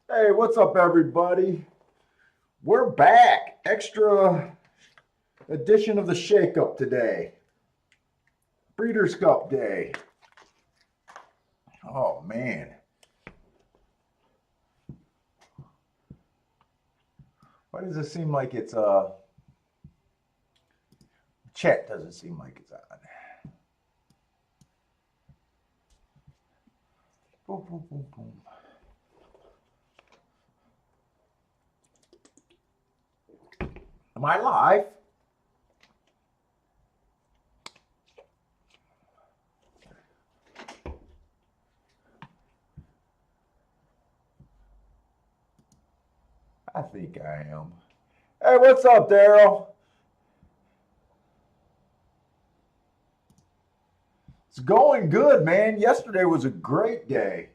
Hey, what's up, everybody? We're back. Extra edition of the Shake Up today. Breeders' Cup Day. Oh, man. Why does it seem like it's chat doesn't seem like it's on. Boom, boom, boom, boom. Am I live? I think I am. Hey, what's up, Daryl? It's going good, man. Yesterday was a great day.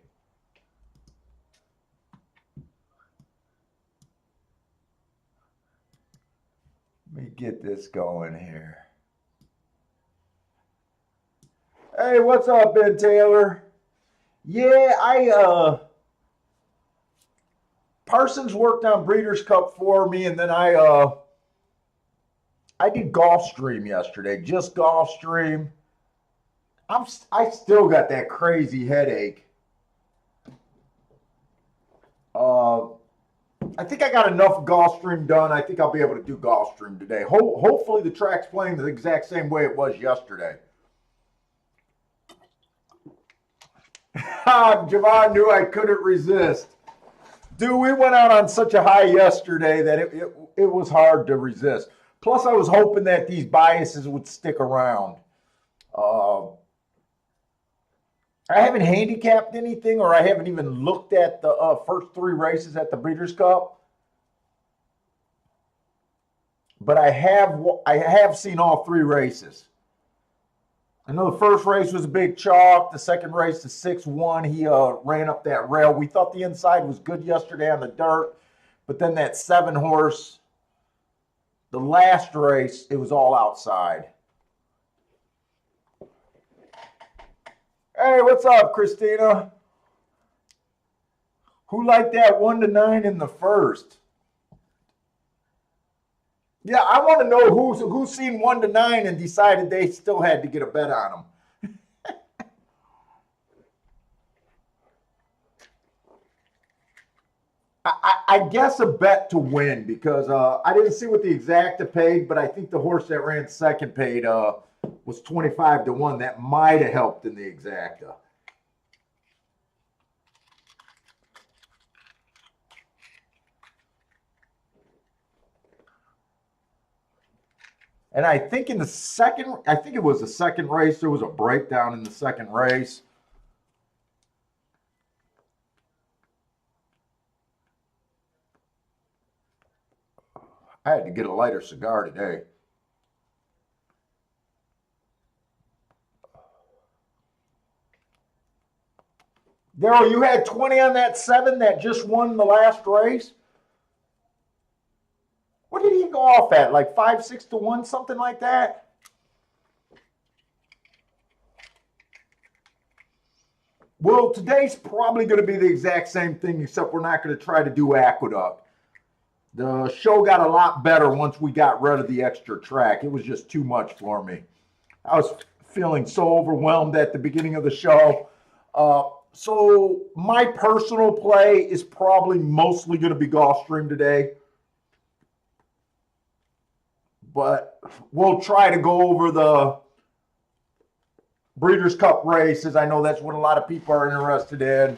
Let me get this going here. Hey, what's up, Ben Taylor? Yeah, Parsons worked on Breeders' Cup for me, and then I did Gulfstream yesterday, just Gulfstream. I still got that crazy headache. Uh, I think I got enough Gulfstream done. I think I'll be able to do Gulfstream today. Hopefully the track's playing the exact same way it was yesterday. Javon knew I couldn't resist. Dude, we went out on such a high yesterday that it was hard to resist. Plus, I was hoping that these biases would stick around. Uh, I haven't handicapped anything, or I haven't even looked at the first three races at the Breeders' Cup. But I have seen all three races. I know the first race was a big chalk. The second race, the 6-1, he ran up that rail. We thought the inside was good yesterday on the dirt, but then that 7-horse, the last race, it was all outside. Hey, what's up, Christina? Who liked that 1-9 in the first? Yeah, I want to know who's seen 1-9 and decided they still had to get a bet on them. I guess a bet to win because I didn't see what the exacta paid, but I think the horse that ran second paid was 25-1. That might have helped in the exacta. And I think I think it was the second race, there was a breakdown in the second race. I had to get a lighter cigar today. Daryl, you had 20 on that 7 that just won the last race? What did he go off at? Like 5-6-1, something like that? Well, today's probably going to be the exact same thing, except we're not going to try to do Aqueduct. The show got a lot better once we got rid of the extra track. It was just too much for me. I was feeling so overwhelmed at the beginning of the show. So my personal play is probably mostly going to be Gulfstream today. But we'll try to go over the Breeders' Cup races. I know that's what a lot of people are interested in.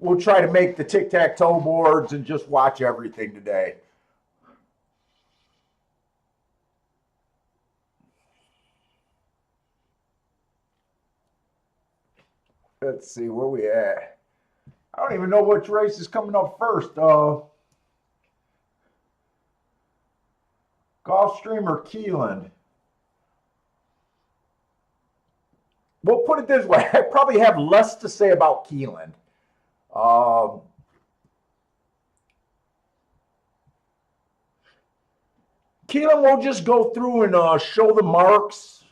We'll try to make the tic-tac-toe boards and just watch everything today. Let's see, where we at? I don't even know which race is coming up first. Gulfstream or Keeneland? We'll put it this way. I probably have less to say about Keeneland. Keeneland will just go through and show the marks.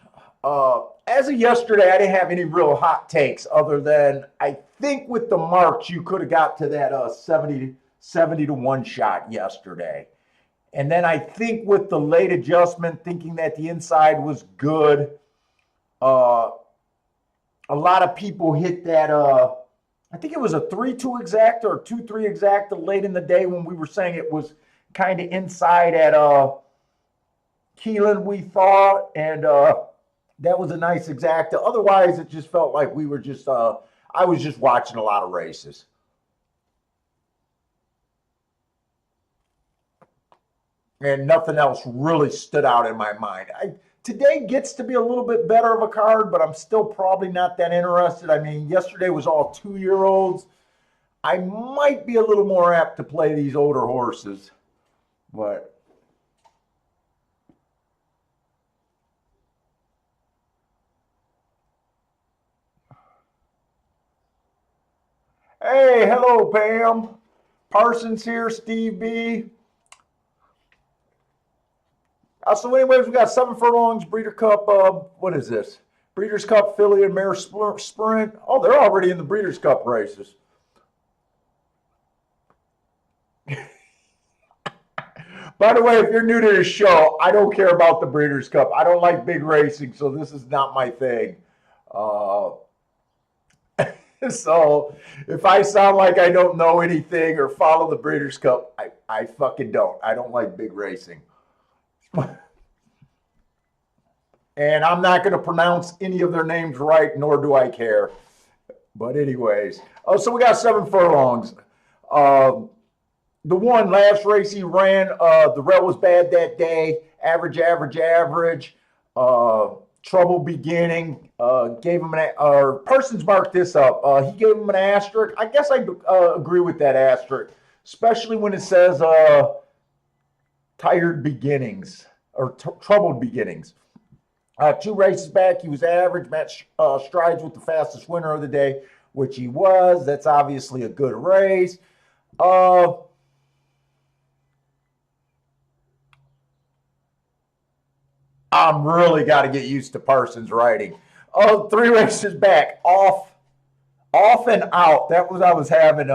as of yesterday, I didn't have any real hot takes other than I think with the marks, you could have got to that 70 to 1 shot yesterday. And then I think with the late adjustment, thinking that the inside was good, a lot of people hit that, I think it was a 3-2 exacta or 2-3 exacta late in the day when we were saying it was kind of inside at Keeneland, we thought. And that was a nice exacta. Otherwise, it just felt like we were just, I was just watching a lot of races. And nothing else really stood out in my mind. Today gets to be a little bit better of a card, but I'm still probably not that interested. I mean, yesterday was all 2-year-olds. I might be a little more apt to play these older horses, but hey, hello, Pam. Parsons here, Steve B. So anyways, we got 7 furlongs, Breeder Cup, what is this? Breeders' Cup, Filly and Mare Sprint. Oh, they're already in the Breeders' Cup races. By the way, if you're new to the show, I don't care about the Breeders' Cup. I don't like big racing, so this is not my thing. So if I sound like I don't know anything or follow the Breeders' Cup, I fucking don't. I don't like big racing. And I'm not going to pronounce any of their names right, nor do I care. But anyways, so we got 7 furlongs. The one last race he ran, the rail was bad that day. Average. Trouble beginning. Gave him Parsons marked this up. He gave him an asterisk. I guess I agree with that asterisk, especially when it says tired beginnings or troubled beginnings. 2 races back, he was average. Match strides with the fastest winner of the day, which he was. That's obviously a good race. I'm really got to get used to Parsons writing. 3 races back, off and out. That was I was having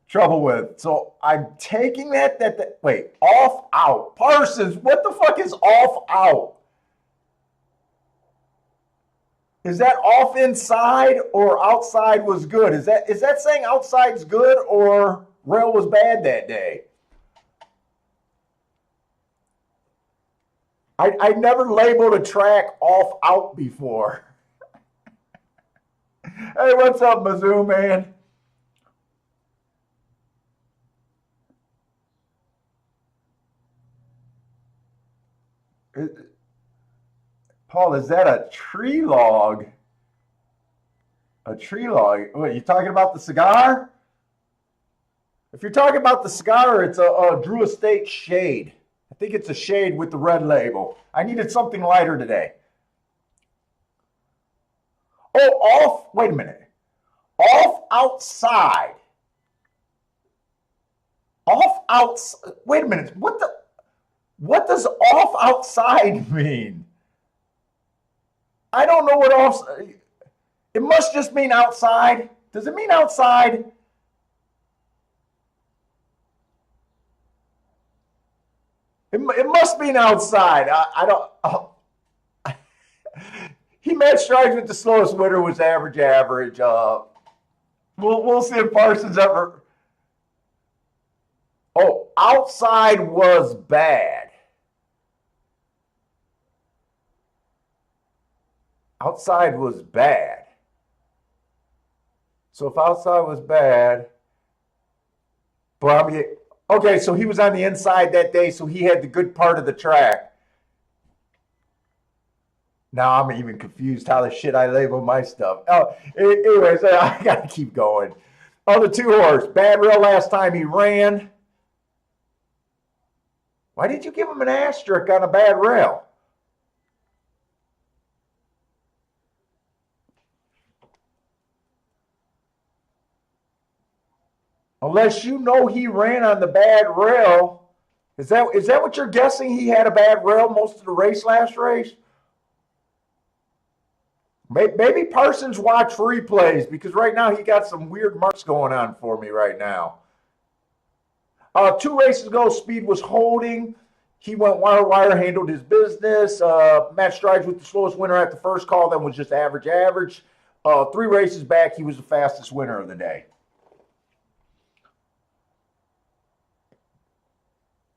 trouble with. So I'm taking that wait, off out. Parsons, what the fuck is off out? Is that off inside or outside was good? Is that saying outside's good or rail was bad that day? I never labeled a track off out before. Hey, what's up, Mizzou, man? Paul, is that a tree log? A tree log? What, you talking about the cigar? If you're talking about the cigar, it's a Drew Estate shade. I think it's a shade with the red label. I needed something lighter today. Oh, off. Wait a minute. Off outside. Off outside. Wait a minute. What does off outside mean? I don't know what off. It must just mean outside. Does it mean outside? It must mean outside. I don't. He matched strides with the slowest winner, was average. We'll see if Parsons ever. Oh, outside was bad. Outside was bad. So if outside was bad, but I mean, okay, so he was on the inside that day, so he had the good part of the track. Now I'm even confused how the shit I label my stuff. Oh, anyways, I gotta keep going. Oh, the 2 horse, bad rail last time he ran. Why did you give him an asterisk on a bad rail? Unless you know he ran on the bad rail. Is that what you're guessing? He had a bad rail most of the race last race? Maybe Parsons watch replays because right now he got some weird marks going on for me right now. 2 races ago, Speed was holding. He went wire, handled his business. Matt Strides with the slowest winner at the first call, then was just average. 3 races back, he was the fastest winner of the day.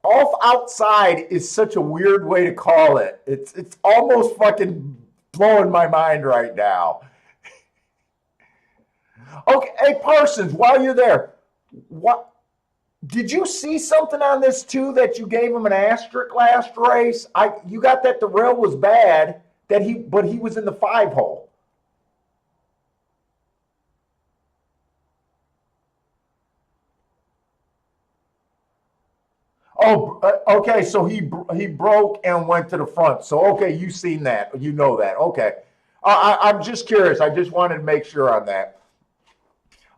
Off outside is such a weird way to call it. It's almost fucking blowing my mind right now. Okay, hey Parsons, while you're there, what did you see something on this too that you gave him an asterisk last race? You got that the rail was bad, but he was in the 5-hole. Oh, okay. So he broke and went to the front. So okay, you seen that? You know that? Okay. I'm just curious. I just wanted to make sure on that.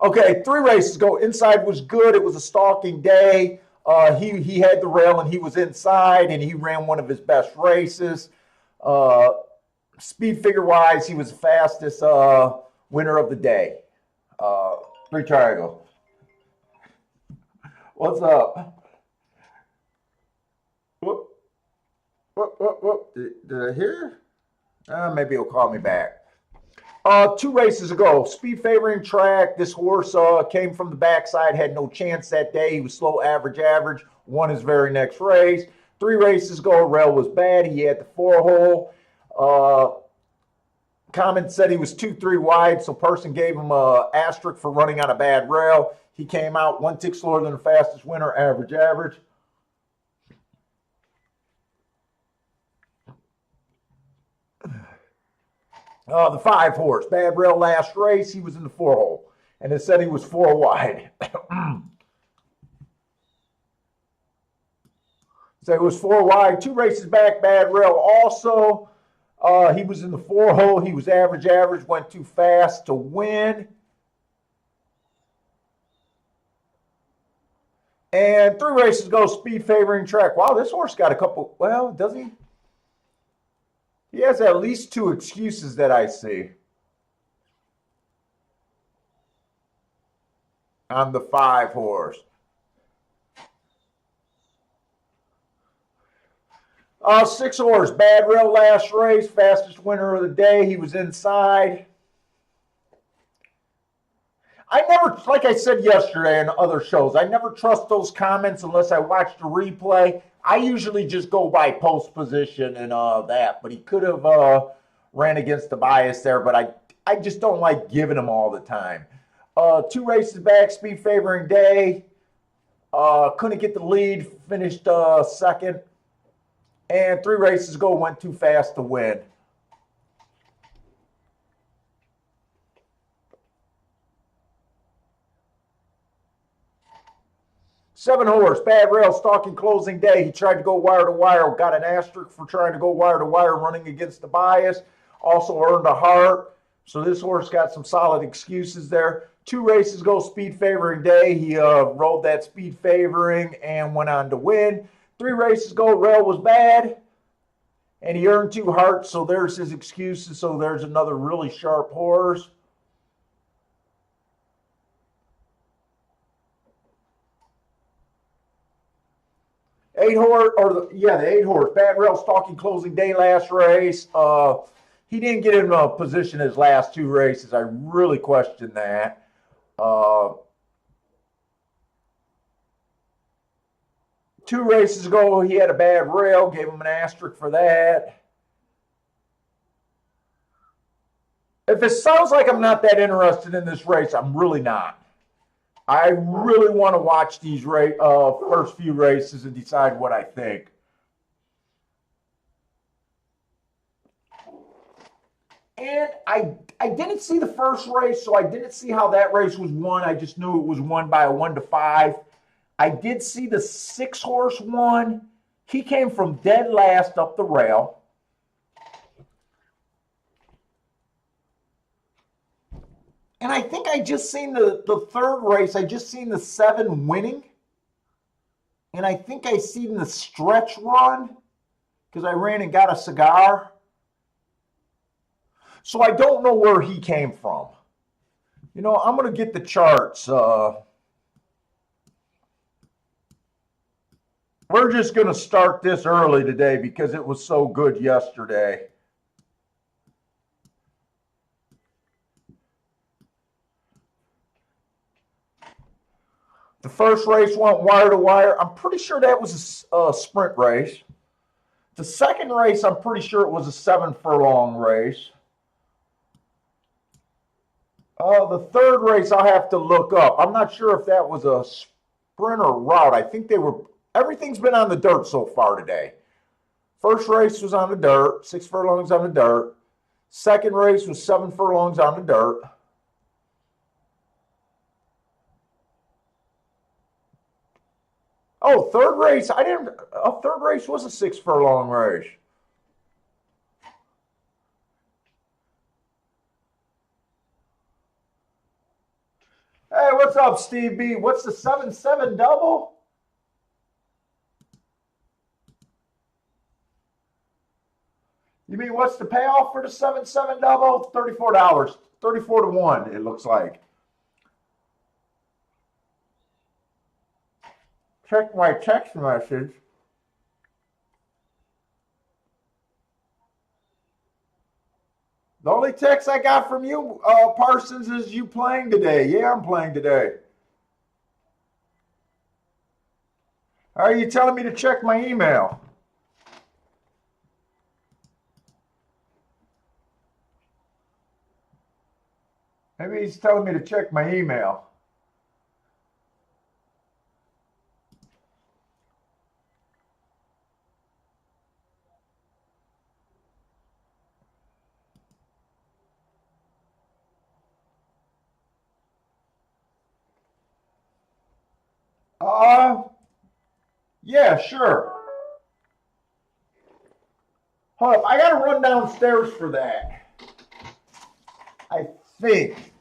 Okay, 3 races ago, inside was good. It was a stalking day. He had the rail and he was inside and he ran one of his best races. Speed figure wise, he was the fastest winner of the day. 3 triangle. What's up? What? Did I hear? Maybe he'll call me back. 2 races ago, speed favoring track. This horse came from the backside, had no chance that day. He was slow, average. Won his very next race. 3 races ago, rail was bad. He had the 4-hole. Comment said he was 2-3 wide, so person gave him a asterisk for running on a bad rail. He came out 1 tick slower than the fastest winner, average. The 5-horse, bad rail last race. He was in the 4-hole, and it said he was 4 wide. So it was 4 wide. 2 races back, bad rail also. He was in the 4-hole. He was average, went too fast to win. And 3 races ago, speed favoring track. Wow, this horse got a couple. Well, does he? He has at least 2 excuses that I see on the 5-horse. 6-horse, bad rail last race, fastest winner of the day. He was inside. I never, like I said yesterday on other shows, I never trust those comments unless I watch the replay. I usually just go by post position and that, but he could have ran against the bias there, but I just don't like giving him all the time. 2 races back, speed favoring day. Couldn't get the lead, finished second. And 3 races ago, went too fast to win. Seven-horse, bad rail, stalking closing day. He tried to go wire to wire, got an asterisk for trying to go wire to wire, running against the bias. Also earned a heart. So this horse got some solid excuses there. 2 races ago, speed favoring day. He rode that speed favoring and went on to win. 3 races ago, rail was bad. And he earned 2 hearts, so there's his excuses. So there's another really sharp horse. The 8-horse, bad rail, stalking closing day last race. He didn't get in a position his last 2 races. I really question that. 2 races ago, he had a bad rail, gave him an asterisk for that. If it sounds like I'm not that interested in this race, I'm really not. I really want to watch these first few races and decide what I think. And I didn't see the first race, so I didn't see how that race was won. I just knew it was won by a 1-5. I did see the 6-horse one. He came from dead last up the rail. And I think I just seen the 3rd race. I just seen the 7 winning. And I think I seen the stretch run because I ran and got a cigar. So I don't know where he came from. You know, I'm going to get the charts. We're just going to start this early today because it was so good yesterday. The first race went wire to wire. I'm pretty sure that was a sprint race. The second race, I'm pretty sure it was a 7 furlong race. The third race, I'll have to look up. I'm not sure if that was a sprint or route. I think they were. Everything's been on the dirt so far today. First race was on the dirt, 6 furlongs on the dirt. Second race was 7 furlongs on the dirt. Oh, third race, third race was a 6 furlong race. Hey, what's up, Steve B? What's the 7-7 double? You mean what's the payoff for the 7-7 double? $34. 34 to 1, it looks like. Check my text message. The only text I got from you, Parsons, is you playing today. Yeah, I'm playing today. How are you telling me to check my email? Maybe he's telling me to check my email. Yeah, sure. Hold up, I gotta run downstairs for that. I think.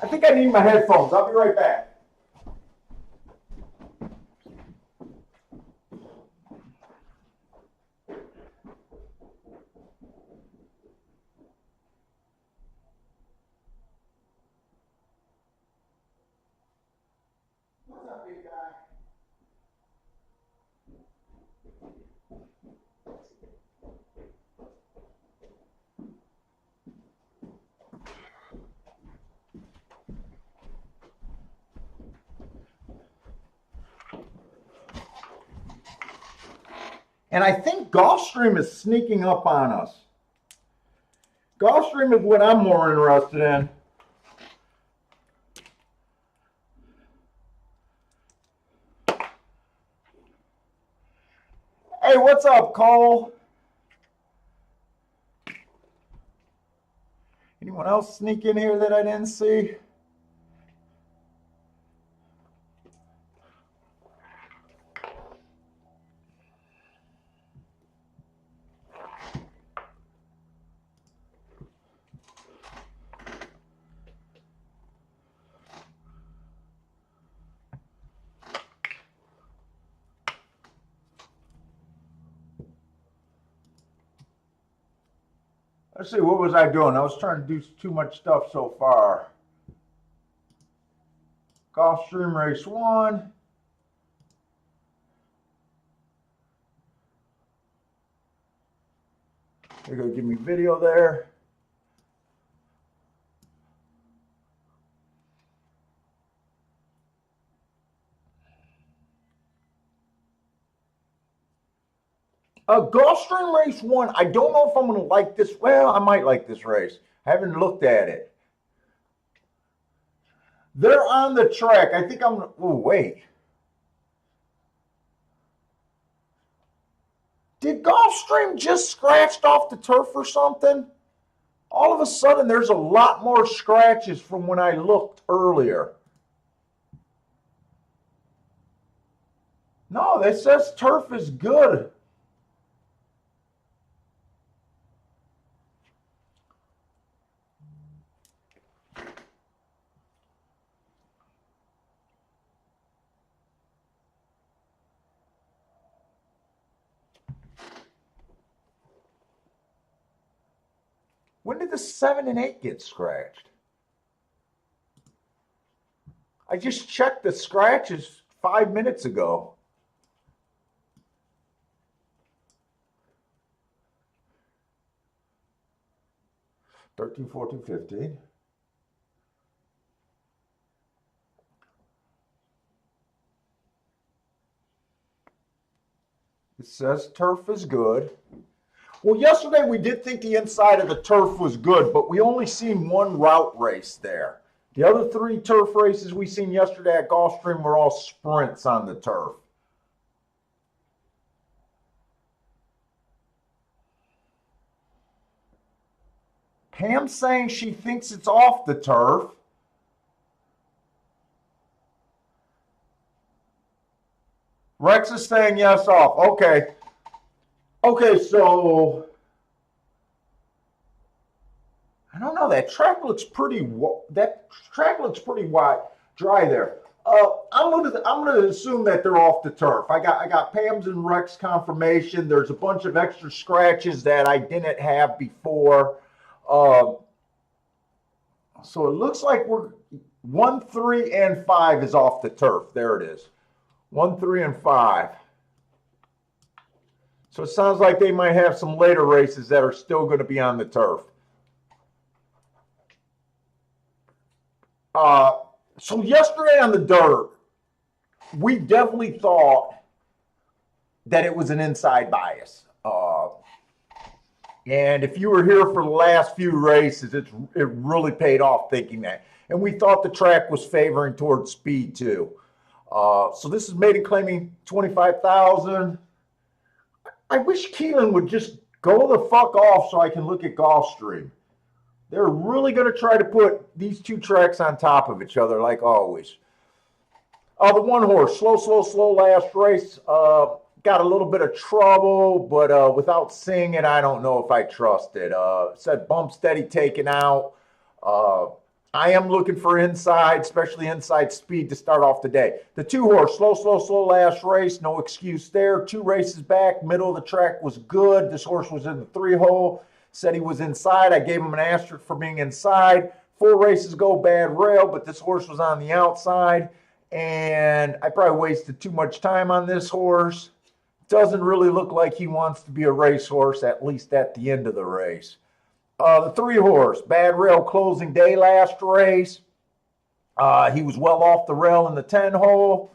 I think I need my headphones. I'll be right back. What's up, big guy? And I think Gulfstream is sneaking up on us. Gulfstream is what I'm more interested in. Hey, what's up, Cole? Anyone else sneak in here that I didn't see? Let's see, what was I doing? I was trying to do too much stuff so far. Gulfstream Race 1. They're going to give me video there. Gulfstream Race 1, I don't know if I'm going to like this. Well, I might like this race. I haven't looked at it. They're on the track. I think I'm going to. Oh, wait. Did Gulfstream just scratched off the turf or something? All of a sudden, there's a lot more scratches from when I looked earlier. No, it says turf is good. When did the 7 and 8 get scratched? I just checked the scratches 5 minutes ago. $13, $14, $15. It says turf is good. Well, yesterday we did think the inside of the turf was good, but we only seen one route race there. The other 3 turf races we seen yesterday at Gulfstream were all sprints on the turf. Pam's saying she thinks it's off the turf. Rex is saying yes, off. Okay. Okay, so I don't know. That track looks pretty wide, dry there. I'm gonna assume that they're off the turf. I got Pam's and Rex confirmation. There's a bunch of extra scratches that I didn't have before. So it looks like we're 1, 3, and 5 is off the turf. There it is. 1, 3, and 5. So it sounds like they might have some later races that are still going to be on the turf. So yesterday on the dirt, we definitely thought that it was an inside bias. And if you were here for the last few races, it really paid off thinking that. And we thought the track was favoring towards speed too. So this is maiden claiming 25,000. I wish Keelan would just go the fuck off so I can look at Gulfstream. They're really going to try to put these 2 tracks on top of each other like always. The 1 horse, slow last race. Got a little bit of trouble, but without seeing it, I don't know if I trust it. Said bump steady taken out. I am looking for inside, especially inside speed to start off the day. The 2 horse, slow last race. No excuse there. 2 races back. Middle of the track was good. This horse was in the 3 hole. Said he was inside. I gave him an asterisk for being inside. 4 races ago, bad rail, but this horse was on the outside. And I probably wasted too much time on this horse. Doesn't really look like he wants to be a racehorse, at least at the end of the race. The 3 horse, bad rail closing day last race. He was well off the rail in the 10 hole.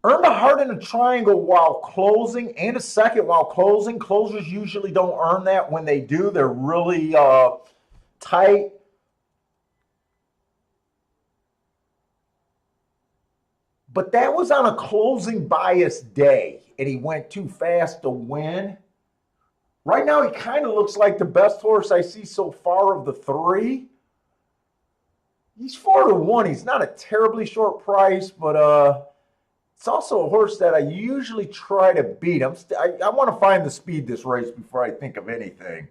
Earned a heart in a triangle while closing and a second while closing. Closers usually don't earn that. When they do, they're really tight. But that was on a closing bias day, and he went too fast to win. Right now, he kind of looks like the best horse I see so far of the 3. He's 4-1. He's not a terribly short price, but it's also a horse that I usually try to beat. I want to find the speed this race before I think of anything.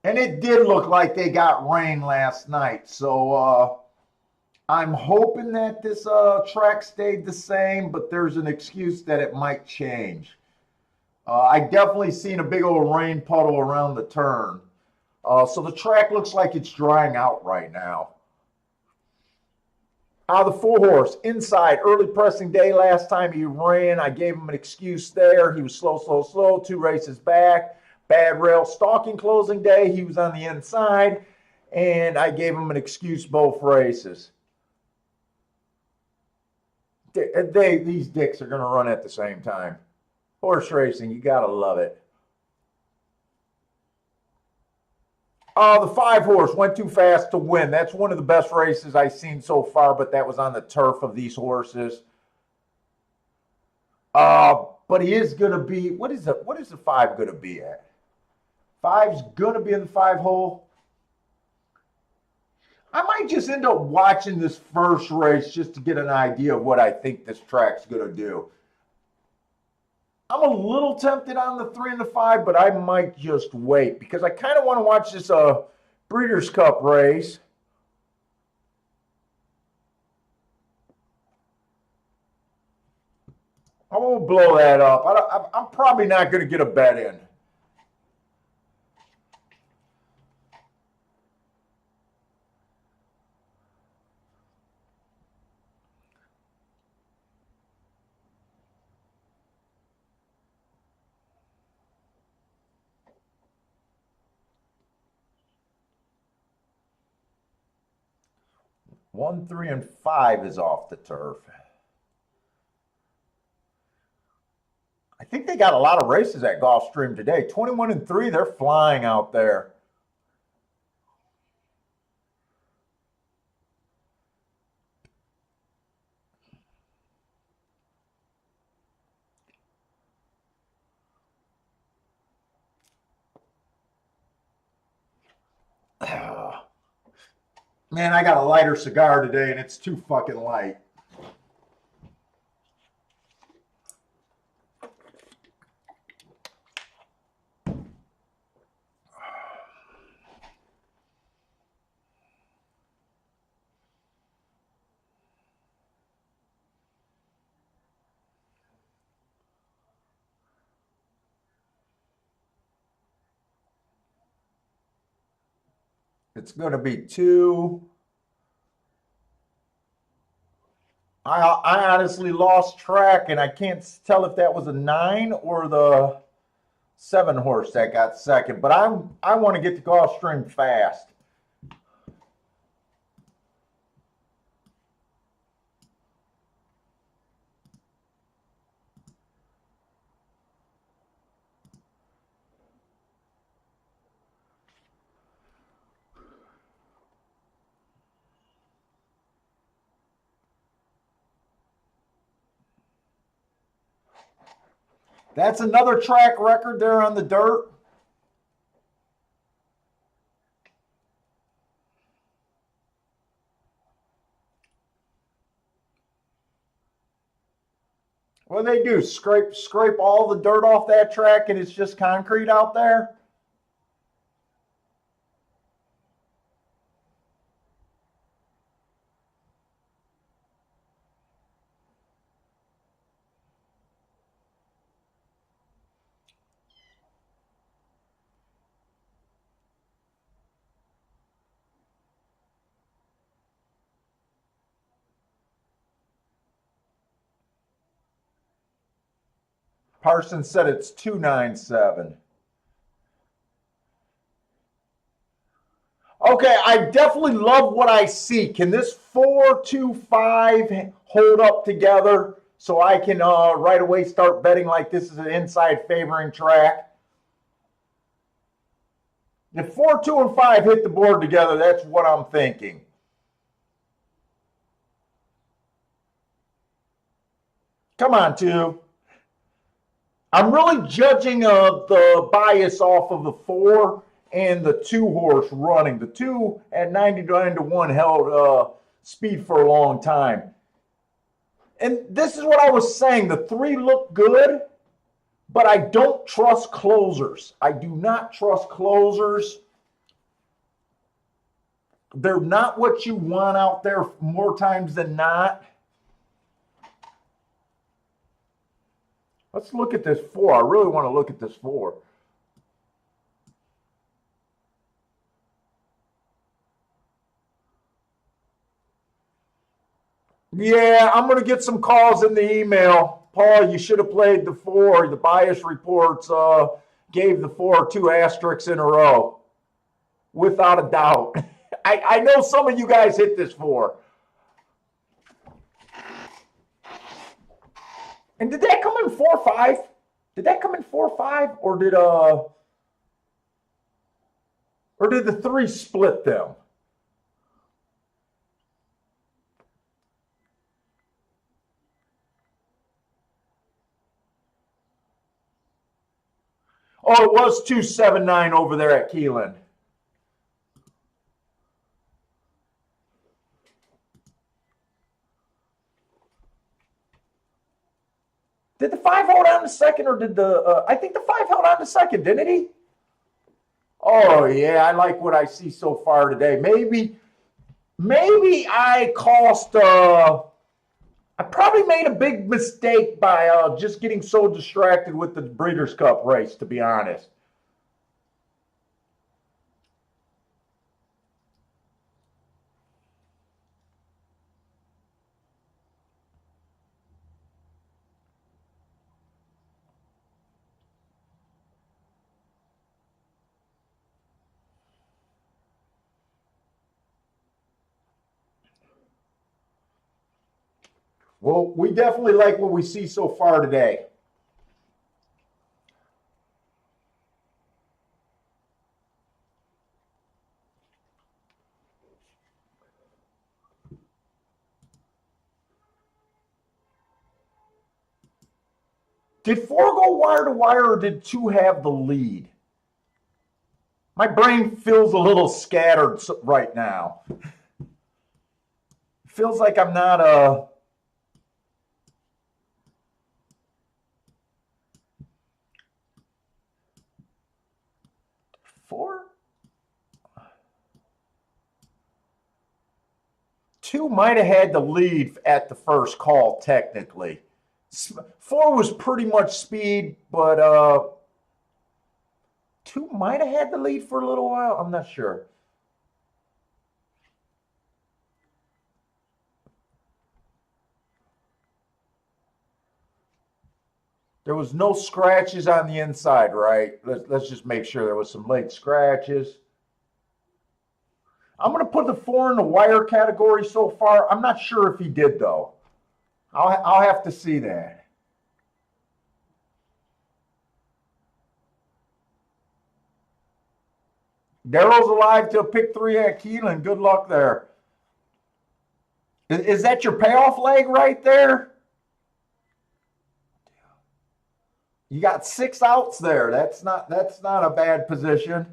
And it did look like they got rain last night, so I'm hoping that this track stayed the same, but there's an excuse that it might change. I definitely seen a big old rain puddle around the turn. So the track looks like it's drying out right now. The 4 horse, inside, early pressing day last time he ran. I gave him an excuse there. He was slow. 2 races back. Bad rail, stalking closing day. He was on the inside. And I gave him an excuse both races. These dicks are going to run at the same time. Horse racing, you got to love it. The 5 horse went too fast to win. That's one of the best races I've seen so far, but that was on the turf of these horses. But he is going to be, what is the 5 going to be at? 5's going to be in the 5 hole. I might just end up watching this first race just to get an idea of what I think this track's going to do. I'm a little tempted on the 3 and the 5, but I might just wait because I kind of want to watch this Breeders' Cup race. won't blow that up. I'm probably not going to get a bet in. One, 3, and 5 is off the turf. I think they got a lot of races at Gulfstream today. 21 and 3, they're flying out there. Man, I got a lighter cigar today and it's too fucking light. It's going to be 2. I honestly lost track, and I can't tell if that was a 9 or the 7 horse that got second. But I want to get to Gulfstream fast. That's another track record there on the dirt. What do they do? Scrape all the dirt off that track and it's just concrete out there? Parsons said it's 297. Okay, I definitely love what I see. Can this 4-2-5 hold up together so I can right away start betting like this is an inside favoring track? If 4, 2, and 5 hit the board together, that's what I'm thinking. Come on, 2. I'm really judging the bias off of the 4 and the 2 horse running. The 2 at 99-1 held speed for a long time. And this is what I was saying. The 3 look good, but I don't trust closers. I do not trust closers. They're not what you want out there more times than not. Let's look at this 4. I really want to look at this 4. Yeah, I'm going to get some calls in the email. Paul, you should have played the 4. The bias reports gave the 4 2 asterisks in a row. Without a doubt. I know some of you guys hit this 4. And did that come in 4-5? Did that come in 4-5, or did the 3 split them? Oh, it was 279 over there at Keeneland. Did the 5 hold on to second, or did the I think the 5 held on to second, didn't he? Oh yeah, I like what I see so far today. Maybe I cost I probably made a big mistake by just getting so distracted with the Breeders' Cup race, to be honest. Well, we definitely like what we see so far today. Did 4 go wire to wire or did 2 have the lead? My brain feels a little scattered right now. Feels like I'm not a. Four? 2 might have had the lead at the first call, technically. 4 was pretty much speed, but 2 might have had the lead for a little while. I'm not sure. There was no scratches on the inside, right? Let's just make sure there was some late scratches. I'm going to put the 4 in the wire category so far. I'm not sure if he did, though. I'll have to see that. Daryl's alive till pick 3 at Keeneland. Good luck there. Is that your payoff leg right there? You got 6 outs there. That's not a bad position.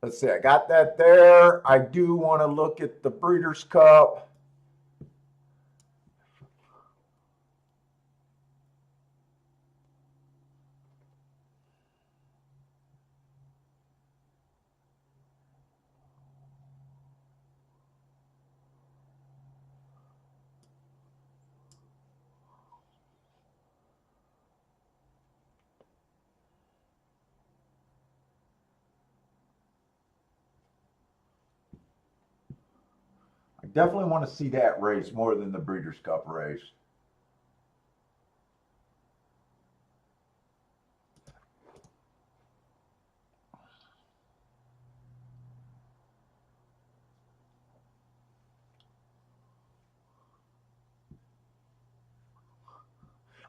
Let's see. I got that there. I do want to look at the Breeders' Cup. I definitely want to see that race more than the Breeders' Cup race.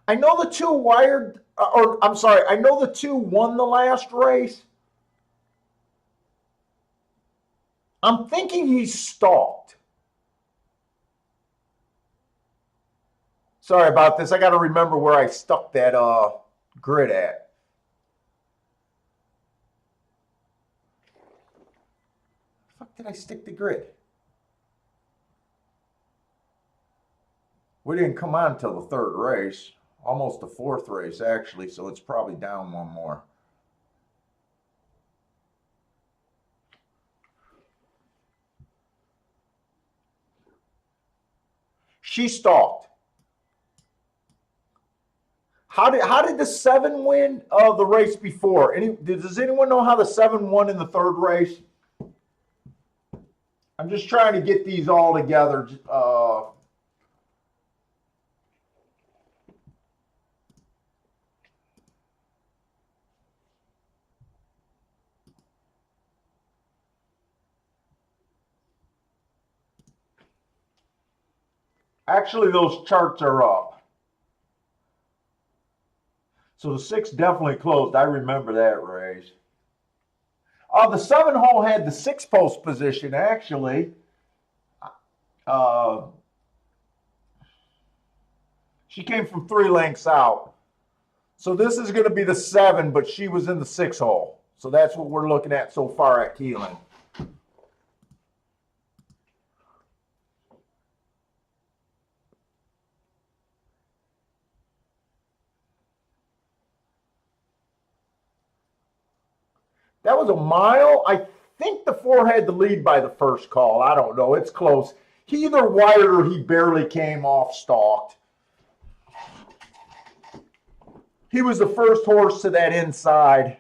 I know the 2 wired, or I'm sorry, I know the 2 won the last race. I'm thinking he's stalked. Sorry about this. I got to remember where I stuck that grid at. The fuck did I stick the grid? We didn't come on until the 3rd race. Almost the 4th race, actually, so it's probably down 1 more. She stalked. How did the 7 win the race before? Does anyone know how the 7 won in the 3rd race? I'm just trying to get these all together. Actually, those charts are up. So the 6 definitely closed. I remember that race. The 7 hole had the 6 post position, actually. She came from 3 lengths out. So this is going to be the 7, but she was in the 6 hole. So that's what we're looking at so far at Keeneland. That was a mile. I think the 4 had the lead by the first call. I don't know. It's close. He either wired or he barely came off stalked. He was the first horse to that inside.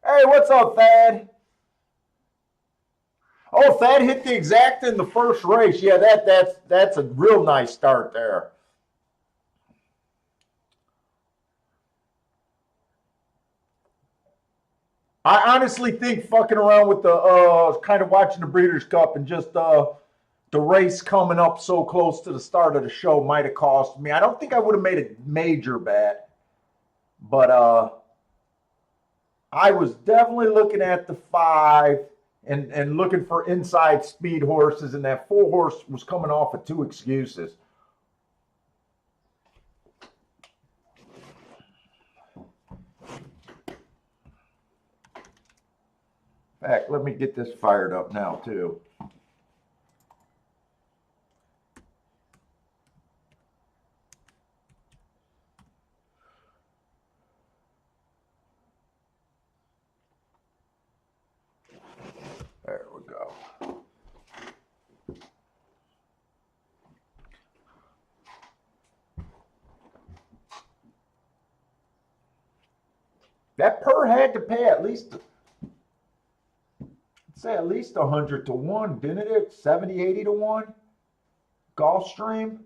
Hey, what's up, Thad? Oh, Thad hit the exact in the first race. Yeah, that's a real nice start there. I honestly think fucking around with the kind of watching the Breeders' Cup and just the race coming up so close to the start of the show might have cost me. I don't think I would have made a major bet, but I was definitely looking at the 5 and looking for inside speed horses, and that 4 horse was coming off of 2 excuses. In fact, let me get this fired up now, too. There we go. That per had to pay at least, say at least 100 to 1, didn't it? 70, 80 to 1. Gulfstream.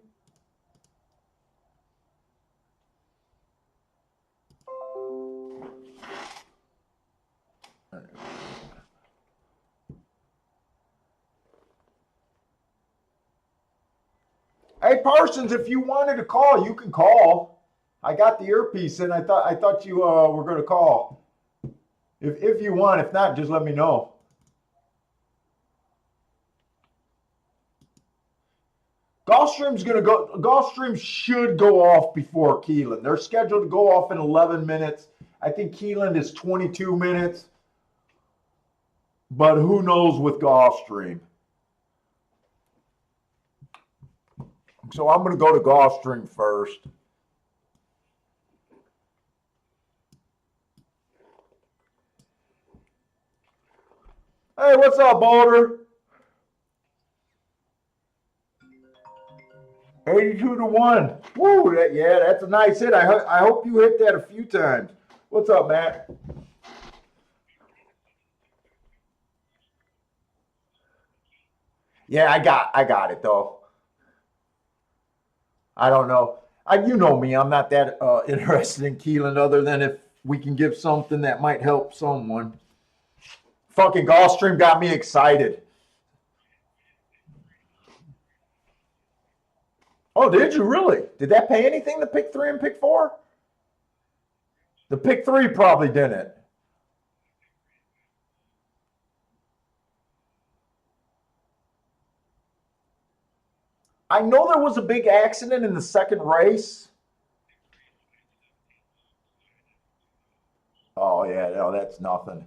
Hey Parsons, if you wanted to call, you can call. I got the earpiece in. I thought you were going to call. If you want, if not, just let me know. Gulfstream's going to go. Gulfstream should go off before Keeneland. They're scheduled to go off in 11 minutes. I think Keeneland is 22 minutes. But who knows with Gulfstream? So I'm going to go to Gulfstream first. Hey, what's up, Boulder? 82 to 1. Woo, yeah, that's a nice hit. I hope you hit that a few times. What's up, Matt? Yeah, I got it though. I don't know. You know me. I'm not that interested in Keeneland, other than if we can give something that might help someone. Fucking Gulfstream got me excited. Oh, did you really? Did that pay anything, the pick 3 and pick 4? The pick 3 probably didn't. I know there was a big accident in the second race. Oh, yeah, no, that's nothing.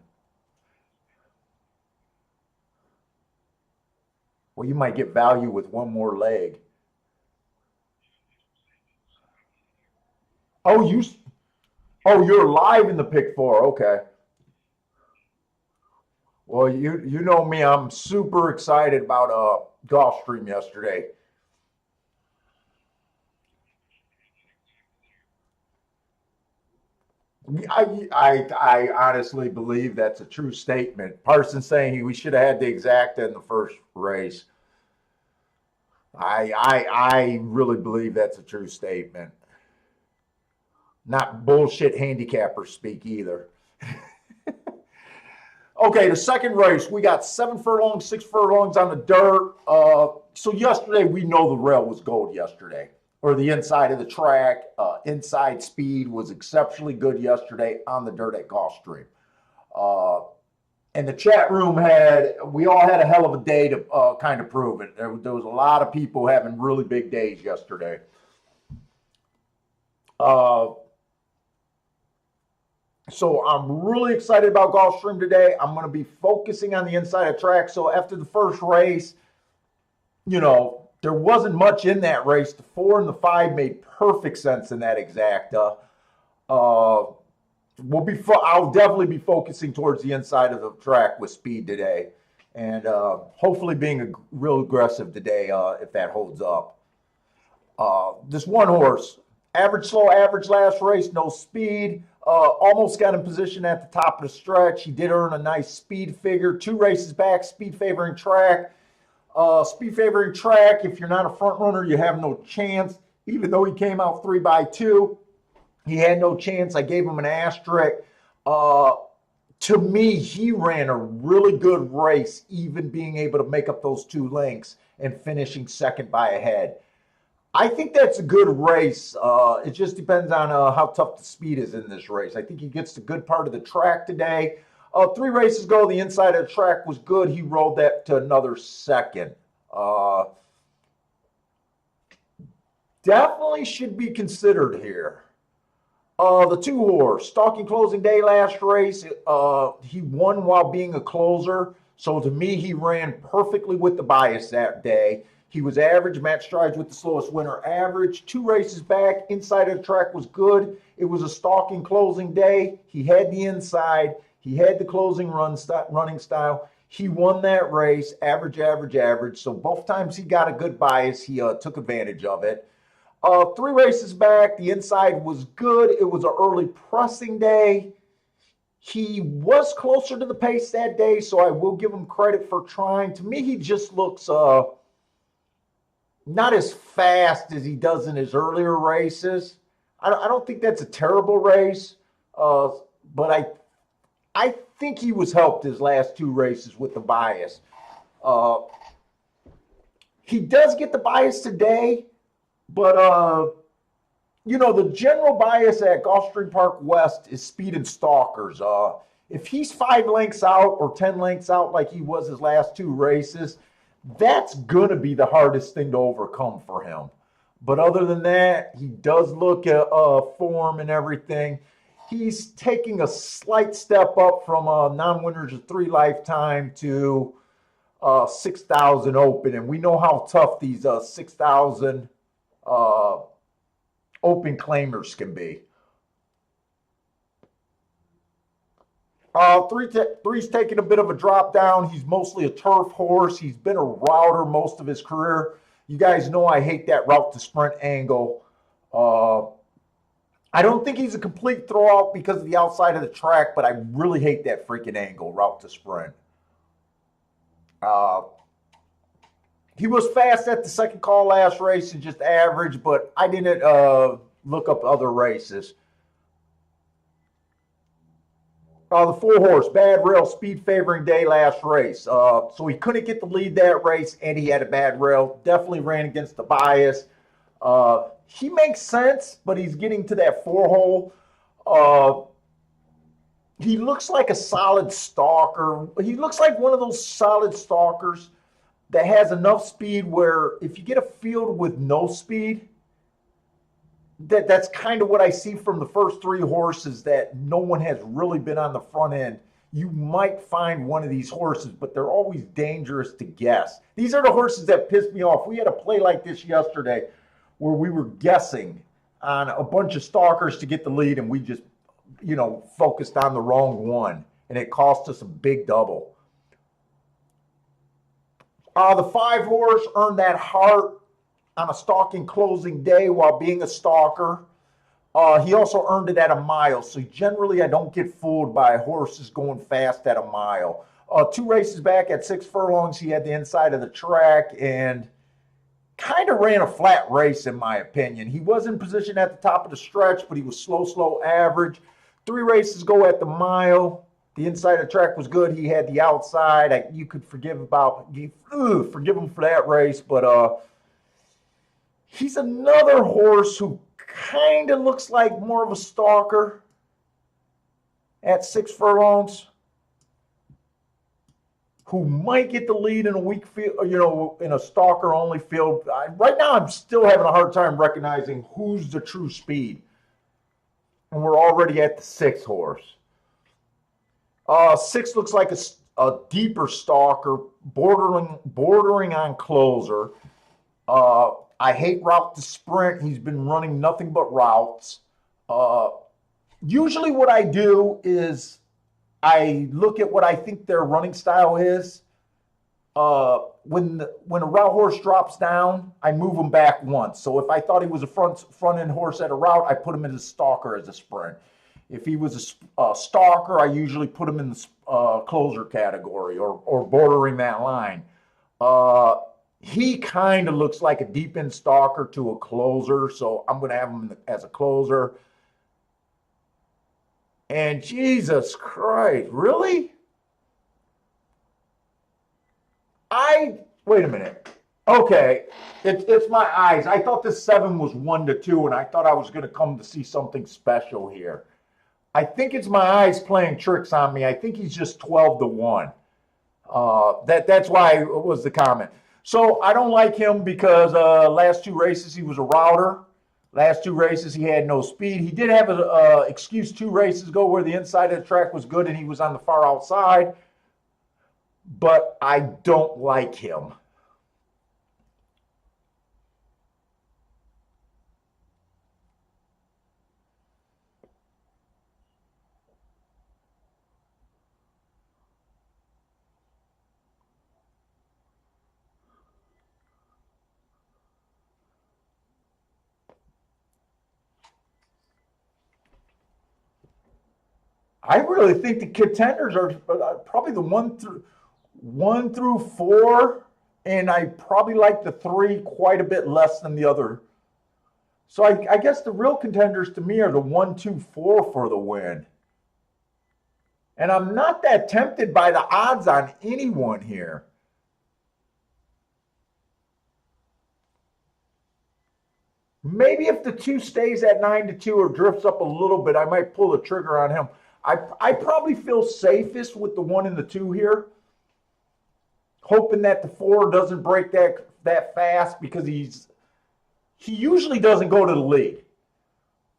Well, you might get value with one more leg. Oh, you're live in the pick 4. Okay. Well, you know me. I'm super excited about Gulfstream yesterday. I honestly believe that's a true statement. Parsons saying we should have had the exacta in the first race. I really believe that's a true statement. Not bullshit handicapper speak either. Okay, the second race, we got 7 furlongs, 6 furlongs on the dirt. So yesterday, we know the rail was gold yesterday, or the inside of the track. Inside speed was exceptionally good yesterday on the dirt at Gulfstream. And the chat room we all had a hell of a day to kind of prove it. There was a lot of people having really big days yesterday. So I'm really excited about Gulfstream today. I'm going to be focusing on the inside of track. So after the first race, there wasn't much in that race. The 4 and the 5 made perfect sense in that exacta. I'll definitely be focusing towards the inside of the track with speed today, and hopefully being real aggressive today if that holds up. This one horse, average slow, average last race, no speed. Almost got in position at the top of the stretch. He did earn a nice speed figure. 2 races back, speed favoring track. Speed favoring track, if you're not a front runner, you have no chance. Even though he came out 3x2, he had no chance. I gave him an asterisk. To me, he ran a really good race, even being able to make up those 2 lengths and finishing second by a head. I think that's a good race. It just depends on how tough the speed is in this race. I think he gets the good part of the track today. 3 races ago, the inside of the track was good. He rolled that to another second. Definitely should be considered here. The 2 horse, stalking closing day last race, he won while being a closer. So to me, he ran perfectly with the bias that day. He was average, match strides with the slowest winner average. 2 races back, inside of the track was good. It was a stalking closing day. He had the inside. He had the closing running style. He won that race, average, average, average. So both times he got a good bias, he took advantage of it. 3 races back, the inside was good. It was an early pressing day. He was closer to the pace that day, so I will give him credit for trying. To me, he just looks not as fast as he does in his earlier races. I don't think that's a terrible race, but I think he was helped his last 2 races with the bias. He does get the bias today, but you know, the general bias at Gulfstream Park West is speed and stalkers. If he's 5 lengths out or 10 lengths out like he was his last 2 races, that's going to be the hardest thing to overcome for him. But other than that, he does look at form and everything. He's taking a slight step up from non-winners of 3 lifetime to 6,000 open. And we know how tough these 6,000 open claimers can be. 3's taking a bit of a drop down. He's mostly a turf horse. He's been a router most of his career. You guys know I hate that route to sprint angle. I don't think he's a complete throwout because of the outside of the track, but I really hate that freaking angle, route to sprint. He was fast at the second call last race and just average, but I didn't look up other races. The 4 horse, bad rail, speed favoring day last race. So he couldn't get the lead that race, and he had a bad rail. Definitely ran against the bias. He makes sense, but he's getting to that 4 hole. He looks like a solid stalker. He looks like one of those solid stalkers that has enough speed where if you get a field with no speed, that's kind of what I see from the first 3 horses, that no one has really been on the front end. You might find one of these horses, but they're always dangerous to guess. These are the horses that pissed me off. We had a play like this yesterday where we were guessing on a bunch of stalkers to get the lead, and we just, you know, focused on the wrong one, and it cost us a big double. The 5 horse earned that heart on a stalking closing day while being a stalker. He also earned it at a mile. So generally I don't get fooled by horses going fast at a mile. 2 races back at 6 furlongs, he had the inside of the track and kind of ran a flat race in my opinion. He was in position at the top of the stretch, but he was slow average. 3 races ago at the mile, the inside of the track was good. He had the outside. You could forgive him for that race, but he's another horse who kind of looks like more of a stalker at 6 furlongs, who might get the lead in a weak field, you know, in a stalker only field. Right now, I'm still having a hard time recognizing who's the true speed. And we're already at the 6 horse. 6 looks like a deeper stalker, bordering on closer. I hate route to sprint. He's been running nothing but routes. Usually what I do is I look at what I think their running style is. When a route horse drops down, I move him back once. So if I thought he was a front end horse at a route, I put him in a stalker as a sprint. If he was a stalker, I usually put him in the closer category or bordering that line. He kind of looks like a deep end stalker to a closer, so I'm going to have him as a closer. And Jesus Christ, really? Wait a minute. Okay, it's my eyes. I thought this 7 was 1-2, and I thought I was going to come to see something special here. I think it's my eyes playing tricks on me. I think he's just 12-1. That's why it was the comment. So I don't like him because last 2 races he was a router. Last 2 races he had no speed. He did have an excuse 2 races ago where the inside of the track was good and he was on the far outside. But I don't like him. I really think the contenders are probably the 1 through 4, and I probably like the 3 quite a bit less than the other. So I guess the real contenders to me are the 1, 2, 4 for the win. And I'm not that tempted by the odds on anyone here. Maybe if the 2 stays at 9-2 or drifts up a little bit, I might pull the trigger on him. I probably feel safest with the 1 and the 2 here, hoping that the 4 doesn't break that fast because he usually doesn't go to the lead.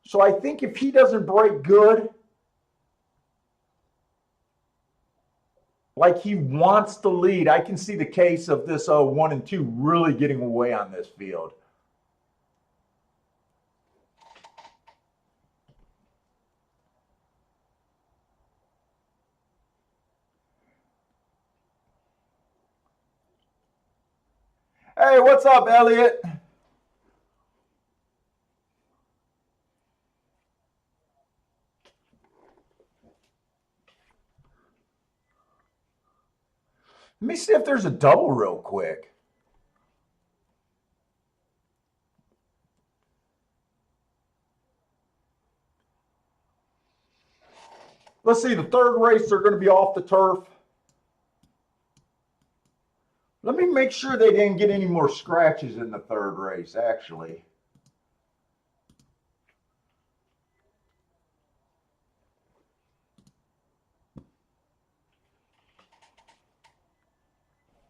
So I think if he doesn't break good, like he wants to lead, I can see the case of this 1 and 2 really getting away on this field. Hey, what's up, Elliot? Let me see if there's a double real quick. Let's see, the 3rd race, they're going to be off the turf. Let me make sure they didn't get any more scratches in the 3rd race, actually.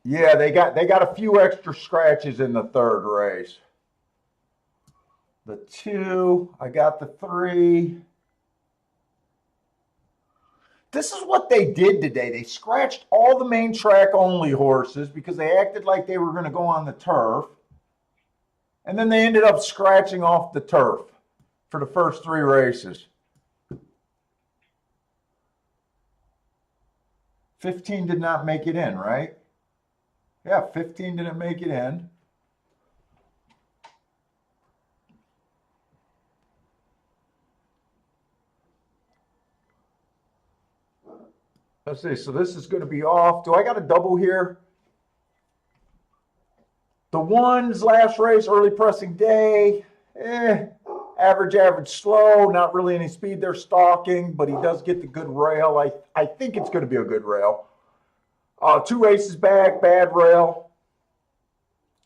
Yeah, they got a few extra scratches in the 3rd race. The 2, I got the 3. This is what they did today. They scratched all the main track only horses because they acted like they were going to go on the turf. And then they ended up scratching off the turf for the first 3 races. 15 did not make it in, right? Yeah, 15 didn't make it in. Let's see, so this is going to be off. Do I got a double here? The 1's last race, early pressing day. Average, slow. Not really any speed there stalking, but he does get the good rail. I think it's going to be a good rail. 2 races back, bad rail.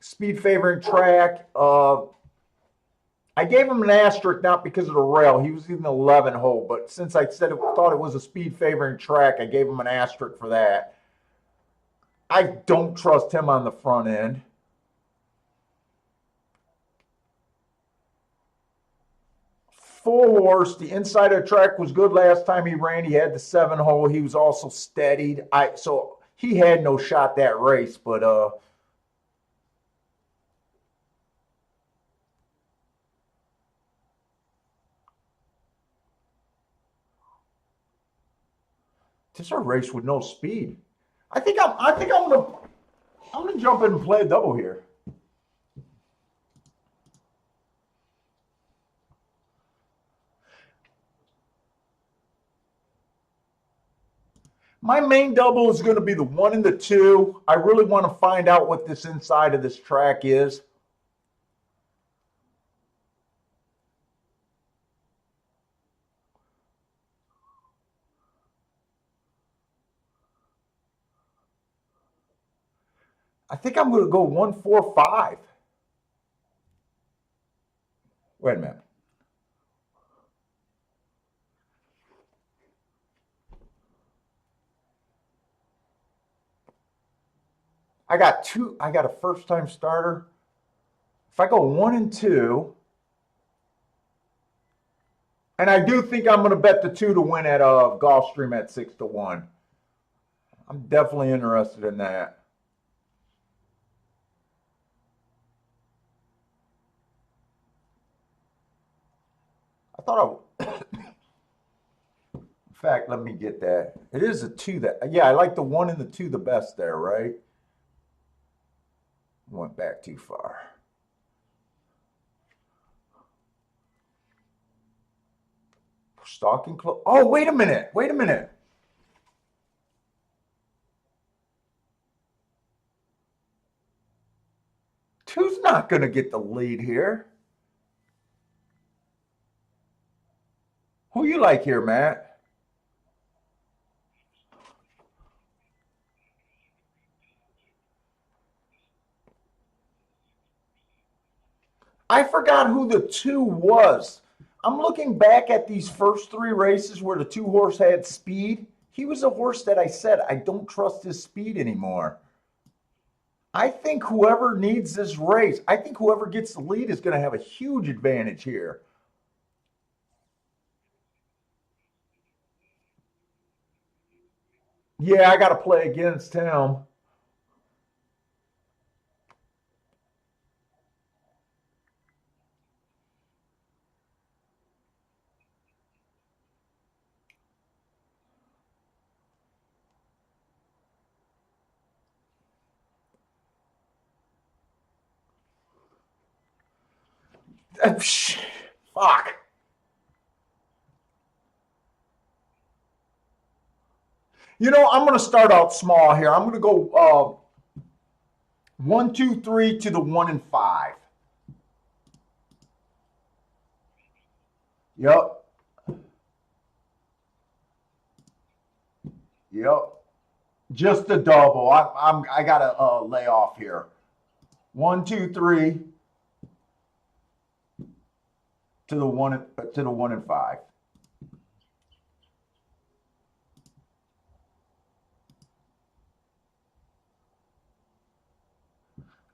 Speed favoring track. I gave him an asterisk not because of the rail. He was in the 11 hole, but since I thought it was a speed favoring track, I gave him an asterisk for that. I don't trust him on the front end. Full horse, the inside of the track was good last time he ran. He had the 7 hole. He was also steadied. So he had no shot that race, but This is a race with no speed. I'm gonna jump in and play a double here. My main double is going to be the 1 and the 2. I really want to find out what this inside of this track is. I think I'm going to go 1, 4, 5. Wait a minute. I got a first time starter. If I go 1 and 2, and I do think I'm going to bet the 2 to win at Gulfstream at 6 to 1. I'm definitely interested in that. I thought in fact, let me get that. It is a 2 that, yeah, I like the 1 and the 2 the best there, right? Went back too far. Stalking close. Oh, wait a minute. Wait a minute. Two's not going to get the lead here. Who you like here, Matt? I forgot who the 2 was. I'm looking back at these first 3 races where the 2 horse had speed. He was a horse that I said I don't trust his speed anymore. I think whoever needs this race, I think whoever gets the lead is going to have a huge advantage here. Yeah, I got to play against him. Fuck. You know, I'm going to start out small here. I'm going to go 1, 2, 3 to the 1 and 5. Yep. Yep. Just a double. I got to lay off here. 1, 2, 3 to the 1 and 5.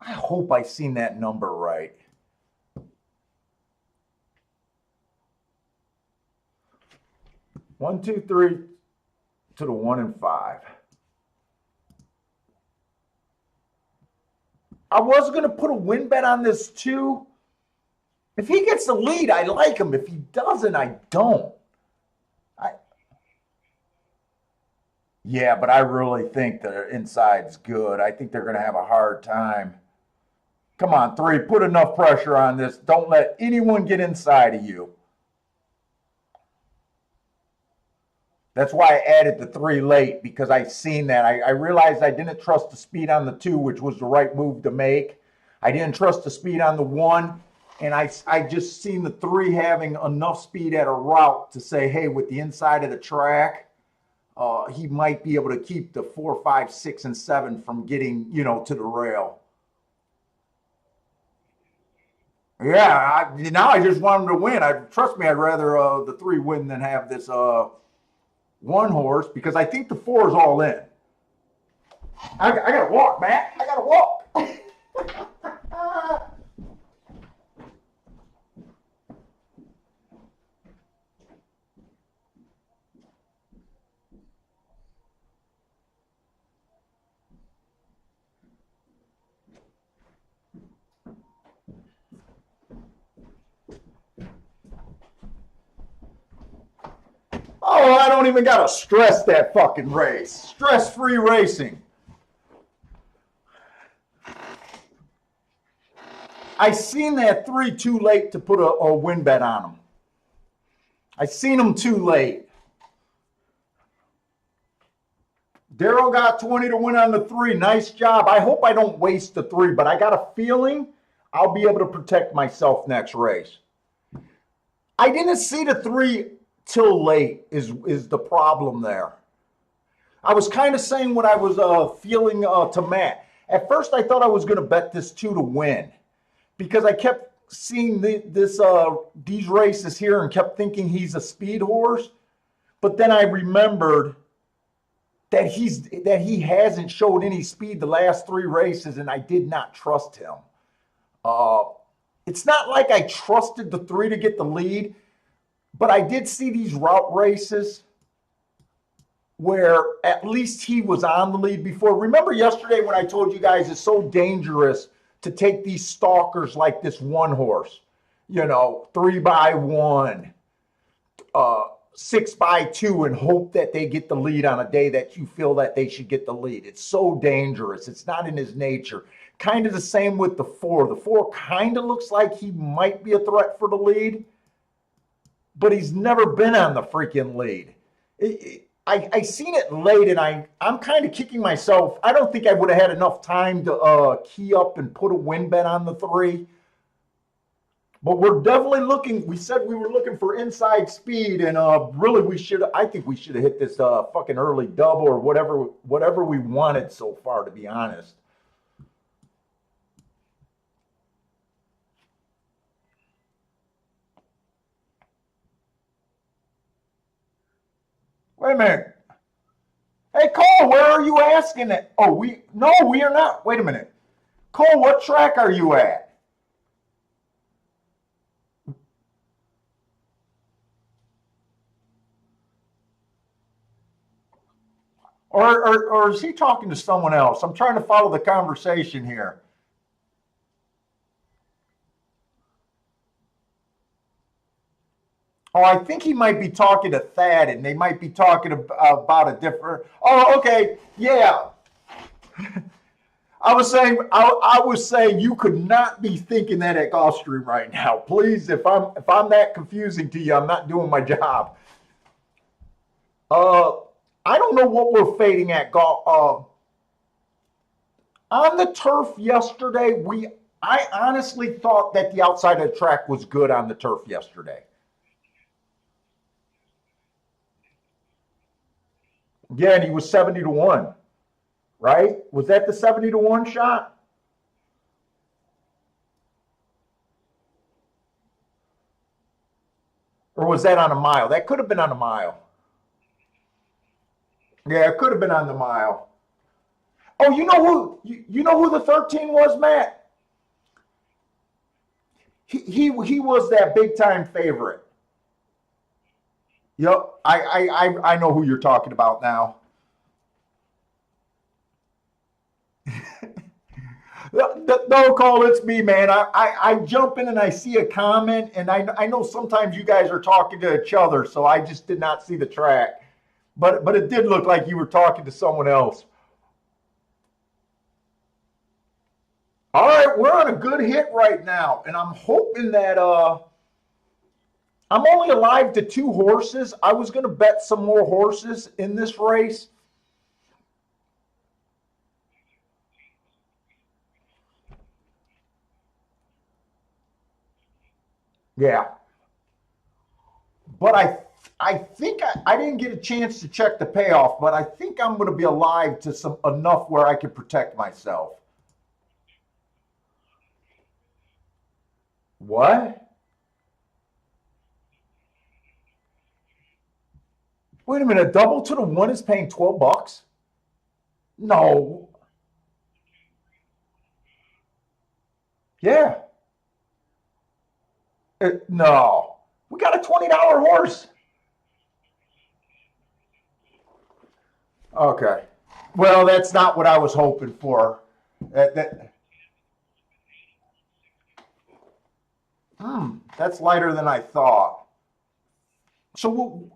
I hope I seen that number right. One, 2, 3 to the 1 and 5. I was going to put a win bet on this too. If he gets the lead, I like him. If he doesn't, I don't. Yeah, but I really think their inside's good. I think they're going to have a hard time. Come on, 3, put enough pressure on this. Don't let anyone get inside of you. That's why I added the 3 late, because I seen that. I realized I didn't trust the speed on the 2, which was the right move to make. I didn't trust the speed on the 1, and I just seen the 3 having enough speed at a route to say, hey, with the inside of the track, he might be able to keep the 4, 5, 6, and 7 from getting, to the rail. Yeah, now I just want him to win. Trust me, I'd rather the 3 win than have this 1 horse, because I think the 4 is all in. I gotta walk, Matt. I gotta walk. Oh, I don't even got to stress that fucking race. Stress-free racing. I seen that 3 too late to put a win bet on him. I seen him too late. Daryl got 20 to win on the 3. Nice job. I hope I don't waste the 3, but I got a feeling I'll be able to protect myself next race. I didn't see the 3 till late is the problem there. I was kind of saying what I was feeling to Matt. At first, I thought I was going to bet this 2 to win because I kept seeing these races here and kept thinking he's a speed horse. But then I remembered that he hasn't showed any speed the last 3 races, and I did not trust him. It's not like I trusted the 3 to get the lead, but I did see these route races where at least he was on the lead before. Remember yesterday when I told you guys it's so dangerous to take these stalkers like this one horse, 3x1, 6x2, and hope that they get the lead on a day that you feel that they should get the lead. It's so dangerous. It's not in his nature. Kind of the same with the 4. The 4 kind of looks like he might be a threat for the lead, but he's never been on the freaking lead. I seen it late, and I'm kind of kicking myself. I don't think I would have had enough time to key up and put a win bet on the 3. But we're definitely looking. We said we were looking for inside speed, and really I think we should have hit this fucking early double or whatever we wanted so far, to be honest. Wait a minute. Hey, Cole, where are you asking it? Oh, we are not. Wait a minute. Cole, what track are you at? Or is he talking to someone else? I'm trying to follow the conversation here. Oh, I think he might be talking to Thad, and they might be talking about a different. Oh, okay, yeah. I was saying you could not be thinking that at Gulfstream right now. Please, if I'm that confusing to you, I'm not doing my job. I don't know what we're fading at golf. On the turf yesterday, I honestly thought that the outside of the track was good on the turf yesterday. Yeah, and he was 70 to 1, right? Was that the 70 to 1 shot? Or was that on a mile? That could have been on a mile. Yeah, it could have been on the mile. Oh, you know who the 13 was, Matt? He was that big time favorite. Yep, I know who you're talking about now. No, Cole, it's me, man. I jump in and I see a comment, and I know sometimes you guys are talking to each other, so I just did not see the track. But it did look like you were talking to someone else. All right, we're on a good hit right now, and I'm hoping that I'm only alive to 2 horses. I was going to bet some more horses in this race. Yeah. But I think I didn't get a chance to check the payoff, but I think I'm going to be alive to some enough where I can protect myself. What? Wait a minute, double to the 1 is paying $12? No. Yeah. No. We got a $20 horse. Okay. Well, that's not what I was hoping for. That that's lighter than I thought. So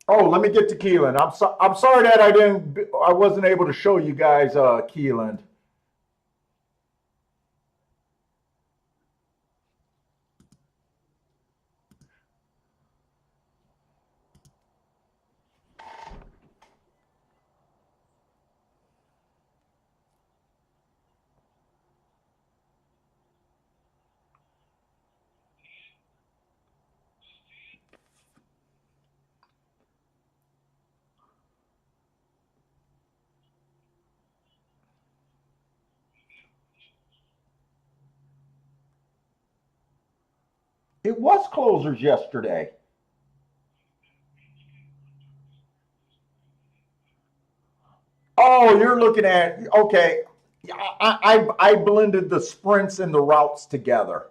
Oh, let me get to Keelan. I'm sorry that I wasn't able to show you guys Keelan. It was closers yesterday. Oh, you're looking at okay. I blended the sprints and the routes together.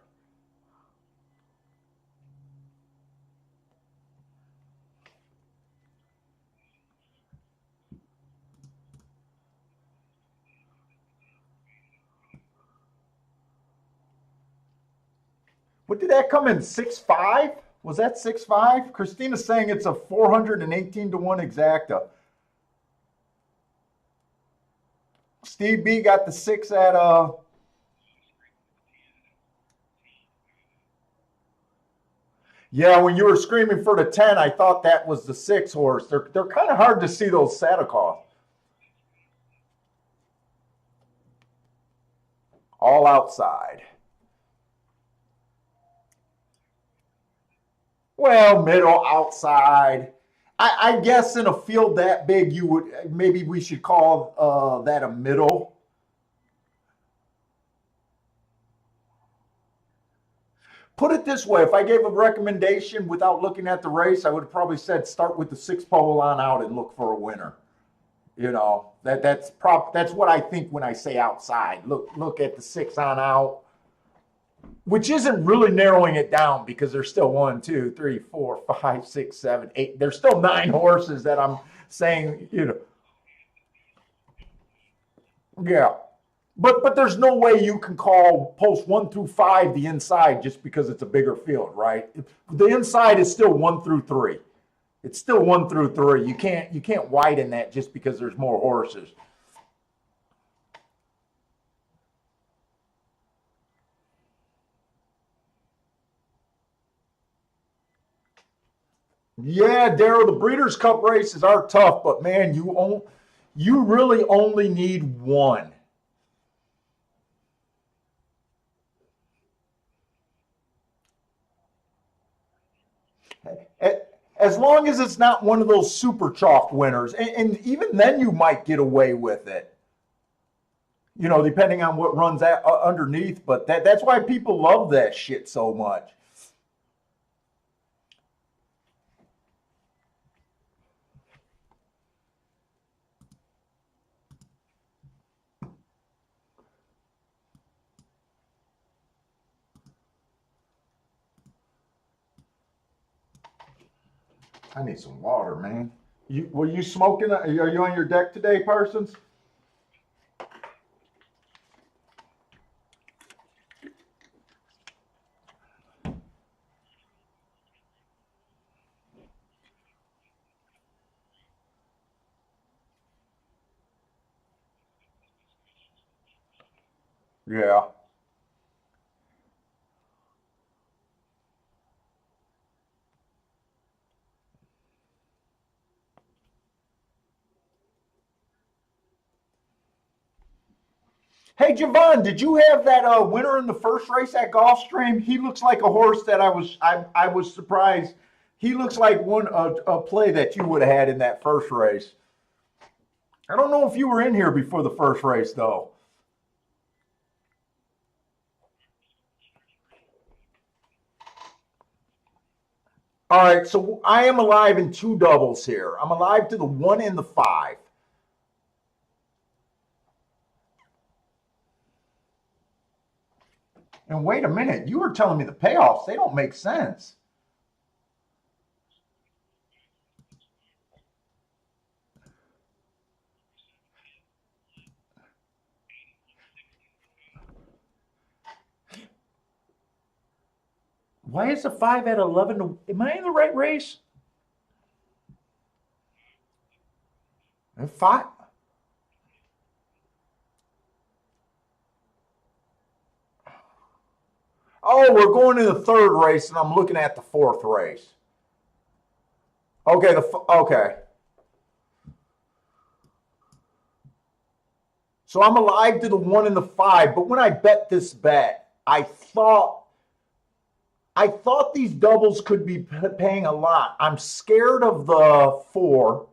What did that come in 6.5? Was that 6.5? Christina's saying it's a 418 to 1 exacta. Steve B got the 6 at yeah, when you were screaming for the 10, I thought that was the 6 horse. They're kind of hard to see those Sadikoff. All outside. Well, middle, outside. I guess in a field that big, you would maybe we should call that a middle. Put it this way: if I gave a recommendation without looking at the race, I would have probably said start with the 6 pole on out and look for a winner. You know that's what I think when I say outside. Look at the 6 on out, which isn't really narrowing it down because there's still 1, 2, 3, 4, 5, 6, 7, 8. There's still 9 horses that I'm saying. Yeah. But there's no way you can call post 1 through 5 the inside just because it's a bigger field, right? The inside is still 1 through 3. It's still 1 through 3. You can't widen that just because there's more horses. Yeah, Daryl, the Breeders' Cup races are tough, but man, you really only need one. As long as it's not one of those super chalk winners, and even then you might get away with it. Depending on what runs underneath. But that's why people love that shit so much. I need some water, man. Were you smoking? Are you on your deck today, Parsons? Yeah. Hey, Javon, did you have that winner in the first race at Gulfstream? He looks like a horse that I was surprised. He looks like one a play that you would have had in that first race. I don't know if you were in here before the first race though. All right, so I am alive in 2 doubles here. I'm alive to the 1 and the 5. And wait a minute, you were telling me the payoffs, they don't make sense. Why is the 5 at 11? Am I in the right race? And five. Oh, we're going to the third race, and I'm looking at the fourth race. Okay, okay. So I'm alive to the 1 and the 5, but when I bet this bet, I thought these doubles could be paying a lot. I'm scared of the 4,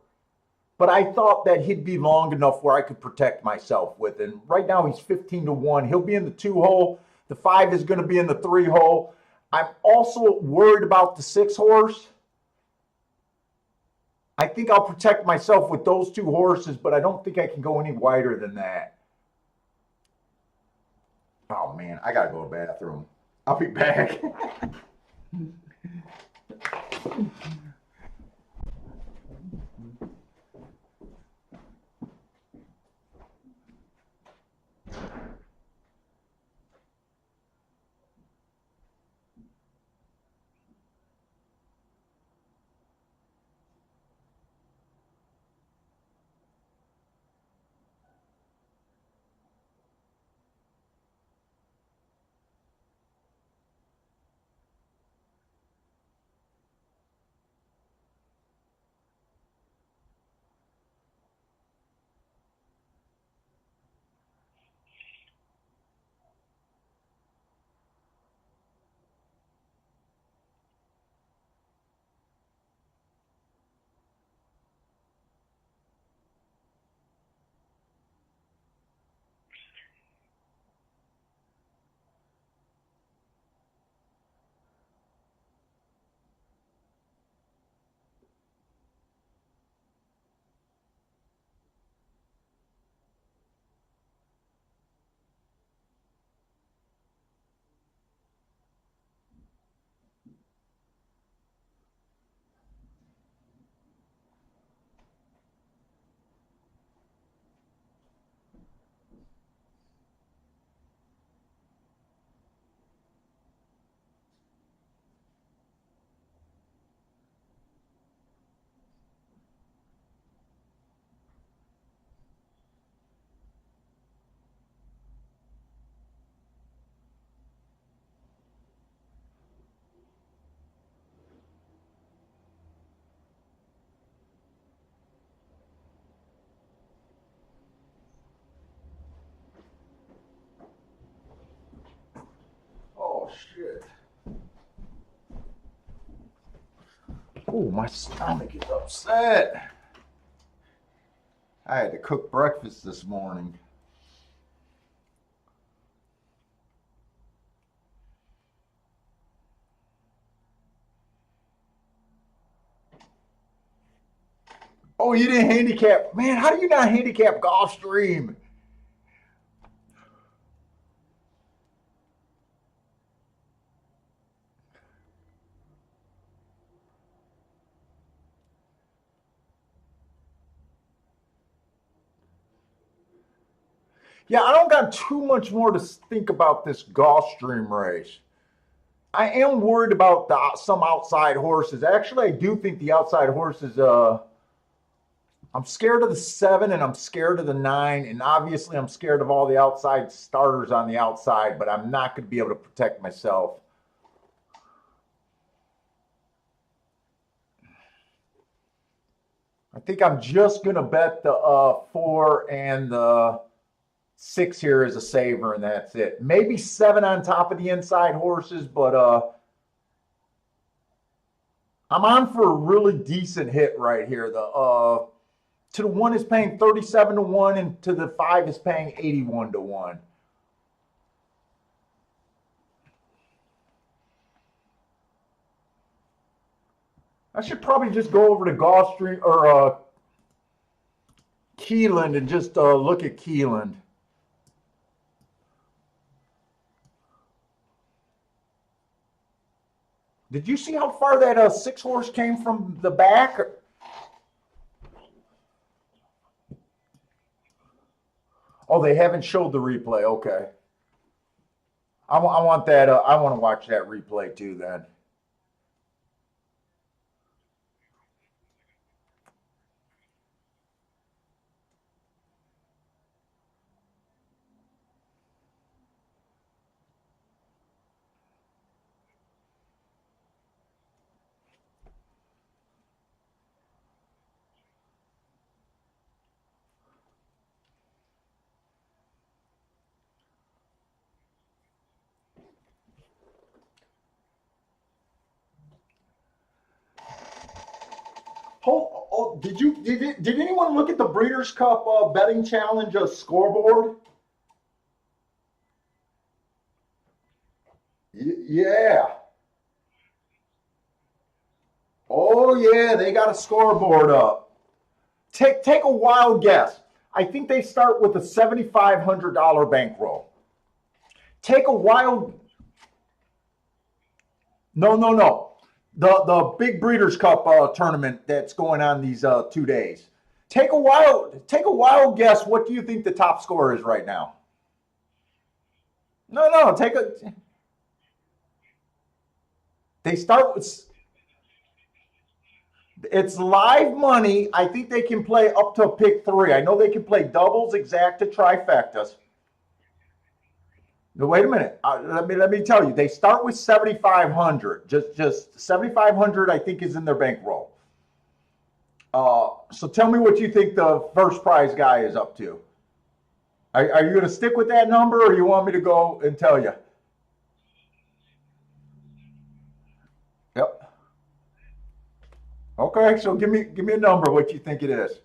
but I thought that he'd be long enough where I could protect myself with. And right now he's 15 to 1. He'll be in the 2 hole. The 5 is going to be in the 3 hole. I'm also worried about the 6 horse. I think I'll protect myself with those 2 horses, but I don't think I can go any wider than that. Oh man, I gotta go to the bathroom. I'll be back. Oh shit. Oh, my stomach is upset. I had to cook breakfast this morning. Oh, you didn't handicap. Man, how do you not handicap Gulfstream? Yeah, I don't got too much more to think about this Gulfstream race. I am worried about some outside horses. Actually, I do think the outside horses. I'm scared of the 7 and I'm scared of the 9, and obviously I'm scared of all the outside starters on the outside. But I'm not going to be able to protect myself. I think I'm just going to bet the 4 and the 6 here as a saver, and that's it. Maybe 7 on top of the inside horses, but I'm on for a really decent hit right here. The to the 1 is paying 37 to 1, and to the 5 is paying 81 to 1. I should probably just go over to Gulfstream or Keeneland and just look at Keeneland. Did you see how far that 6 horse came from the back? Oh, they haven't showed the replay. Okay. I want that. I want to watch that replay too then. Well, did anyone look at the Breeders' Cup betting challenge scoreboard? Yeah. Oh yeah, they got a scoreboard up. Take a wild guess. I think they start with a $7,500 bankroll. Take a wild. No. The big Breeders' Cup tournament that's going on these 2 days. Take a wild guess. What do you think the top score is right now? No. They start with. It's live money. I think they can play up to pick three. I know they can play doubles, exacta, trifectas. No, wait a minute. Let me tell you. They start with 7,500. Just 7,500. I think is in their bankroll. So tell me what you think the first prize guy is up to. Are you going to stick with that number, or you want me to go and tell you? Yep. Okay. So give me a number. What you think it is?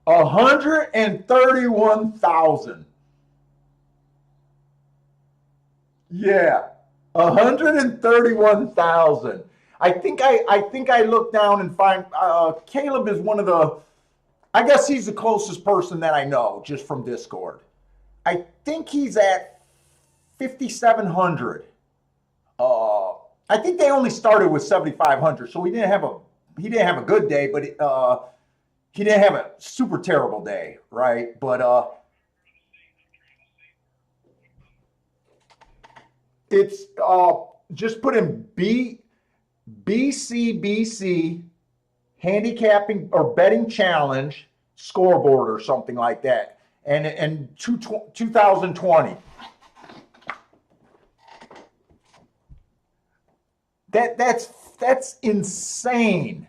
131,000. Yeah, 131,000. I think I look down and find Caleb is one of the. I guess he's the closest person that I know just from Discord. I think he's at 5,700. Uh, I think they only started with 7,500, so he didn't have a good day, but he didn't have a super terrible day, right? But it's just put in BCBC handicapping or betting challenge scoreboard or something like that, and 2020. That's insane.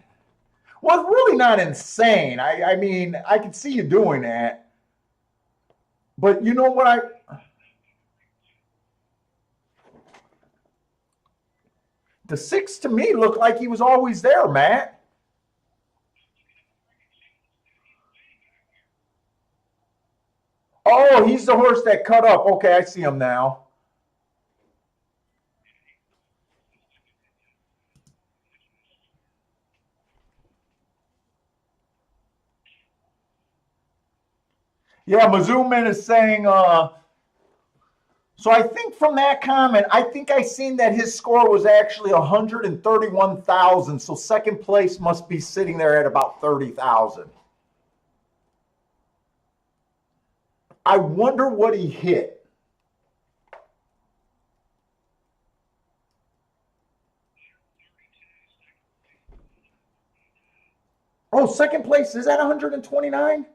Well, it's really not insane. I mean, I can see you doing that, but you know what? The six to me looked like he was always there, Matt. Oh, he's the horse that cut up. Okay, I see him now. Yeah, Mizzouman is saying. So I think from that comment, I think I seen that his score was actually 131,000. So second place must be sitting there at about 30,000. I wonder what he hit. Oh, second place is at 129.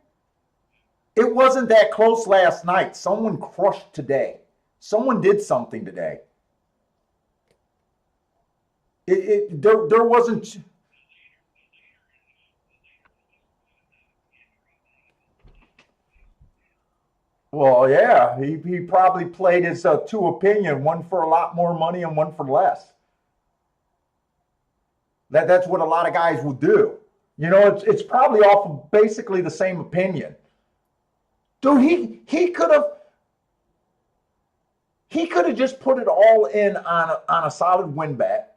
It wasn't that close last night. Someone crushed today. Someone did something today. There wasn't. Well, yeah, he probably played his two opinion, one for a lot more money and one for less. That's what a lot of guys will do. It's probably off of basically the same opinion. Dude, he could have just put it all in on a solid win bet.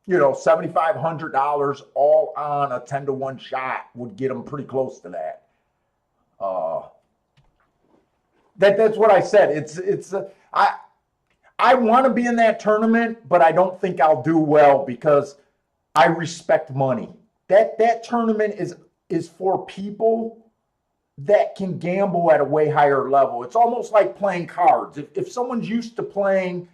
$7,500 all on a 10-to-1 shot would get him pretty close to that. Uh, that's what I said. I want to be in that tournament, but I don't think I'll do well because I respect money. That tournament is for people that can gamble at a way higher level. It's almost like playing cards. If someone's used to playing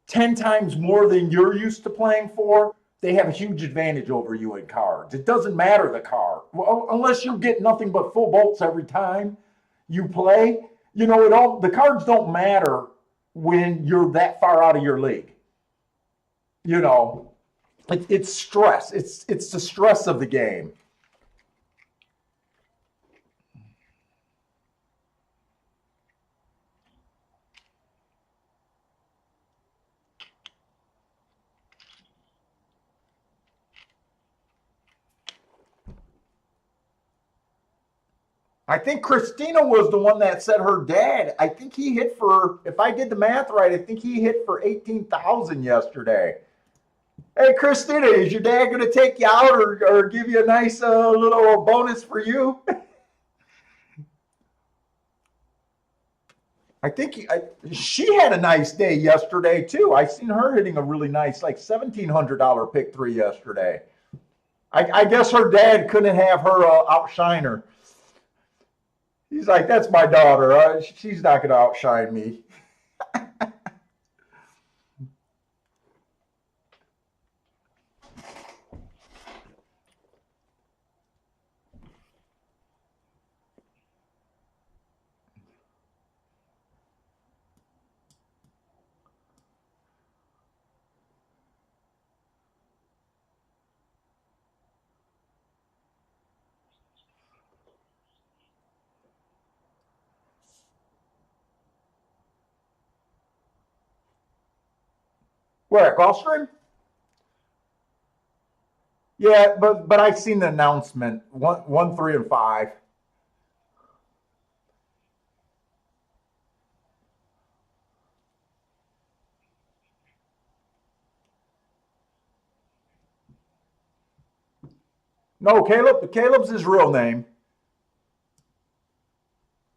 10 times more than you're used to playing for, they have a huge advantage over you in cards. It doesn't matter the card. Well, unless you get nothing but full bolts every time you play, the cards don't matter when you're that far out of your league. You know, it's stress. It's the stress of the game. I think Christina was the one that said her dad. I think he hit for, if I did the math right, I think he hit for 18,000 yesterday. Hey, Christina, is your dad going to take you out or give you a nice little bonus for you? I think she had a nice day yesterday too. I seen her hitting a really nice, like $1,700 pick three yesterday. I guess her dad couldn't have her outshine her. He's like, that's my daughter. She's not going to outshine me. Where, at Gulfstream? Yeah, but I seen the announcement. One, 3, and 5. No, Caleb. Caleb's his real name.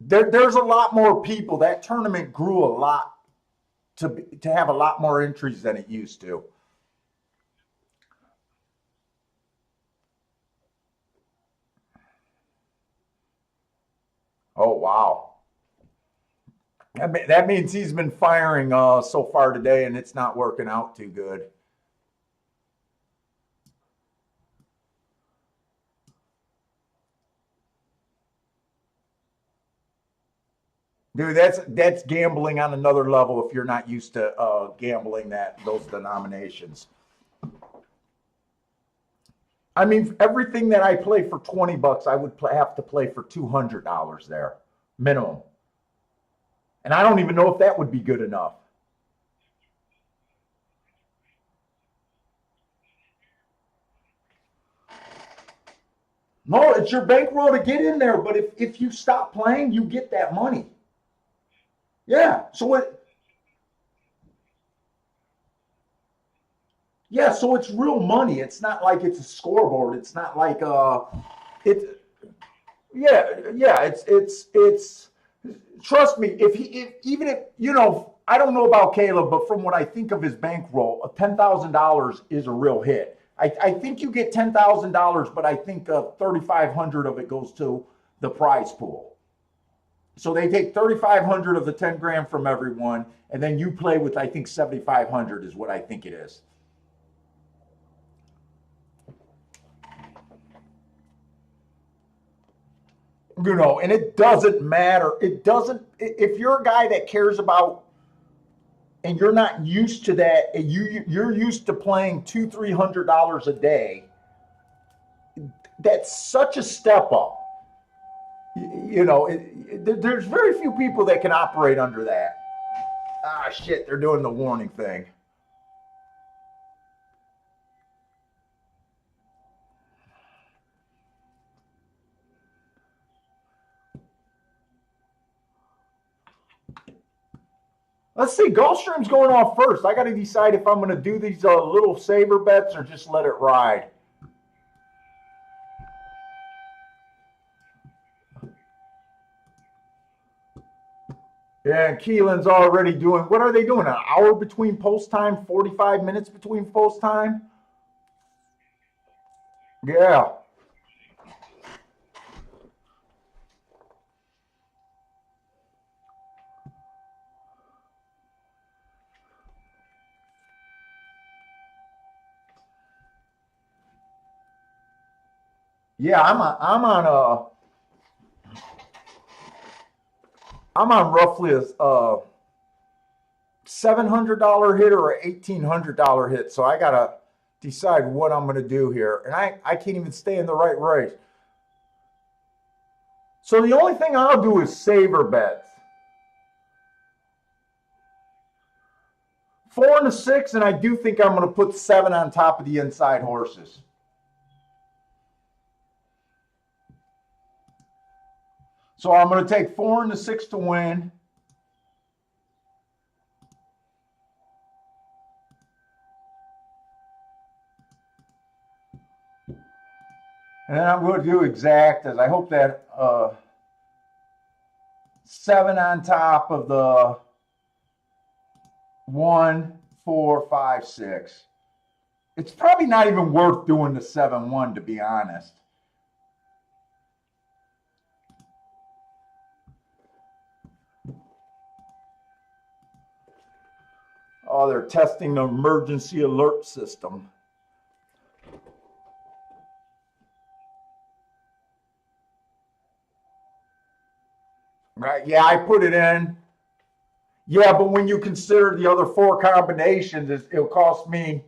There's a lot more people. That tournament grew a lot to have a lot more entries than it used to. Oh wow, that means he's been firing so far today, and it's not working out too good. Dude, that's gambling on another level if you're not used to gambling those denominations. I mean, everything that I play for $20, I would have to play for $200 there, minimum. And I don't even know if that would be good enough. No, it's your bankroll to get in there, but if you stop playing, you get that money. Yeah. So it's real money. It's not like it's a scoreboard. It's not like it yeah, it's trust me, if even if I don't know about Caleb, but from what I think of his bankroll, $10,000 is a real hit. I think you get $10,000, but I think 3,500 of it goes to the prize pool. So they take 3,500 of the 10 grand from everyone, and then you play with, I think, 7,500 is what I think it is. And it doesn't matter. It doesn't, if you're a guy that cares about, and you're not used to that, and you're used to playing $200-300 a day, that's such a step up. There's very few people that can operate under that. Ah, shit, they're doing the warning thing. Let's see, Gulfstream's going off first. I got to decide if I'm going to do these little saver bets or just let it ride. Yeah, and Keelan's already doing, what are they doing? An hour between post time, 45 minutes between post time? Yeah. Yeah, I'm on roughly a $700 hit or an $1,800 hit. So I gotta decide what I'm gonna do here, and I can't even stay in the right race. So the only thing I'll do is saver bets. 4 and a 6, and I do think I'm gonna put 7 on top of the inside horses. So I'm going to take 4 and the 6 to win. And then I'm going to do exactas. I hope that 7 on top of the 1, 4, 5, 6. It's probably not even worth doing the 7-1, to be honest. Oh, they're testing the emergency alert system. Right, yeah, I put it in. Yeah, but when you consider the other 4 combinations, it'll cost me,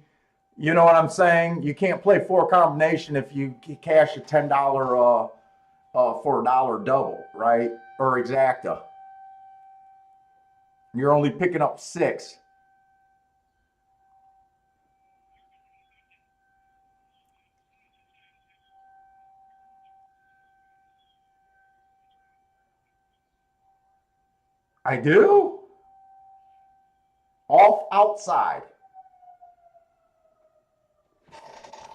you know what I'm saying? You can't play 4 combination if you cash a $10 for a dollar double, right? Or exacta. You're only picking up 6. I do? Off outside.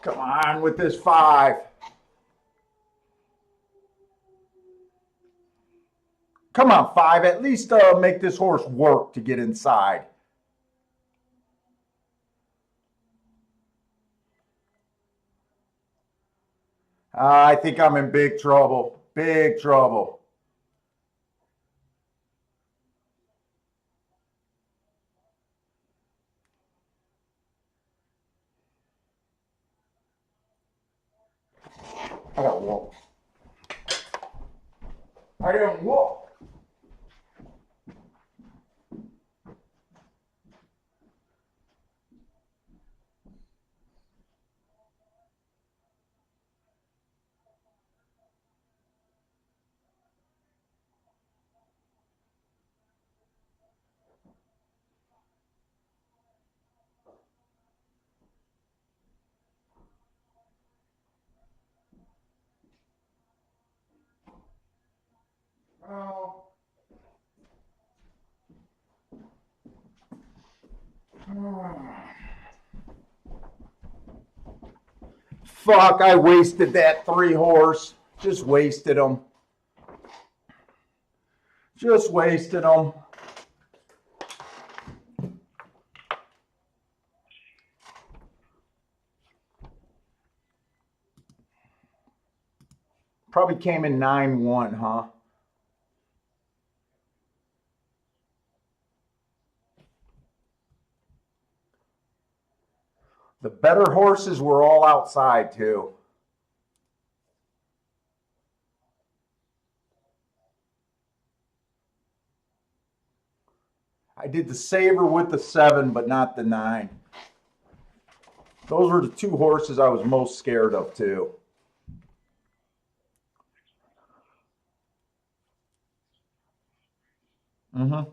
Come on with this 5. Come on, 5. At least make this horse work to get inside. I think I'm in big trouble. Big trouble. I got walk. I didn't walk. Oh. Fuck, I wasted that 3 horse. Just wasted them. Just wasted them. Probably came in 9-1, huh? The better horses were all outside too. I did the Saver with the 7, but not the 9. Those were the 2 horses I was most scared of too. Mm-hmm.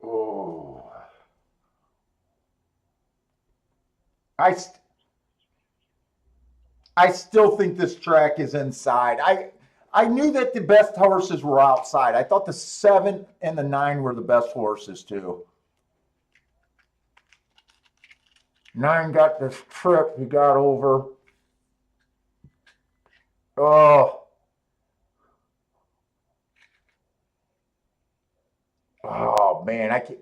Oh. I I still think this track is inside. I knew that the best horses were outside. I thought the 7 and the 9 were the best horses too. 9 got this trip. He got over. Oh. Oh man, I can't.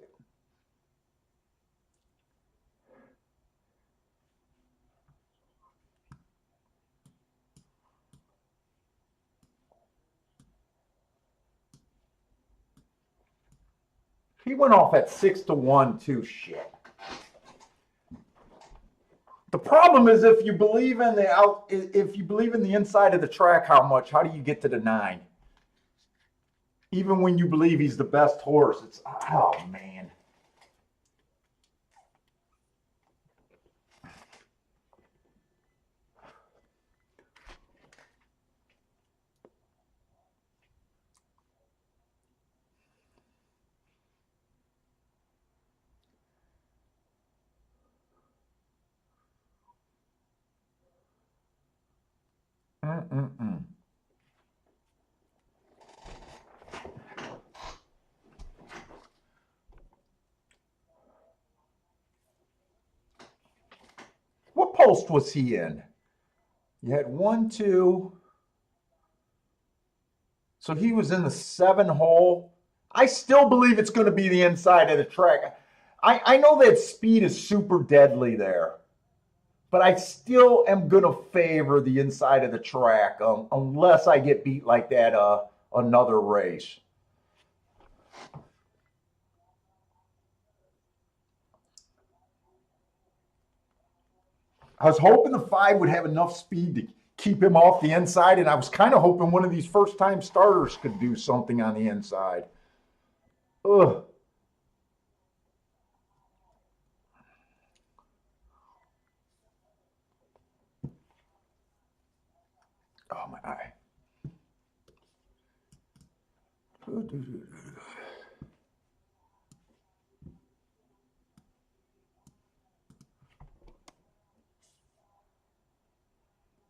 He went off at 6-1 too. Shit. The problem is if you believe in if you believe in the inside of the track, how do you get to the 9? Even when you believe he's the best horse, it's oh man. Mm-mm-mm. What post was he in? You had 1, 2. So he was in the 7 hole. I still believe it's going to be the inside of the track. I know that speed is super deadly there, but I still am going to favor the inside of the track unless I get beat like that another race. I was hoping the 5 would have enough speed to keep him off the inside, and I was kind of hoping one of these first-time starters could do something on the inside. Ugh. Oh, my eye.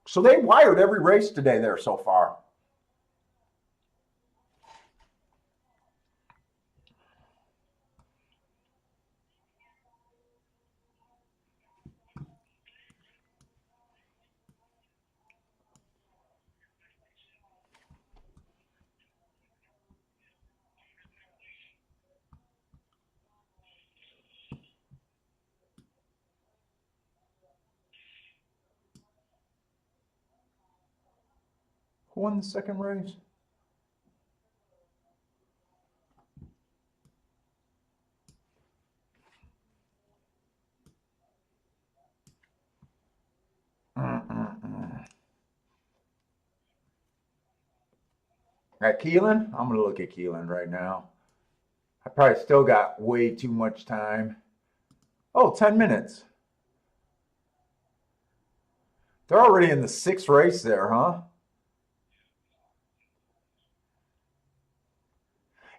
So they wired every race today there so far. Who won the second race? At Keelan? I'm going to look at Keelan right now. I probably still got way too much time. Oh, 10 minutes. They're already in the 6th race there, huh?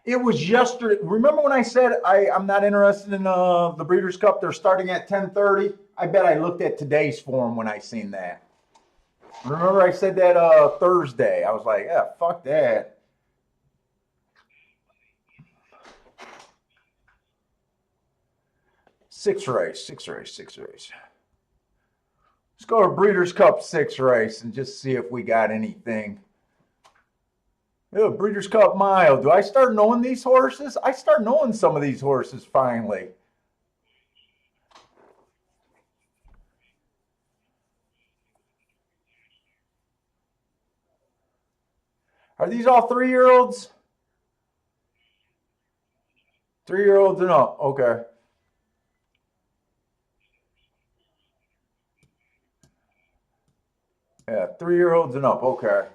It was yesterday. Remember when I said I'm not interested in the Breeders' Cup? They're starting at 10:30. I bet I looked at today's form when I seen that. Remember I said that Thursday. I was like, yeah, fuck that. Sixth race. Let's go to Breeders' Cup 6th race and just see if we got anything. Yeah, Breeders' Cup Mile. Do I start knowing these horses? I start knowing some of these horses finally. Are these all 3-year-olds? 3-year-olds and up. Okay. Yeah, 3-year-olds and up. Okay.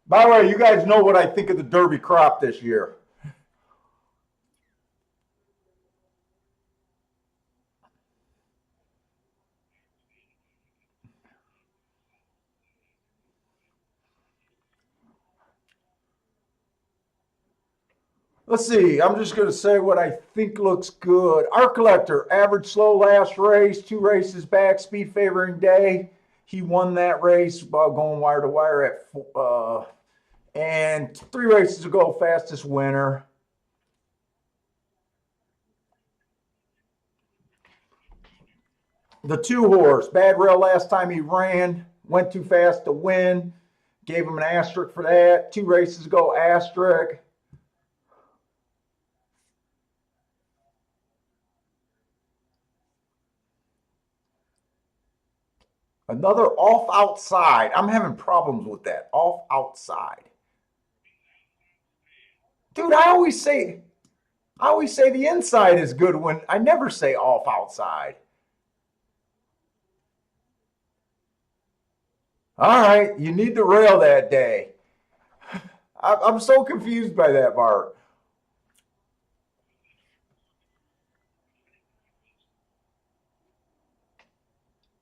By the way, you guys know what I think of the Derby crop this year. Let's see. I'm just going to say what I think looks good. Art Collector, average slow last race, 2 races back, speed favoring day. He won that race going wire to wire at and 3 races ago, fastest winner. The 2 horse, Bad Rail last time he ran, went too fast to win. Gave him an asterisk for that. 2 races ago, asterisk. Another off outside. I'm having problems with that. Off outside. Dude, I always say the inside is good when I never say off outside. All right, you need the rail that day. I'm so confused by that, Bart.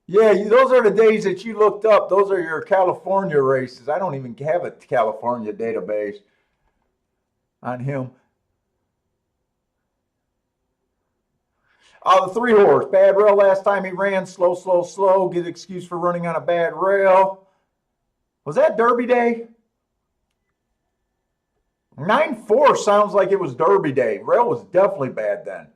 Yeah, those are the days that you looked up. Those are your California races. I don't even have a California database on him. The 3 horse, bad rail last time he ran, slow. Get excuse for running on a bad rail. Was that Derby Day? 9-4 sounds like it was Derby Day. Rail was definitely bad then.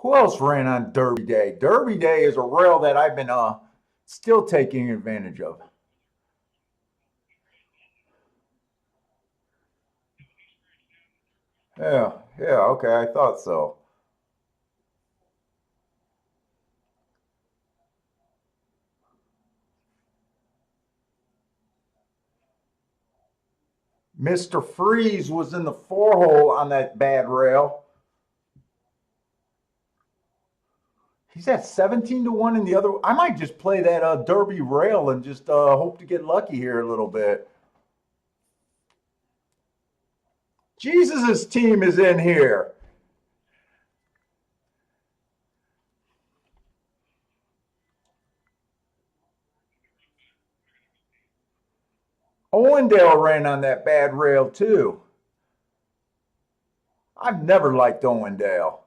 Who else ran on Derby Day? Derby Day is a rail that I've been still taking advantage of. Yeah, yeah, okay, I thought so. Mr. Freeze was in the 4-hole on that bad rail. He's at 17-1 in the other. I might just play that Derby rail and just hope to get lucky here a little bit. Jesus' team is in here. Owendale ran on that bad rail too. I've never liked Owendale.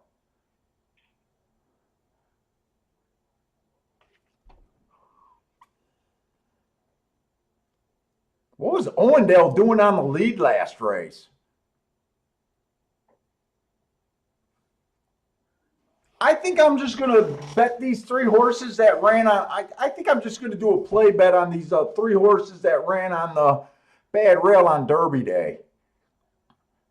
What was Owendale doing on the lead last race? I think I'm just going to bet these three horses that ran on. I think I'm just going to do a play bet on these three horses that ran on the bad rail on Derby Day.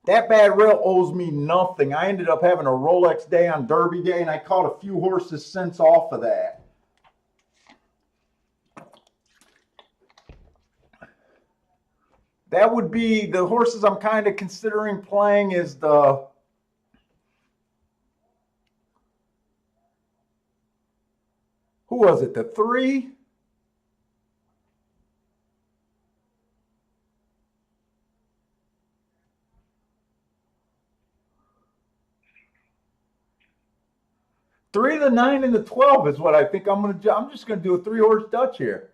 That bad rail owes me nothing. I ended up having a Rolex day on Derby Day, and I caught a few horses cents off of that. That would be the horses I'm kind of considering playing is the who was it? The 3? Three, the 9, and the 12 is what I think I'm going to do. I'm just going to do a 3-horse Dutch here.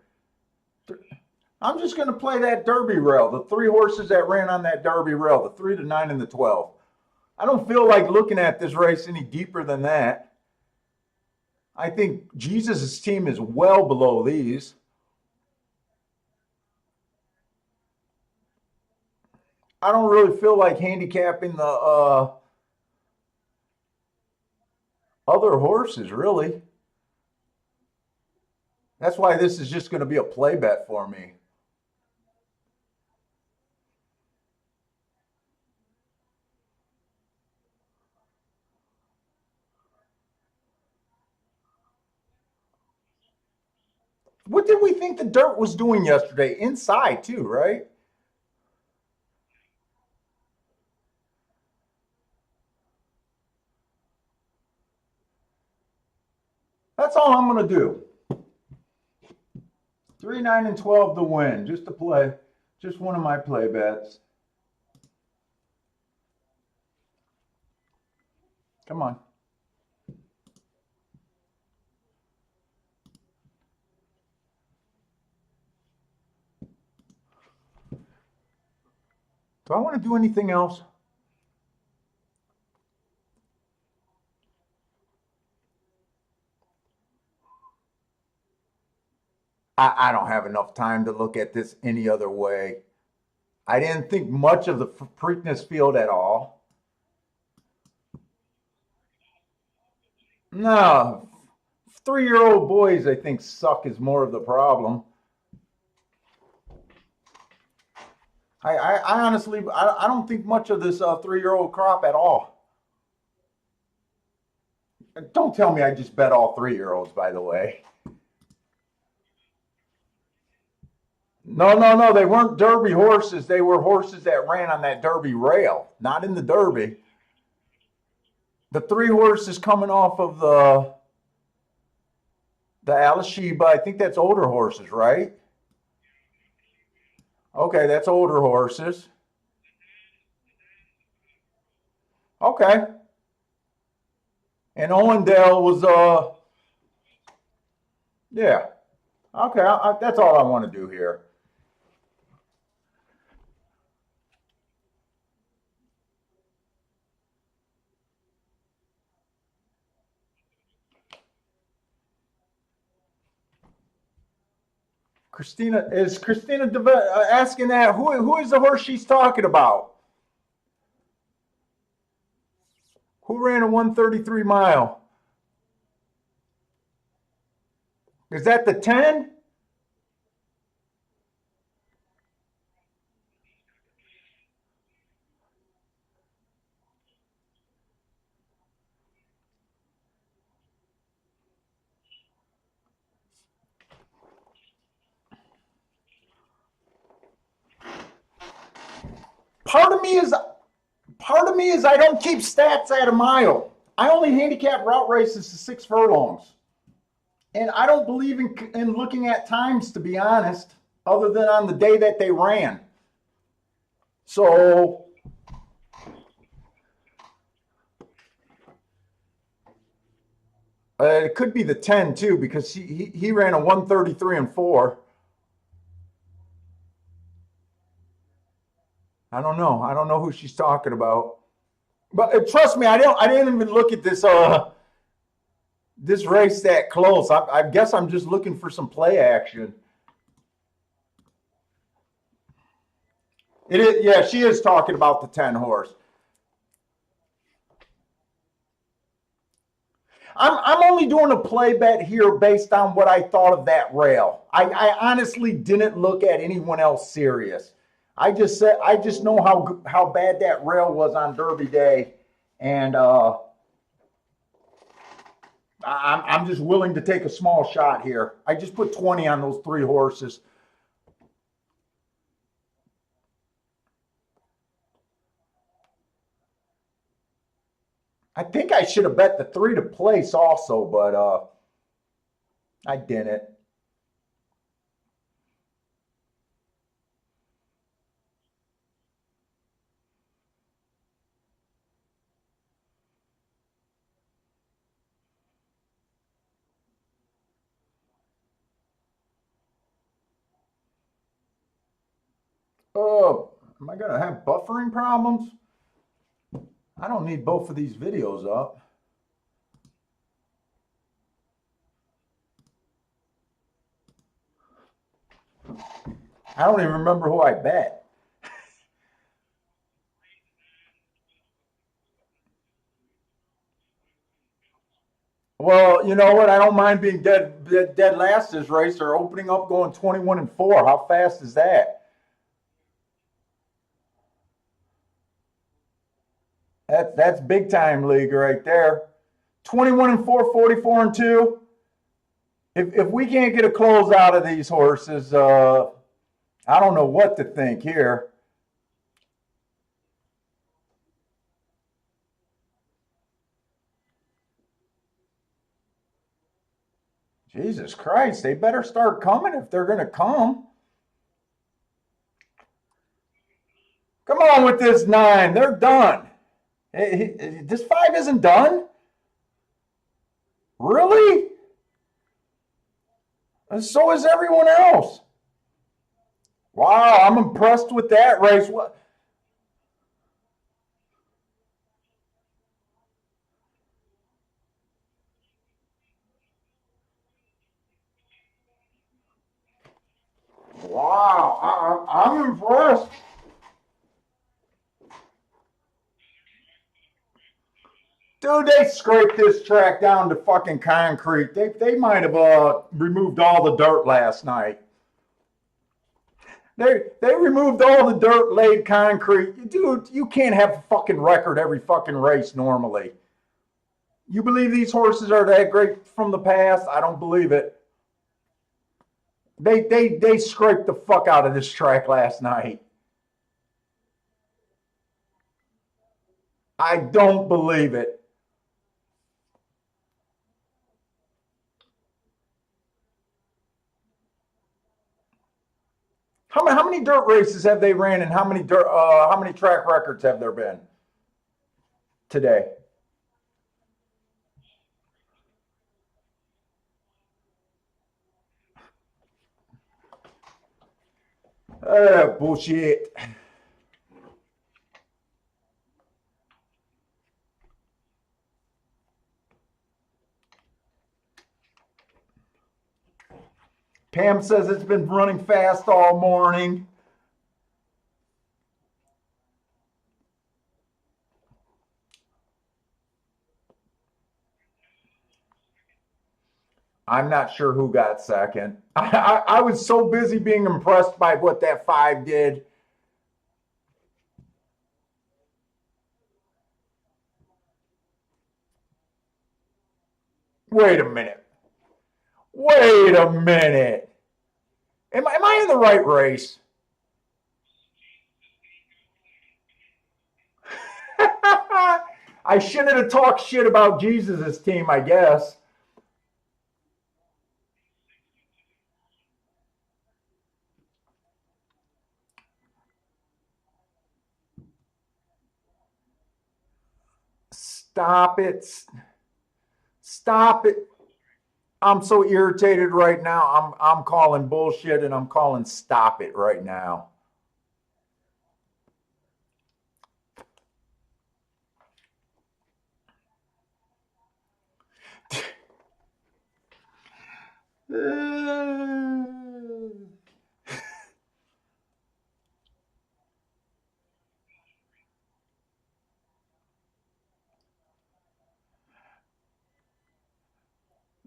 I'm just going to play that Derby rail, the 3 horses that ran on that Derby rail, the 3, the 9, and the 12. I don't feel like looking at this race any deeper than that. I think Jesus' team is well below these. I don't really feel like handicapping the other horses, really. That's why this is just going to be a play bet for me. What did we think the dirt was doing yesterday? Inside, too, right? That's all I'm going to do. 3, 9, and 12 to win, just to play. Just one of my play bets. Come on. Do I want to do anything else? I don't have enough time to look at this any other way. I didn't think much of the Preakness field at all. No, 3-year-old boys, I think, suck is more of the problem. I honestly, I don't think much of this 3-year-old crop at all. Don't tell me I just bet all 3-year-olds, by the way. No, no, no. They weren't Derby horses. They were horses that ran on that Derby rail, not in the Derby. The 3 horses coming off of the Alysheba, I think that's older horses, right? Okay, that's older horses. Okay. And Owendale was, yeah. Okay, that's all I want to do here. Christina asking that who is the horse she's talking about? Who ran a 133 mile? Is that the 10? Part of me is I don't keep stats at a mile. I only handicap route races to 6 furlongs. And I don't believe in looking at times, to be honest, other than on the day that they ran. So it could be the 10 too, because he ran a 133 and 4. I don't know. I don't know who she's talking about. But trust me, I didn't even look at this race that close. I guess I'm just looking for some play action. It is, yeah, she is talking about the 10 horse. I'm only doing a play bet here based on what I thought of that rail. I honestly didn't look at anyone else serious. I just know how bad that rail was on Derby Day, and I'm just willing to take a small shot here. I just put 20 on those 3 horses. I think I should have bet the 3 to place also, but I didn't. Oh, am I gonna have buffering problems? I don't need both of these videos up. I don't even remember who I bet. Well, you know what? I don't mind being dead last this race. They're opening up going 21 and 4. How fast is that? That's big time league right there. 21 and 4, 44 and 2. If we can't get a close out of these horses, I don't know what to think here. Jesus Christ, they better start coming if they're going to come. Come on with this 9. They're done. This 5 isn't done? Really? And so is everyone else. Wow, I'm impressed with that race. What? Wow, I'm impressed. Dude, they scraped this track down to fucking concrete. They might have removed all the dirt last night. They removed all the dirt, laid concrete. Dude, you can't have a fucking record every fucking race normally. You believe these horses are that great from the past? I don't believe it. They scraped the fuck out of this track last night. I don't believe it. How many dirt races have they ran, and how many track records have there been today? Bullshit. Pam says it's been running fast all morning. I'm not sure who got second. I was so busy being impressed by what that 5 did. Wait a minute. Wait a minute. Am I in the right race? I shouldn't have talked shit about Jesus' team, I guess. Stop it. Stop it. I'm so irritated right now. I'm calling bullshit and I'm calling stop it right now.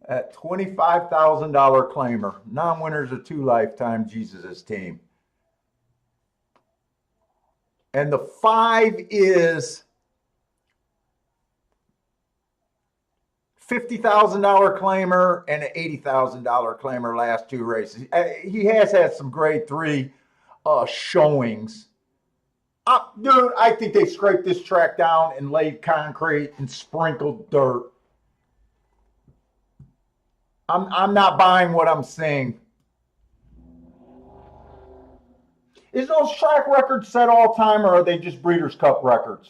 At $25,000 claimer, non-winners of 2 lifetime Jesus' team. And the 5 is $50,000 claimer and an $80,000 claimer last 2 races. He has had some grade 3 showings. Dude, I think they scraped this track down and laid concrete and sprinkled dirt. I'm not buying what I'm seeing. Is those track records set all time or are they just Breeders' Cup records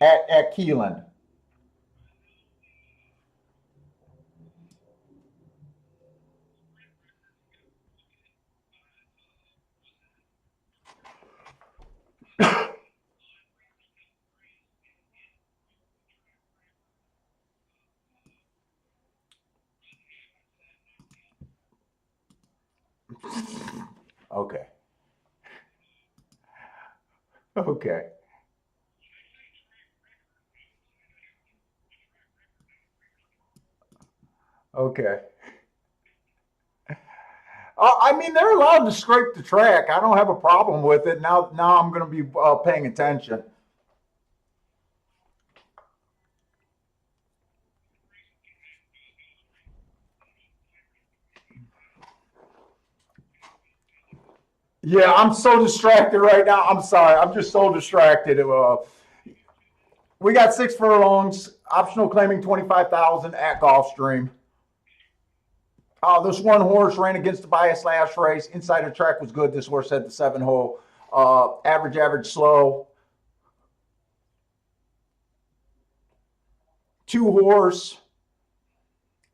at Keeneland? Okay. Okay. Okay. I mean, they're allowed to scrape the track. I don't have a problem with it. Now I'm going to be paying attention. Yeah, I'm so distracted right now. I'm sorry. I'm just so distracted. We got 6 furlongs, optional claiming 25,000 at Gulfstream. This one horse ran against the bias last race. Inside the track was good. This horse had the 7-hole. Average, slow. 2 horse.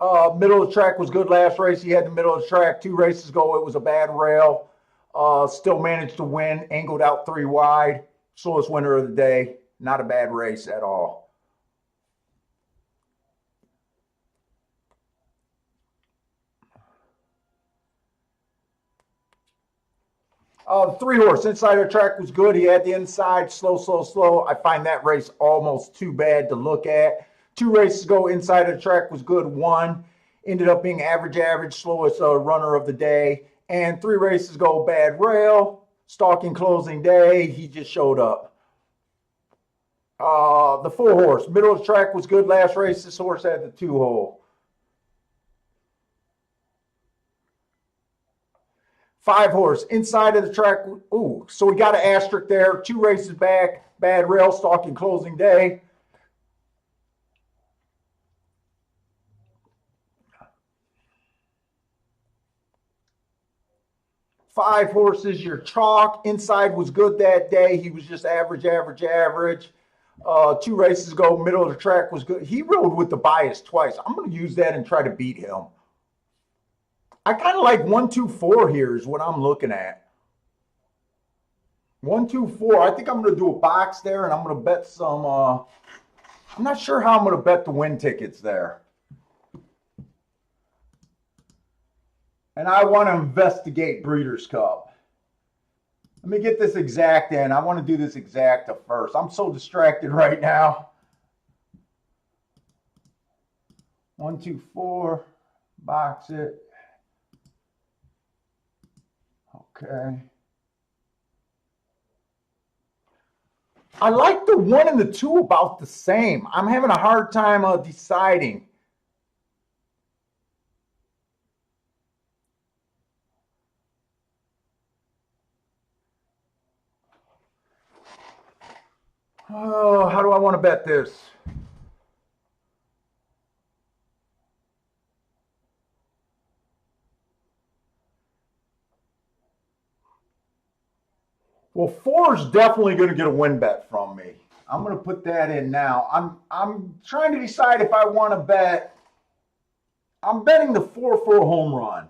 Middle of the track was good last race. He had the middle of the track. 2 races ago, it was a bad rail. Still managed to win. Angled out 3 wide. Slowest winner of the day. Not a bad race at all. The 3 horse inside the track was good. He had the inside, slow. I find that race almost too bad to look at. 2 races ago, inside the track was good. 1 ended up being average, slowest runner of the day. And 3 races ago, bad rail, stalking closing day. He just showed up. The 4 horse, middle of the track was good last race. This horse had the 2-hole. 5 horse inside of the track. Ooh, so we got an asterisk there. 2 races back, bad rail, stalking closing day. Five horses, your chalk. Inside was good that day. He was just average. 2 races ago, middle of the track was good. He rode with the bias twice. I'm going to use that and try to beat him. I kind of like 1, 2, 4 here is what I'm looking at. 1, 2, 4. I think I'm going to do a box there, and I'm going to bet some. I'm not sure how I'm going to bet the win tickets there. And I want to investigate Breeders' Cup. Let me get this exact in. I want to do this exacta first. I'm so distracted right now. 1, 2, 4. Box it. Okay. I like the 1 and the 2 about the same. I'm having a hard time deciding. Oh, how do I want to bet this? Well, 4 is definitely going to get a win bet from me. I'm going to put that in now. I'm trying to decide if I want to bet. I'm betting the 4 for a home run.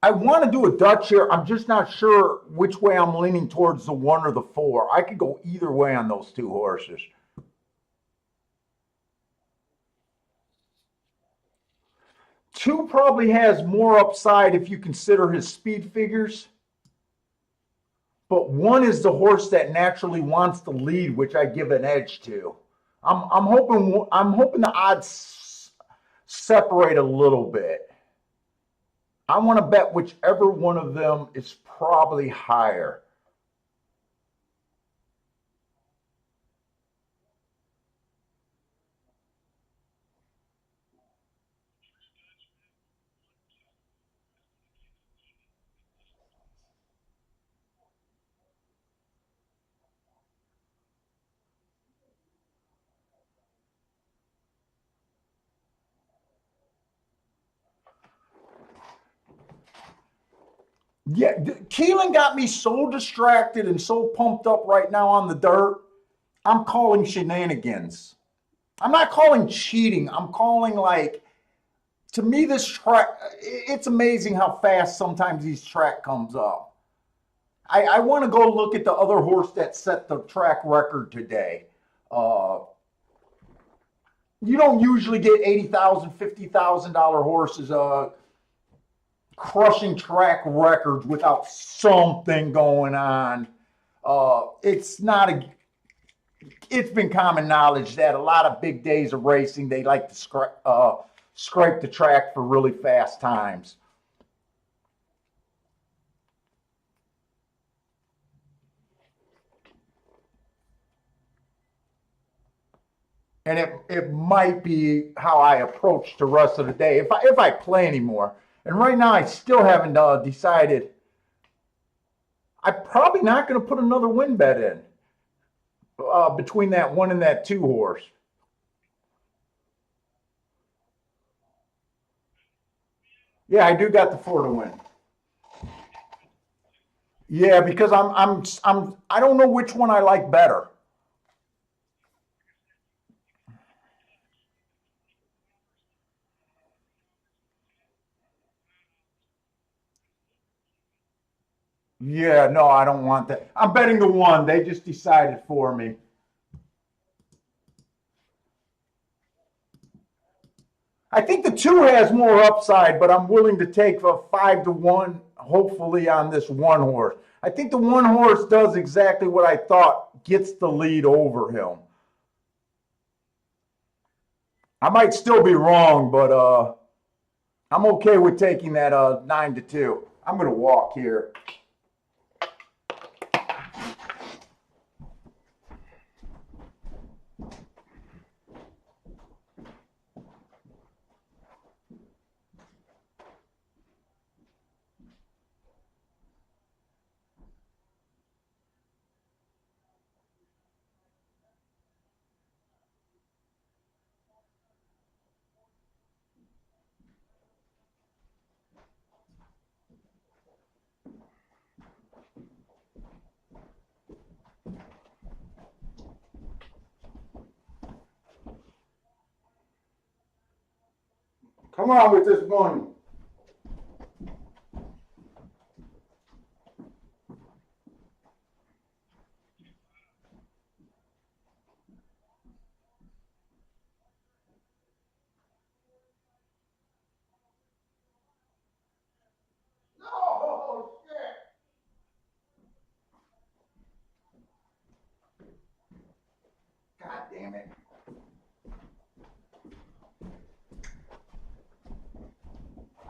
I want to do a Dutch here. I'm just not sure which way I'm leaning towards the 1 or the 4. I could go either way on those 2 horses. 2 probably has more upside if you consider his speed figures. But 1 is the horse that naturally wants to lead, which I give an edge to. I'm hoping the odds separate a little bit. I want to bet whichever one of them is probably higher. Yeah, Keelan got me so distracted and so pumped up right now on the dirt. I'm calling shenanigans. I'm not calling cheating. I'm calling to me, this track, it's amazing how fast sometimes these track comes up. I want to go look at the other horse that set the track record today. Uh, you don't usually get $80,000, $50,000 horses crushing track records without something going on. It's not a. It's been common knowledge that a lot of big days of racing, they like to scrape the track for really fast times. And it might be how I approach the rest of the day if I play anymore. And right now, I still haven't decided. I'm probably not going to put another win bet in between that 1 and that 2 horse. Yeah, I do got the 4 to win. Yeah, because I don't know which one I like better. Yeah, no, I don't want that. I'm betting the 1. They just decided for me. I think the 2 has more upside, but I'm willing to take a 5 to 1, hopefully, on this 1 horse. I think the 1 horse does exactly what I thought, gets the lead over him. I might still be wrong, but I'm okay with taking that 9 to 2. I'm going to walk here. Come on with this money. Oh, shit. God damn it.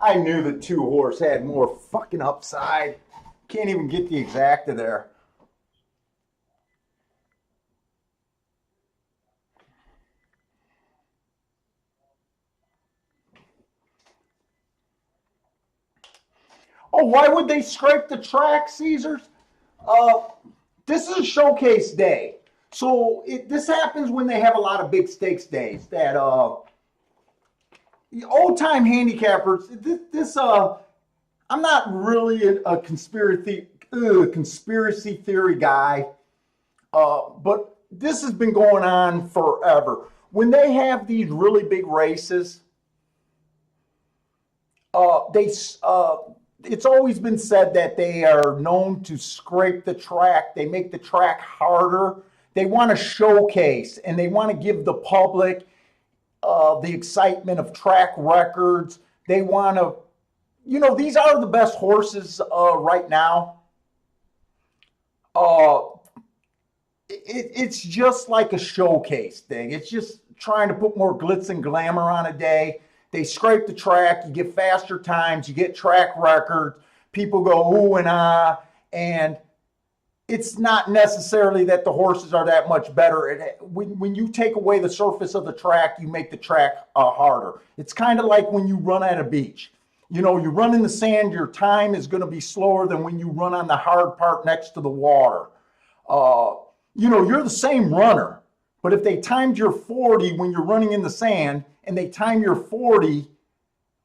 I knew the two horse had more fucking upside. Can't even get the exacta there. Oh, why would they scrape the track, Caesars? Uh, this is a showcase day. So this happens when they have a lot of big stakes days. That old time handicappers. I'm not really a conspiracy theory guy, but this has been going on forever. When they have these really big races, it's always been said that they are known to scrape the track. They make the track harder. They want to showcase and they want to give the public the excitement of track records. They want to, these are the best horses right now. It's just like a showcase thing. It's just trying to put more glitz and glamour on a day. They scrape the track, you get faster times, you get track records, people go ooh and ah, and it's not necessarily that the horses are that much better. When you take away the surface of the track, you make the track harder. It's kind of like when you run at a beach. You run in the sand, your time is going to be slower than when you run on the hard part next to the water. You're the same runner, but if they timed your 40 when you're running in the sand and they time your 40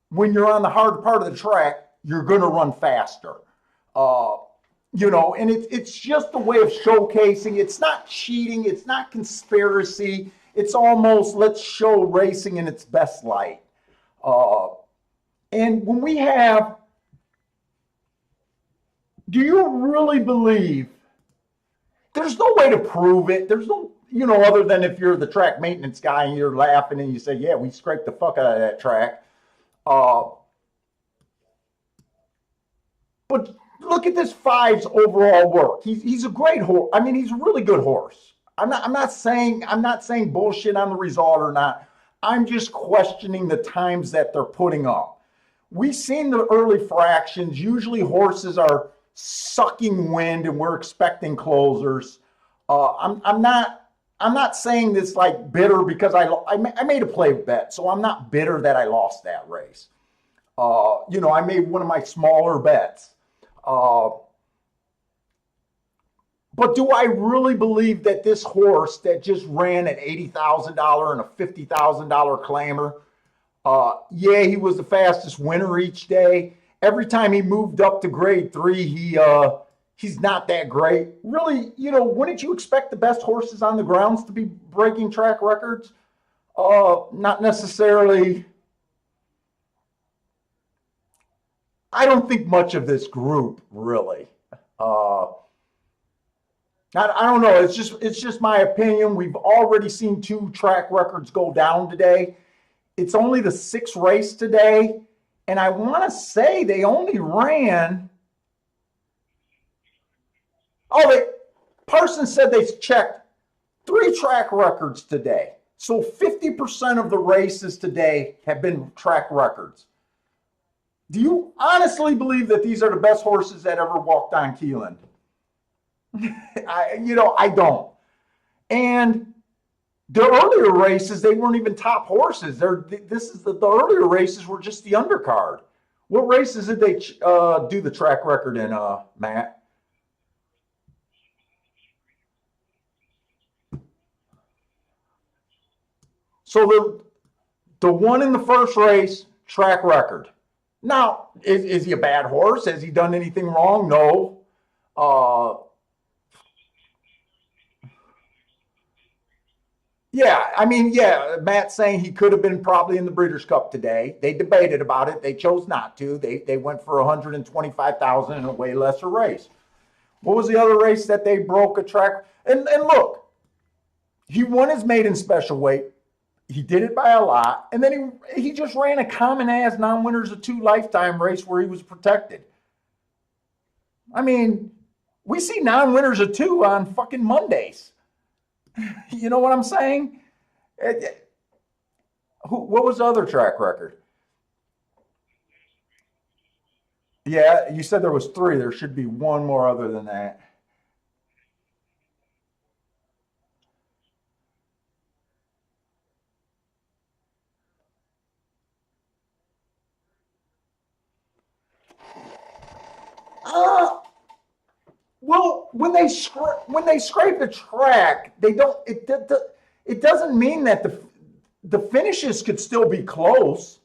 when you're on the hard part of the track, you're going to run faster. And it's just a way of showcasing. It's not cheating. It's not conspiracy. It's almost let's show racing in its best light. And when we have, do you really believe, there's no way to prove it. There's no, other than if you're the track maintenance guy and you're laughing and you say, yeah, we scraped the fuck out of that track. But look at this Five's overall work. He's a great horse. I mean, he's a really good horse. I'm not saying bullshit on the result or not. I'm just questioning the times that they're putting up. We've seen the early fractions. Usually horses are sucking wind and we're expecting closers. I'm not saying this like bitter because I made a play bet, so I'm not bitter that I lost that race. I made one of my smaller bets. But do I really believe that this horse that just ran an $80,000 and a $50,000 claimer, yeah, he was the fastest winner each day. Every time he moved up to grade 3, he's not that great. Really, wouldn't you expect the best horses on the grounds to be breaking track records? Not necessarily. I don't think much of this group really. I don't know. It's just my opinion. We've already seen 2 track records go down today. It's only the 6th race today, and I want to say they only ran. Parsons said they checked 3 track records today. So 50% of the races today have been track records. Do you honestly believe that these are the best horses that ever walked on Keeneland? I don't. And the earlier races, they weren't even top horses. The earlier races were just the undercard. What races did they do the track record in, Matt? So the one in the first race, track record. Now, is he a bad horse? Has he done anything wrong? No. Yeah, I mean, yeah, Matt's saying he could have been probably in the Breeders' Cup today. They debated about it. They chose not to. They went for 125,000 in a way lesser race. What was the other race that they broke a track? And look, he won his maiden special weight. He did it by a lot, and then he just ran a common ass non-winners of two lifetime race where he was protected. I mean, we see non-winners of two on fucking Mondays. You know what I'm saying? What was the other track record? Yeah, you said there was three. There should be one more other than that. Uh, well, when they scrape the track, they don't. It doesn't mean that the finishes could still be close.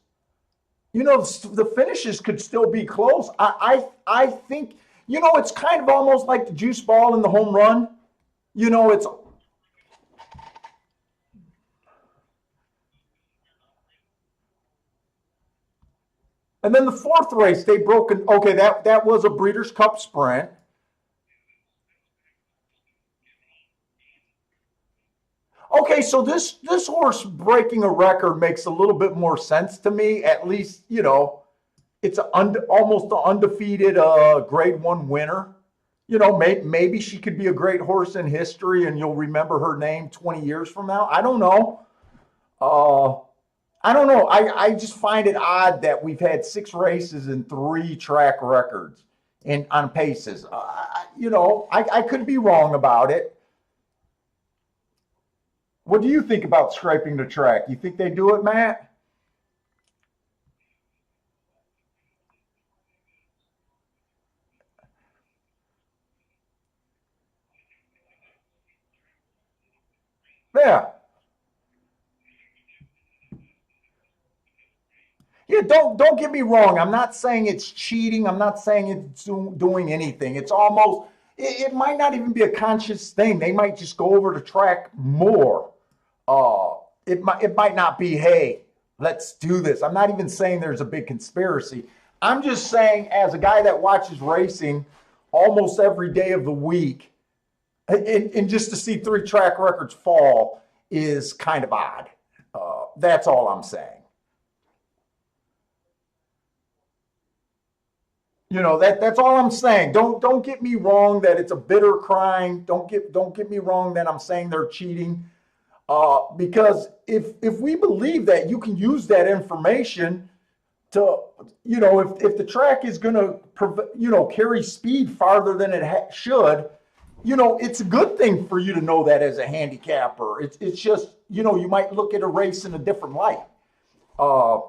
You know, the finishes could still be close. I think it's kind of almost like the juice ball in the home run. It's and then the fourth race they broke an okay that was a Breeders' Cup Sprint. Okay, so this horse breaking a record makes a little bit more sense to me. At least it's almost an undefeated Grade One winner. Maybe she could be a great horse in history, and you'll remember her name 20 years from now. I don't know. Uh, I don't know. I just find it odd that we've had six races and three track records in on paces. I could be wrong about it. What do you think about scraping the track? You think they do it, Matt? Yeah. Yeah, don't get me wrong. I'm not saying it's cheating. I'm not saying it's doing anything. It's almost it might not even be a conscious thing. They might just go over the track more. Uh, it might not be, hey, let's do this. I'm not even saying there's a big conspiracy. I'm just saying, as a guy that watches racing almost every day of the week, and just to see three track records fall is kind of odd. That's all I'm saying. That's all I'm saying. Don't get me wrong that it's a bitter crime. Don't get me wrong that I'm saying they're cheating. Because if we believe that you can use that information to if the track is going to carry speed farther than it should, it's a good thing for you to know that as a handicapper. It's just you might look at a race in a different light. Uh,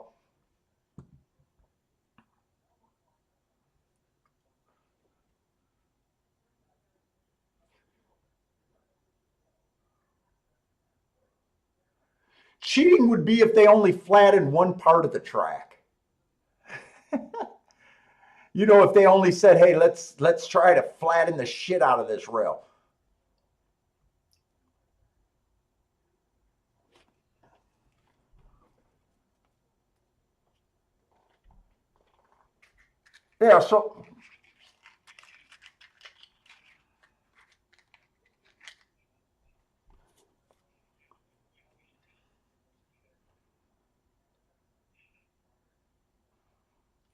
Cheating would be if they only flattened one part of the track. If they only said, "Hey, let's try to flatten the shit out of this rail." Yeah.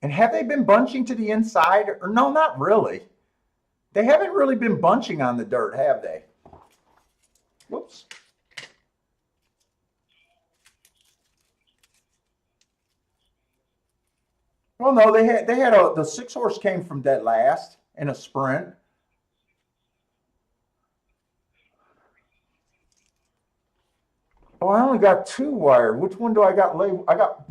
And have they been bunching to the inside? Or no, not really. They haven't really been bunching on the dirt, have they? Whoops. Well, no, they had the six horse came from dead last in a sprint. Oh, I only got two wired. Which one do I got labeled? I got.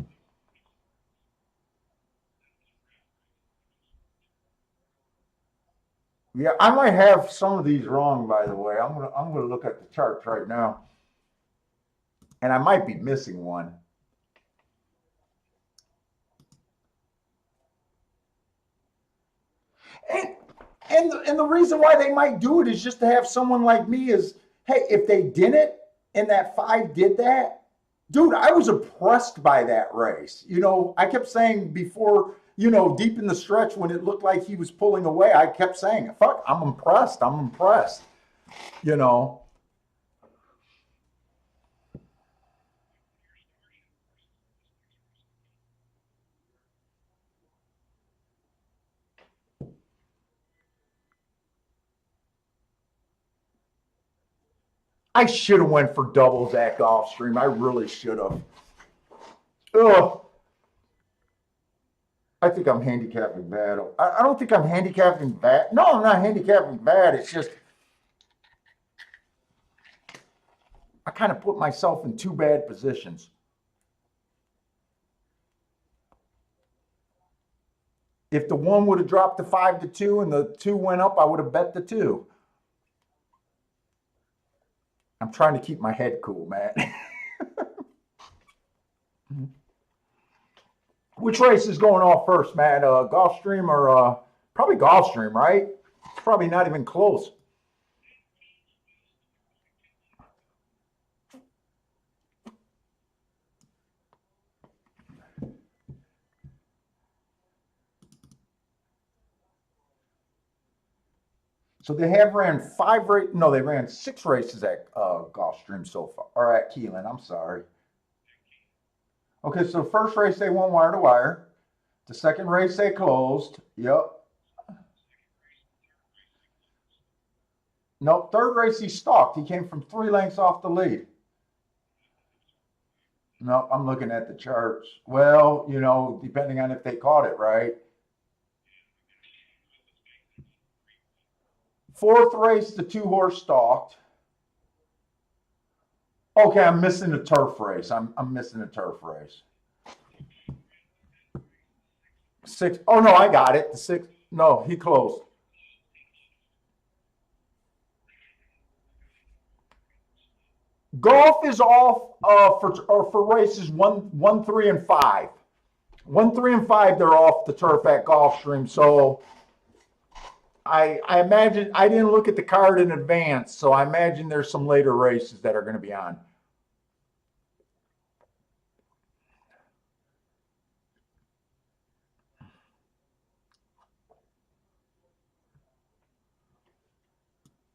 Yeah, I might have some of these wrong. By the way, I'm gonna look at the charts right now, and I might be missing one. And and the reason why they might do it is just to have someone like me is, hey, if they didn't, and that 5 did that, dude, I was impressed by that race. You know, I kept saying before, you know, deep in the stretch when it looked like he was pulling away, I kept saying, fuck, I'm impressed. I'm impressed. You know, I should have went for doubles at Gulfstream. I really should have. Ugh. I think I'm handicapping bad. I don't think I'm handicapping bad. No, I'm not handicapping bad. It's just I kind of put myself in two bad positions. If the one would have dropped to 5-2 and the 2 went up, I would have bet the 2. I'm trying to keep my head cool, man. Which race is going off first, Matt? Gulfstream or probably Gulfstream, right? It's probably not even close. So they have ran 5 races. No, they ran 6 races at Gulfstream so far, or at Keeneland. I'm sorry. Okay, so the first race they won wire to wire. The second race they closed. Yep. No, third race he stalked. He came from 3 lengths off the lead. No, I'm looking at the charts. Well, you know, depending on if they caught it right. Fourth race, the 2-horse stalked. Okay, I'm missing the turf race. I'm missing the turf race. 6. Oh no, I got it. The 6. No, he closed. Golf is off for races 1, 3, and 5. 1, 3, and 5 they're off the turf at Gulfstream. So I imagine I didn't look at the card in advance, so I imagine there's some later races that are going to be on.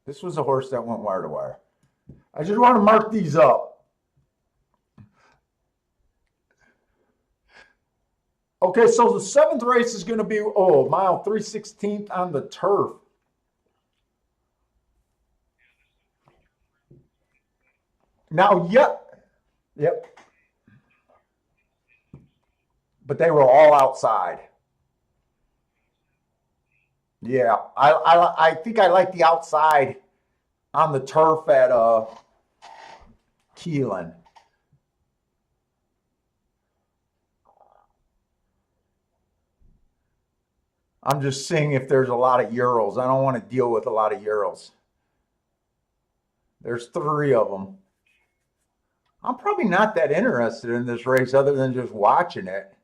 This was a horse that went wire to wire. I just want to mark these up. Okay, so the 7th race is going to be, mile 3/16 on the turf. Now, yep. But they were all outside. Yeah, I think I like the outside on the turf at Keeneland. I'm just seeing if there's a lot of Urals. I don't want to deal with a lot of Urals. There's 3 of them. I'm probably not that interested in this race other than just watching it.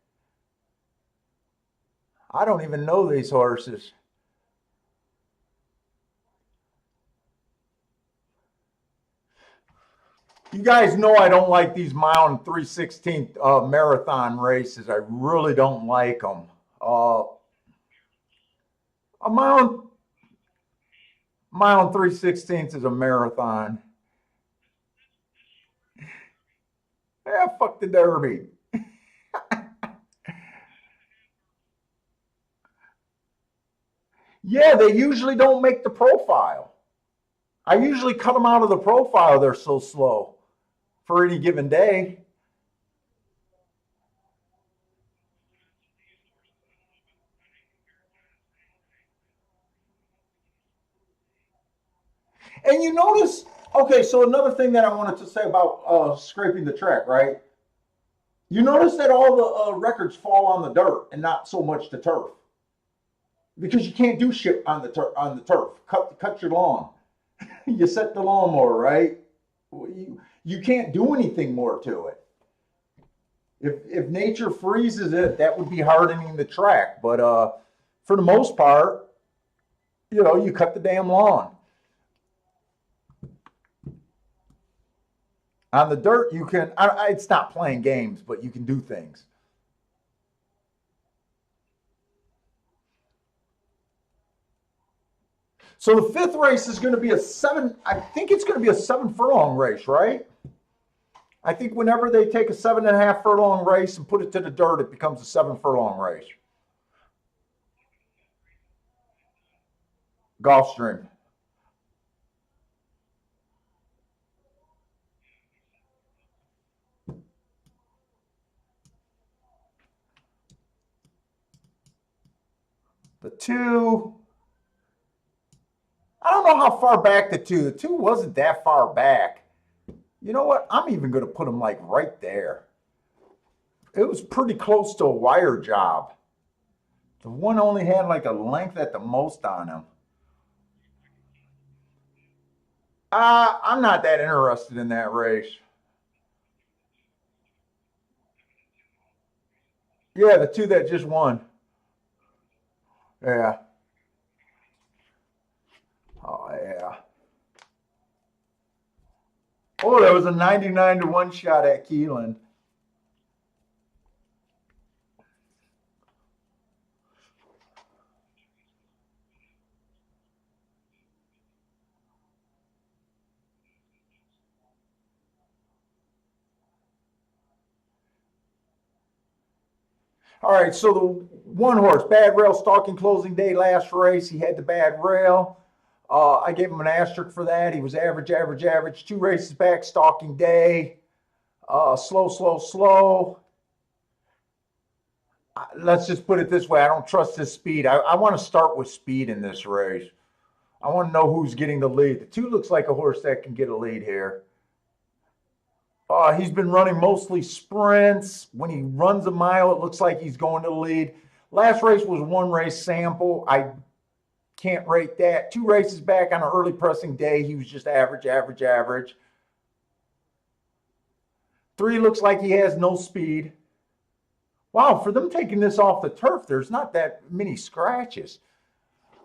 I don't even know these horses. You guys know I don't like these mile and 3/16 marathon races. I really don't like them. A mile and 3/16 is a marathon. Yeah, fuck the Derby. Yeah, they usually don't make the profile. I usually cut them out of the profile. They're so slow for any given day. And you notice, okay, so another thing that I wanted to say about scraping the track, right? You notice that all the records fall on the dirt and not so much the turf, because you can't do shit on the turf. Cut your lawn. You set the lawnmower, right? You can't do anything more to it. If nature freezes it, that would be hardening the track. But for the most part, you know, you cut the damn lawn. On the dirt, you can, it's not playing games, but you can do things. So the fifth race is going to be a seven, I think it's going to be a 7 furlong race, right? I think whenever they take a 7.5 furlong race and put it to the dirt, it becomes a 7 furlong race. Gulfstream. The two, I don't know how far back the two wasn't that far back. You know what? I'm even going to put them like right there. It was pretty close to a wire job. The one only had like a length at the most on him. I'm not that interested in that race. Yeah, the two that just won. Yeah. Oh, yeah. Oh, that was a 99-1 shot at Keeneland. All right, so the one horse, Bad Rail, stalking closing day, last race, he had the bad rail. I gave him an asterisk for that. He was average, average, average. 2 races back, stalking day. Slow, slow, slow. Let's just put it this way. I don't trust his speed. I want to start with speed in this race. I want to know who's getting the lead. The two looks like a horse that can get a lead here. He's been running mostly sprints. When he runs a mile, it looks like he's going to the lead. Last race was 1 race sample. I can't rate that. 2 races back on an early pressing day, he was just average, average, average. 3 looks like he has no speed. Wow, for them taking this off the turf, there's not that many scratches.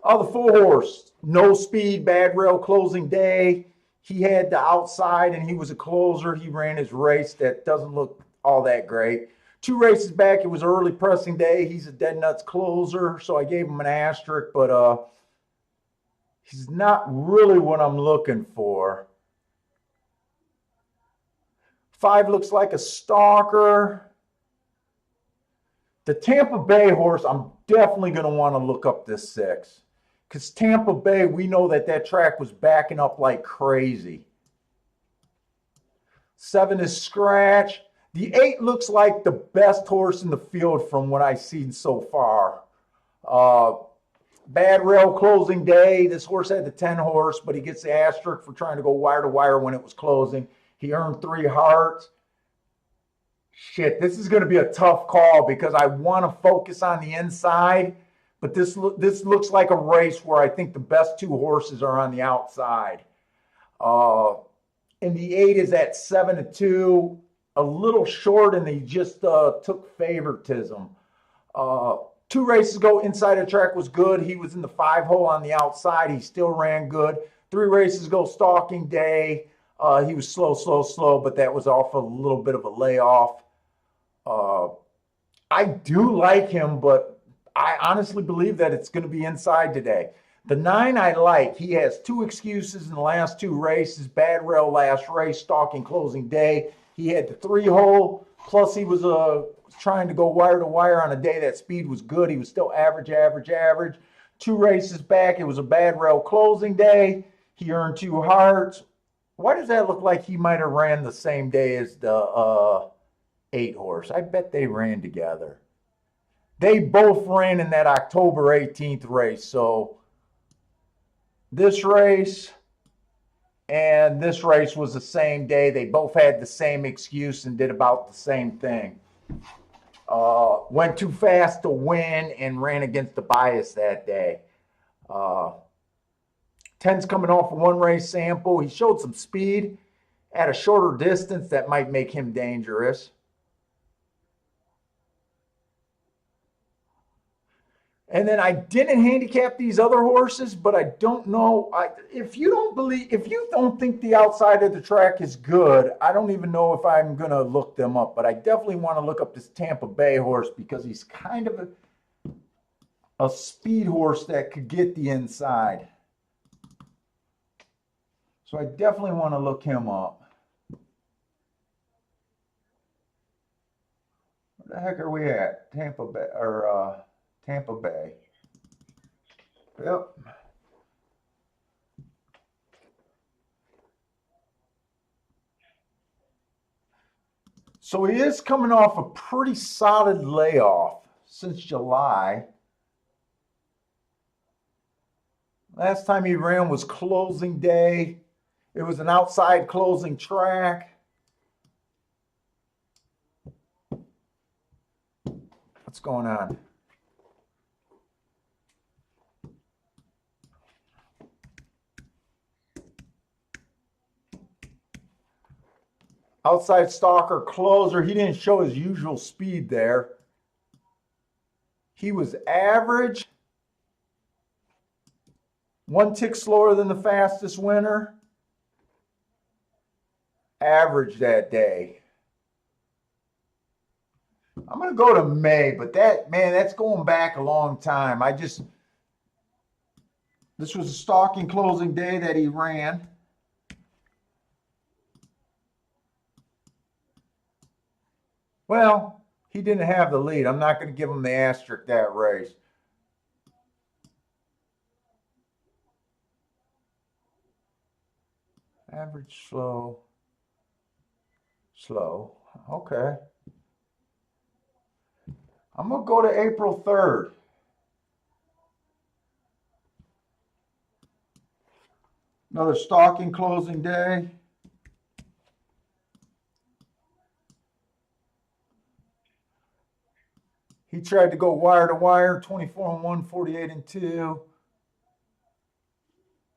The 4 horse, no speed, bad rail, closing day. He had the outside and he was a closer. He ran his race that doesn't look all that great. 2 races back, it was early pressing day. He's a dead nuts closer, so I gave him an asterisk, but he's not really what I'm looking for. 5 looks like a stalker. The Tampa Bay horse, I'm definitely going to want to look up this 6. Because Tampa Bay, we know that track was backing up like crazy. 7 is scratch. The 8 looks like the best horse in the field from what I've seen so far. Bad rail closing day. This horse had the 10 horse, but he gets the asterisk for trying to go wire to wire when it was closing. He earned 3 hearts. Shit, this is going to be a tough call because I want to focus on the inside, but this looks like a race where I think the best 2 horses are on the outside. And the 8 is at 7-2, a little short, and he just took favoritism. 2 races ago, inside the track was good. He was in the 5 hole on the outside. He still ran good. 3 races ago, stalking day. He was slow, slow, slow, but that was off a little bit of a layoff. I do like him, but I honestly believe that it's going to be inside today. The 9 I like. He has 2 excuses in the last 2 races. Bad rail last race, stalking closing day. He had the 3 hole, plus he was trying to go wire to wire on a day that speed was good. He was still average, average, average. 2 races back, it was a bad rail closing day. He earned 2 hearts. Why does that look like he might have ran the same day as the 8 horse? I bet they ran together. They both ran in that October 18th race. So this race and this race was the same day. They both had the same excuse and did about the same thing. Went too fast to win and ran against the bias that day. 10's coming off a 1 race sample. He showed some speed at a shorter distance that might make him dangerous. And then I didn't handicap these other horses, but I don't know. If you don't think the outside of the track is good, I don't even know if I'm going to look them up. But I definitely want to look up this Tampa Bay horse because he's kind of a speed horse that could get the inside. So I definitely want to look him up. Where the heck are we at? Tampa Bay or Tampa Bay. Yep. So he is coming off a pretty solid layoff since July. Last time he ran was closing day. It was an outside closing track. What's going on? Outside stalker closer. He didn't show his usual speed there. He was average. One tick slower than the fastest winner. Average that day. I'm going to go to May, but that's going back a long time. This was a stalking closing day that he ran. Well, he didn't have the lead. I'm not going to give him the asterisk that race. Average, slow. Okay. I'm going to go to April 3rd. Another stalking closing day. He tried to go wire to wire, 24-1, 48-2.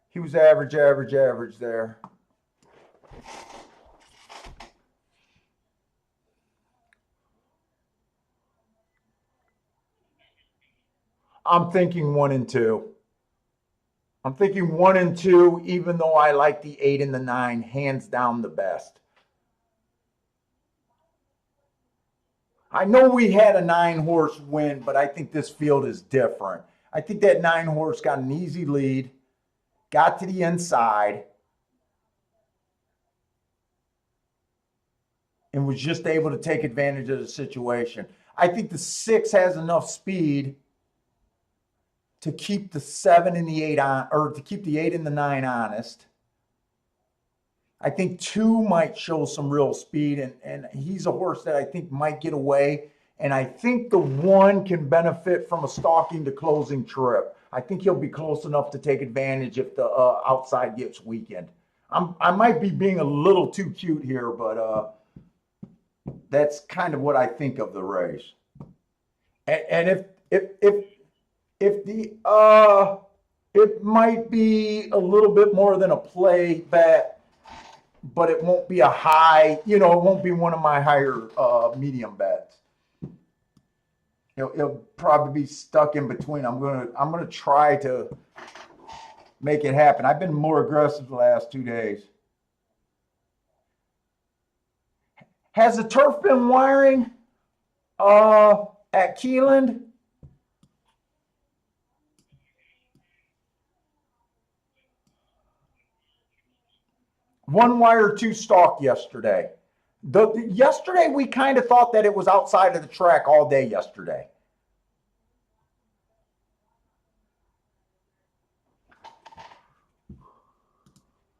He was average there. I'm thinking 1 and 2. I'm thinking 1 and 2, even though I like the 8 and the 9, hands down the best. I know we had a 9-horse win, but I think this field is different. I think that 9-horse got an easy lead, got to the inside, and was just able to take advantage of the situation. I think the 6 has enough speed to keep the 7 and the 8 on, or to keep the 8 and the 9 honest. I think 2 might show some real speed, and he's a horse that I think might get away. And I think the 1 can benefit from a stalking to closing trip. I think he'll be close enough to take advantage if the outside gets weakened. I might be being a little too cute here, but that's kind of what I think of the race. And if the it might be a little bit more than a play bet, but it won't be a high, it won't be one of my higher medium bets. It'll probably be stuck in between. I'm gonna try to make it happen. I've been more aggressive the last 2 days. Has the turf been wiring at Keeneland? One wire, 2 stalk yesterday. Yesterday, we kind of thought that it was outside of the track all day yesterday.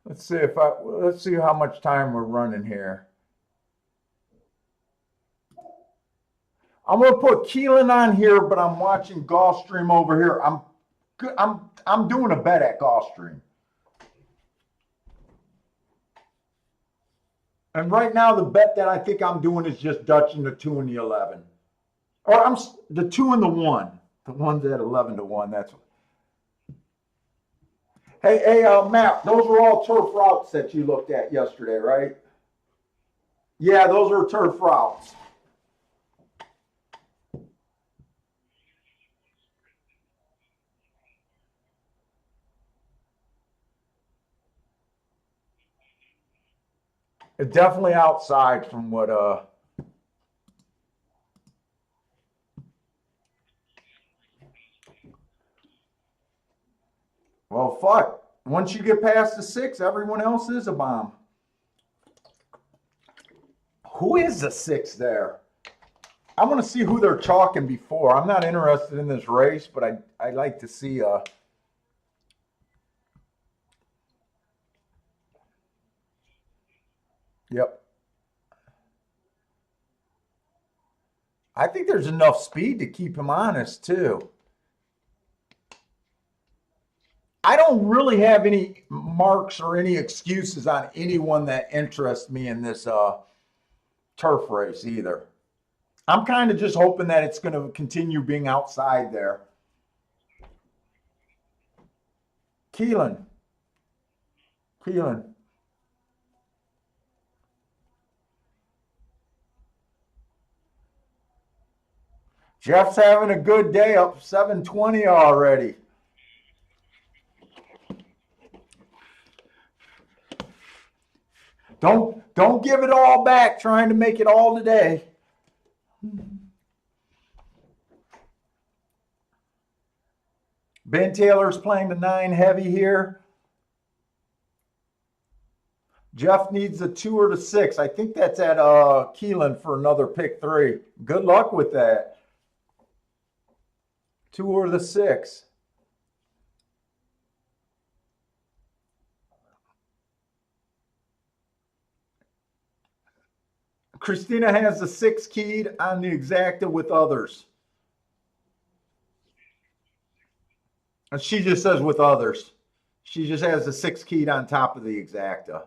Let's see how much time we're running here. I'm going to put Keeneland on here, but I'm watching Gulfstream over here. I'm doing a bet at Gulfstream. And right now, the bet that I think I'm doing is just Dutching the 2 and the 11. Or the 2 and the 1. The one's at 11-1. That's what. Hey, Matt, those were all turf routes that you looked at yesterday, right? Yeah, those are turf routes. It's definitely outside from what well, fuck. Once you get past the 6, everyone else is a bomb. Who is the 6 there? I want to see who they're chalking before. I'm not interested in this race, but I like to see yep. I think there's enough speed to keep him honest too. I don't really have any marks or any excuses on anyone that interests me in this turf race either. I'm kind of just hoping that it's going to continue being outside there. Keelan. Jeff's having a good day, up 720 already. Don't give it all back trying to make it all today. Ben Taylor's playing the 9 heavy here. Jeff needs the 2 or the 6. I think that's at Keelan for another pick 3. Good luck with that. 2 or the 6. Christina has the 6 keyed on the exacta with others. And she just says with others. She just has the 6 keyed on top of the exacta.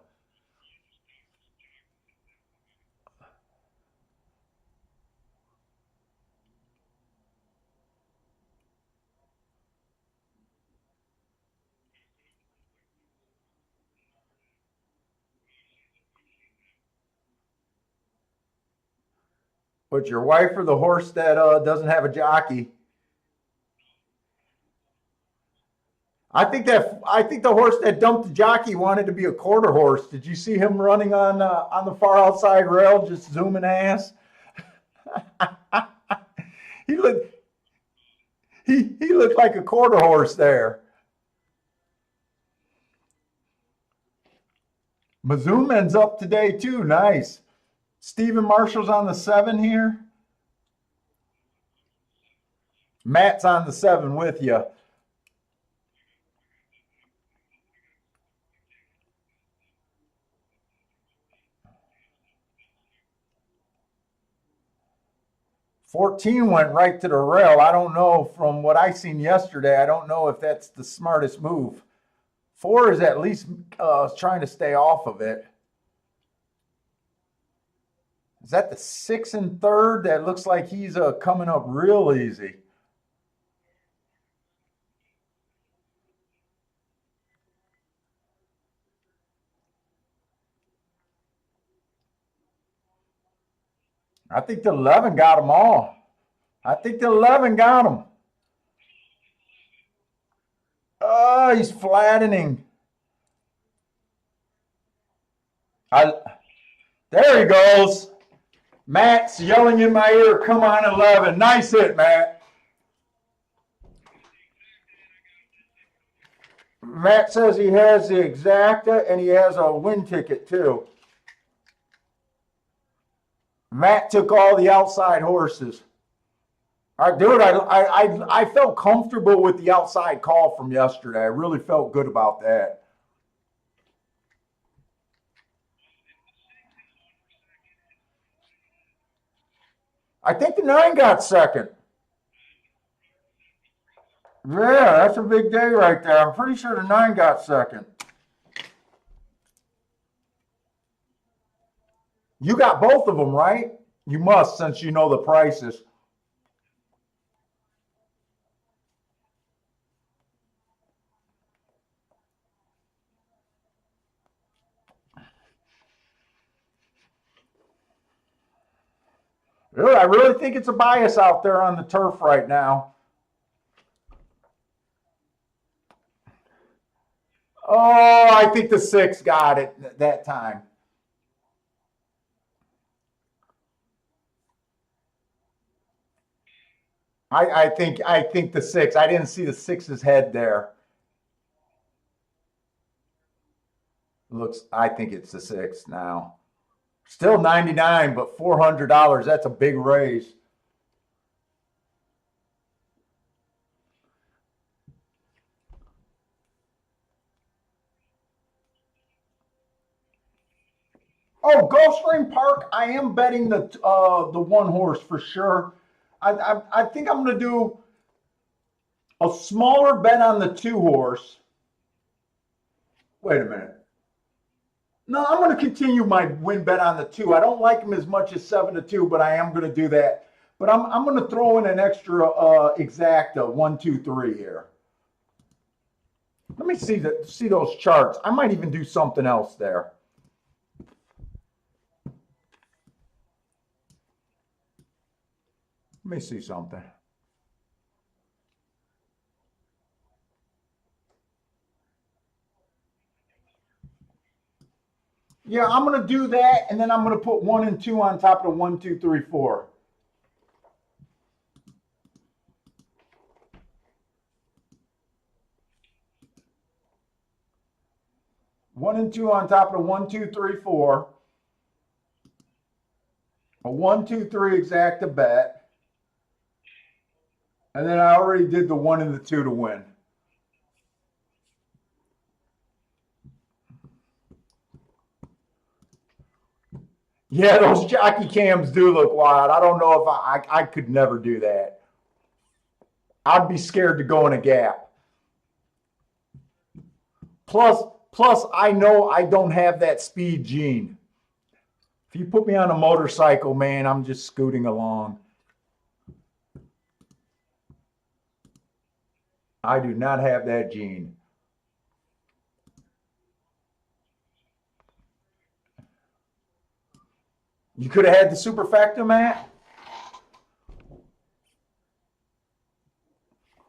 But your wife or the horse that doesn't have a jockey? I think the horse that dumped the jockey wanted to be a quarter horse. Did you see him running on the far outside rail, just zooming ass? he looked like a quarter horse there. Mazuman's up today too. Nice. Stephen Marshall's on the 7 here. Matt's on the 7 with you. $14 went right to the rail. I don't know, from what I seen yesterday, I don't know if that's the smartest move. 4 is at least trying to stay off of it. Is that the 6 and 3rd? That looks like he's coming up real easy. I think the 11 got them all. I think the 11 got him. Oh, he's flattening. There he goes. Matt's yelling in my ear, come on, 11. Nice hit, Matt. Matt says he has the exacta and he has a win ticket too. Matt took all the outside horses. All right, dude, I felt comfortable with the outside call from yesterday. I really felt good about that. I think the 9 got second. Yeah, that's a big day right there. I'm pretty sure the 9 got second. You got both of them, right? You must, since you know the prices. Really, I really think it's a bias out there on the turf right now. Oh, I think the 6 got it that time. I think the 6. I didn't see the 6's head there. I think it's the 6 now. Still 99, but $400. That's a big raise. Oh, Gulfstream Park. I am betting the one horse for sure. I think I'm going to do a smaller bet on the 2 horse. Wait a minute. No, I'm going to continue my win bet on the 2. I don't like him as much as 7-2, but I am going to do that. But I'm going to throw in an extra exacta 1, 2, 3 here. Let me see those charts. I might even do something else there. Let me see something. Yeah, I'm going to do that, and then I'm going to put 1 and 2 on top of 1, 2, 3, 4. One and 2 on top of 1, 2, 3, 4. A 1, 2, 3 exacta bet. And then I already did the 1 and the 2 to win. Yeah, those jockey cams do look wild. I don't know if I could never do that. I'd be scared to go in a gap. Plus, I know I don't have that speed gene. If you put me on a motorcycle, man, I'm just scooting along. I do not have that gene. You could have had the superfecta, Matt.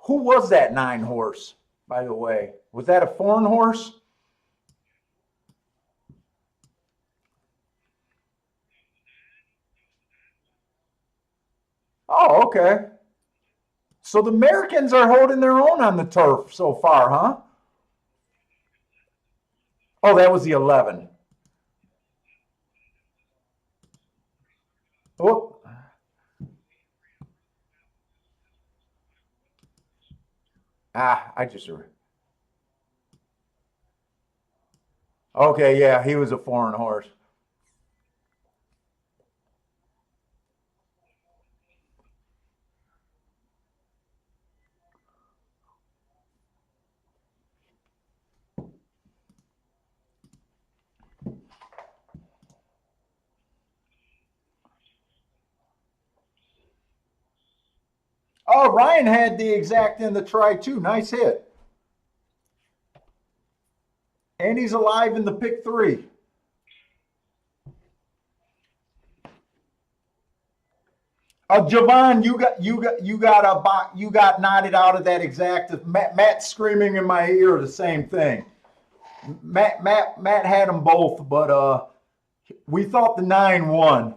Who was that 9 horse, by the way? Was that a foreign horse? Oh, okay. So the Americans are holding their own on the turf so far, huh? Oh, that was the 11. Oh. I just. Okay, yeah, he was a foreign horse. Oh, Ryan had the exact in the try too. Nice hit. And he's alive in the pick 3. Javon, you got knotted out of that exact. Matt's screaming in my ear the same thing. Matt had them both, but we thought the 9 won.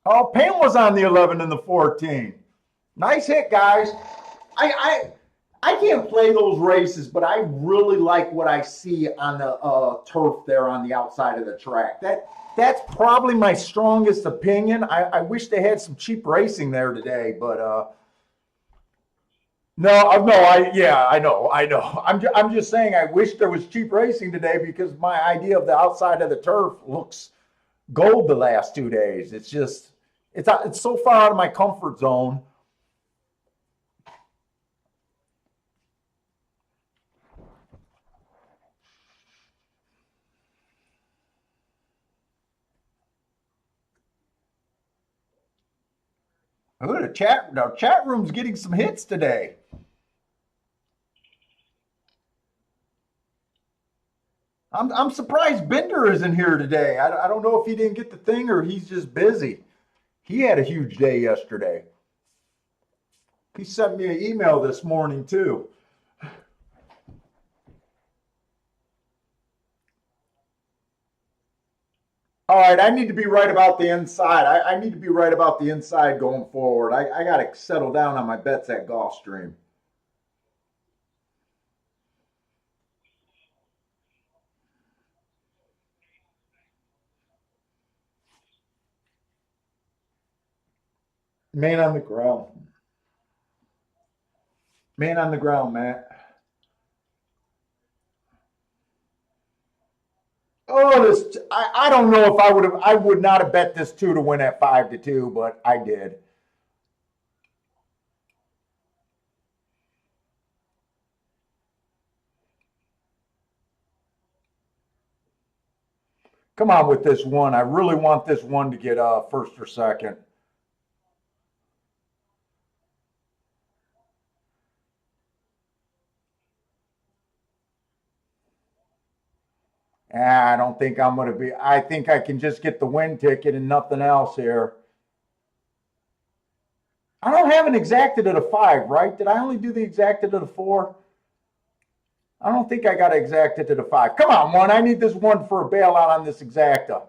Oh, Pam was on the 11 and the 14. Nice hit, guys. I can't play those races, but I really like what I see on the turf there on the outside of the track. That's probably my strongest opinion. I wish they had some cheap racing there today, but no, I know. I'm just saying I wish there was cheap racing today because my idea of the outside of the turf looks gold the last 2 days. It's so far out of my comfort zone. Oh, the chat room's getting some hits today. I'm surprised Bender isn't here today. I don't know if he didn't get the thing or he's just busy. He had a huge day yesterday. He sent me an email this morning too. All right, I need to be right about the inside. I need to be right about the inside going forward. I got to settle down on my bets at Gulfstream. Man on the ground. Man on the ground, Matt. Oh, this I don't know if I would not have bet this two to win at 5-2, but I did. Come on with this one. I really want this one to get first or second. I don't think I'm going to be. I think I can just get the win ticket and nothing else here. I don't have an exacted at a 5, right? Did I only do the exacted at a 4? I don't think I got exacted at a 5. Come on, one. I need this one for a bailout on this exacta.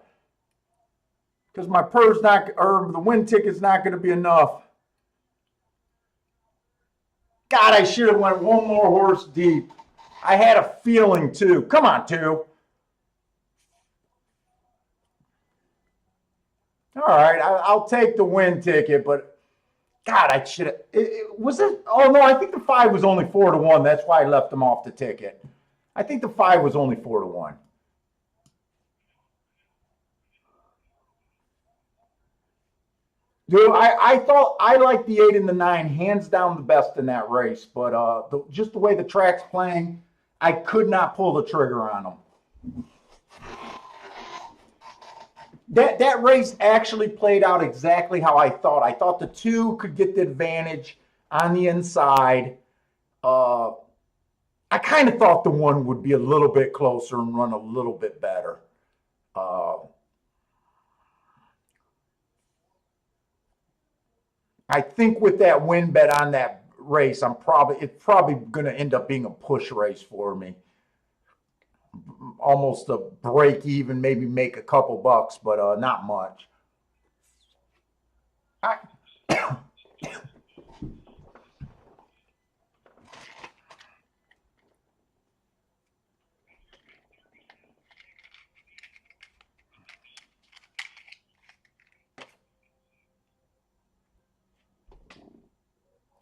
Because my purse not, or the win ticket's not going to be enough. God, I should have went one more horse deep. I had a feeling too. Come on, two. All right, I'll take the win ticket, but God, I should have. Was it? Oh no, I think the 5 was only 4-1. That's why I left them off the ticket. I think the 5 was only 4-1. Dude, I thought I liked the 8 and the 9 hands down the best in that race, but just the way the track's playing, I could not pull the trigger on them. That race actually played out exactly how I thought. I thought the 2 could get the advantage on the inside. I kind of thought the 1 would be a little bit closer and run a little bit better. I think with that win bet on that race, it's probably going to end up being a push race for me. Almost a break even, maybe make a couple bucks, but not much. I,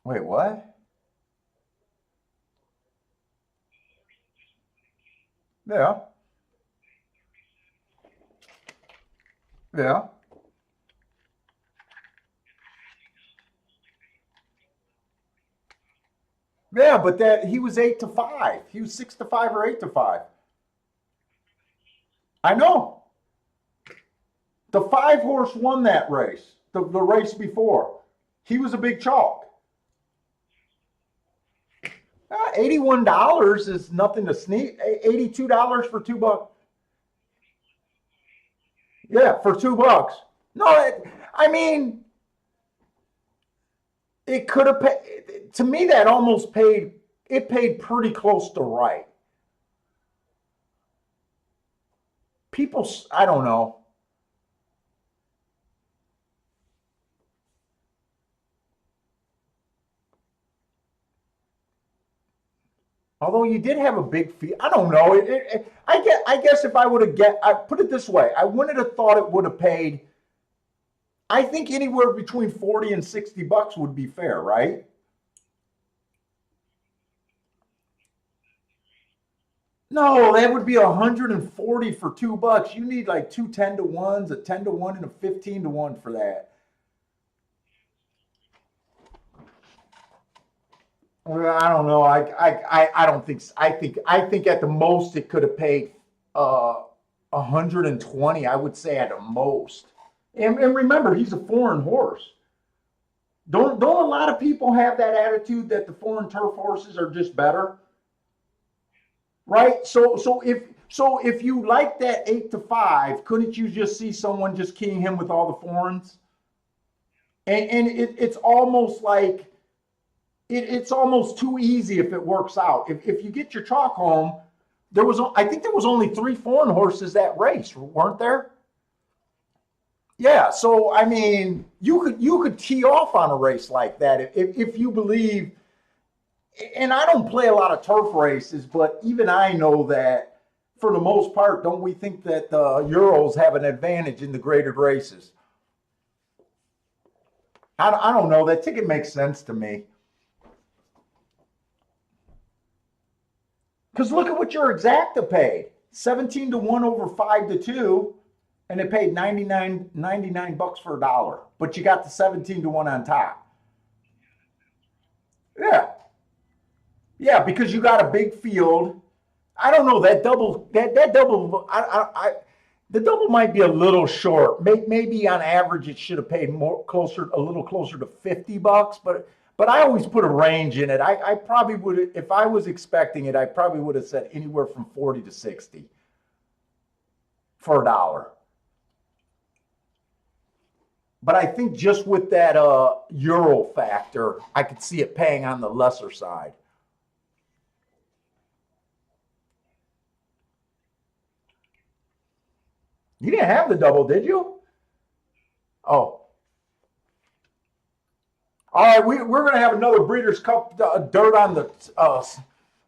wait, what? Yeah, yeah, yeah. But that he was 8-5. He was 6-5 or 8-5. I know. The 5 horse won that race. The race before, he was a big chalk. $81 is nothing to sneak. $82 for $2. Yeah, for $2. No, I mean, it could have paid. To me, that almost paid. It paid pretty close to right. People, I don't know. Although you did have a big fee, I don't know. I guess if I would have I put it this way, I wouldn't have thought it would have paid. I think anywhere between 40 and $60 would be fair, right? No, that would be 140 for $2. You need like two 10-1s, a 10-1, and a 15-1 for that. Well, I don't know. I don't think. I think at the most it could have paid 120. I would say at the most. And remember, he's a foreign horse. Don't a lot of people have that attitude that the foreign turf horses are just better, right? So if you like that 8-5, couldn't you just see someone just keying him with all the foreigns? And it's almost like it's almost too easy if it works out. If you get your chalk home, I think there was only 3 foreign horses that race, weren't there? Yeah, so I mean, you could tee off on a race like that if you believe. And I don't play a lot of turf races, but even I know that for the most part, don't we think that the Euros have an advantage in the graded races? I don't know. That ticket makes sense to me. Because look at what your exacta paid 17 to 1 over 5 to 2, and it paid 99 bucks for a dollar. But you got the 17 to 1 on top. Yeah. Yeah, because you got a big field. I don't know that double. That double. The double might be a little short. Maybe on average it should have paid a little closer to 50 bucks. But I always put a range in it. I probably would, if I was expecting it, I probably would have said anywhere from 40 to 60 for a dollar. But I think just with that euro factor, I could see it paying on the lesser side. You didn't have the double, did you? Oh, all right. We're going to have another Breeders' Cup dirt on the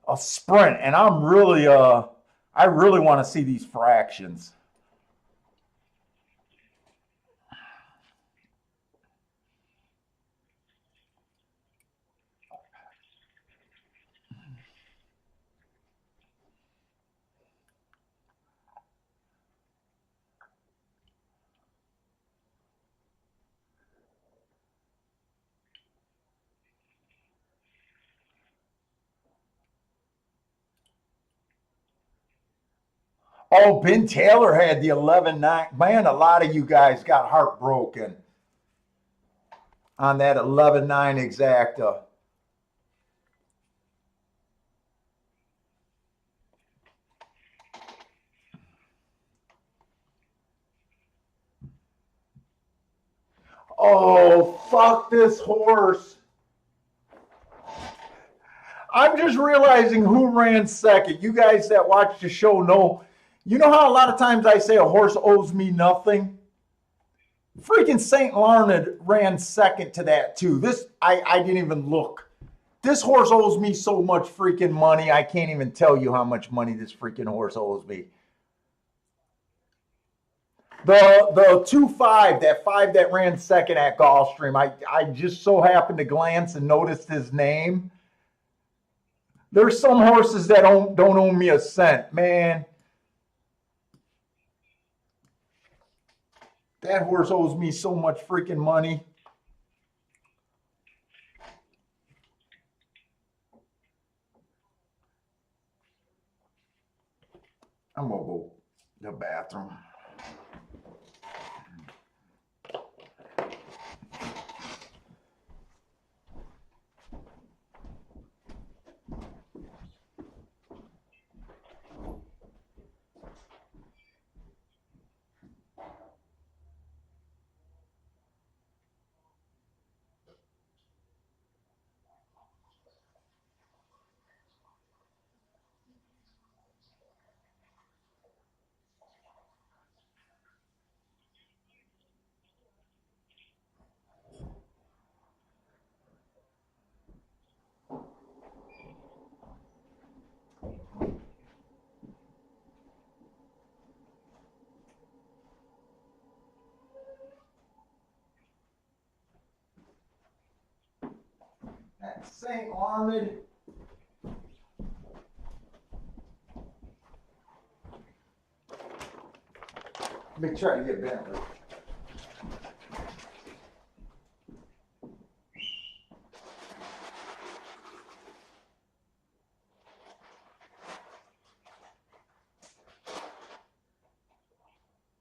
a sprint, and I really want to see these fractions. Oh, Ben Taylor had the 11-9. Man, a lot of you guys got heartbroken on that 11-9 exacta. Oh, fuck this horse. I'm just realizing who ran second. You guys that watch the show know. You know how a lot of times I say a horse owes me nothing? Freaking St. Larned ran second to that too. I didn't even look. This horse owes me so much freaking money. I can't even tell you how much money this freaking horse owes me. The 2-5, that 5 that ran second at Gulfstream, I just so happened to glance and noticed his name. There's some horses that don't owe me a cent, man. That horse owes me so much freaking money. I'm gonna go to the bathroom. That St. Armand. Let me try to get Bentley.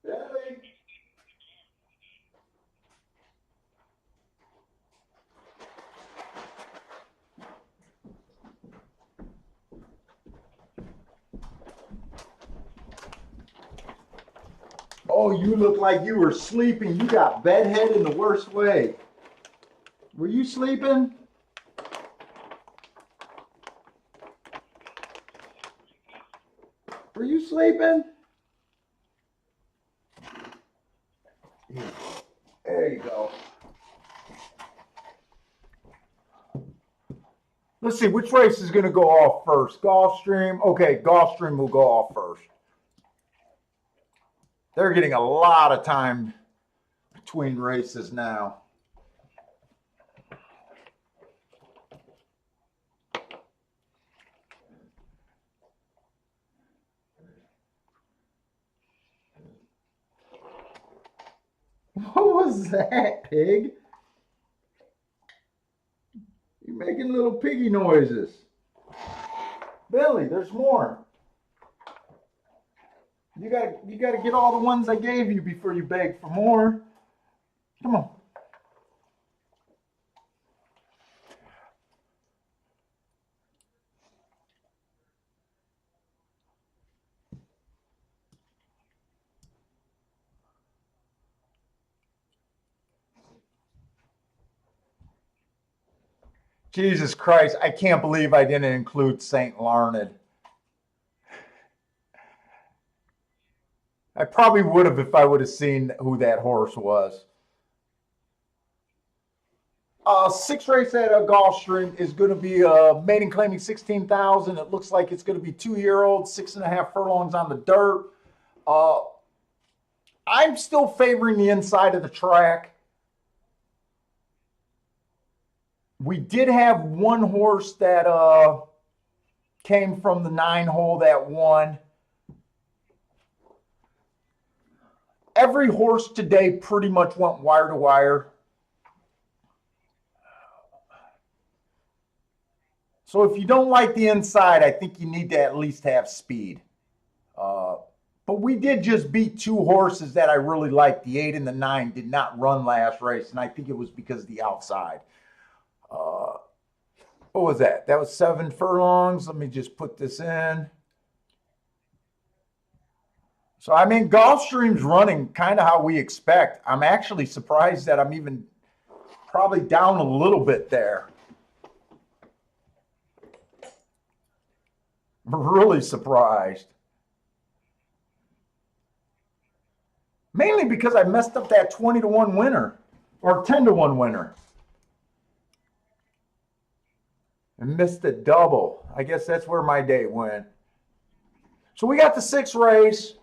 Bentley. Oh, you look like you were sleeping. You got bedhead in the worst way. Were you sleeping? Were you sleeping? Yeah. Let's see, which race is going to go off first? Gulfstream. Okay, Gulfstream will go off first. They're getting a lot of time between races now. What was that, pig? You're making little piggy noises. Billy, there's more. You gotta get all the ones I gave you before you beg for more. Come on. Jesus Christ, I can't believe I didn't include St. Larned. I probably would have if I would have seen who that horse was. Sixth race at Gulfstream is going to be maiden claiming 16,000. It looks like it's going to be 2-year-old, 6.5 furlongs on the dirt. I'm still favoring the inside of the track. We did have one horse that came from the 9-hole that won. Every horse today pretty much went wire to wire. So if you don't like the inside, I think you need to at least have speed. But we did just beat 2 horses that I really liked. The 8 and the 9 did not run last race, and I think it was because of the outside. What was that? That was 7 furlongs. Let me just put this in. So, I mean, Gulfstream's running kind of how we expect. I'm actually surprised that I'm even probably down a little bit there. I'm really surprised. Mainly because I messed up that 20-1 winner or 10-1 winner. And missed the double. I guess that's where my day went. So we got the 6th race.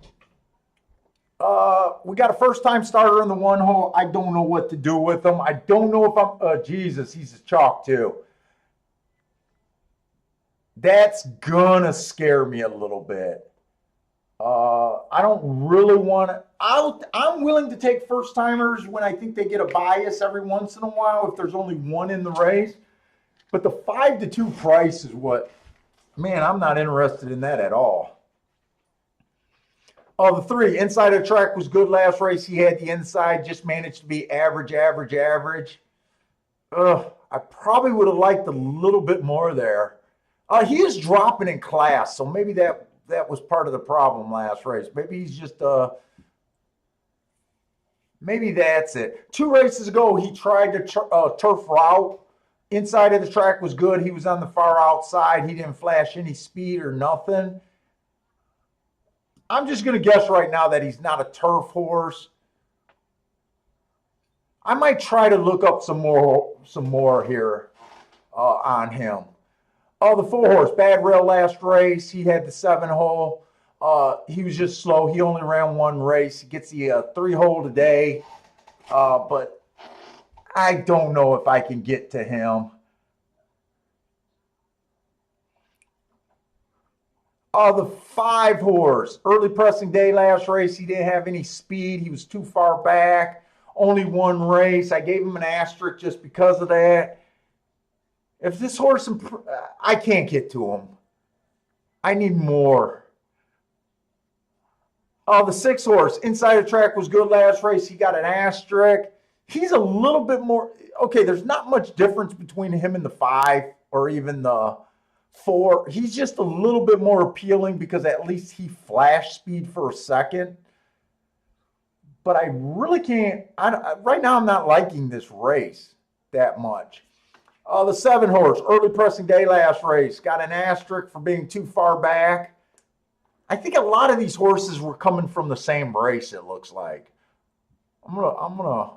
We got a first-time starter in the 1-hole. I don't know what to do with him. I don't know if I'm... Jesus, he's a chalk too. That's gonna scare me a little bit. I don't really want to... I'm willing to take first-timers when I think they get a bias every once in a while if there's only one in the race. But the 5-2 price is what... Man, I'm not interested in that at all. The 3, inside of the track was good last race. He had the inside, just managed to be average. I probably would have liked a little bit more there. He is dropping in class, so maybe that was part of the problem last race. Maybe he's just maybe that's it. 2 races ago, he tried the turf route. Inside of the track was good. He was on the far outside. He didn't flash any speed or nothing. I'm just going to guess right now that he's not a turf horse. I might try to look up some more here on him. The 4 horse, Bad Rail last race. He had the 7-hole. He was just slow. He only ran 1 race. He gets the 3-hole today. But I don't know if I can get to him. The 5 horse, early pressing day last race. He didn't have any speed. He was too far back. Only 1 race. I gave him an asterisk just because of that. If this horse, I can't get to him. I need more. The 6 horse, inside the track was good last race. He got an asterisk. He's a little bit more, okay, there's not much difference between him and the 5 or even the 4. He's just a little bit more appealing because at least he flashed speed for a second. But I really can't, right now I'm not liking this race that much. The 7 horse, early pressing day last race, got an asterisk for being too far back. I think a lot of these horses were coming from the same race, it looks like. I'm gonna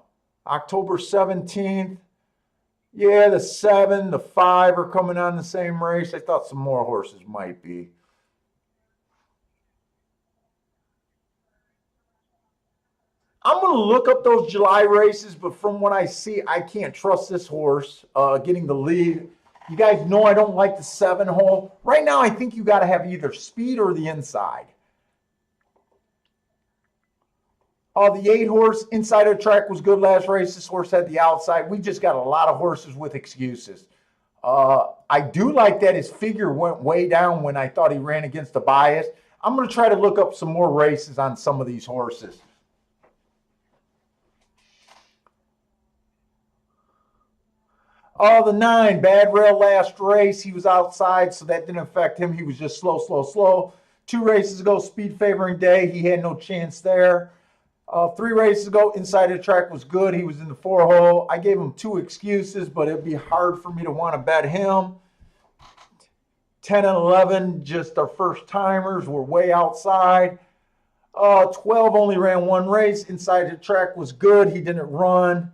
October 17th. Yeah, the 7, the 5 are coming on the same race. I thought some more horses might be. I'm going to look up those July races, but from what I see, I can't trust this horse getting the lead. You guys know I don't like the 7 hole. Right now, I think you got to have either speed or the inside. The 8 horse inside of the track was good last race. This horse had the outside. We just got a lot of horses with excuses. I do like that his figure went way down when I thought he ran against the bias. I'm going to try to look up some more races on some of these horses. The 9, Bad Rail last race. He was outside, so that didn't affect him. He was just slow, slow, slow. 2 races ago, speed favoring Day. He had no chance there. 3 races ago, inside the track was good. He was in the 4 hole. I gave him 2 excuses, but it'd be hard for me to want to bet him. 10 and 11, just our first timers. We're way outside. 12 only ran 1 race. Inside the track was good. He didn't run.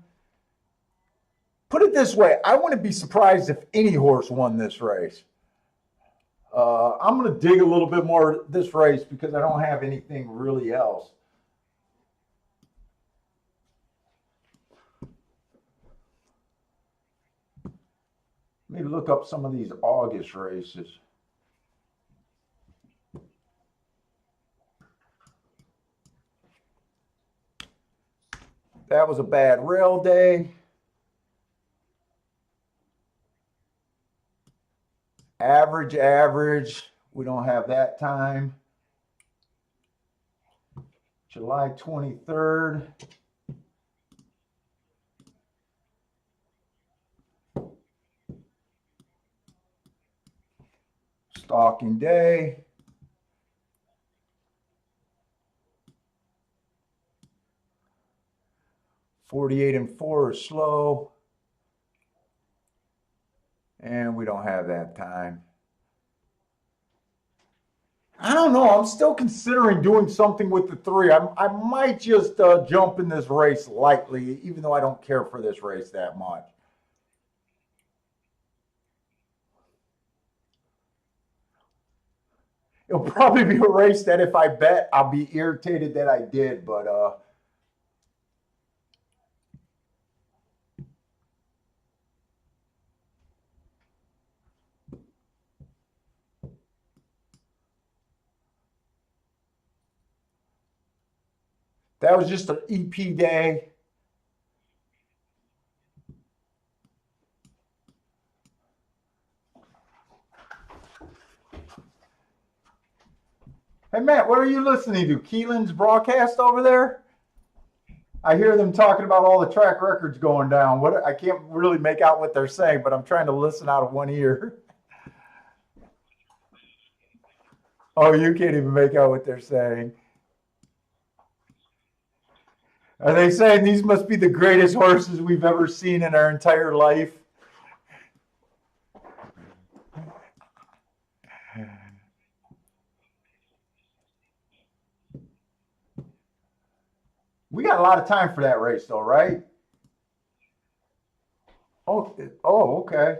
Put it this way, I wouldn't be surprised if any horse won this race. I'm going to dig a little bit more this race because I don't have anything really else. Let me look up some of these August races. That was a bad rail day. Average. We don't have that time. July 23rd. Stalking day. $48 and 4 is slow. And we don't have that time. I don't know. I'm still considering doing something with the 3. I might just jump in this race lightly, even though I don't care for this race that much. It'll probably be a race that if I bet, I'll be irritated that I did, but that was just an EP day. Hey, Matt, what are you listening to? Keelan's broadcast over there? I hear them talking about all the track records going down. I can't really make out what they're saying, but I'm trying to listen out of one ear. Oh, you can't even make out what they're saying. Are they saying these must be the greatest horses we've ever seen in our entire life? We got a lot of time for that race, though, right? Oh, okay.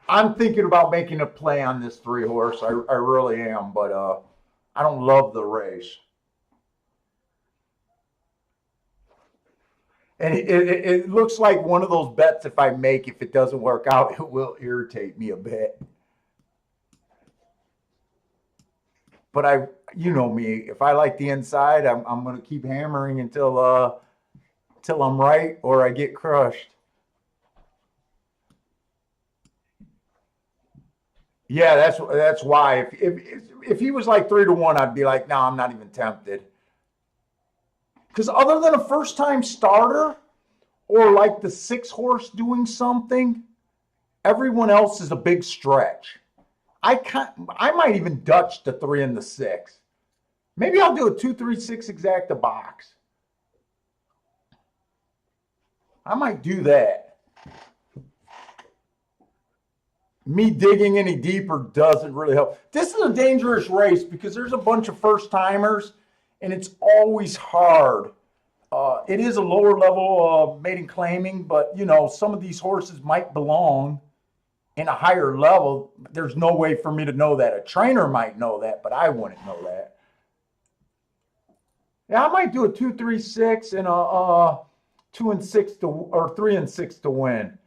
I'm thinking about making a play on this 3 horse. I really am, but I don't love the race. And it looks like one of those bets if I make, if it doesn't work out, it will irritate me a bit. But you know me, if I like the inside, I'm going to keep hammering until I'm right or I get crushed. Yeah, that's why. If he was like 3-1, I'd be like, no, I'm not even tempted. Because other than a first time starter or like the 6 horse doing something, everyone else is a big stretch. I might even Dutch the 3 and the 6. Maybe I'll do a 2-3-6 exacta box. I might do that. me digging any deeper doesn't really help. This is a dangerous race because there's a bunch of first timers, and it's always hard. It is a lower level maiden claiming, but you know, some of these horses might belong in a higher level. There's no way for me to know that. A trainer might know that, but I wouldn't know that. Yeah, I might do a 2-3-6 and a 2-6 to or 3-6 to win.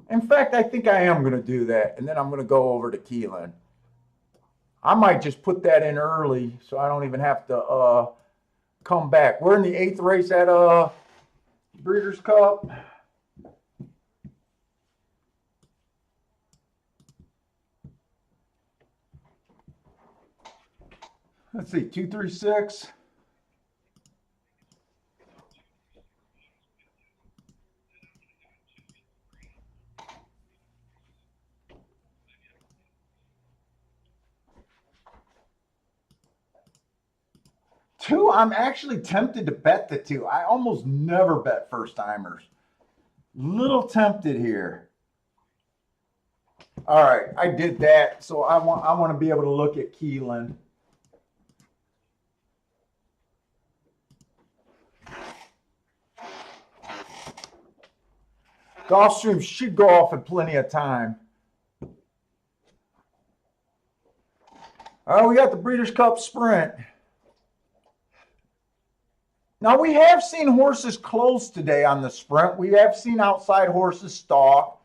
In fact, I think I am going to do that, and then I'm going to go over to Keeneland. I might just put that in early so I don't even have to come back. We're in the 8th race at Breeders' Cup. Let's see, 2-3-6. Two, I'm actually tempted to bet the two. I almost never bet first timers. Little tempted here. All right, I did that, so I want to be able to look at Keeneland. Gulfstream should go off in plenty of time. All right, we got the Breeders' Cup Sprint. Now, we have seen horses close today on the Sprint. We have seen outside horses stalk.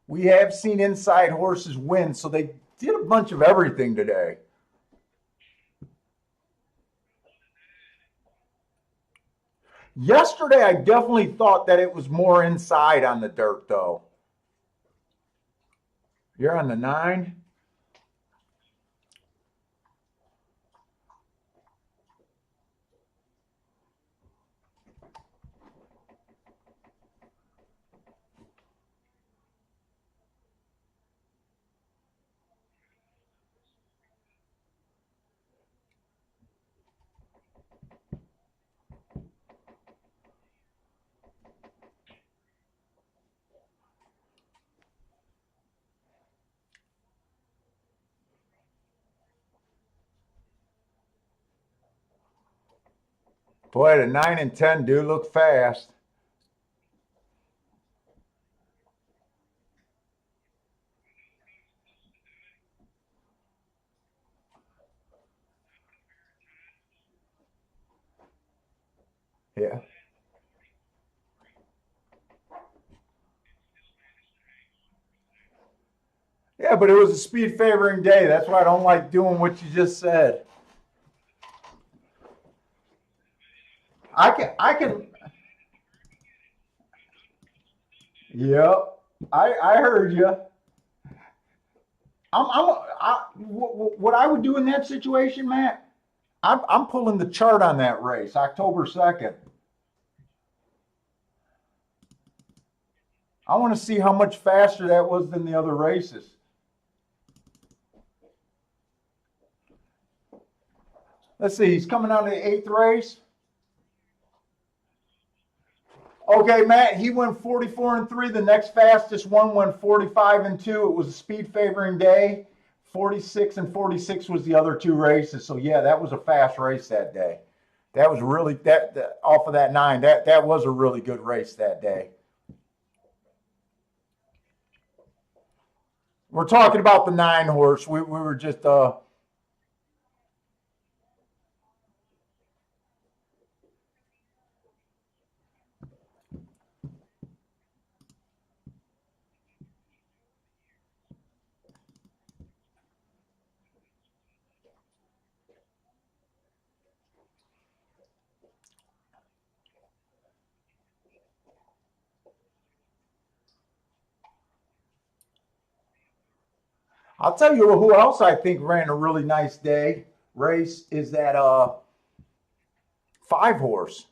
We have seen inside horses win. So they did a bunch of everything today. Yesterday, I definitely thought that it was more inside on the dirt, though. You're on the 9. Boy, the 9 and 10 do look fast. Yeah. Yeah, but it was a speed favoring day. That's why I don't like doing what you just said. I can. Yep. I heard you. What I would do in that situation, Matt, I'm pulling the chart on that race, October 2nd. I want to see how much faster that was than the other races. Let's see, he's coming out of the 8th race. Okay, Matt, he went 44 and 3. The next fastest one went 45 and 2. It was a speed favoring day. 46 and 46 was the other two races. So yeah, that was a fast race that day. That was really that off of that 9. That was a really good race that day. We're talking about the 9 horse. We were just I'll tell you who else I think ran a really nice day race is that 5 horse.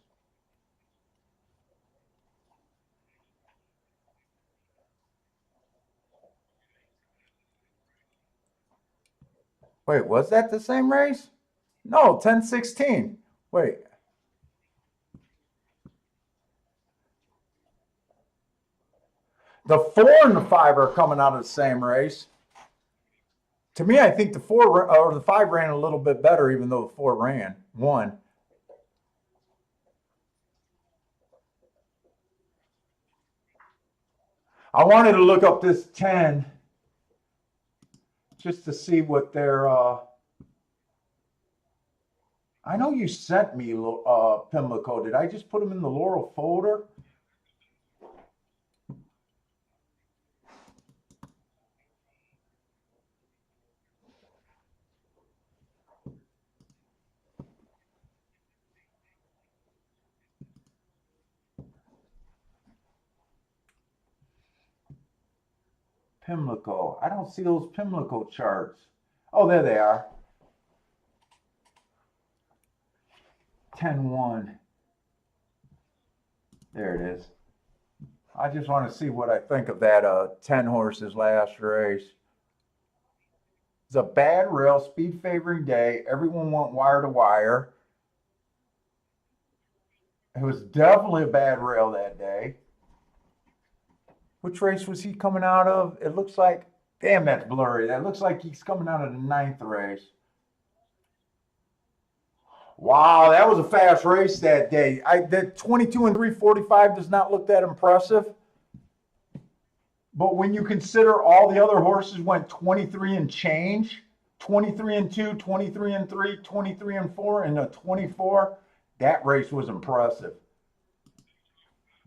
Wait, was that the same race? No, 10-16. Wait. The 4 and the 5 are coming out of the same race. To me, I think the 4 or the 5 ran a little bit better, even though the 4 ran one. I wanted to look up this 10 just to see what their. I know you sent me Pimlico. Did I just put them in the Laurel folder? Pimlico. I don't see those Pimlico charts. Oh, there they are. 10-1. There it is. I just want to see what I think of that 10 horses last race. It's a bad rail, speed favoring day. Everyone went wire to wire. It was definitely a bad rail that day. Which race was he coming out of? It looks like, damn, that's blurry. That looks like he's coming out of the 9th race. Wow, that was a fast race that day. That 22 and 3:45 does not look that impressive. But when you consider all the other horses went 23 and change, 23 and 2, 23 and 3, 23 and 4, and a 24, that race was impressive.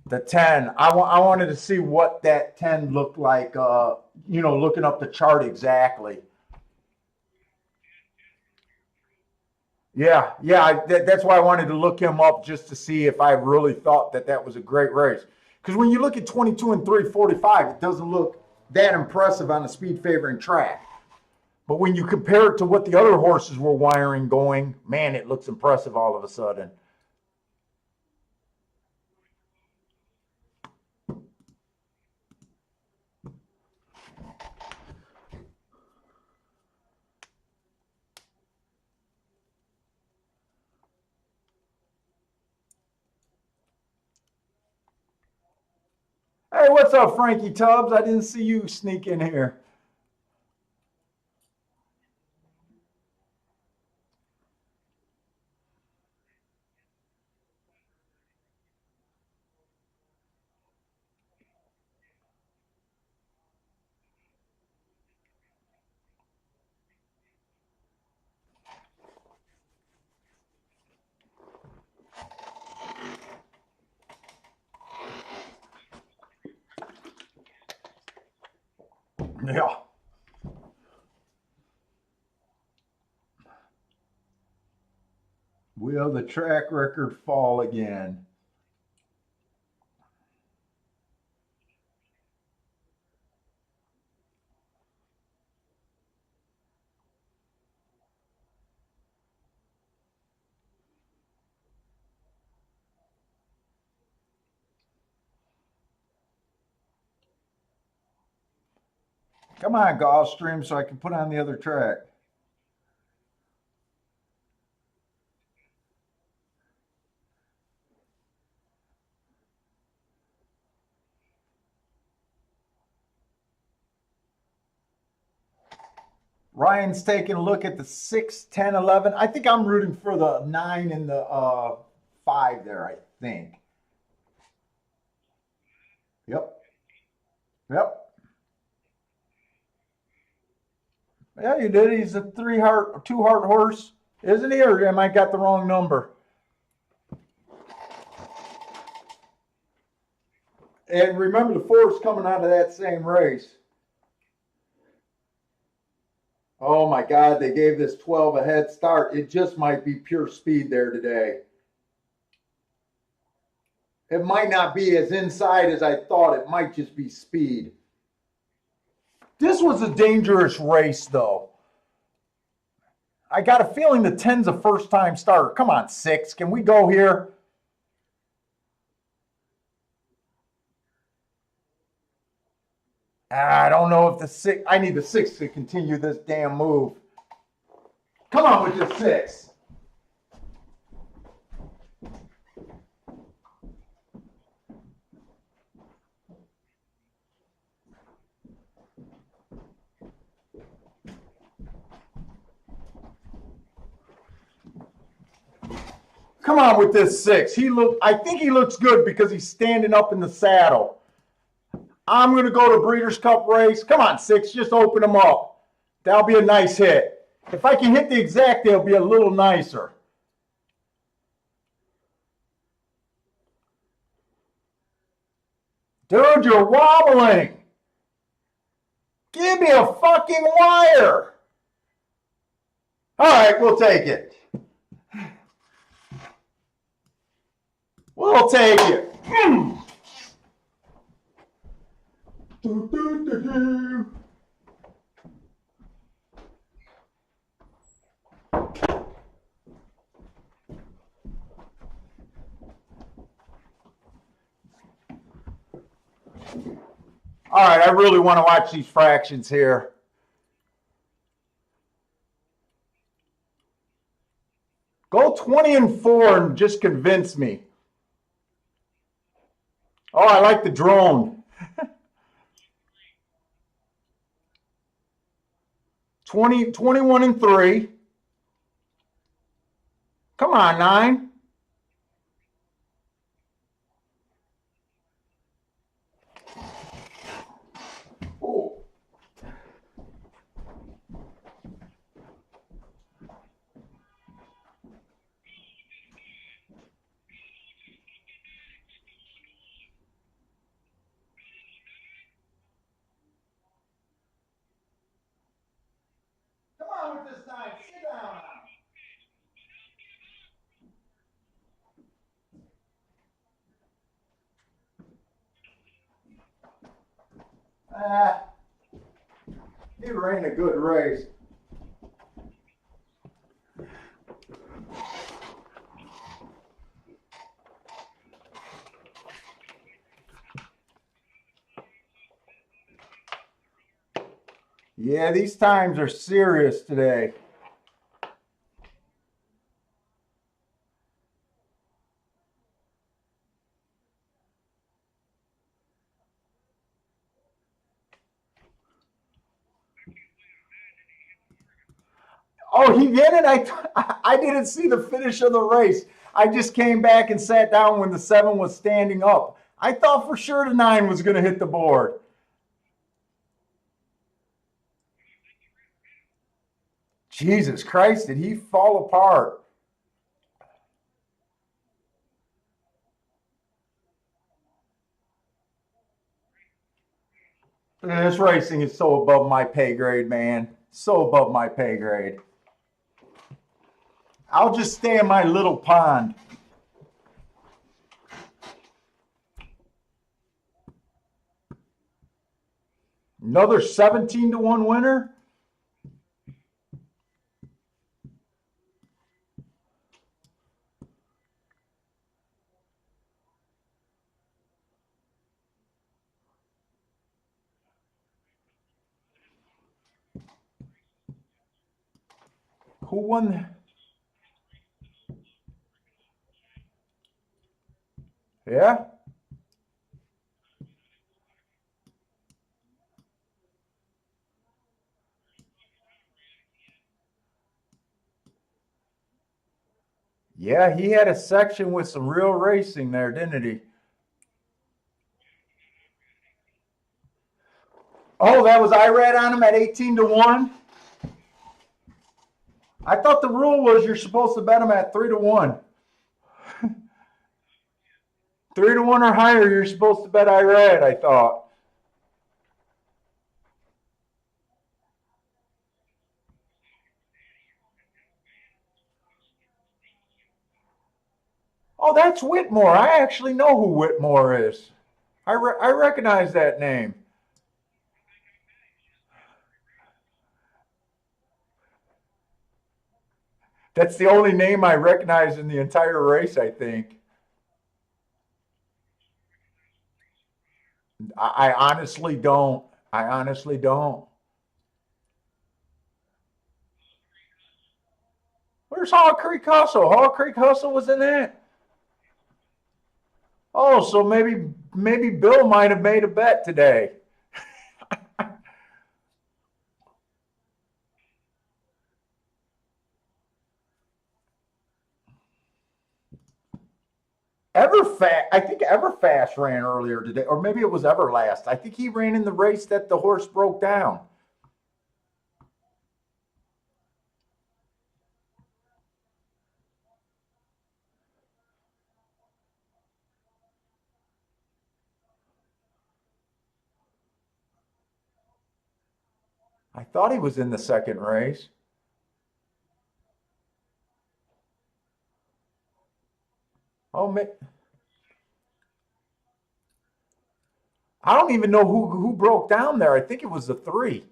The 10, I wanted to see what that 10 looked like, looking up the chart exactly. Yeah, that's why I wanted to look him up just to see if I really thought that was a great race. Because when you look at 22 and 3:45, it doesn't look that impressive on a speed favoring track. But when you compare it to what the other horses were wiring going, man, it looks impressive all of a sudden. Hey, what's up, Frankie Tubbs? I didn't see you sneak in here. Yeah. Will the track record fall again? Come on, Gulfstream, so I can put on the other track. Ryan's taking a look at the 6, 10, 11. I think I'm rooting for the 9 and the 5 there, I think. Yep. Yeah, you did. He's a 2 heart horse, isn't he? Or am I got the wrong number? And remember, the 4 is coming out of that same race. Oh my God, they gave this 12 a head start. It just might be pure speed there today. It might not be as inside as I thought. It might just be speed. This was a dangerous race, though. I got a feeling the 10's a first time starter. Come on, 6. Can we go here? I don't know if the 6. I need the 6 to continue this damn move. Come on with the 6. Come on with this 6. I think he looks good because he's standing up in the saddle. I'm going to go to Breeders' Cup race. Come on, 6, just open him up. That'll be a nice hit. If I can hit the exact, it'll be a little nicer. Dude, you're wobbling. Give me a fucking wire. All right, we'll take it. We'll take it. All right, I really want to watch these fractions here. Go 20-4 and just convince me. Oh, I like the drone. 21-3. Come on, 9. Oh. Come on with this 9. Sit down now. It ran a good race. Yeah, these times are serious today. Oh, he did it? I didn't see the finish of the race. I just came back and sat down when the 7 was standing up. I thought for sure the 9 was going to hit the board. Jesus Christ, did he fall apart? This racing is so above my pay grade, man. So above my pay grade. I'll just stay in my little pond. Another 17-1 winner? Who won? Yeah? Yeah, he had a section with some real racing there, didn't he? Oh, that was Irad on him at 18-1? I thought the rule was you're supposed to bet him at 3-1. 3-1 or higher, you're supposed to bet Irad, I thought. Oh, that's Whitmore. I actually know who Whitmore is. I recognize that name. That's the only name I recognize in the entire race, I think. I honestly don't. I honestly don't. Where's Hall Creek Hustle? Hall Creek Hustle was in that. Oh, so maybe Bill might have made a bet today. Everfast, I think Everfast ran earlier today, or maybe it was Everlast. I think he ran in the race that the horse broke down. I thought he was in the second race. Oh, man. I don't even know who broke down there. I think it was the three.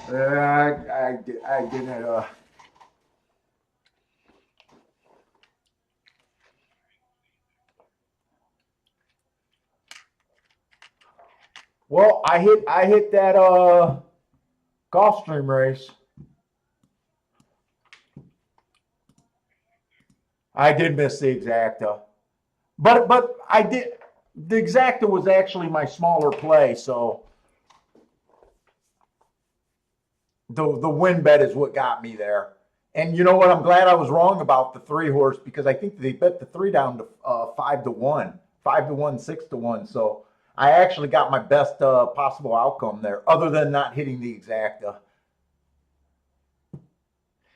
I didn't. Well, I hit that Gulfstream race. I did miss the exacta, but I did. The exacta was actually my smaller play, so the win bet is what got me there. And you know what? I'm glad I was wrong about the three horse because I think they bet the three down to 5 to 1, 5 to 1, 6 to 1. So I actually got my best possible outcome there, other than not hitting the exacta.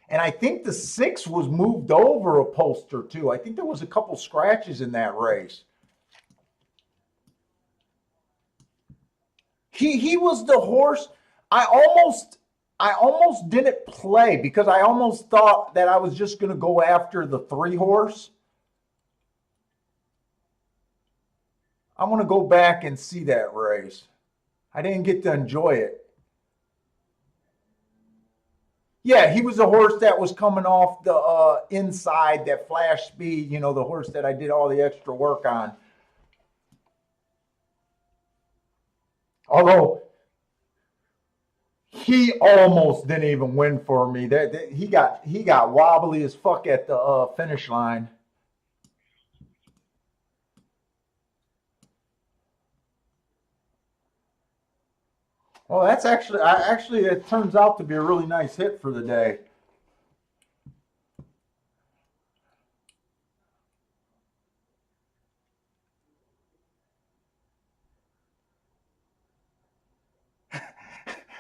And I think the six was moved over a poster too. I think there was a couple scratches in that race. He was the horse. I almost I almost didn't play because I almost thought that I was just going to go after the three horse. I want to go back and see that race. I didn't get to enjoy it. Yeah, he was a horse that was coming off the inside, that flash speed, the horse that I did all the extra work on. Although he almost didn't even win for me. He got wobbly as fuck at the finish line. Well, that's actually it turns out to be a really nice hit for the day.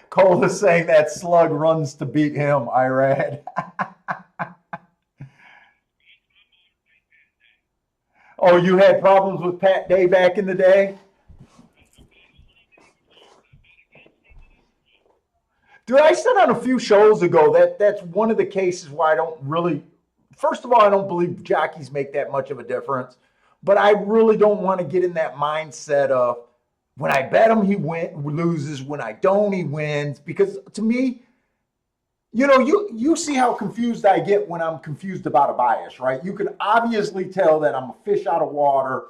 Cole is saying that slug runs to beat him, Irad. Oh, you had problems with Pat Day back in the day? Dude, I said on a few shows ago that that's one of the cases why I don't really. First of all, I don't believe jockeys make that much of a difference, but I really don't want to get in that mindset of when I bet him he loses, when I don't he wins. Because to me, you see how confused I get when I'm confused about a bias, right? You can obviously tell that I'm a fish out of water,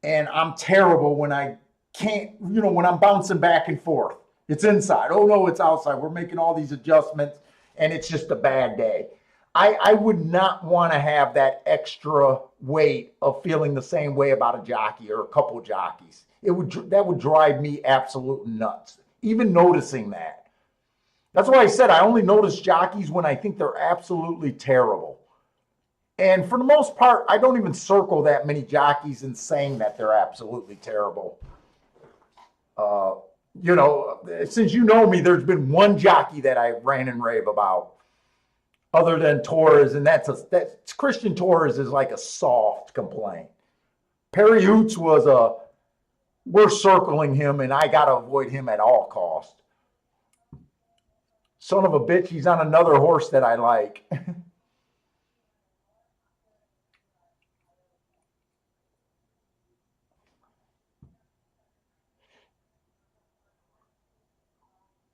and I'm terrible when I can't, when I'm bouncing back and forth. It's inside. Oh no, it's outside. We're making all these adjustments, and it's just a bad day. I would not want to have that extra weight of feeling the same way about a jockey or a couple of jockeys. That would drive me absolute nuts. Even noticing that. That's why I said I only notice jockeys when I think they're absolutely terrible. And for the most part, I don't even circle that many jockeys in saying that they're absolutely terrible. Uh, since you know me, there's been one jockey that I ran and rave about, other than Torres, and that's Christian Torres is like a soft complaint. Perry Hoots we're circling him, and I got to avoid him at all cost. Son of a bitch, he's on another horse that I like.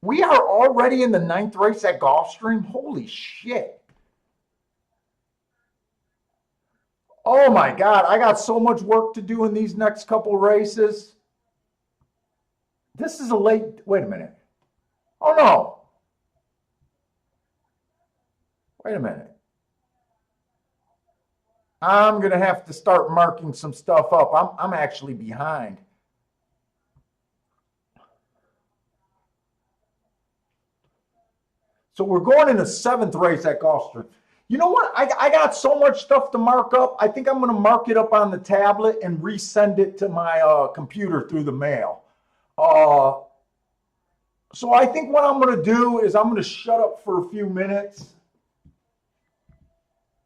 We are already in the ninth race at Gulfstream. Holy shit. Oh my God. I got so much work to do in these next couple races. This is a late. Wait a minute. Oh no. Wait a minute. I'm going to have to start marking some stuff up. I'm actually behind. So we're going in the seventh race at Gulfstream. You know what? I got so much stuff to mark up. I think I'm going to mark it up on the tablet and resend it to my computer through the mail. Uh, so I think what I'm going to do is I'm going to shut up for a few minutes,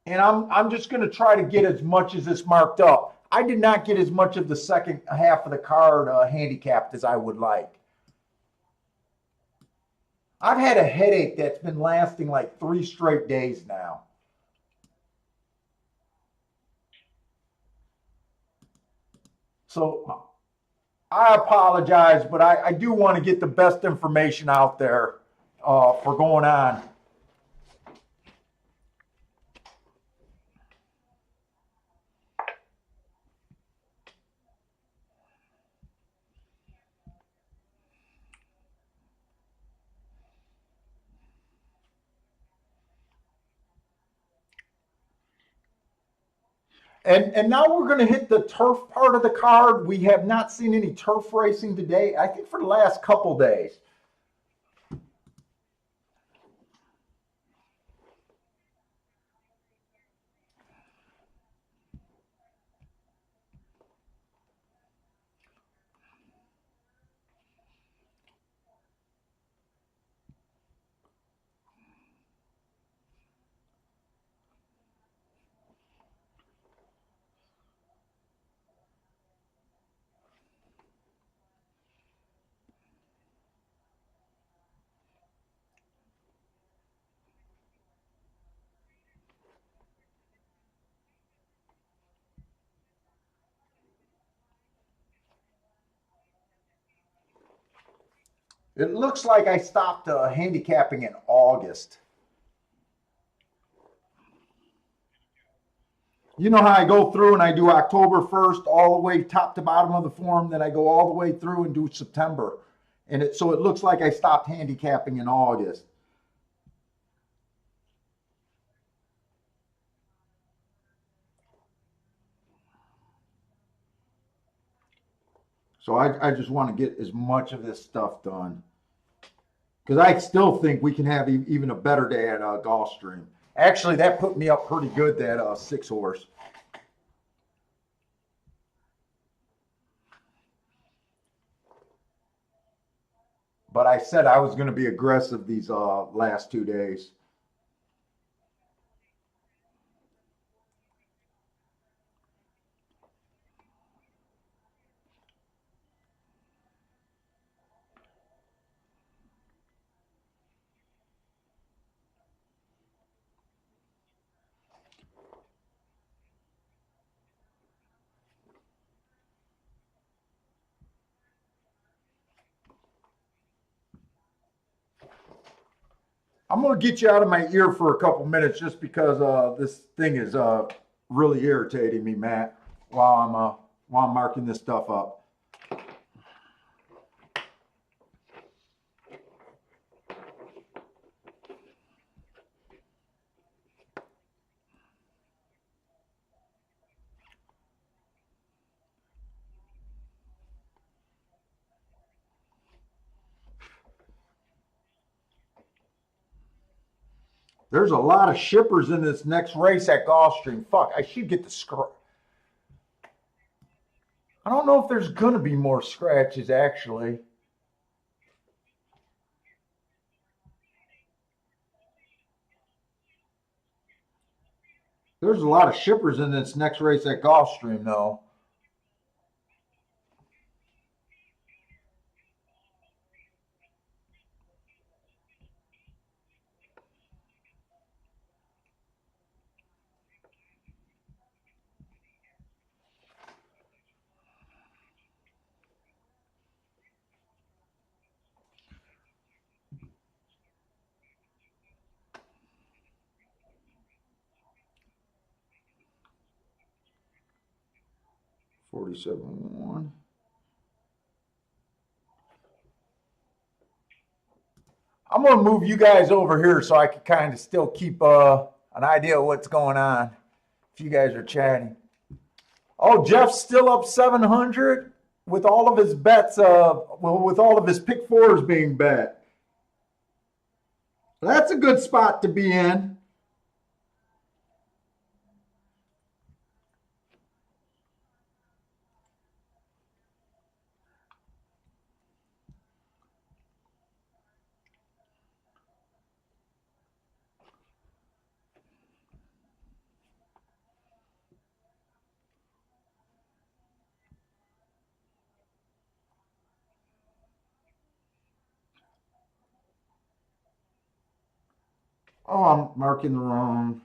and I'm just going to try to get as much as this marked up. I did not get as much of the second half of the card handicapped as I would like. I've had a headache that's been lasting like 3 straight days now. So I apologize, but I do want to get the best information out there for going on. And now we're going to hit the turf part of the card. We have not seen any turf racing today, I think, for the last couple days. It looks like I stopped handicapping in August. You know how I go through and I do October 1st all the way top to bottom of the form, then I go all the way through and do September. And so it looks like I stopped handicapping in August. So I just want to get as much of this stuff done. Because I still think we can have even a better day at Gulfstream. Actually, that put me up pretty good, that 6 horse. But I said I was going to be aggressive these last 2 days. I'm going to get you out of my ear for a couple minutes just because this thing is really irritating me, Matt, while I'm marking this stuff up. There's a lot of shippers in this next race at Gulfstream. Fuck, I should get the scratch. I don't know if there's going to be more scratches, actually. There's a lot of shippers in this next race at Gulfstream, though. $47.1. I'm going to move you guys over here so I can kind of still keep an idea of what's going on if you guys are chatting. Oh, Jeff's still up 700 with all of his bets, with all of his pick fours being bet. That's a good spot to be in. Oh, I'm marking the wrong.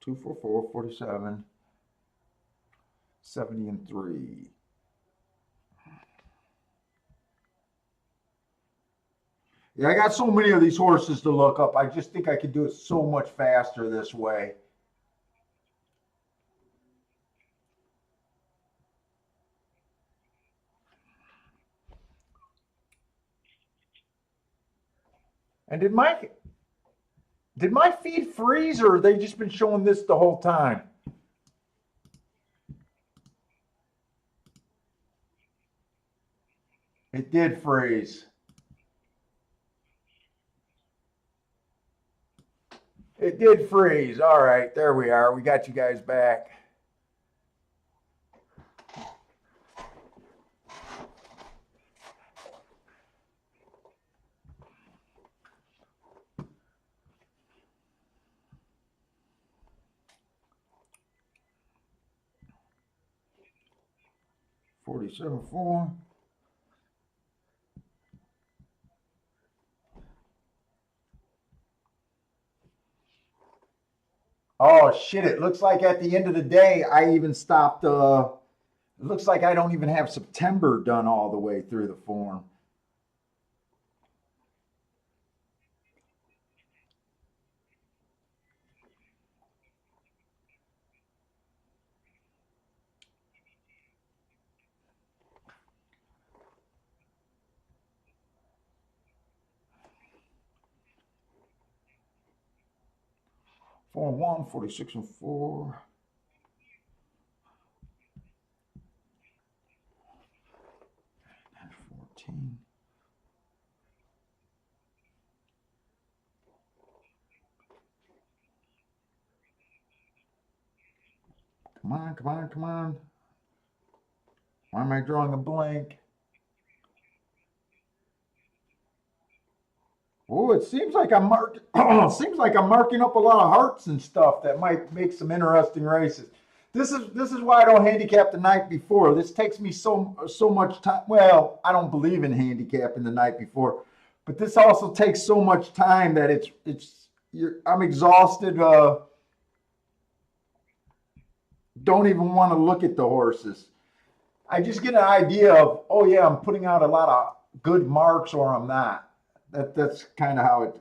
244, 47, 70, and 3. Yeah, I got so many of these horses to look up. I just think I could do it so much faster this way. And did my feed freeze, or have they just been showing this the whole time? It did freeze. It did freeze. All right, there we are. We got you guys back. $47.4. Oh shit! It looks like at the end of the day, I even stopped. It looks like I don't even have September done all the way through the form. Form 1, 46 and 4. 14. Come on, come on, come on. Why am I drawing a blank? Oh, it seems like I'm seems like I'm marking up a lot of hearts and stuff that might make some interesting races. This is why I don't handicap the night before. This takes me so much time. Well, I don't believe in handicapping the night before, but this also takes so much time that I'm exhausted. Don't even want to look at the horses. I just get an idea of, oh yeah, I'm putting out a lot of good marks or I'm not. That's kind of how it.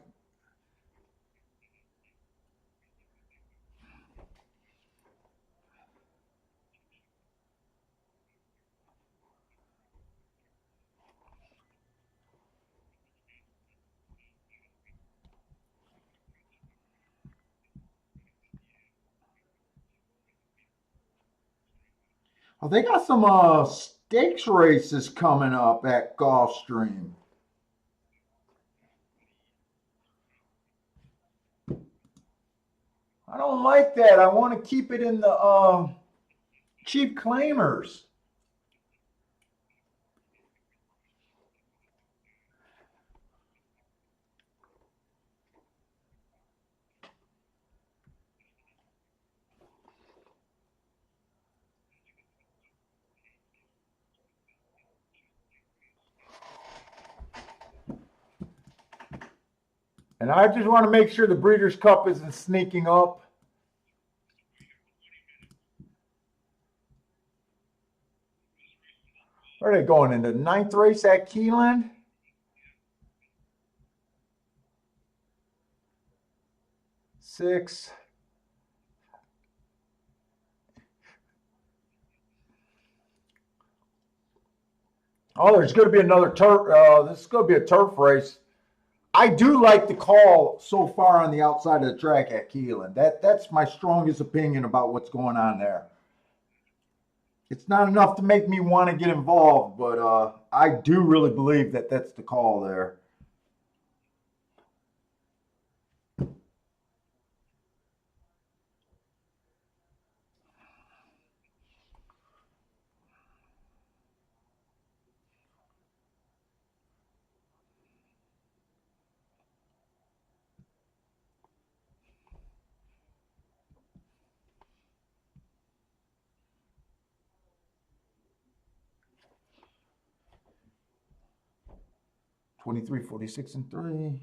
Oh, they got some stakes races coming up at Gulfstream. I don't like that. I want to keep it in the cheap claimers. And I just want to make sure the Breeders' Cup isn't sneaking up. Where are they going? In the ninth race at Keeneland? Six. Oh, there's going to be another turf. This is going to be a turf race. I do like the call so far on the outside of the track at Keeneland. That's my strongest opinion about what's going on there. It's not enough to make me want to get involved, but I do really believe that that's the call there. 23, 46, and 3.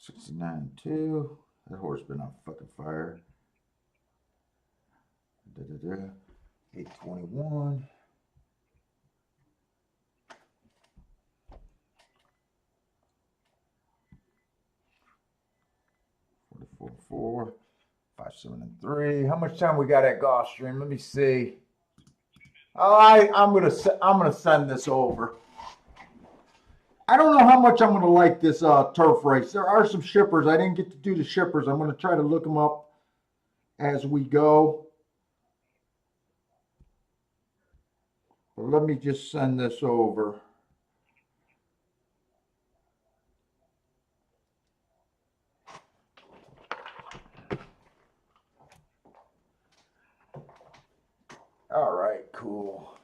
$69.2. That horse been on fucking fire. 821. 44.4. 5, 7, and 3. How much time we got at Gulfstream? Let me see. I'm gonna send this over. I don't know how much I'm gonna like this turf race. There are some shippers. I didn't get to do the shippers. I'm gonna try to look them up as we go. But let me just send this over. All right, cool.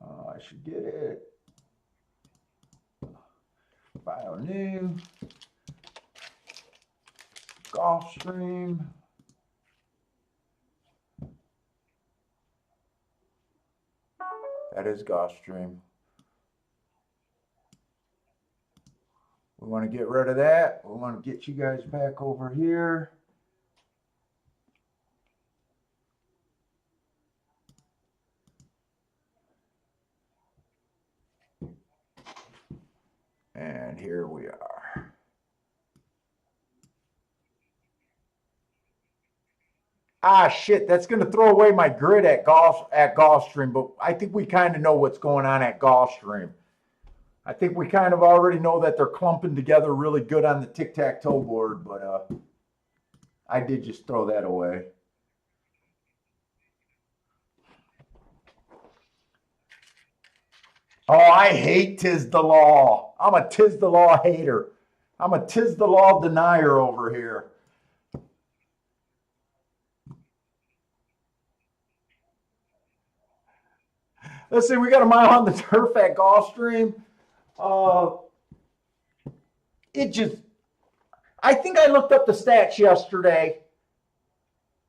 I should get it. File new. Gulfstream. That is Gulfstream. We want to get rid of that. We want to get you guys back over here. And here we are. Ah, shit, that's going to throw away my grid at Gulfstream, but I think we kind of know what's going on at Gulfstream. I think we kind of already know that they're clumping together really good on the tic-tac-toe board, but I did just throw that away. Oh, I hate Tiz the Law. I'm a Tiz the Law hater. I'm a Tiz the Law denier over here. Let's see, we got a mile on the turf at Gulfstream. I think I looked up the stats yesterday.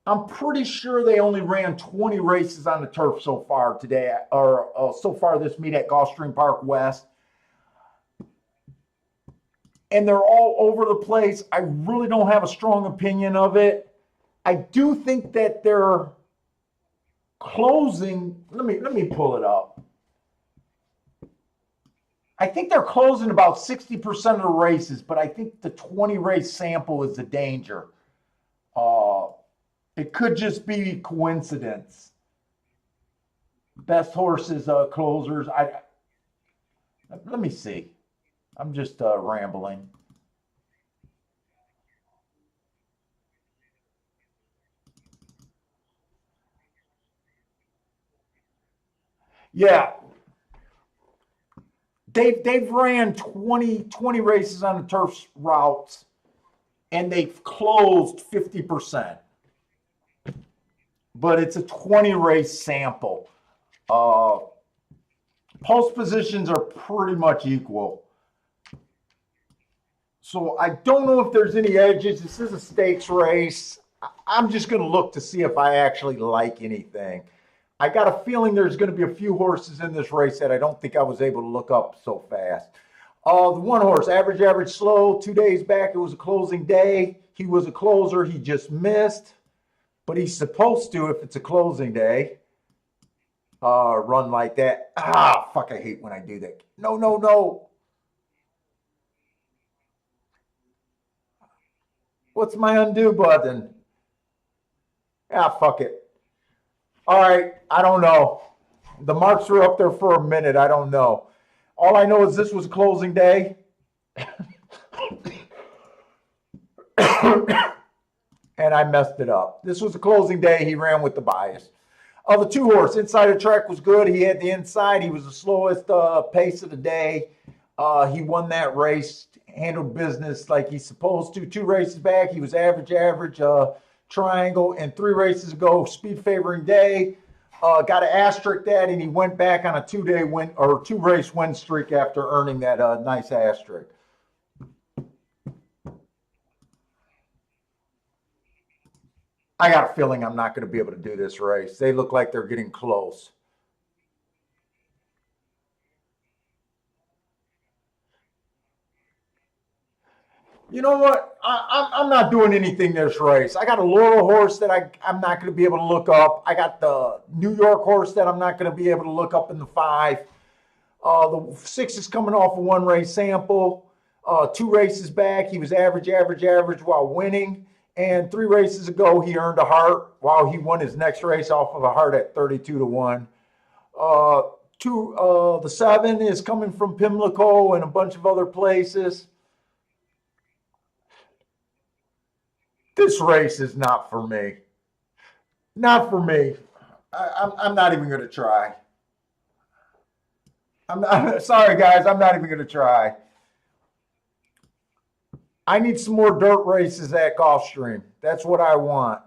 I'm pretty sure they only ran 20 races on the turf so far today, or so far this meet at Gulfstream Park West. And they're all over the place. I really don't have a strong opinion of it. I do think that they're closing. Let me pull it up. I think they're closing about 60% of the races, but I think the 20 race sample is the danger. It could just be coincidence. Best horses, closers. Let me see. I'm just rambling. Yeah. They've ran 20 races on the turf routes, and they've closed 50%. But it's a 20 race sample. Post positions are pretty much equal. So I don't know if there's any edges. This is a stakes race. I'm just going to look to see if I actually like anything. I got a feeling there's going to be a few horses in this race that I don't think I was able to look up so fast. The one horse, average, slow. 2 days back, it was a closing day. He was a closer. He just missed. But he's supposed to, if it's a closing day, run like that. Ah, fuck, I hate when I do that. No. What's my undo button? Ah, fuck it. All right, I don't know. The marks were up there for a minute. I don't know. All I know is this was a closing day. And I messed it up. This was a closing day. He ran with the bias. The two horse, inside the track was good. He had the inside. He was the slowest pace of the day. He won that race, handled business like he's supposed to. 2 races back, he was average, triangle. And 3 races ago, speed favoring day. got an asterisk that, and he went back on a 2-day win or 2-race win streak after earning that nice asterisk. I got a feeling I'm not going to be able to do this race. They look like they're getting close. You know what? I'm not doing anything this race. I got a Laurel horse that I'm not going to be able to look up. I got the New York horse that I'm not going to be able to look up in the 5. The 6 is coming off a 1-race sample. 2 races back, he was average while winning. And 3 races ago, he earned a heart while he won his next race off of a heart at 32-1. The 7 is coming from Pimlico and a bunch of other places. This race is not for me. Not for me. I'm not even going to try. I'm sorry, guys. I'm not even going to try. I need some more dirt races at Gulfstream. That's what I want.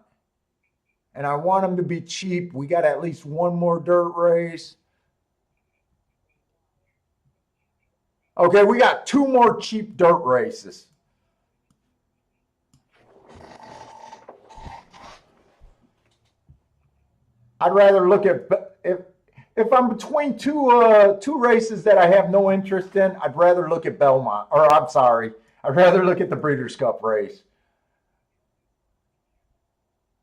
And I want them to be cheap. We got at least one more dirt race. Okay, we got 2 more cheap dirt races. I'd rather look at if I'm between two races that I have no interest in, I'd rather look at Belmont. Or I'm sorry, I'd rather look at the Breeders' Cup race.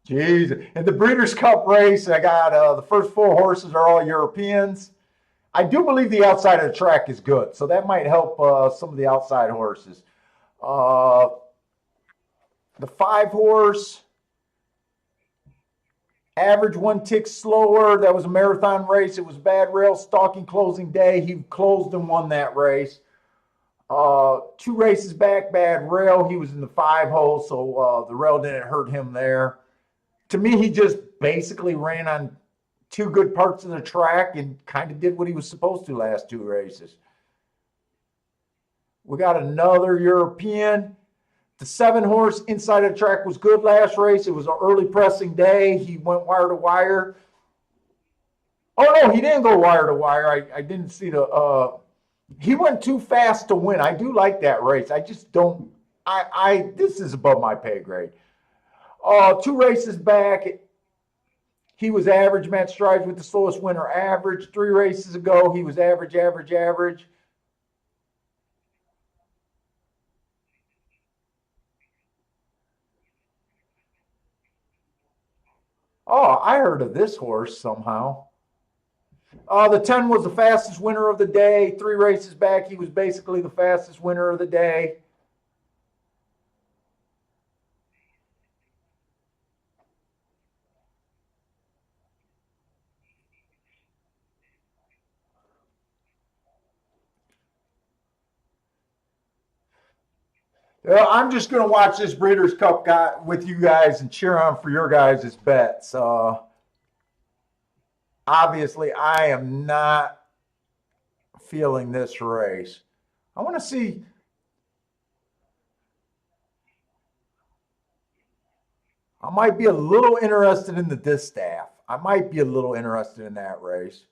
Jeez, in the Breeders' Cup race, I got the first 4 horses are all Europeans. I do believe the outside of the track is good, so that might help some of the outside horses. The 5 horse. Average 1 tick slower. That was a marathon race. It was bad rail, stalking closing day. He closed and won that race. 2 races back, bad rail. He was in the 5 hole, so the rail didn't hurt him there. To me, he just basically ran on 2 good parts of the track and kind of did what he was supposed to last 2 races. We got another European. The 7 horse inside of the track was good last race. It was an early pressing day. He went wire to wire. Oh, no, he didn't go wire to wire. I didn't see the he went too fast to win. I do like that race. I just don't this is above my pay grade. 2 races back, he was average. Matt Strides with the slowest winner average. 3 races ago, he was average. Oh, I heard of this horse somehow. The 10 was the fastest winner of the day. 3 races back, he was basically the fastest winner of the day. I'm just going to watch this Breeders' Cup guy with you guys and cheer on for your guys' bets. Obviously, I am not feeling this race. I want to see. I might be a little interested in the distaff. I might be a little interested in that race.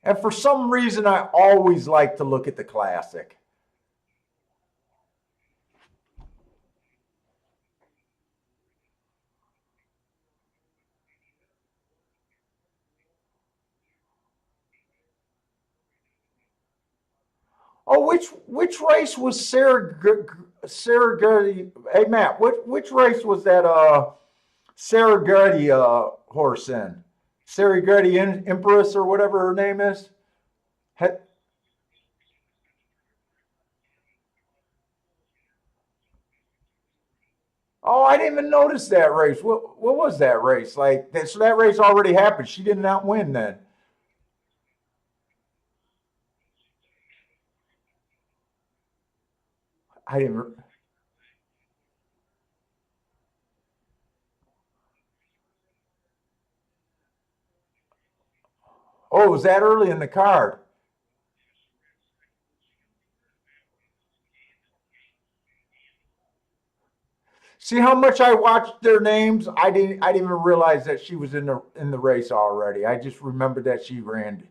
And for some reason, I always like to look at the Classic. Oh, which race was Sarah Gertie? Hey Matt, which race was that Sarah Gertie horse in? Sarah Gertie Empress or whatever her name is? Had, oh, I didn't even notice that race. What was that race? Like so that race already happened. She did not win then. I didn't. Oh, it was that early in the card. See how much I watched their names? I didn't even realize that she was in the race already. I just remembered that she ran.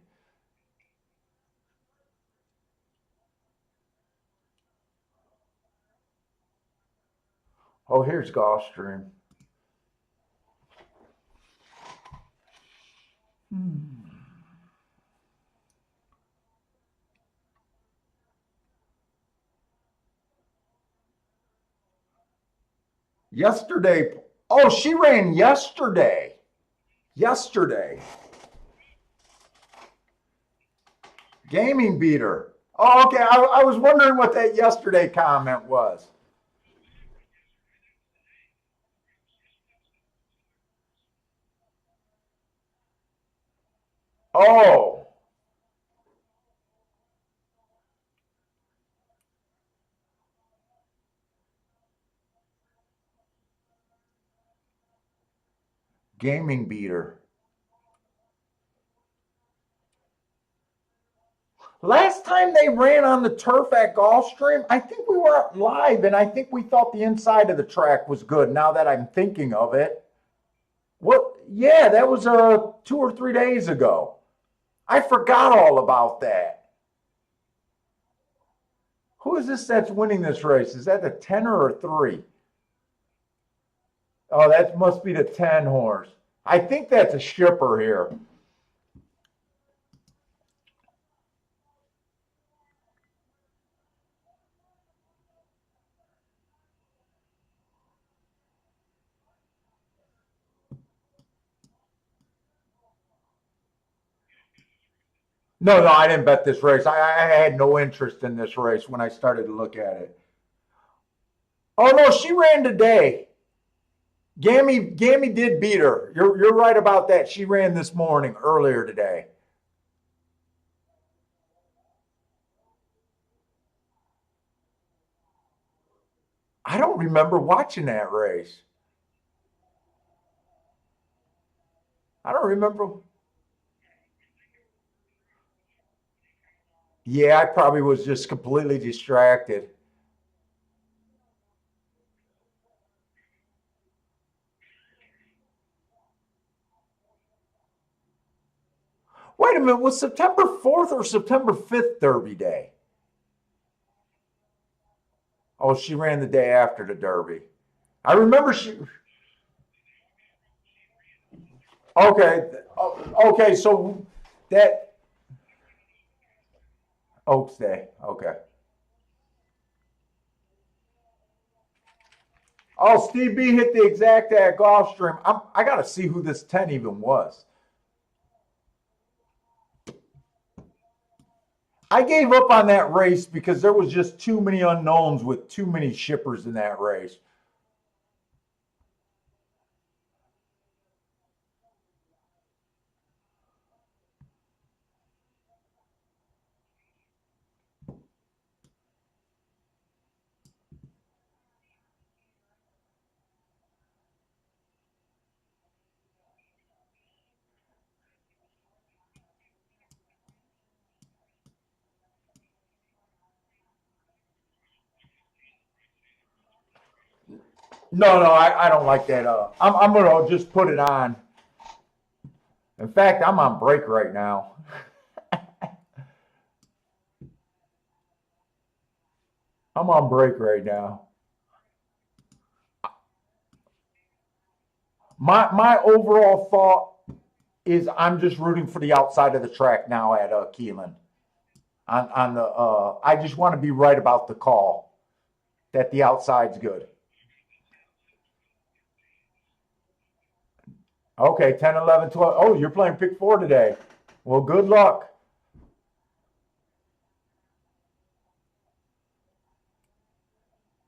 Oh, here's Gulfstream. Yesterday. Oh, she ran yesterday. Yesterday. Gaming beater. Oh, okay. I was wondering what that yesterday comment was. Oh, gaming beater. Last time they ran on the turf at Gulfstream, I think we were live and I think we thought the inside of the track was good now that I'm thinking of it. What? Yeah, that was 2 or 3 days ago. I forgot all about that. Who is this that's winning this race? Is that the 10 or a 3? Oh, that must be the 10 horse. I think that's a shipper here. No, no, I didn't bet this race. I had no interest in this race when I started to look at it. Oh no, she ran today. Gammy did beat her. You're right about that. She ran this morning, earlier today. I don't remember watching that race. I don't remember. Yeah, I probably was just completely distracted. Wait a minute, was September 4th or September 5th Derby Day? Oh, she ran the day after the Derby. I remember she. Okay, okay, so that Oaks Day. Okay. Oh, Steve B hit the exact at Gulfstream. I got to see who this 10 even was. I gave up on that race because there was just too many unknowns with too many shippers in that race. No, no, I don't like that. I'm going to just put it on. In fact, I'm on break right now. I'm on break right now. My overall thought is I'm just rooting for the outside of the track now at Keeneland. On the I just want to be right about the call that the outside's good. Okay, 10, 11, 12. Oh, you're playing pick four today. Well, good luck.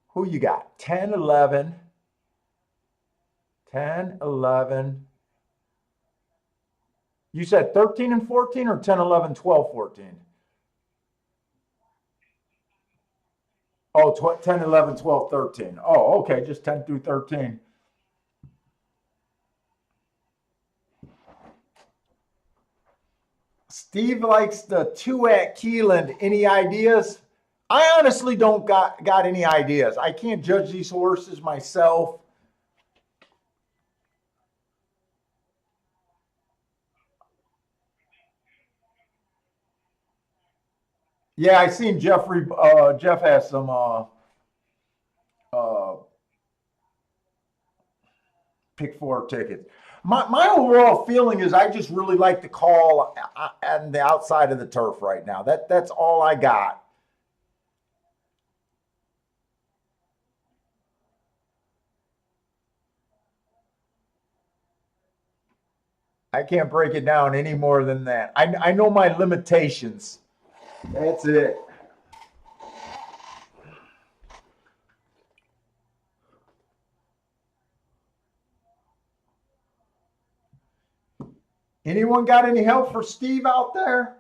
Who you got? 10, 11, 10, 11. You said 13 and 14 or 10, 11, 12, 14? Oh, 10, 11, 12, 13. Oh, okay, just 10 through 13. Steve likes the two at Keeneland. Any ideas? I honestly don't got any ideas. I can't judge these horses myself. Yeah, I seen Jeff has some uh pick four tickets. My overall feeling is I just really like the call on the outside of the turf right now. That's all I got. I can't break it down any more than that. I know my limitations. That's it. Anyone got any help for Steve out there?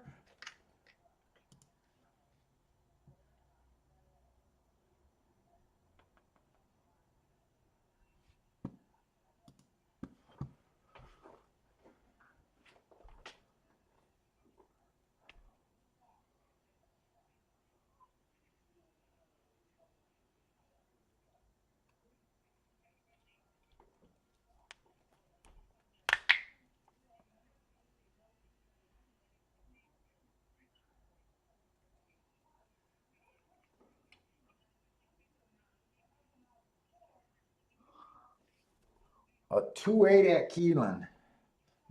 A 2-8 at Keeneland.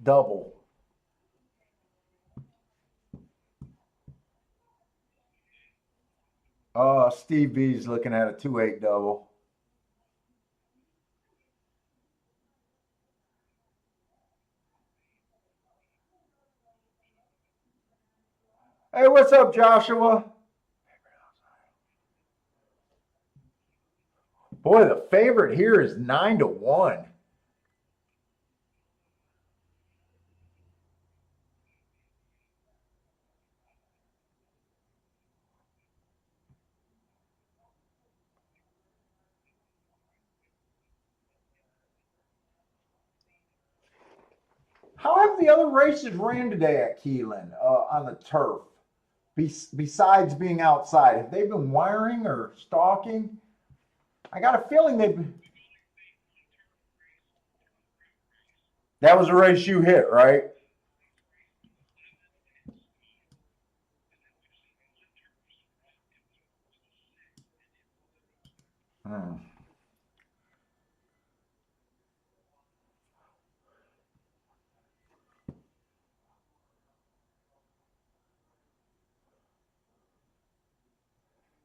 Double. Steve B's looking at a 2-8 double. Hey, what's up, Joshua? Boy, the favorite here is 9-1. How have the other races ran today at Keeneland on the turf? Besides being outside, have they been wiring or stalking? I got a feeling they've. That was a race you hit, right? Hmm.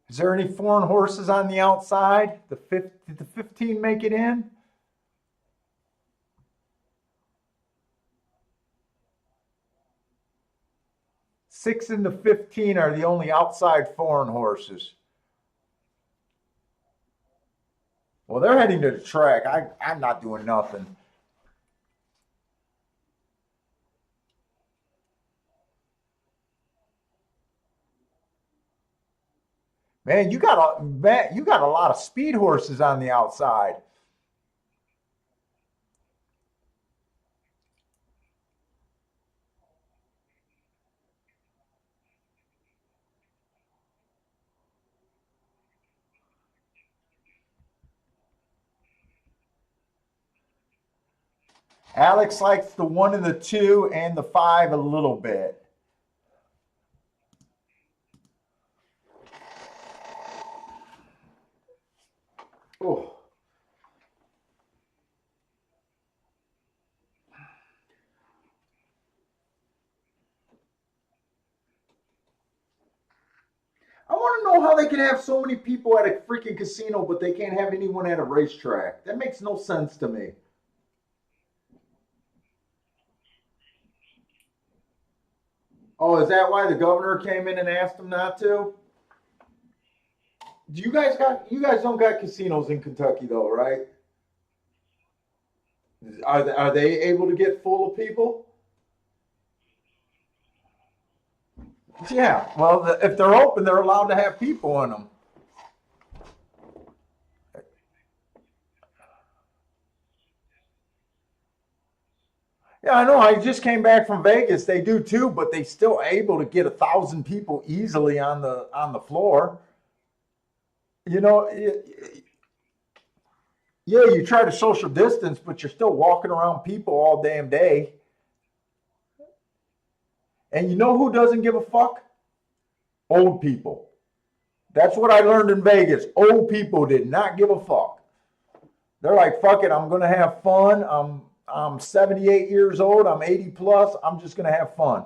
Is there any foreign horses on the outside? Did the 15 make it in? 6 and the 15 are the only outside foreign horses. Well, they're heading to the track. I'm not doing nothing. Man, you got a lot of speed horses on the outside. Alex likes the 1 and the 2 and the 5 a little bit. Oh. I want to know how they can have so many people at a freaking casino, but they can't have anyone at a racetrack. That makes no sense to me. Oh, is that why the governor came in and asked them not to? Do you guys don't got casinos in Kentucky though, right? Are they able to get full of people? Yeah. Well, if they're open, they're allowed to have people in them. Yeah, I know. I just came back from Vegas. They do too, but they still able to get 1,000 people easily on the floor. You know, yeah, you try to social distance, but you're still walking around people all damn day. And you know who doesn't give a fuck? Old people. That's what I learned in Vegas. Old people did not give a fuck. They're like, fuck it, I'm gonna have fun. I'm 78 years old, I'm 80 plus, I'm just gonna have fun.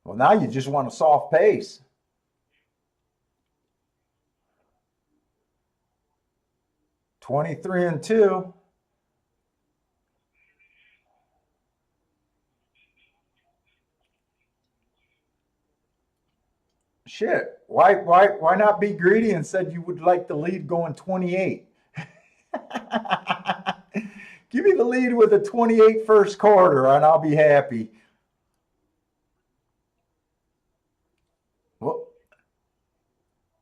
Well, now you just want a soft pace. 23-2. Shit. Why not be greedy and said you would like the lead going 28? Give me the lead with a 28 first quarter and I'll be happy. Well,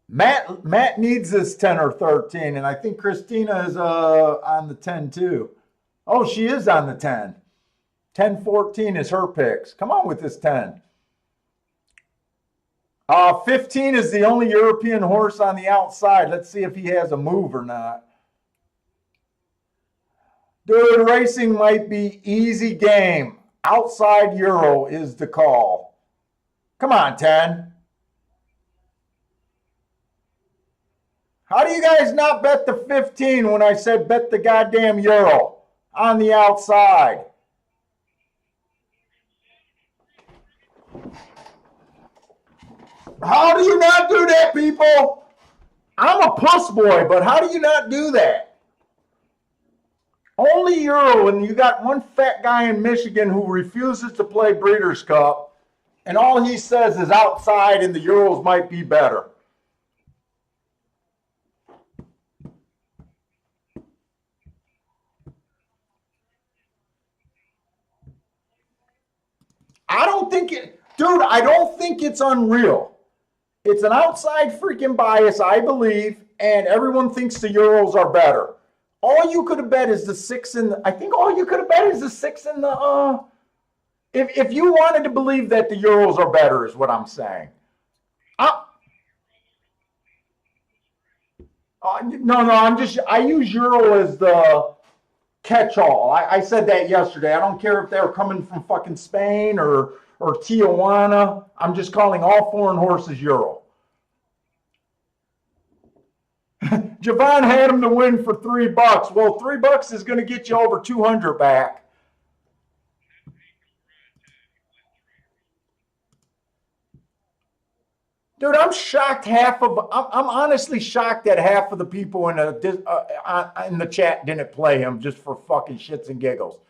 Matt needs this 10 or 13, and I think Christina is on the 10 too. Oh, she is on the 10. 10-14 is her picks. Come on with this 10. 15 is the only European horse on the outside. Let's see if he has a move or not. Dude, racing might be easy game. Outside Euro is the call. Come on, 10. How do you guys not bet the 15 when I said bet the goddamn Euro on the outside? How do you not do that, people? I'm a puss boy, but how do you not do that? Only Euro, and you got one fat guy in Michigan who refuses to play Breeders' Cup, and all he says is outside and the Euros might be better. I don't think it, dude, I don't think it's unreal. It's an outside freaking bias, I believe, and everyone thinks the Euros are better. All you could have bet is the six in the, I think all you could have bet is the six in the, if you wanted to believe that the Euros are better, is what I'm saying. I, no, I use Euro as the catch-all. I said that yesterday. I don't care if they're coming from fucking Spain or Tijuana. I'm just calling all foreign horses Euro. Javon had him to win for $3. Well, $3 is going to get you over 200 back. Dude, I'm shocked. I'm honestly shocked that half of the people in the chat didn't play him just for fucking shits and giggles.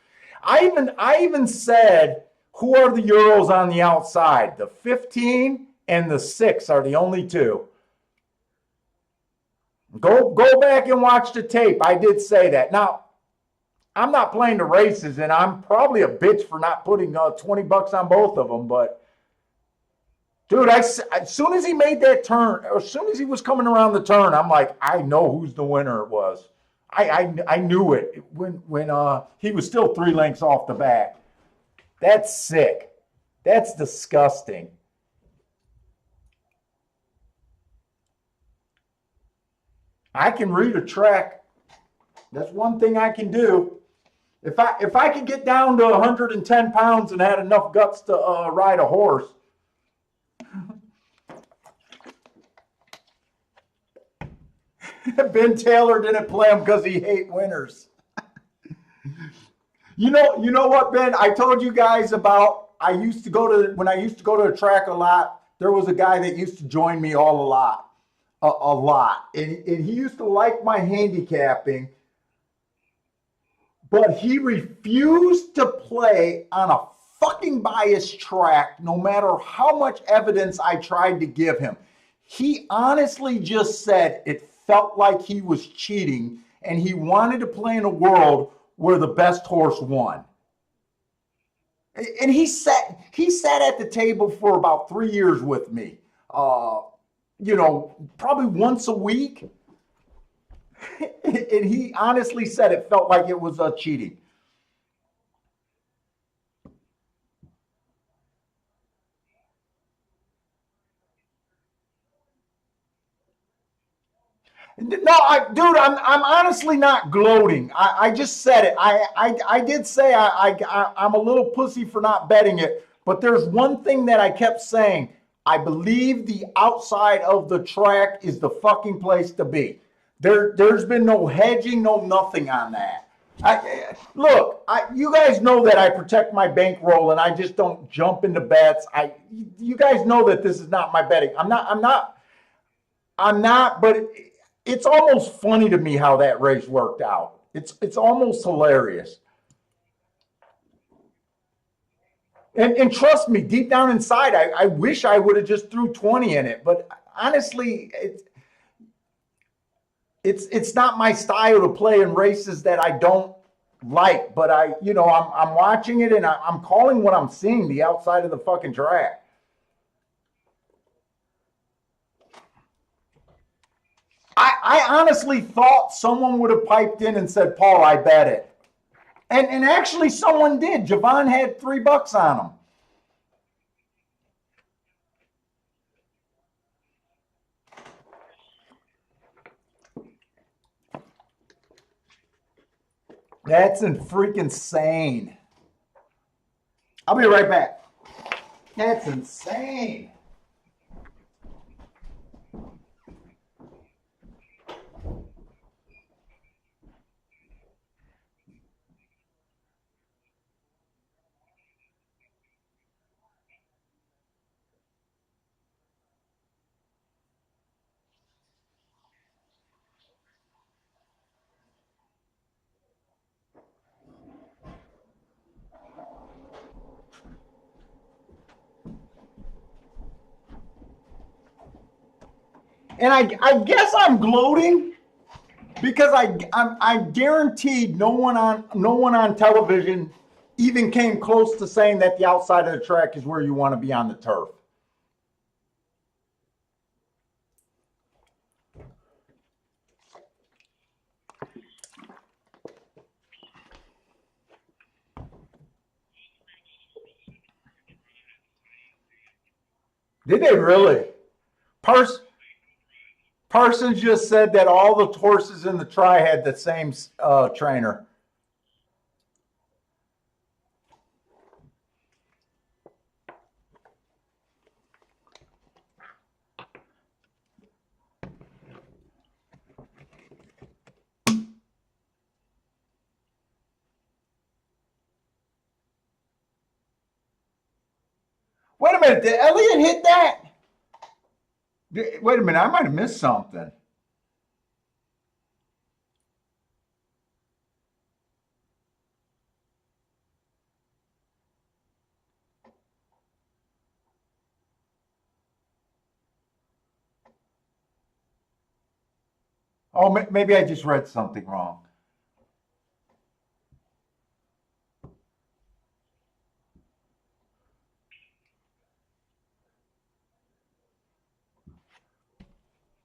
I even said, who are the Euros on the outside? The 15 and the 6 are the only two. Go back and watch the tape. I did say that. Now, I'm not playing the races, and I'm probably a bitch for not putting $20 on both of them, but. Dude, as soon as he made that turn, or as soon as he was coming around the turn, I'm like, I know who's the winner it was. I knew it when he was still 3 lengths off the back. That's sick. That's disgusting. I can read a track. That's one thing I can do. If I could get down to 110 pounds and had enough guts to ride a horse. Ben Taylor didn't play him because he hate winners. You know what, Ben? I told you guys about when I used to go to a track a lot, there was a guy that used to join me a lot. And he used to like my handicapping, but he refused to play on a fucking biased track no matter how much evidence I tried to give him. He honestly just said it felt like he was cheating and he wanted to play in a world where the best horse won. And he sat at the table for about 3 years with me. Uh, Probably once a week. And he honestly said it felt like it was cheating. No, dude, I'm honestly not gloating. I just said it. I did say I'm a little pussy for not betting it, but there's one thing that I kept saying. I believe the outside of the track is the fucking place to be. There's been no hedging, no nothing on that. Look, you guys know that I protect my bankroll and I just don't jump into bets. You guys know that this is not my betting. I'm not, but it's almost funny to me how that race worked out. It's almost hilarious. And trust me, deep down inside, I wish I would have just threw 20 in it. But honestly, it's not my style to play in races that I don't like. But I'm watching it and I'm calling what I'm seeing, the outside of the fucking track. I honestly thought someone would have piped in and said, Paul, I bet it. And actually someone did. Javon had $3 on him. That's freaking insane. I'll be right back. That's insane. And I guess I'm gloating because I guaranteed no one on television even came close to saying that the outside of the track is where you want to be on the turf. Did they really? Pars- Parsons just said that all the horses in the try had the same trainer. Wait a minute, did Elliott hit that? Wait a minute, I might have missed something. Oh, maybe I just read something wrong.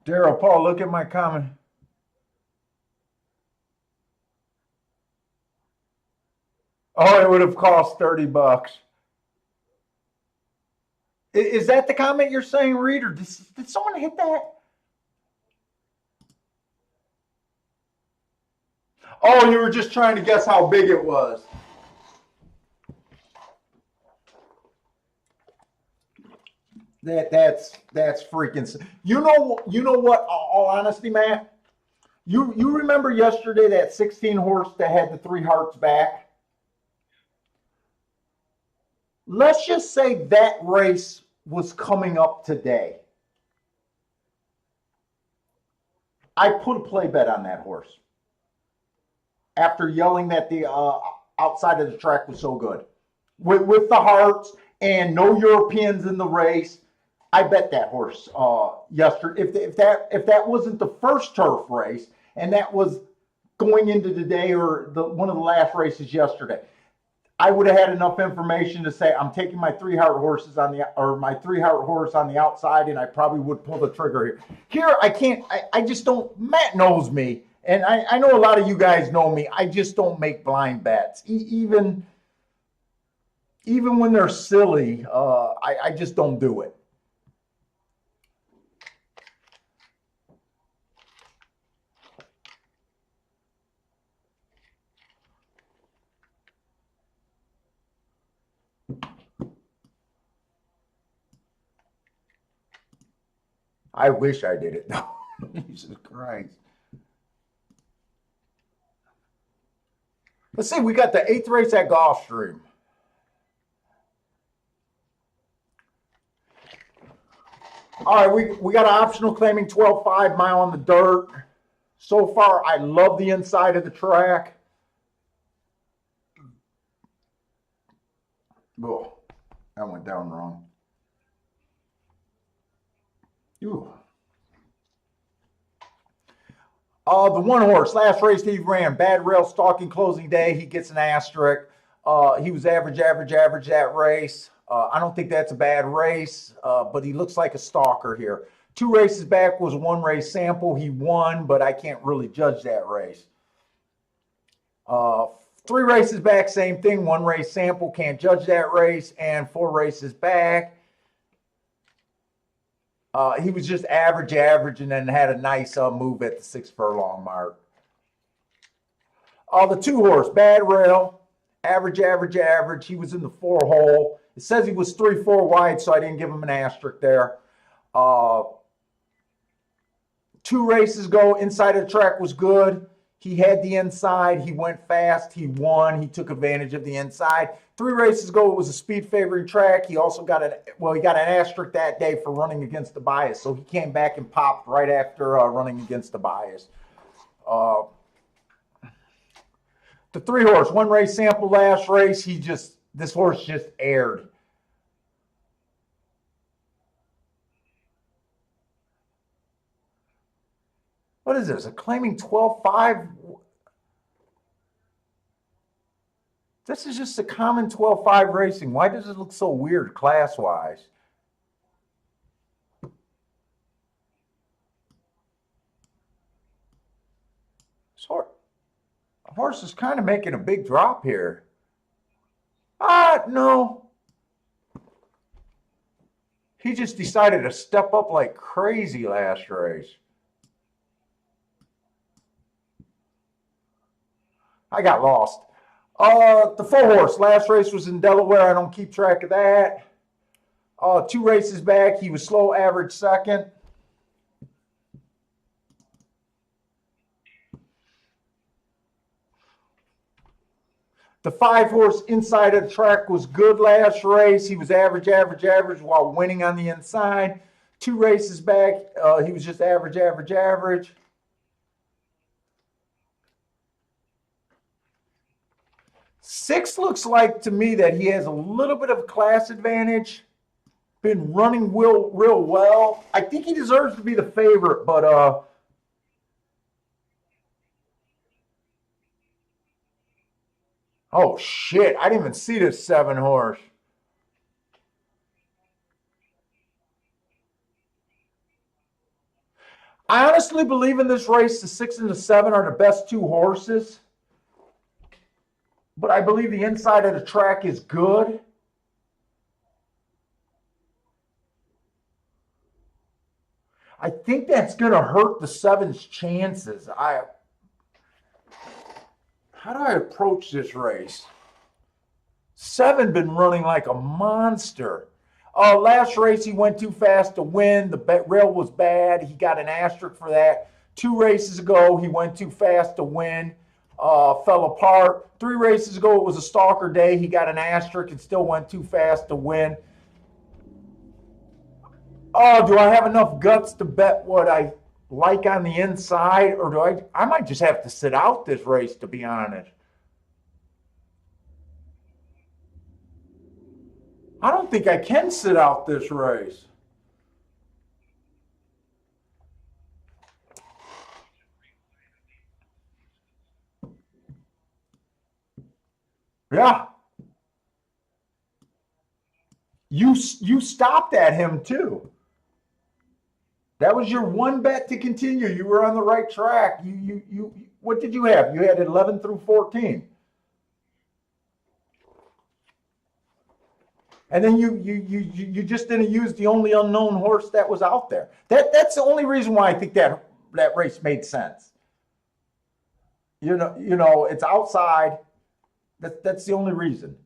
Daryl, Paul, look at my comment. Oh, it would have cost $30. Is that the comment you're saying, Reed, or did someone hit that? Oh, you were just trying to guess how big it was. That's freaking. You know what? All honesty, Matt. You remember yesterday that 16 horse that had the 3 hearts back? Let's just say that race was coming up today. I put a play bet on that horse after yelling that the outside of the track was so good with the hearts and no Europeans in the race. I bet that horse yesterday. If that wasn't the first turf race and that was going into today or one of the last races yesterday, I would have had enough information to say I'm taking my 3 heart horses on the or my 3 heart horse on the outside, and I probably would pull the trigger here. Here I can't. I just don't. Matt knows me, and I know a lot of you guys know me. I just don't make blind bets, even when they're silly. I just don't do it. I wish I did it though. Jesus Christ. Let's see, we got the 8th race at Gulfstream. All right, we got an optional claiming 12.5 mile on the dirt. So far, I love the inside of the track. Oh, that went down wrong. Ooh. The 1 horse, last race he ran, bad rail stalking closing day. He gets an asterisk. He was average that race. I don't think that's a bad race, but he looks like a stalker here. 2 races back was 1 race sample. He won, but I can't really judge that race. 3 races back, same thing. 1 race sample, can't judge that race. And 4 races back, he was just average, and then had a nice move at the 6 furlong mark. The 2 horse, bad rail, average. He was in the 4 hole. It says he was 3-4 wide, so I didn't give him an asterisk there. 2 races ago, inside of the track was good. He had the inside. He went fast. He won. He took advantage of the inside. 3 races ago, it was a speed favoring track. He also got he got an asterisk that day for running against the bias. So he came back and popped right after running against the bias. The 3 horse, 1 race sample last race. This horse just aired. What is this? A claiming 12.5? This is just a common 12.5 racing. Why does it look so weird class-wise? Horse is kind of making a big drop here. No. He just decided to step up like crazy last race. I got lost. The 4 horse, last race was in Delaware. I don't keep track of that. 2 races back, he was slow, average second. The 5 horse inside of the track was good last race. He was average while winning on the inside. 2 races back, he was just average. 6 looks like to me that he has a little bit of a class advantage. Been running real well. I think he deserves to be the favorite, but oh shit, I didn't even see this 7 horse. I honestly believe in this race the 6 and the 7 are the best 2 horses. But I believe the inside of the track is good. I think that's going to hurt the 7's chances. How do I approach this race? 7 been running like a monster. Last race he went too fast to win. The rail was bad. He got an asterisk for that. 2 races ago he went too fast to win. Fell apart. 3 races ago it was a stalker day. He got an asterisk and still went too fast to win. Do I have enough guts to bet what I like on the inside, or do I might just have to sit out this race, to be honest. I don't think I can sit out this race. Yeah. you stopped at him too. That was your one bet to continue. You were on the right track. You what did you have? You had 11 through 14. And then you just didn't use the only unknown horse that was out there. That's the only reason why I think that race made sense. You know, it's outside. That's the only reason.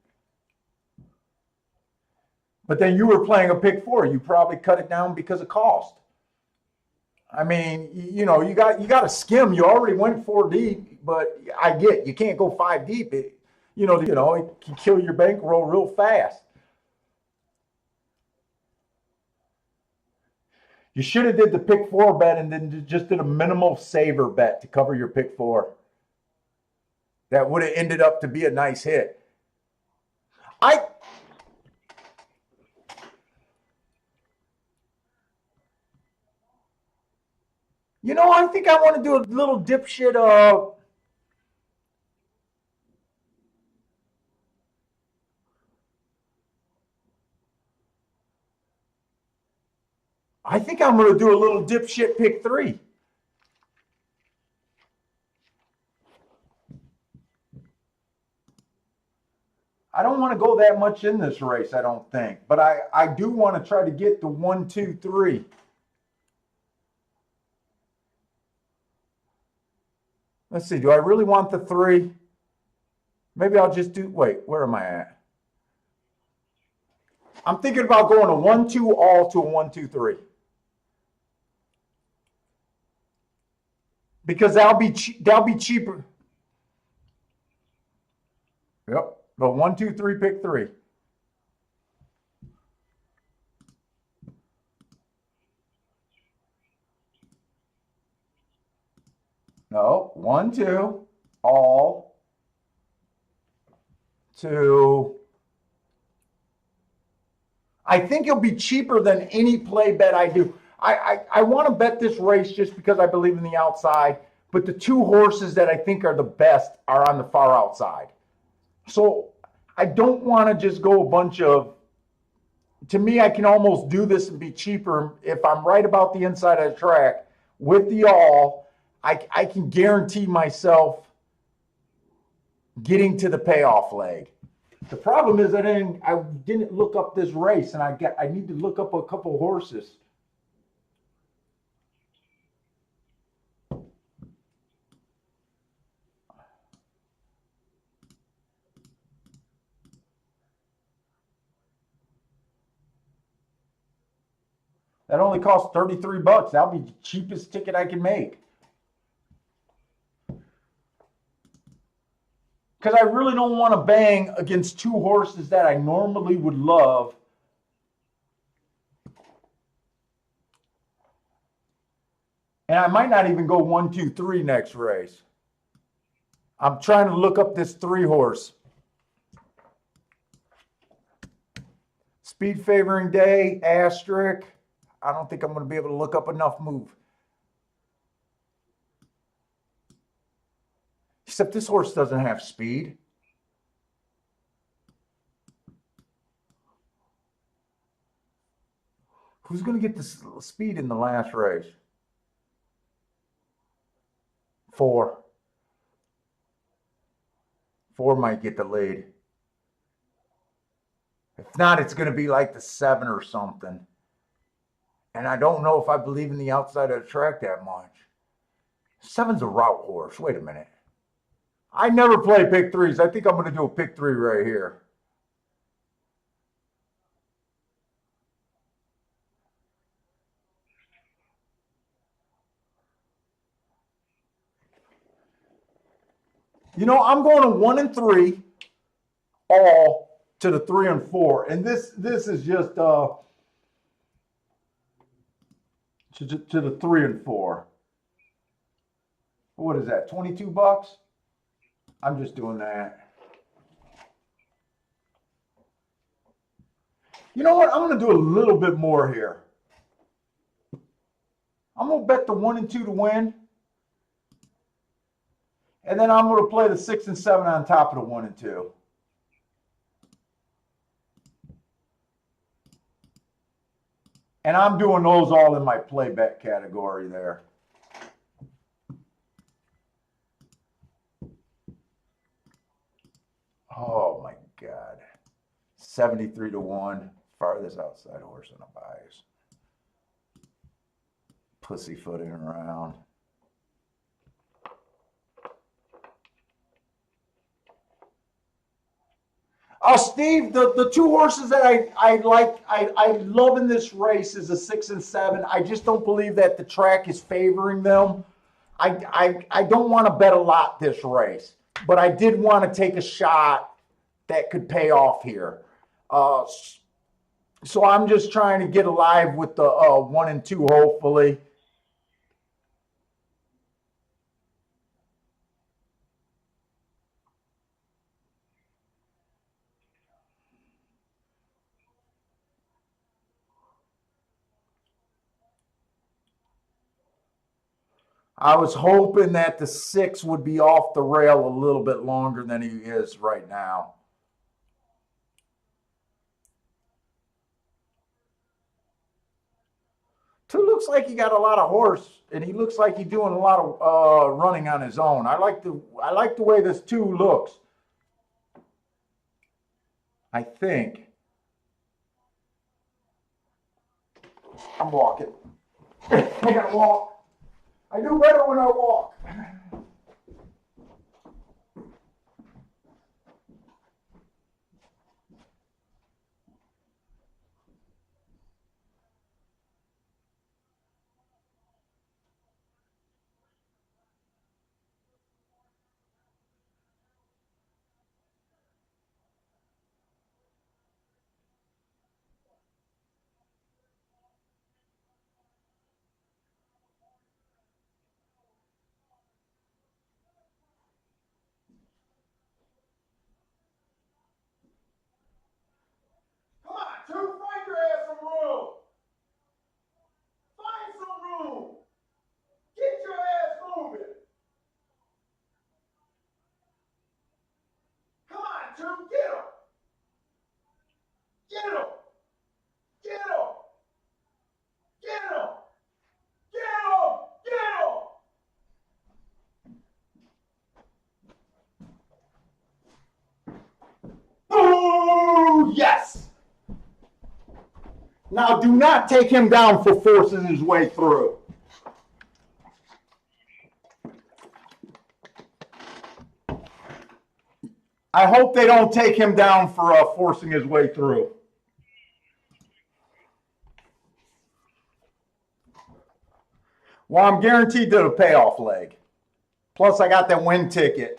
But then you were playing a pick four. You probably cut it down because of cost. I mean, you know, you got to skim. You already went 4 deep, but I get you can't go 5 deep. It can kill your bankroll real fast. You should have did the pick four bet and then just did a minimal saver bet to cover your pick four. That would have ended up to be a nice hit. I think I want to do a little dipshit I think I'm going to do a little dipshit pick 3. I don't want to go that much in this race, I don't think. But I do want to try to get the 1, 2, 3. Let's see. Do I really want the 3? Maybe I'll just do, wait, where am I at? I'm thinking about going a 1, 2 all to a 1, 2, 3. Because that'll be cheaper. Yep. Go 1, 2, 3, pick 3. No, 1, 2, all, 2. I think it'll be cheaper than any play bet I do. I want to bet this race just because I believe in the outside, but the 2 horses that I think are the best are on the far outside. So I don't want to just go a bunch of, to me, I can almost do this and be cheaper. If I'm right about the inside of the track with the all, I can guarantee myself getting to the payoff leg. The problem is I didn't look up this race, and I need to look up a couple horses. That only costs $33. That'll be the cheapest ticket I can make. Because I really don't want to bang against 2 horses that I normally would love. And I might not even go 1, 2, 3 next race. I'm trying to look up this 3 horse. Speed favoring day, asterisk. I don't think I'm going to be able to look up enough move. Except this horse doesn't have speed. Who's going to get the speed in the last race? 4. 4 might get the lead. If not, it's going to be like the 7 or something. And I don't know if I believe in the outside of the track that much. 7's a route horse. Wait a minute. I never play pick 3s. I think I'm going to do a pick 3 right here. You know, I'm going to 1 and 3, all to the 3 and 4. And this is just to the 3 and 4. What is that? $22? I'm just doing that. You know what? I'm going to do a little bit more here. I'm going to bet the 1 and 2 to win. And then I'm going to play the 6 and 7 on top of the 1 and 2. And I'm doing those all in my play bet category there. Oh my God. 73-1. Farthest outside horse in a bias. Pussyfooting around. Oh, Steve, the two horses that I love in this race is a 6 and 7. I just don't believe that the track is favoring them. I don't want to bet a lot this race, but I did want to take a shot that could pay off here. So I'm just trying to get alive with the 1 and 2, hopefully. I was hoping that the 6 would be off the rail a little bit longer than he is right now. Two looks like he got a lot of horse, and he looks like he's doing a lot of running on his own. I like the way this 2 looks. I think. I'm walking. I gotta walk. I do better when I walk. Come on, 2, find your ass some room. Find some room. Get your ass moving. Come on, 2, get him. Get him. Get him. Get him. Get him. Get him. Oh, yes. Now, do not take him down for forcing his way through. I hope they don't take him down for forcing his way through. Well, I'm guaranteed to the payoff leg. Plus, I got that win ticket.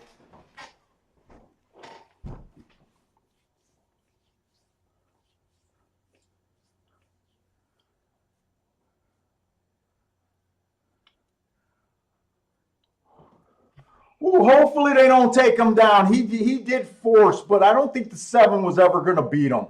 Ooh, hopefully they don't take him down. He did force, but I don't think the 7 was ever going to beat him.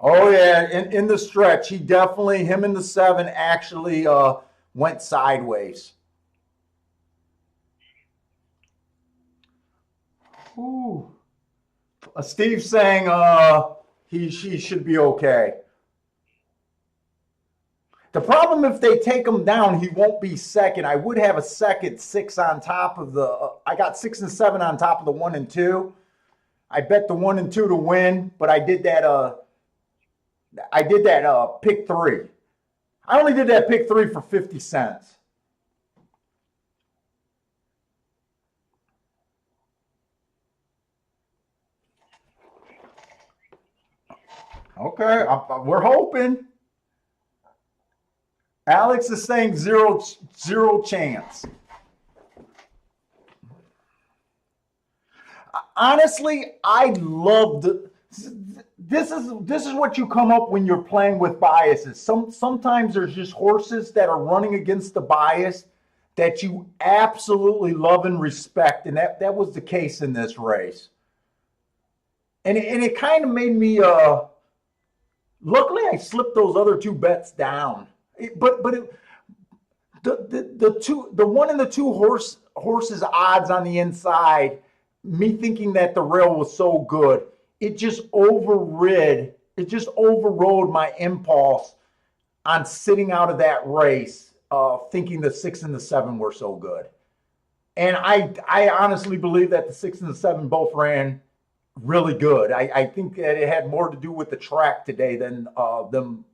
Oh yeah, in the stretch, him and the 7 actually went sideways. Ooh. Steve's saying she should be okay. The problem, if they take him down, he won't be second. I would have a second 6 on top of the. I got 6 and 7 on top of the 1 and 2. I bet the 1 and 2 to win, but I did that. Pick 3. I only did that pick 3 for 50 cents. Okay, we're hoping. Alex is saying zero chance. Honestly, I love this is what you come up when you're playing with biases. Sometimes there's just horses that are running against the bias that you absolutely love and respect, and that was the case in this race. And it kind of made me luckily I slipped those other 2 bets down. The one and the two horses odds on the inside, me thinking that the rail was so good, it just overrode my impulse on sitting out of that race, thinking the 6 and the 7 were so good. And I honestly believe that the 6 and the 7 both ran really good. I think that it had more to do with the track today than them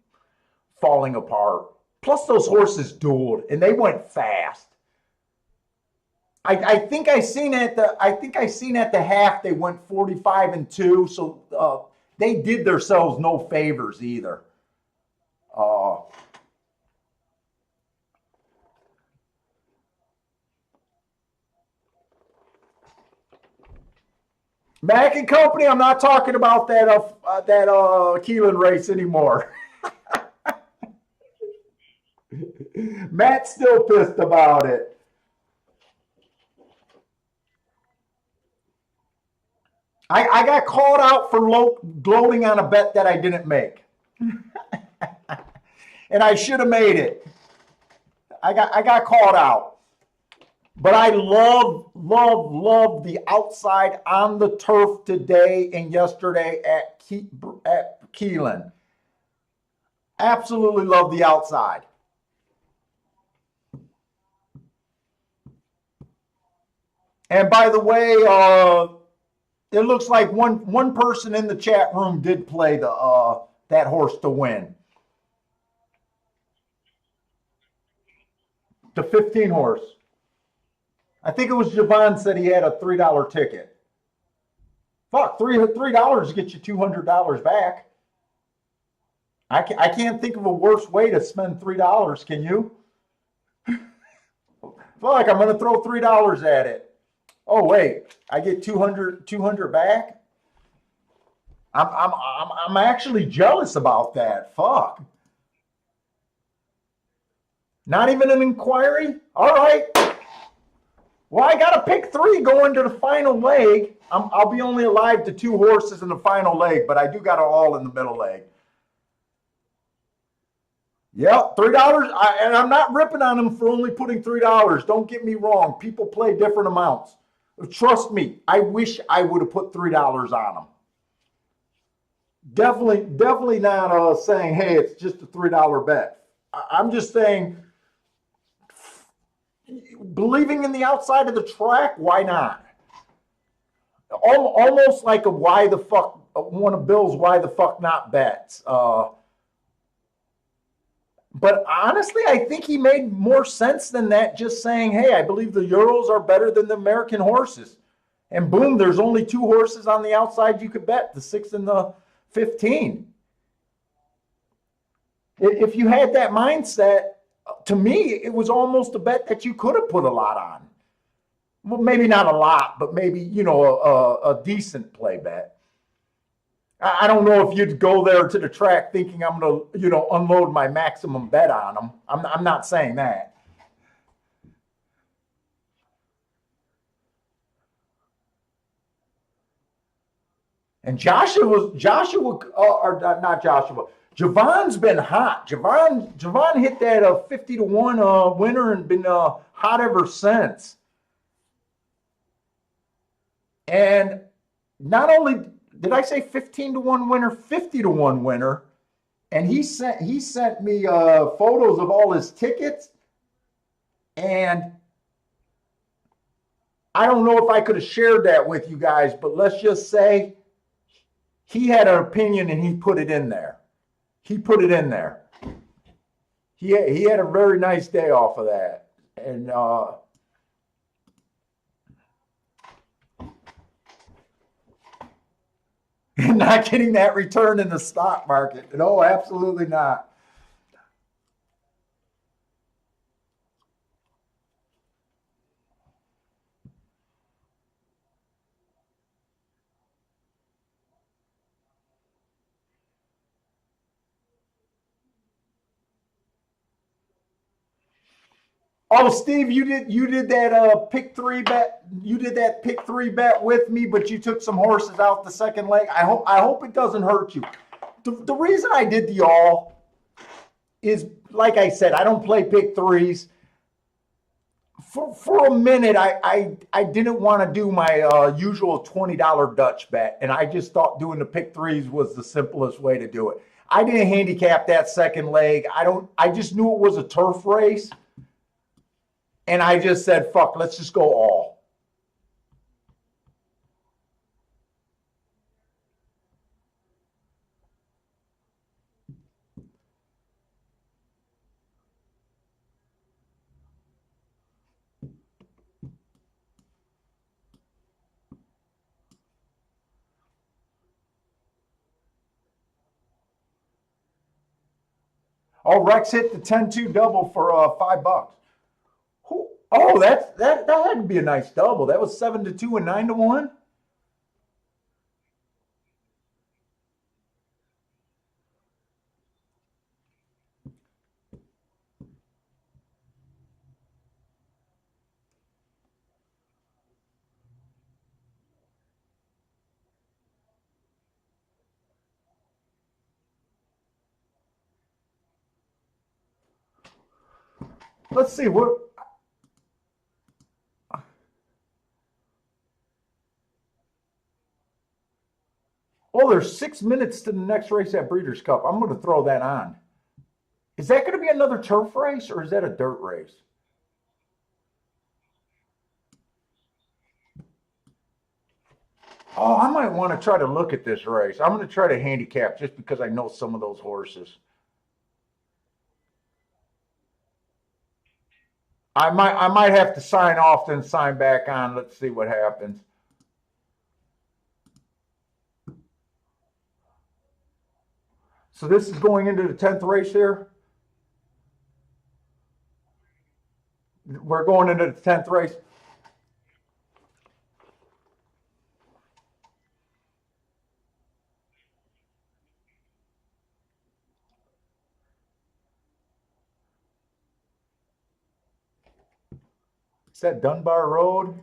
falling apart. Plus, those horses dueled and they went fast. I think I seen at the half they went 45-2, so they did themselves no favors either. Mack and Company, I'm not talking about that Keeneland race anymore. Matt's still pissed about it. I got called out for gloating on a bet that I didn't make. And I should have made it. I got called out. But I love the outside on the turf today and yesterday at Keeneland. Absolutely love the outside. And by the way, it looks like one person in the chat room did play that horse to win. The 15 horse. I think it was Javon said he had a $3 ticket. Fuck, $3 gets you $200 back. I can't think of a worse way to spend $3. Can you? Fuck, I'm gonna throw $3 at it. Oh wait, I get 200 back. I'm actually jealous about that. Fuck. Not even an inquiry? All right. Well, I got to pick 3 going to the final leg. I'll be only alive to 2 horses in the final leg, but I do got it all in the middle leg. Yep, $3. And I'm not ripping on them for only putting $3. Don't get me wrong. People play different amounts. Trust me, I wish I would have put $3 on them. Definitely not saying, hey, it's just a $3 bet. I'm just saying, believing in the outside of the track, why not? Almost like a why the fuck, one of Bill's why the fuck not bets. But honestly, I think he made more sense than that, just saying, hey, I believe the Euros are better than the American horses. And boom, there's only 2 horses on the outside you could bet, the 6 and the 15. If you had that mindset, to me, it was almost a bet that you could have put a lot on. Well, maybe not a lot, but maybe, a decent play bet. I don't know if you'd go there to the track thinking I'm going to, unload my maximum bet on them. I'm not saying that. And Javon's been hot. Javon hit that 50-1 winner and been hot ever since. And not only did I say 15-1 winner, 50-1 winner, and he sent me photos of all his tickets, and I don't know if I could have shared that with you guys, but let's just say he had an opinion and he put it in there. He put it in there. He had a very nice day off of that. And not getting that return in the stock market. No, absolutely not. Oh, Steve, you did that pick 3 bet. You did that pick 3 bet with me, but you took some horses out the second leg. I hope it doesn't hurt you. The reason I did the all is, like I said, I don't play pick 3s. for a minute, I didn't want to do my usual $20 Dutch bet, and I just thought doing the pick threes was the simplest way to do it. I didn't handicap that second leg. I just knew it was a turf race, and I just said, "Fuck, let's just go all." Oh, Rex hit the 10-2 double for $5. Oh, that had to be a nice double. That was 7-2 and 9-1. Let's see what. Oh, there's 6 minutes to the next race at Breeders' Cup. I'm going to throw that on. Is that going to be another turf race or is that a dirt race? Oh, I might want to try to look at this race. I'm going to try to handicap just because I know some of those horses. I might have to sign off then sign back on. Let's see what happens. So this is going into the 10th race here. We're going into the 10th race. Is that Dunbar Road?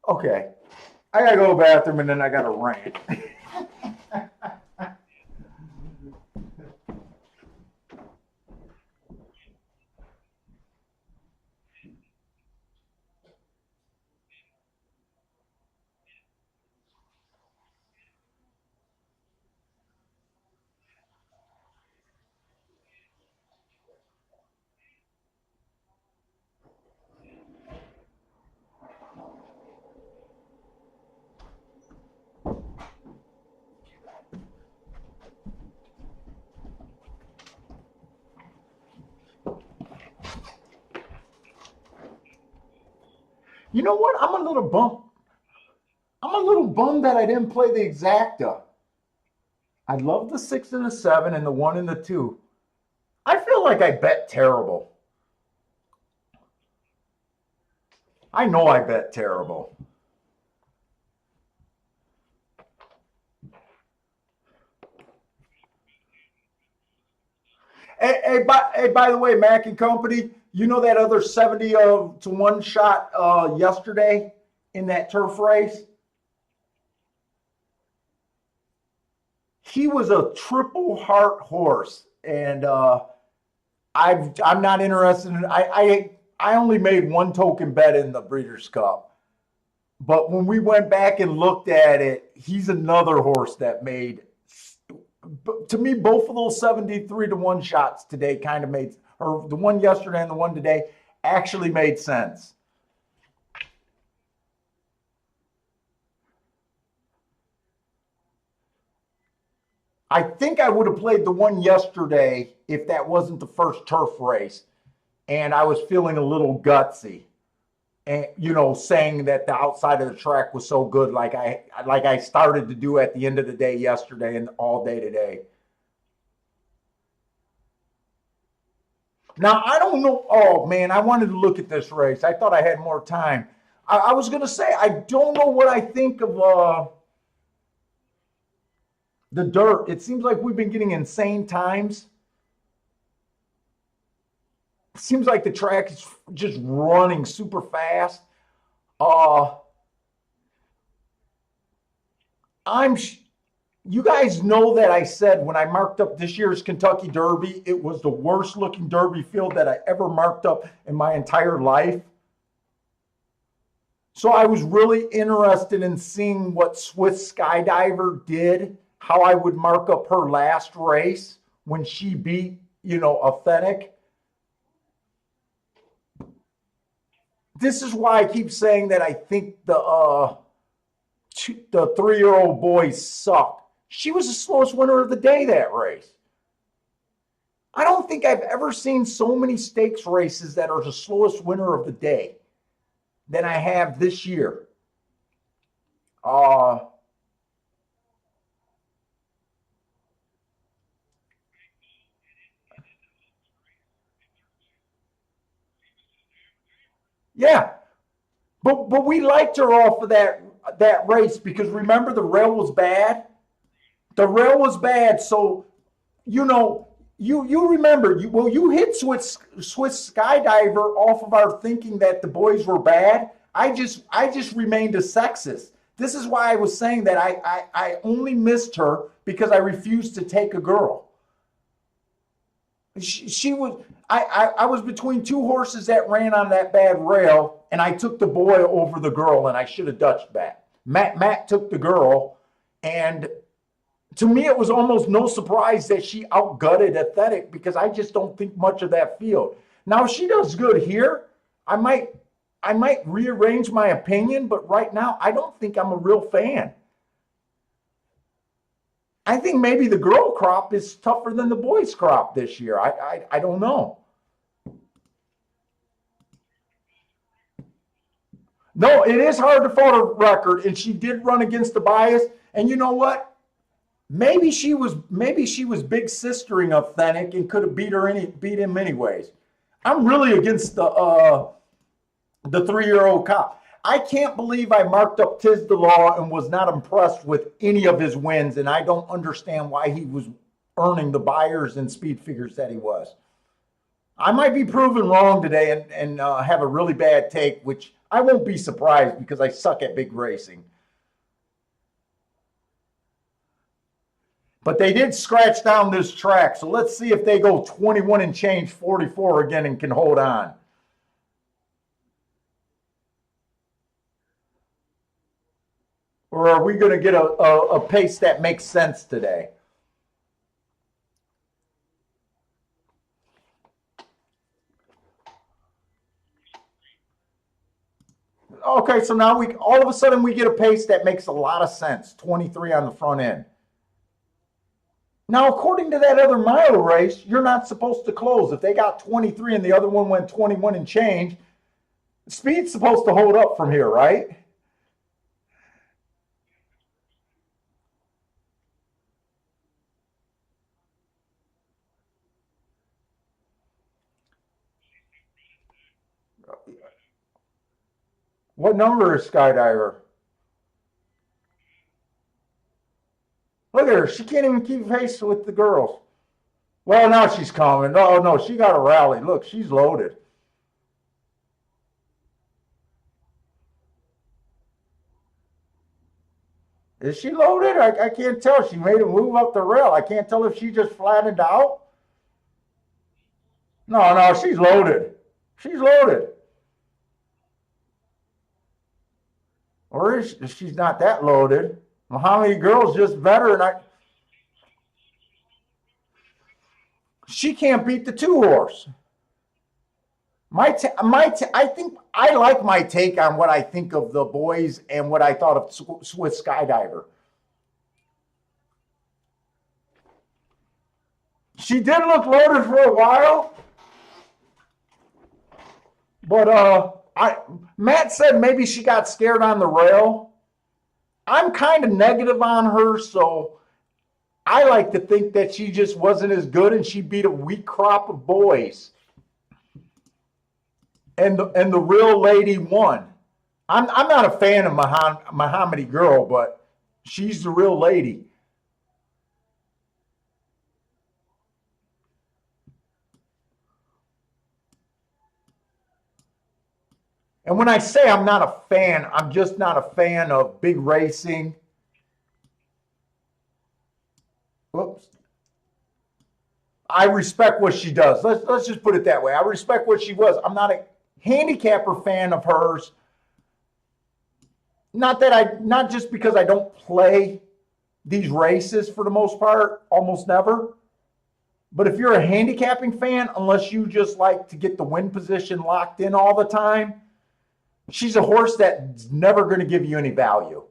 Okay. I gotta go to the bathroom and then I gotta rant. You know what? I'm a little bummed that I didn't play the exacta. I love the 6 and the 7 and the 1 and the 2. I feel like I bet terrible. I know I bet terrible. By the way, Mac and Company, you know that other 70 to 1 shot yesterday in that turf race? He was a triple heart horse, and I'm not interested in. I only made one token bet in the Breeders' Cup, but when we went back and looked at it, he's another horse that made. To me, both of those 73 to 1 shots today kind of made, or the one yesterday and the one today, actually made sense. I think I would have played the one yesterday if that wasn't the first turf race and I was feeling a little gutsy. And saying that the outside of the track was so good, like I started to do at the end of the day yesterday and all day today. Now I don't know. Oh man, I wanted to look at this race. I thought I had more time. I was gonna say I don't know what I think of the dirt. It seems like we've been getting insane times. It seems like the track is just running super fast. Uh, I'm You guys know that I said when I marked up this year's Kentucky Derby, it was the worst looking Derby field that I ever marked up in my entire life. So I was really interested in seeing what Swiss Skydiver did, how I would mark up her last race when she beat, Authentic. This is why I keep saying that I think the 3-year-old boys suck. She was the slowest winner of the day that race. I don't think I've ever seen so many stakes races that are the slowest winner of the day than I have this year. Yeah, but we liked her off of that race because remember the rail was bad. The rail was bad, so you remember you hit Swiss Skydiver off of our thinking that the boys were bad. I just remained a sexist. This is why I was saying that I only missed her because I refused to take a girl. She was I was between two horses that ran on that bad rail, and I took the boy over the girl, and I should have Dutched back. Matt took the girl, and to me it was almost no surprise that she outgutted Athletic because I just don't think much of that field. Now if she does good here, I might rearrange my opinion, but right now I don't think I'm a real fan. I think maybe the girl crop is tougher than the boys crop this year. I don't know. No, it is hard to fault a record, and she did run against the bias. And you know what? Maybe she was big sistering Authentic and could have beat him anyways. I'm really against the 3-year-old cop. I can't believe I marked up Tiz the Law and was not impressed with any of his wins, and I don't understand why he was earning the buyers and speed figures that he was. I might be proven wrong today and have a really bad take, which I won't be surprised because I suck at big racing. But they did scratch down this track, so let's see if they go 21 and change 44 again and can hold on. Or are we going to get a pace that makes sense today? Okay, so now all of a sudden we get a pace that makes a lot of sense. 23 on the front end. Now, according to that other mile race, you're not supposed to close. If they got 23 and the other one went 21 and change, speed's supposed to hold up from here, right? What number is Skydiver? Look at her. She can't even keep pace with the girls. Well, now she's coming. Oh, no, she got a rally. Look, she's loaded. Is she loaded? I can't tell. She made a move up the rail. I can't tell if she just flattened out. No, no, she's loaded. She's loaded. Or is she's not that loaded? Well, how many girls just better? And she can't beat the two horse. I think I like my take on what I think of the boys and what I thought of Swiss Skydiver. She did look loaded for a while, but Matt said maybe she got scared on the rail. I'm kind of negative on her, so I like to think that she just wasn't as good and she beat a weak crop of boys. And the real lady won. I'm not a fan of Muhammadi Girl, but she's the real lady. And when I say I'm not a fan, I'm just not a fan of big racing. Oops. I respect what she does. Let's just put it that way. I respect what she was. I'm not a handicapper fan of hers. Not just because I don't play these races for the most part, almost never. But if you're a handicapping fan, unless you just like to get the win position locked in all the time, she's a horse that's never going to give you any value.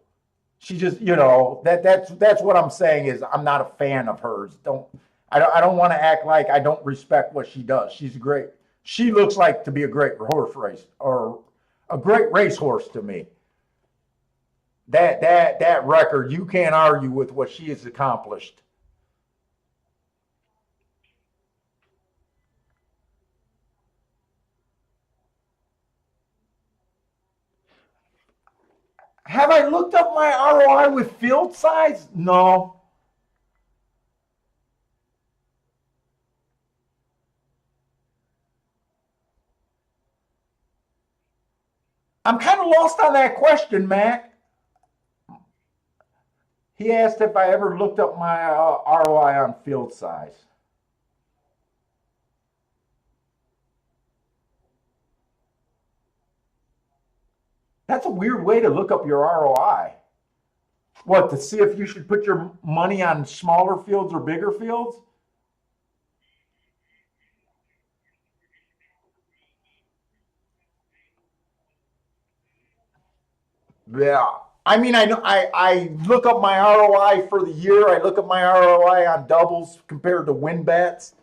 She just, that's what I'm saying is I'm not a fan of hers. I don't want to act like I don't respect what she does. She's great. She looks like to be a great horse race or a great racehorse to me. That record, you can't argue with what she has accomplished. Have I looked up my ROI with field size? No. I'm kind of lost on that question, Mac. He asked if I ever looked up my ROI on field size. That's a weird way to look up your ROI. What, to see if you should put your money on smaller fields or bigger fields? Yeah. I mean, I know I look up my ROI for the year. I look up my ROI on doubles compared to win bets.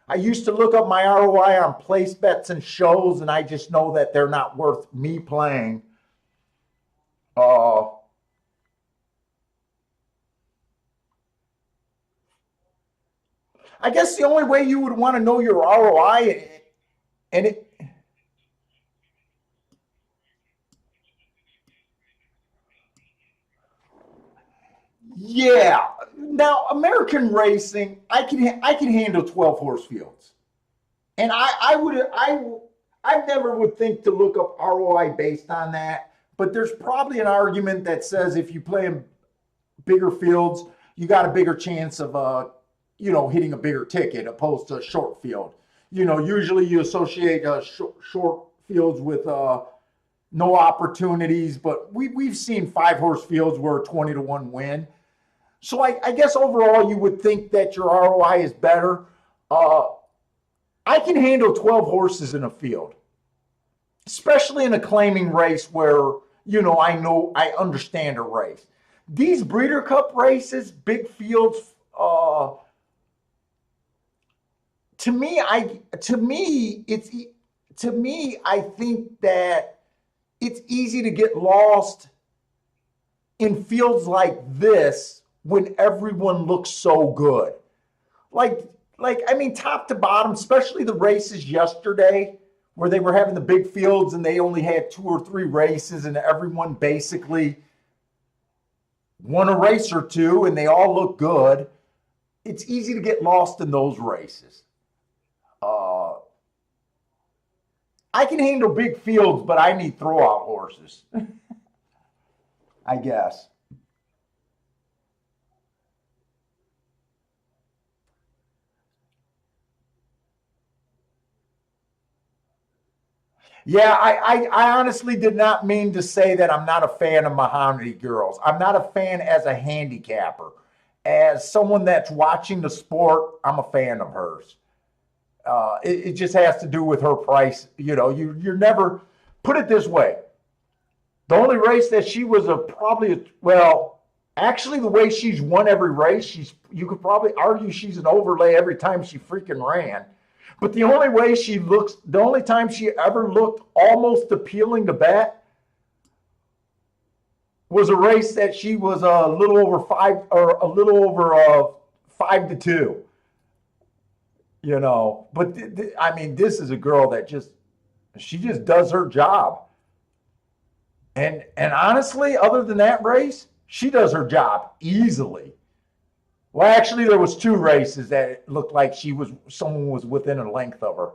I used to look up my ROI on place bets and shows, and I just know that they're not worth me playing. Uh, I guess the only way you would want to know your ROI, and it, yeah. Now, American racing, I can handle 12 horse fields, and I never would think to look up ROI based on that. But there's probably an argument that says if you play in bigger fields, you got a bigger chance of hitting a bigger ticket opposed to a short field. Usually you associate short fields with no opportunities, but we've seen 5 horse fields where 20 to 1 win. So I guess overall you would think that your ROI is better. Uh, I can handle 12 horses in a field, especially in a claiming race where I know I understand a race. These Breeder Cup races, big fields, to me, I think that it's easy to get lost in fields like this when everyone looks so good. Like, I mean, top to bottom, especially the races yesterday where they were having the big fields and they only had 2 or 3 races and everyone basically won a race or two and they all look good. It's easy to get lost in those races. Uh, I can handle big fields, but I need throwout horses, I guess. Yeah, I honestly did not mean to say that I'm not a fan of Mahogany Girls. I'm not a fan as a handicapper. As someone that's watching the sport, I'm a fan of hers. It just has to do with her price. You're never, put it this way. The only race that she was well, actually the way she's won every race, you could probably argue she's an overlay every time she freaking ran. But the only time she ever looked almost appealing to bet was a race that she was a little over five or a little over 5 to 2. But I mean, this is a girl that she just does her job. And honestly, other than that race, she does her job easily. Well, actually, there was 2 races that it looked like someone was within a length of her.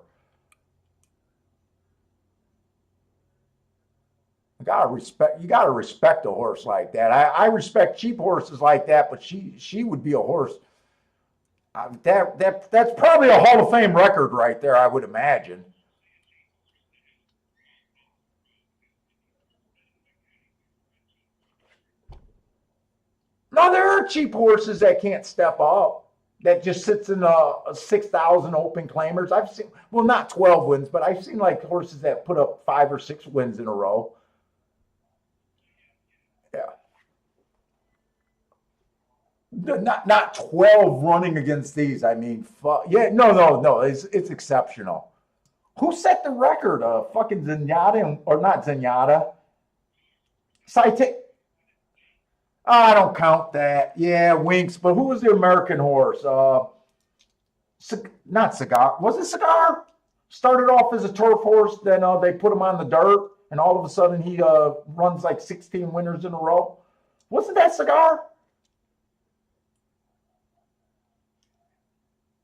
You gotta respect a horse like that. I respect cheap horses like that, but she would be a horse. That's probably a Hall of Fame record right there, I would imagine. No, there are cheap horses that can't step up. That just sits in a 6,000 open claimers. I've seen, well, not 12 wins, but I've seen like horses that put up 5 or 6 wins in a row. Yeah, not 12 running against these. I mean, yeah, no. It's exceptional. Who set the record? Fucking Zenyatta or not Zenyatta? Cite. Oh, I don't count that. Yeah, Winks. But who was the American horse? Not Cigar. Was it Cigar? Started off as a turf horse, then they put him on the dirt, and all of a sudden he runs like 16 winners in a row. Wasn't that Cigar?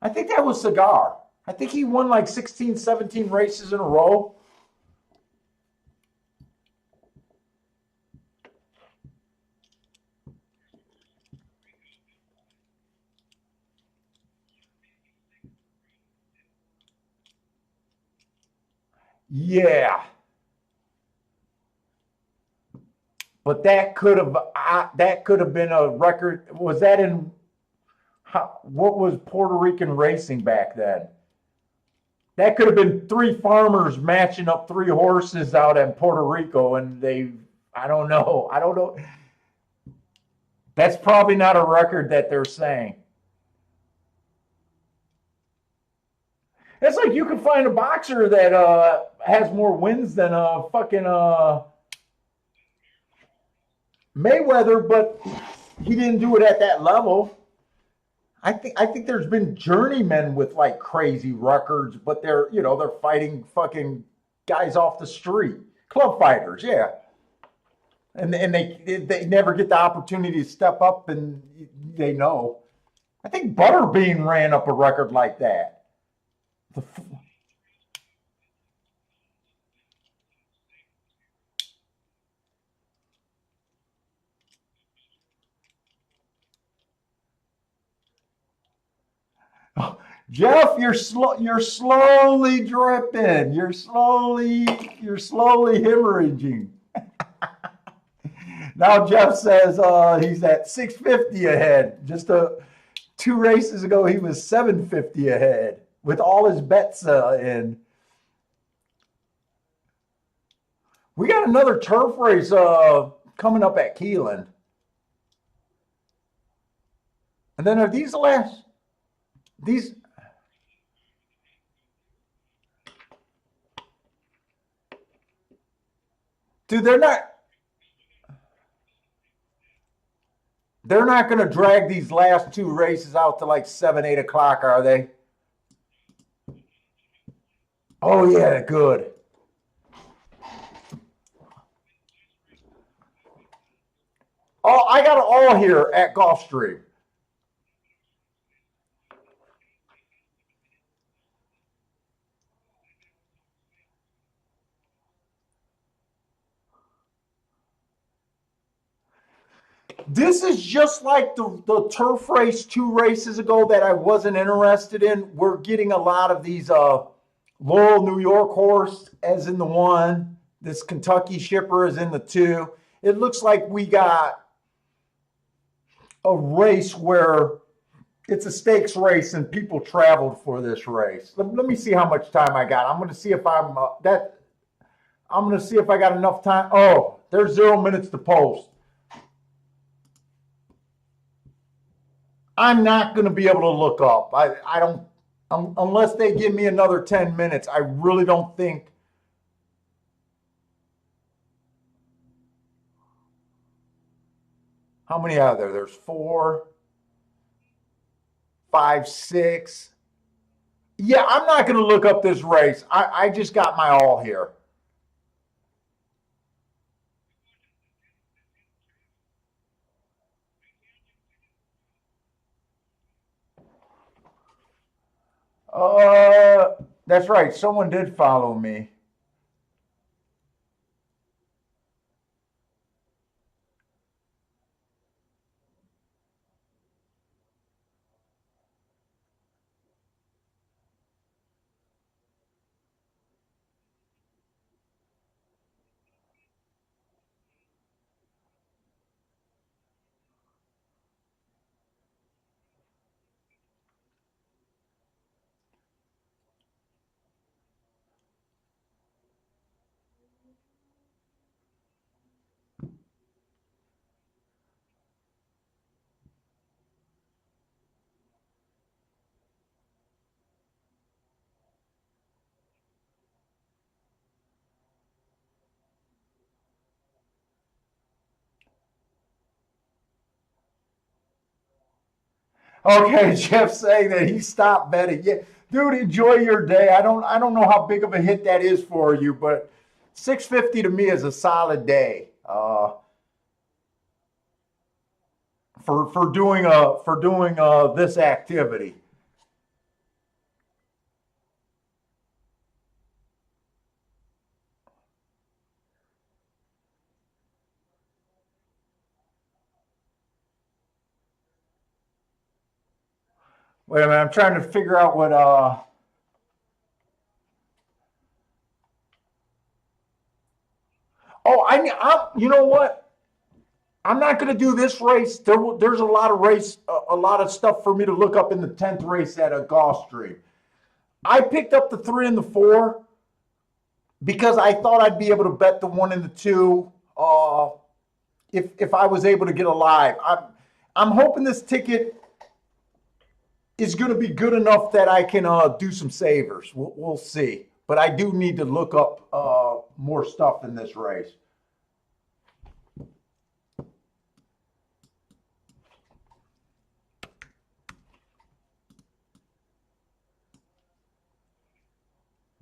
I think that was Cigar. I think he won like 16, 17 races in a row. Yeah, but that could have been a record. Was that in what was Puerto Rican racing back then? That could have been three farmers matching up three horses out in Puerto Rico, and they. I don't know. I don't know. That's probably not a record that they're saying. It's like you can find a boxer that has more wins than fucking Mayweather, but he didn't do it at that level. I think there's been journeymen with like crazy records, but they're fighting fucking guys off the street, club fighters, yeah, and they never get the opportunity to step up, and they know. I think Butterbean ran up a record like that. The, Jeff, you're slowly dripping. You're slowly hemorrhaging. Now Jeff says he's at 650 ahead. Just 2 races ago, he was 750 ahead with all his bets in. We got another turf race coming up at Keeneland. And then are these the last? These, dude, they're not going to drag these last 2 races out to like 7, 8 o'clock, are they? Oh yeah, good. Oh, I got it all here at Gulfstream. This is just like the turf race 2 races ago that I wasn't interested in. We're getting a lot of these Laurel, New York horse as in the one. This Kentucky shipper is in the two. It looks like we got a race where it's a stakes race and people traveled for this race. Let me see how much time I got. I'm going to see if I'm going to see if I got enough time. Oh, there's 0 minutes to post. I'm not going to be able to look up. I don't unless they give me another 10 minutes. I really don't think. How many are there? There's four, five, six. Yeah, I'm not going to look up this race. I just got my all here. Uh, that's right. Someone did follow me. Okay, Jeff saying that he stopped betting. Yeah, dude, enjoy your day. I don't know how big of a hit that is for you, but 650 to me is a solid day. For doing this activity. Wait a minute, I'm trying to figure out what you know what? I'm not going to do this race. There's a lot of a lot of stuff for me to look up in the 10th race at a Gulfstream. I picked up the 3 and the 4 because I thought I'd be able to bet the 1 and the 2 if I was able to get alive. I'm hoping this ticket is going to be good enough that I can do some savers. We'll see. But I do need to look up more stuff in this race.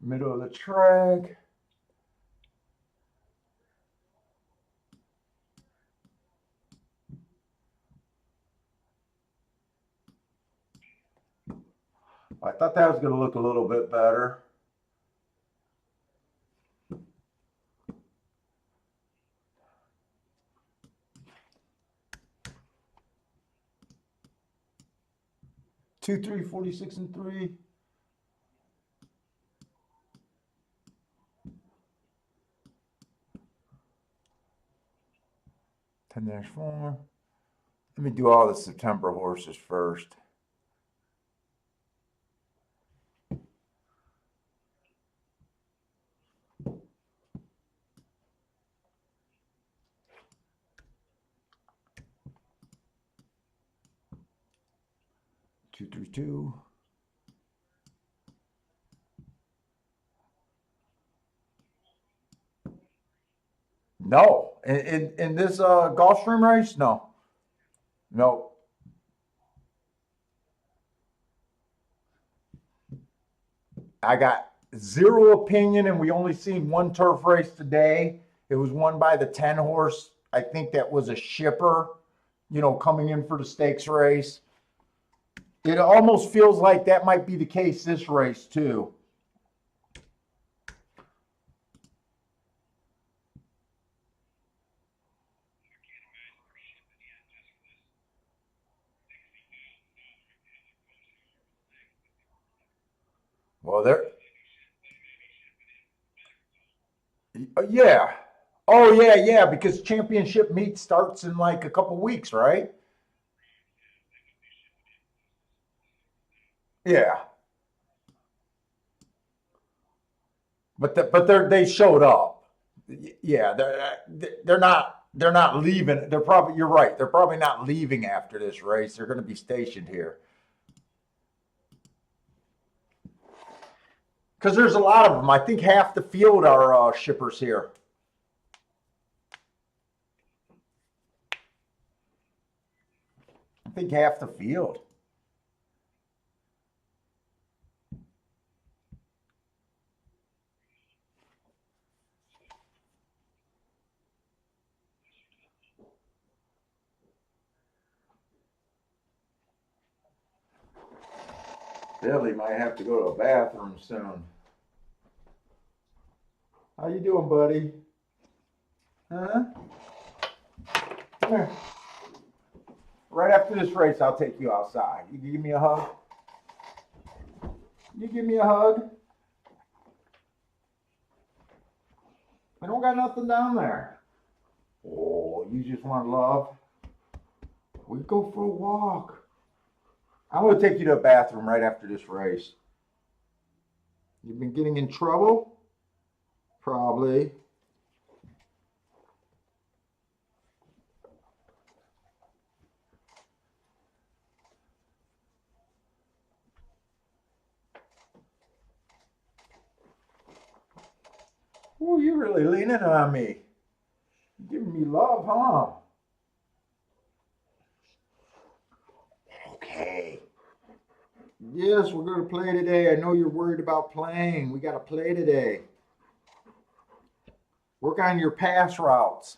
Middle of the track. I thought that was going to look a little bit better. Two, 3, 46 and 3. -4. Let me do all the September horses first. Two, 3, 2. No, in this Gulfstream race, no. I got zero opinion, and we only seen one turf race today. It was won by the 10 horse. I think that was a shipper, coming in for the stakes race. It almost feels like that might be the case this race too. Well, yeah. Oh, yeah, yeah, because championship meet starts in like a couple weeks, right? Yeah. But they showed up. Yeah, they're not leaving. You're right. They're probably not leaving after this race. They're going to be stationed here. Because there's a lot of them. I think half the field are shippers here. I think half the field. Billy might have to go to a bathroom soon. How you doing, buddy? Huh? Come here. Right after this race, I'll take you outside. You give me a hug? You give me a hug? I don't got nothing down there. Oh, you just want love? We go for a walk. I'm going to take you to a bathroom right after this race. You've been getting in trouble? Probably. Oh, you're really leaning on me. You're giving me love, huh? Okay. Yes, we're going to play today. I know you're worried about playing. We got to play today. Work on your pass routes.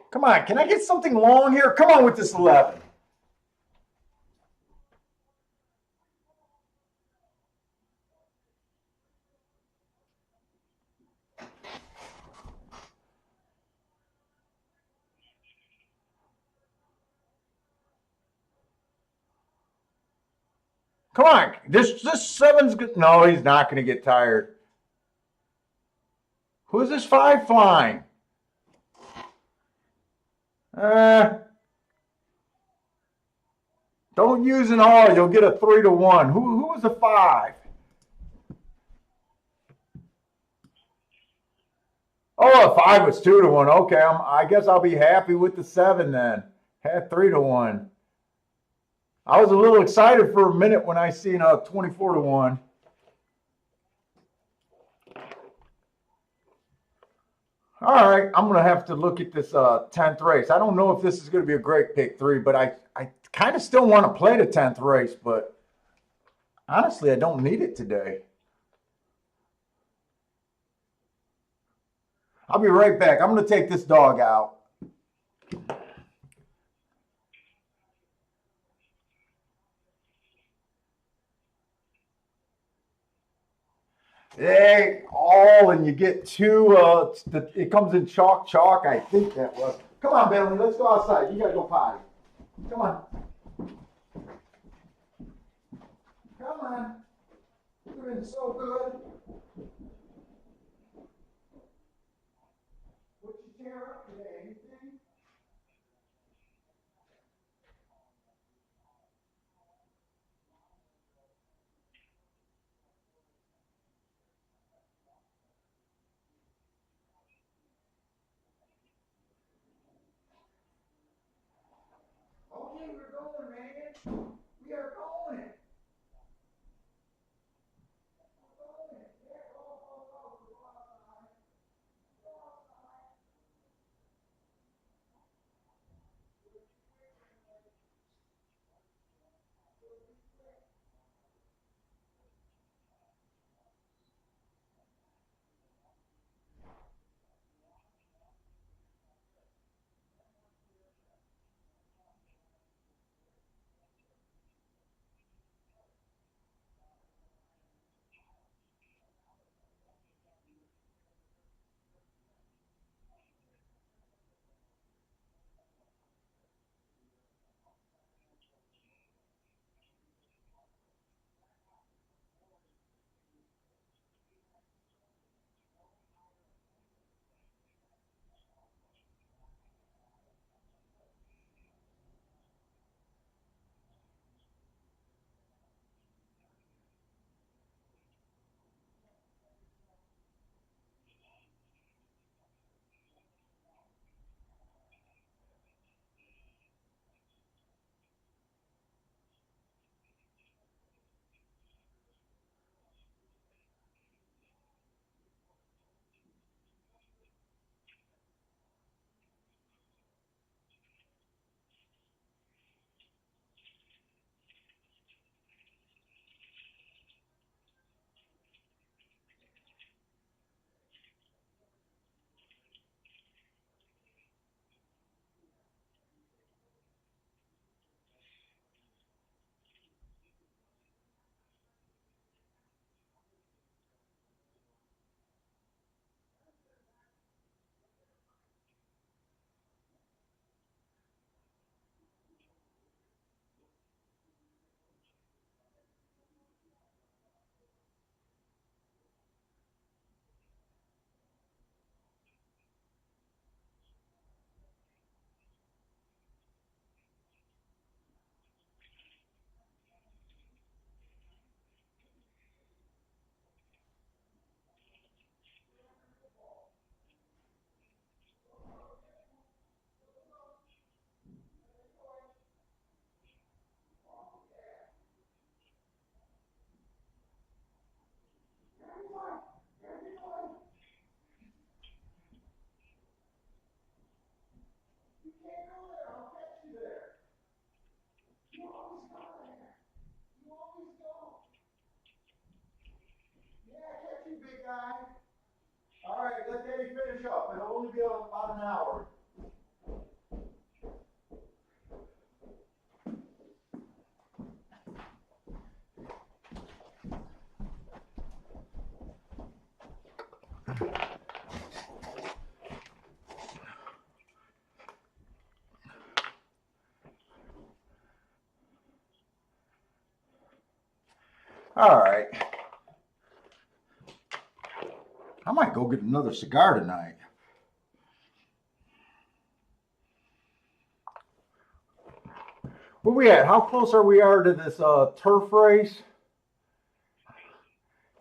Come on, can I get something long here? Come on with this 11. Come on, this seven's good. No, he's not going to get tired. Who's this five flying? Uh, don't use an all. You'll get a 3-1. Who was the five? Oh, a five was 2-1. Okay, I guess I'll be happy with the seven then. Had 3-1. I was a little excited for a minute when I seen a 24-1. All right, I'm gonna have to look at this 10th race. I don't know if this is gonna be a great pick three, but I kind of still want to play the 10th race, but honestly, I don't need it today. I'll be right back. I'm gonna take this dog out. Hey, all and you get two. It comes in chalk, chalk. I think that was. Come on, Bentley. Let's go outside. You gotta go potty. Come on. Come on. You've been so good. What you tear up today? Anything? Okay, we're going, man. We are going. hour. All right. I might go get another cigar tonight. Where we at? How close are we to this turf race?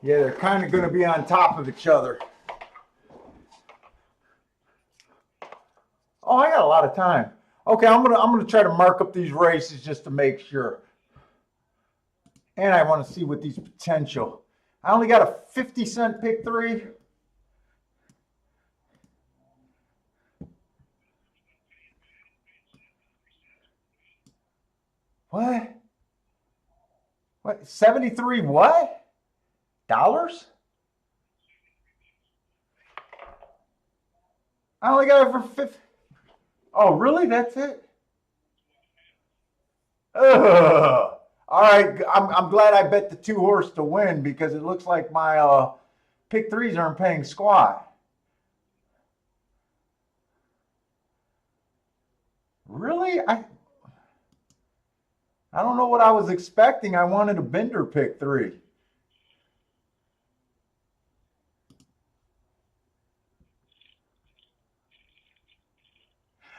Yeah, they're kind of going to be on top of each other. Oh, I got a lot of time. Okay, I'm gonna try to mark up these races just to make sure. And I want to see what these potential. I only got a 50-cent pick 3. What? What? 73 what? Dollars? I only got it for 50. Oh, really? That's it? Ugh. All right, I'm glad I bet the 2-horse to win because it looks like my pick 3s aren't paying squat. Really? I don't know what I was expecting. I wanted a Bender pick 3.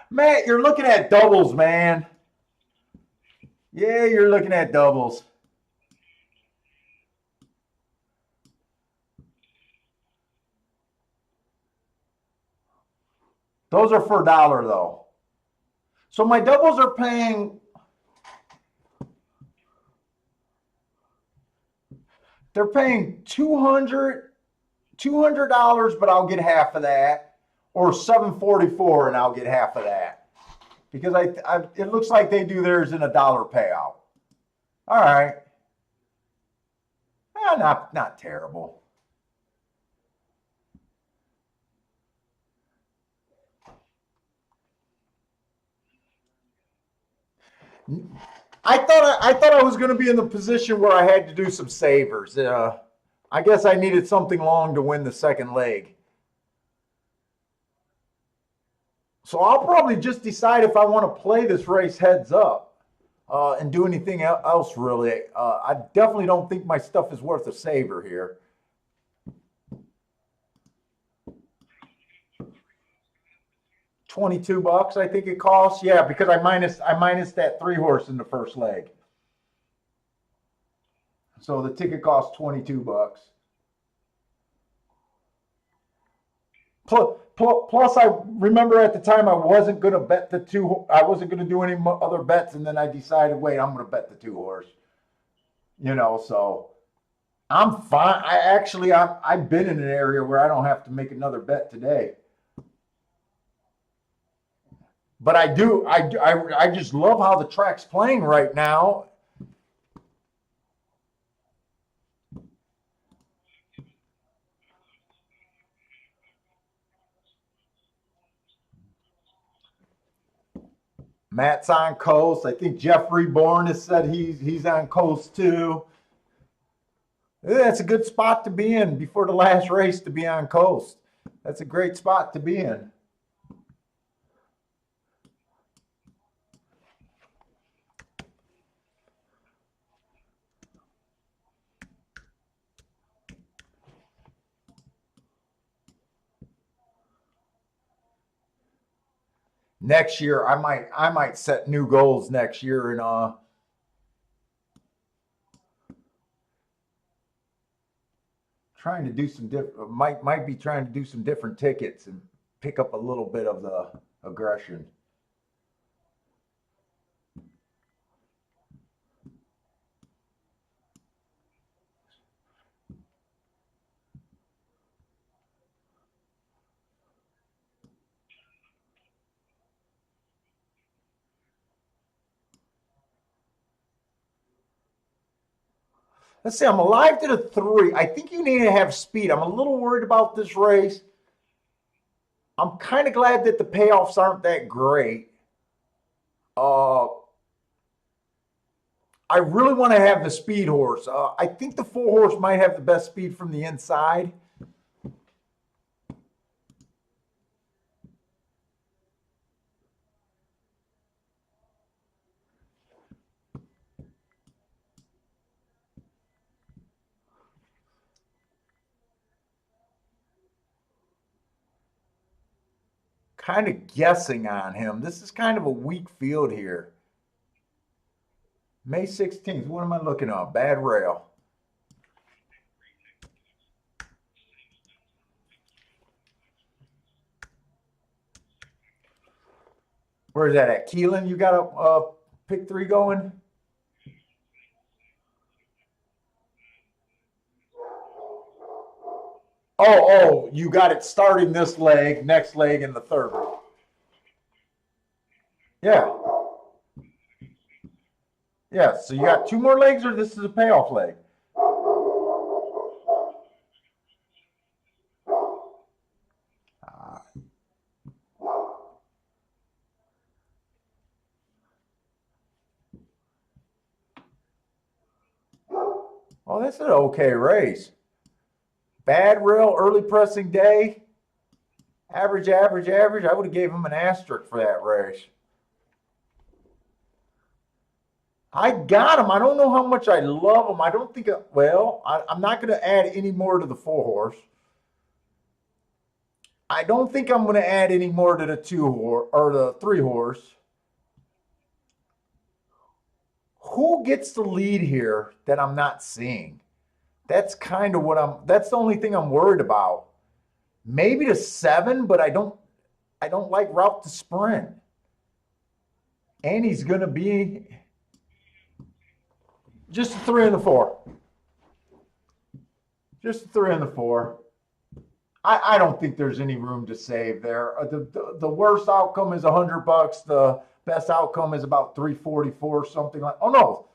Matt, you're looking at doubles, man. Yeah, you're looking at doubles. Those are for $1 though. So my doubles are paying. They're paying $200, but I'll get half of that, or $744 and I'll get half of that, because it looks like they do theirs in $1 payout. All right, not terrible. I thought I was going to be in the position where I had to do some savers. I guess I needed something long to win the second leg. So I'll probably just decide if I want to play this race heads up and do anything else really. I definitely don't think my stuff is worth a saver here. $22, I think it costs. Yeah, because I minus that 3-horse in the first leg. So the ticket costs $22. Plus, I remember at the time I wasn't going to bet the 2. I wasn't going to do any other bets, and then I decided, wait, I'm going to bet the 2-horse. So I'm fine. I've been in an area where I don't have to make another bet today. But I do. I just love how the track's playing right now. Matt's on coast. I think Jeffrey Bourne has said he's on coast too. That's a good spot to be in before the last race, to be on coast. That's a great spot to be in. Next year, I might set new goals next year and trying to do some different. Might be trying to do some different tickets and pick up a little bit of the aggression. Let's see, I'm alive to the 3. I think you need to have speed. I'm a little worried about this race. I'm kind of glad that the payoffs aren't that great. Uh, I really want to have the speed horse. I think the 4 horse might have the best speed from the inside. Kind of guessing on him. This is kind of a weak field here. May 16th. What am I looking at? Bad rail. Where is that at? Keelan, you got a pick 3 going? Oh, you got it starting this leg, next leg, and the third. Yeah. Yeah. So you got 2 more legs, or this is a payoff leg? Oh, that's an okay race. Bad rail, early pressing day, average, average, average. I would have gave him an asterisk for that race. I got him. I don't know how much I love him. I don't think, I'm not going to add any more to the 4 horse. I don't think I'm going to add any more to the 2 horse or the 3 horse. Who gets the lead here that I'm not seeing? That's kind of that's the only thing I'm worried about. Maybe the 7, but I don't like route to sprint. And he's going to be just a 3 and the 4. Just a 3 and the 4. I don't think there's any room to save there. The worst outcome is $100. The best outcome is about 344, something like. Oh no,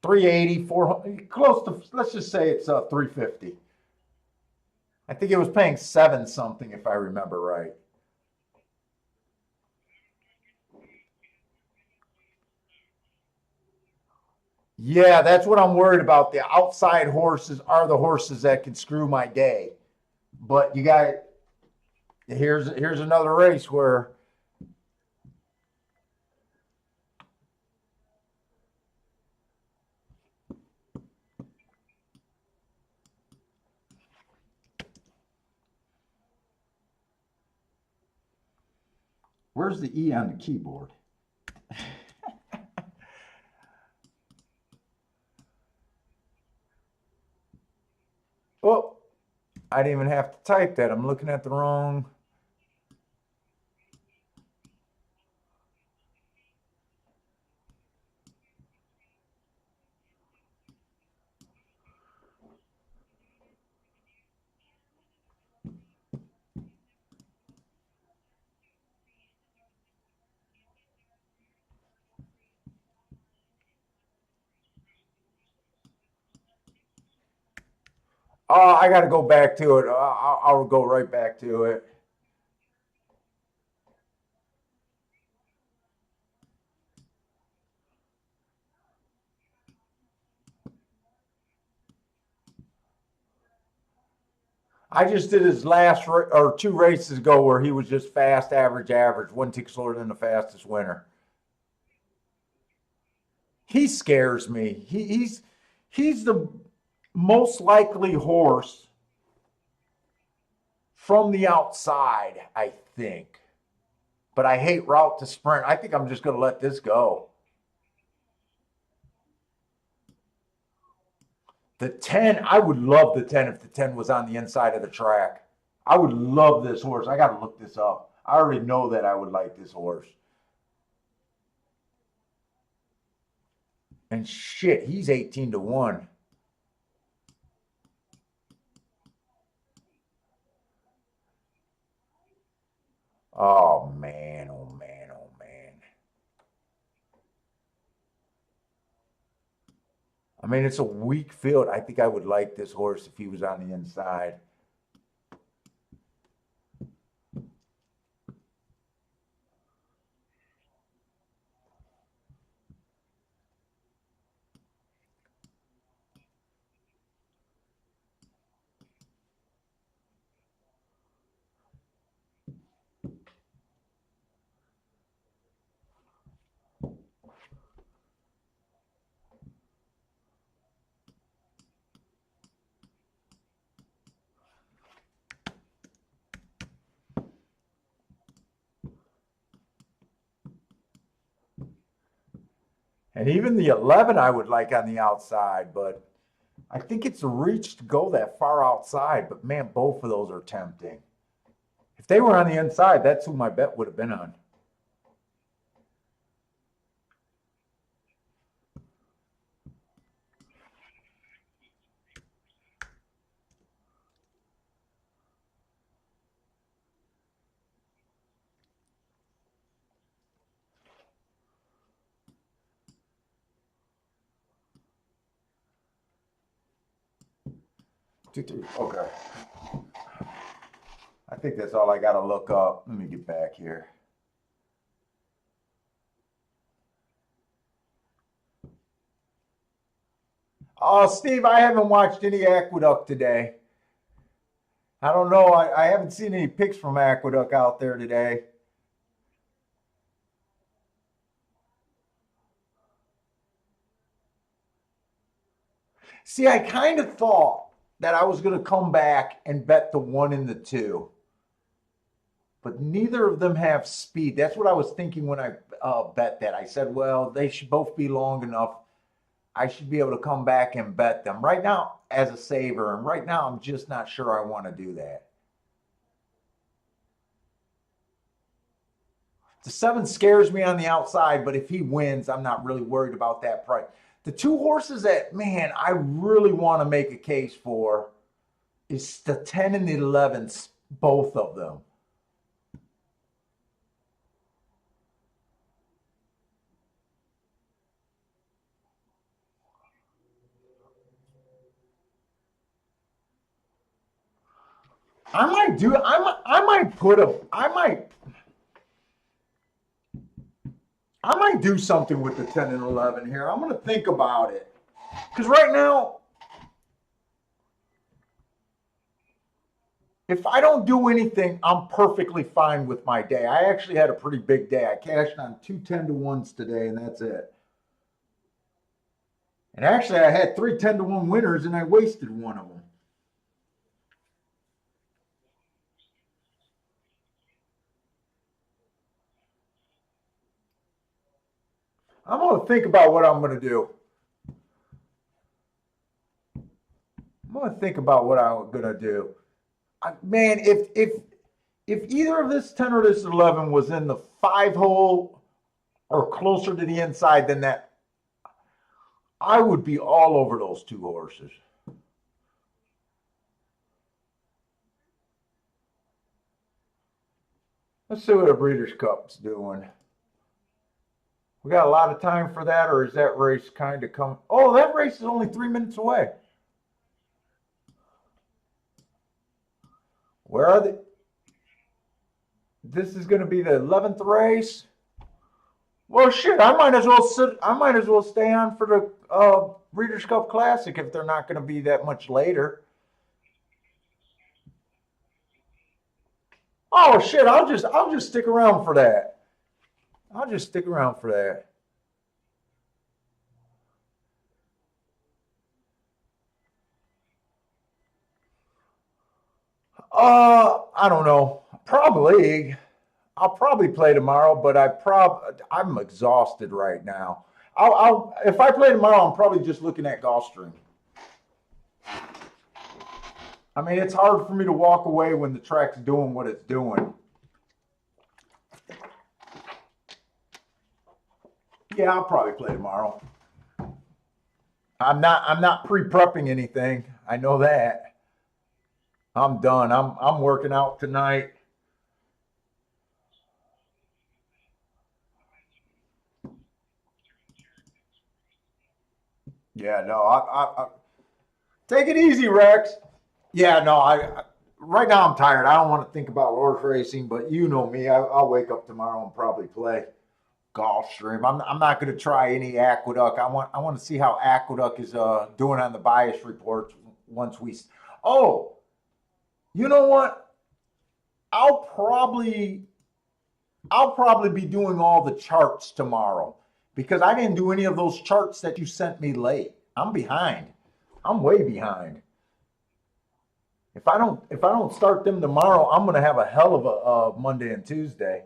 380, 400, close to. Let's just say it's 350. I think it was paying 7 something if I remember right. Yeah, that's what I'm worried about. The outside horses are the horses that can screw my day. But you got here's another race where where's the E on the keyboard? Oh, I didn't even have to type that. I'm looking at the wrong. Oh, I got to go back to it. I'll go right back to it. I just did his last or 2 races ago where he was just fast, average, average. One tick slower than the fastest winner. He scares me. He's the most likely horse from the outside, I think. But I hate route to sprint. I think I'm just going to let this go. The 10, I would love the 10 if the 10 was on the inside of the track. I would love this horse. I got to look this up. I already know that I would like this horse. And shit, he's 18 to 1. Oh, man. Oh, man. Oh, man. I mean, it's a weak field. I think I would like this horse if he was on the inside. And even the 11 I would like on the outside, but I think it's a reach to go that far outside. But man, both of those are tempting. If they were on the inside, that's who my bet would have been on. Okay. I think that's all I got to look up. Let me get back here. Oh, Steve, I haven't watched any Aqueduct today. I don't know. I haven't seen any pics from Aqueduct out there today. See, I kind of thought that I was going to come back and bet the 1 and the 2, but neither of them have speed. That's what I was thinking when I bet that. I said, well, they should both be long enough. I should be able to come back and bet them right now as a saver. And right now, I'm just not sure I want to do that. The 7 scares me on the outside, but if he wins, I'm not really worried about that price. The 2 horses that, man, I really want to make a case for is the 10 and the 11, both of them. I might do something with the 10 and 11 here. I'm going to think about it. Because right now, if I don't do anything, I'm perfectly fine with my day. I actually had a pretty big day. I cashed on 2 10-to-1s today, and that's it. And actually, I had 3 10-to-1 winners, and I wasted one of them. I'm going to think about what I'm going to do. I'm going to think about what I'm going to do. Man, if either of this 10 or this 11 was in the 5 hole or closer to the inside than that, I would be all over those 2 horses. Let's see what a Breeders' Cup's doing. We got a lot of time for that, or is that race kind of come? Oh, that race is only 3 minutes away. Where are they? This is going to be the 11th race. Well, shit, I might as well sit. I might as well stay on for the Breeders' Cup Classic if they're not going to be that much later. Oh shit, I'll just stick around for that. I'll just stick around for that. I don't know. Probably. I'll probably play tomorrow, but I'm exhausted right now. If I play tomorrow, I'm probably just looking at Gulfstream. I mean, it's hard for me to walk away when the track's doing what it's doing. Yeah, I'll probably play tomorrow. I'm not pre-prepping anything. I know that. I'm done. I'm working out tonight. Yeah, no, I take it easy, Rex. Yeah, no, right now I'm tired. I don't want to think about horse racing, but you know me. I'll wake up tomorrow and probably play Gulfstream. I'm not going to try any Aqueduct. I want to see how Aqueduct is doing on the bias reports once we. Oh, you know what? I'll probably I'll probably be doing all the charts tomorrow because I didn't do any of those charts that you sent me late. I'm behind. I'm way behind. If I don't start them tomorrow, I'm gonna have a hell of a Monday and Tuesday.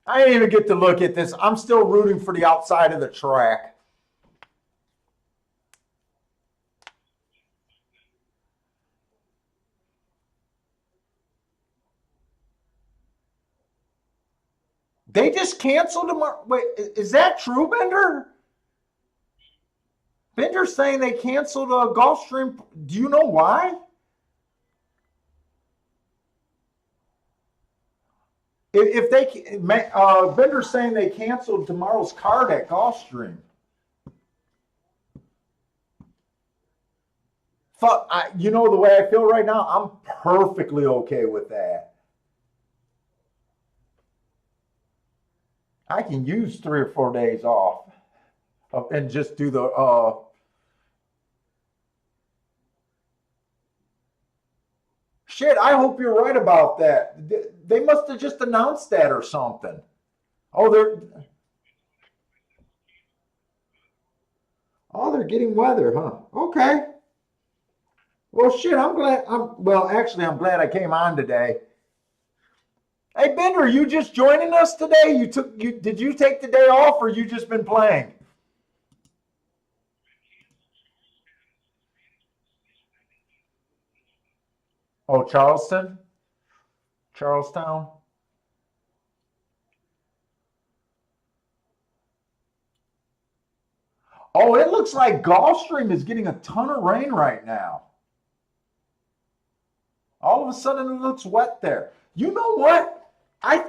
I didn't even get to look at this. I'm still rooting for the outside of the track. They just canceled tomorrow. Wait, is that true, Bender? Bender's saying they canceled Gulfstream. Do you know why? If they Bender's saying they canceled tomorrow's card at Gulfstream. Fuck, you know the way I feel right now. I'm perfectly okay with that. I can use 3 or 4 days off and just do the. Shit, I hope you're right about that. They must have just announced that or something. Oh, they're getting weather, huh? Okay. Well, shit, I'm glad. I'm glad I came on today. Hey, Bender, are you just joining us today? Did you take the day off or you just been playing? Oh, Charleston? Charlestown? Oh, it looks like Gulfstream is getting a ton of rain right now. All of a sudden it looks wet there. You know what? I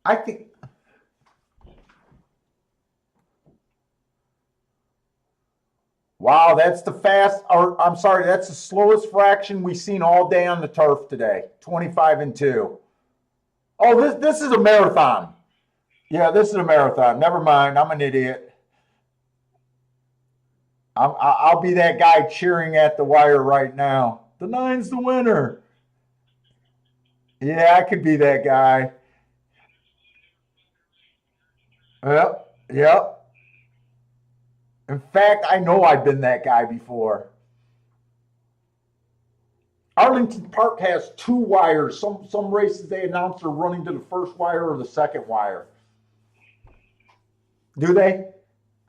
I think wow, that's the fast or I'm sorry, that's the slowest fraction we've seen all day on the turf today. 25 and 2. Oh, this is a marathon. Yeah, this is a marathon. Never mind. I'm an idiot. I'll be that guy cheering at the wire right now. The nine's the winner. Yeah, I could be that guy. Yep, yep. In fact, I know I've been that guy before. Arlington Park has 2 wires. Some races they announce are running to the first wire or the second wire. Do they?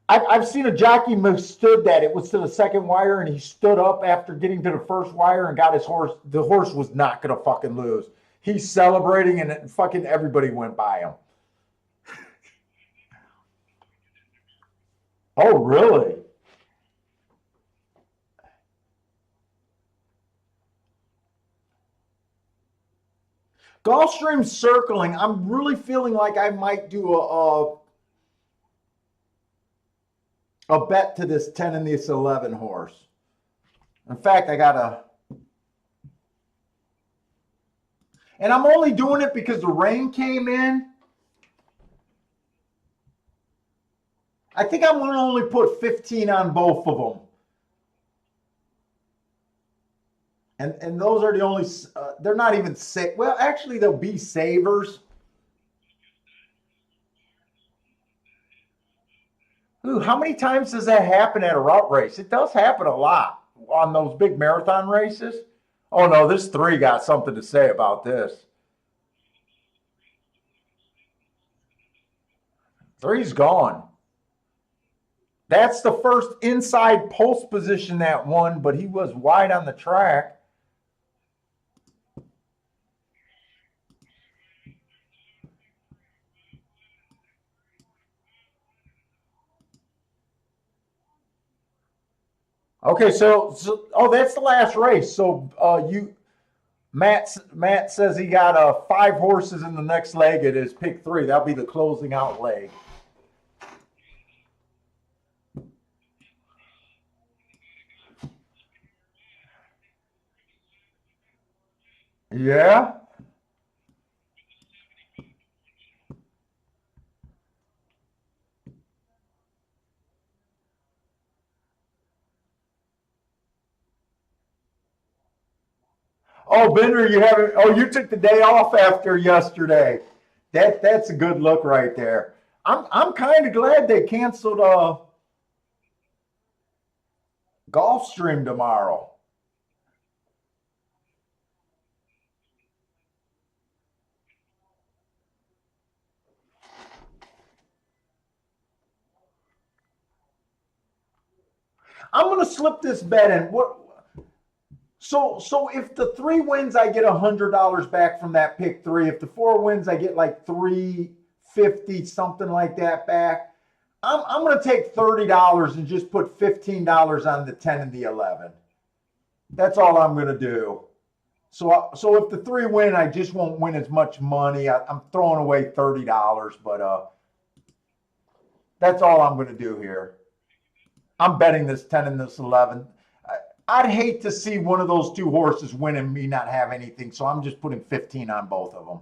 I've seen a jockey withstood that. It was to the second wire, and he stood up after getting to the first wire and got his horse. The horse was not gonna fucking lose. He's celebrating, and fucking everybody went by him. Oh, really? Gulfstream circling. I'm really feeling like I might do a bet to this 10 and this 11 horse. In fact, I got a, and I'm only doing it because the rain came in. I think I'm going to only put 15 on both of them. And those are the only, they're not even safe. Well, actually, they'll be savers. Ooh, how many times does that happen at a route race? It does happen a lot on those big marathon races. Oh no, this 3 got something to say about this. 3's gone. That's the first inside post position that won, but he was wide on the track. Okay, oh, that's the last race. So Matt says he got 5 horses in the next leg. It is pick 3. That'll be the closing out leg. Yeah. Oh, Bender, you haven't. Oh, you took the day off after yesterday. That's a good look right there. I'm kind of glad they canceled Gulfstream tomorrow. I'm gonna slip this bet in. What? So if the three wins, I get $100 back from that pick three. If the four wins, I get like 350, something like that back. I'm gonna take $30 and just put $15 on the 10 and the 11. That's all I'm gonna do. So if the three win, I just won't win as much money. I'm throwing away $30, but that's all I'm gonna do here. I'm betting this 10 and this 11. I'd hate to see one of those two horses win and me not have anything, so I'm just putting 15 on both of them.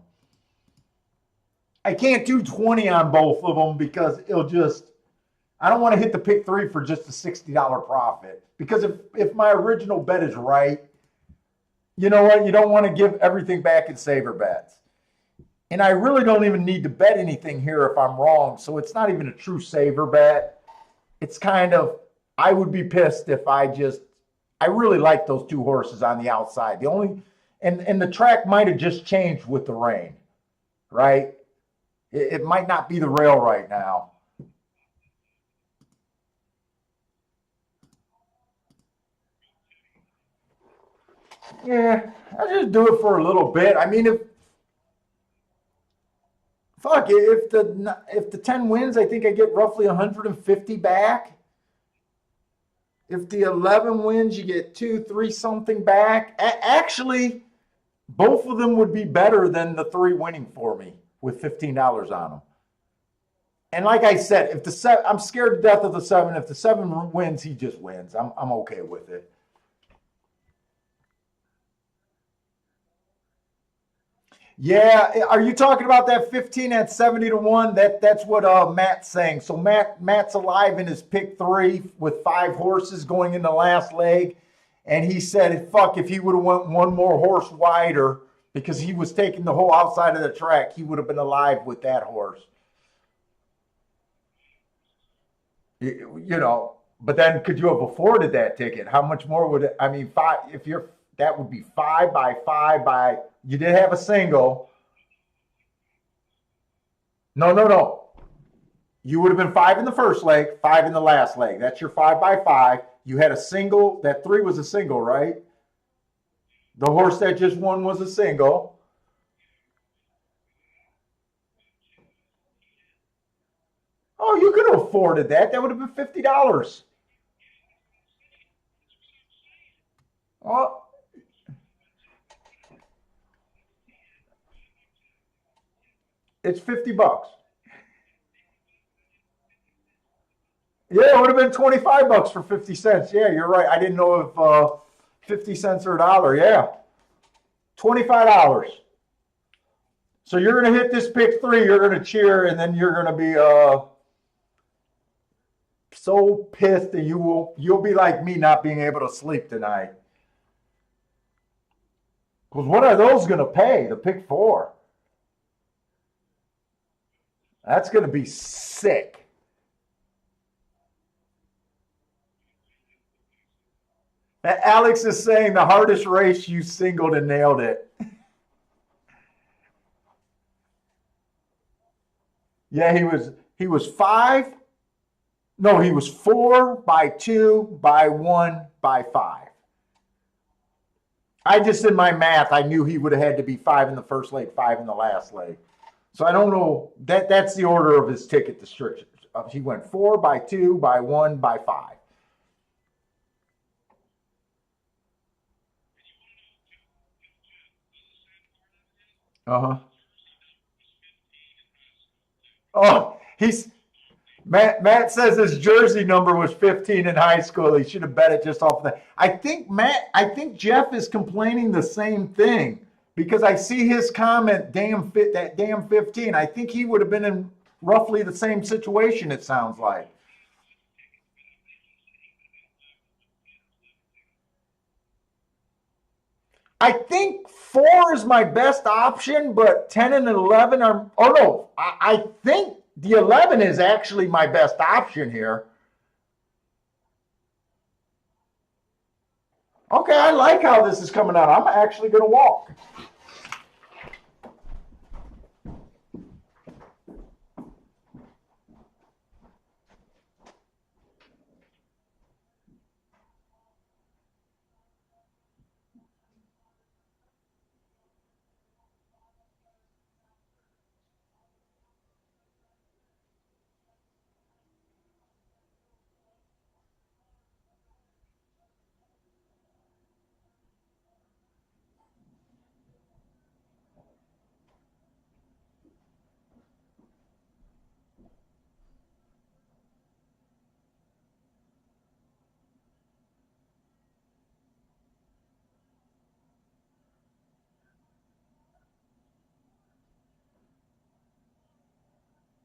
I can't do 20 on both of them because it'll just, I don't want to hit the pick three for just a $60 profit. Because if my original bet is right, you know what? You don't want to give everything back in saver bets. And I really don't even need to bet anything here if I'm wrong. So it's not even a true saver bet. It's kind of, I would be pissed if I really like those two horses on the outside. The only, and the track might have just changed with the rain, right? It might not be the rail right now. Yeah, I'll just do it for a little bit. I mean, if the 10 wins, I think I get roughly 150 back. If the 11 wins, you get 2, 3 something back. Actually, both of them would be better than the three winning for me with $15 on them. And like I said, if I'm scared to death of the 7. If the 7 wins, he just wins. I'm okay with it. Yeah, are you talking about that 15 at 70 to 1? That's what Matt's saying. So Matt's alive in his pick three with 5 horses going in the last leg. And he said, fuck, if he would have went one more horse wider because he was taking the whole outside of the track, he would have been alive with that horse. You know, but then could you have afforded that ticket? How much more would it? I mean, five. If you're that would be 5 by 5 by. You did have a single. No, no, no. You would have been 5 in the first leg, 5 in the last leg. That's your 5 by 5. You had a single. That 3 was a single, right? The horse that just won was a single. Oh, you could have afforded that. That would have been $50. Oh, it's $50. Yeah, it would have been 25 bucks for 50 cents. Yeah, you're right. I didn't know if 50 cents or a dollar. Yeah, $25. So you're going to hit this pick three. You're going to cheer, and then you're going to be so pissed that you'll be like me, not being able to sleep tonight. Because what are those going to pay? The pick four. That's going to be sick. Alex is saying the hardest race you singled and nailed it. Yeah, he was 5. No, he was 4 by 2 by 1 by 5. I just in my math, I knew he would have had to be 5 in the first leg, 5 in the last leg. So I don't know that's the order of his ticket restrictions. He went 4 by 2 by 1 by 5. Uh-huh. Oh, Matt says his jersey number was 15 in high school. He should have bet it just off of that. I think Jeff is complaining the same thing because I see his comment, that damn 15. I think he would have been in roughly the same situation, it sounds like. I think 4 is my best option, but 10 and 11 are. Oh no, I think the 11 is actually my best option here. Okay, I like how this is coming out. I'm actually going to walk.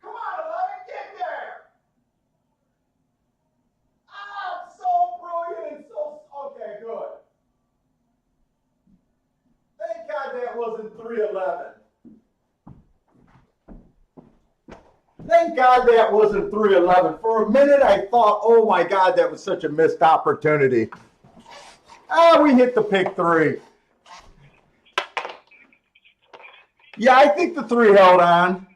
Come on, 11, get there. Ah, so brilliant and so. Okay, good. Thank God that wasn't 311. Thank God that wasn't 311. For a minute, I thought, oh my God, that was such a missed opportunity. Ah, we hit the pick 3. Yeah, I think the 3 held on.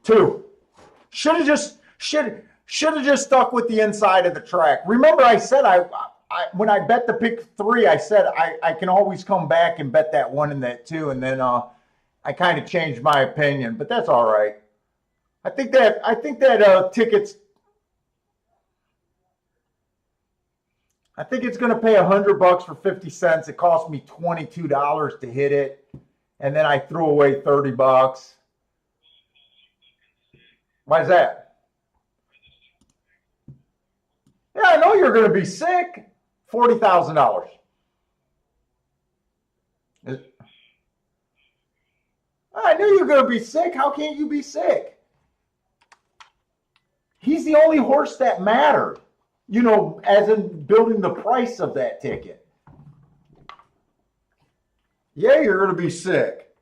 2. Should have just stuck with the inside of the track. Remember, I said when I bet the pick 3, I said I can always come back and bet that 1 and that 2, and then I kind of changed my opinion, but that's all right. I think that tickets. I think it's going to pay $100 for 50 cents. It cost me $22 to hit it, and then I threw away $30. Why is that? Yeah, I know you're going to be sick. $40,000. I knew you were going to be sick. How can't you be sick? He's the only horse that mattered, as in building the price of that ticket. Yeah, you're going to be sick.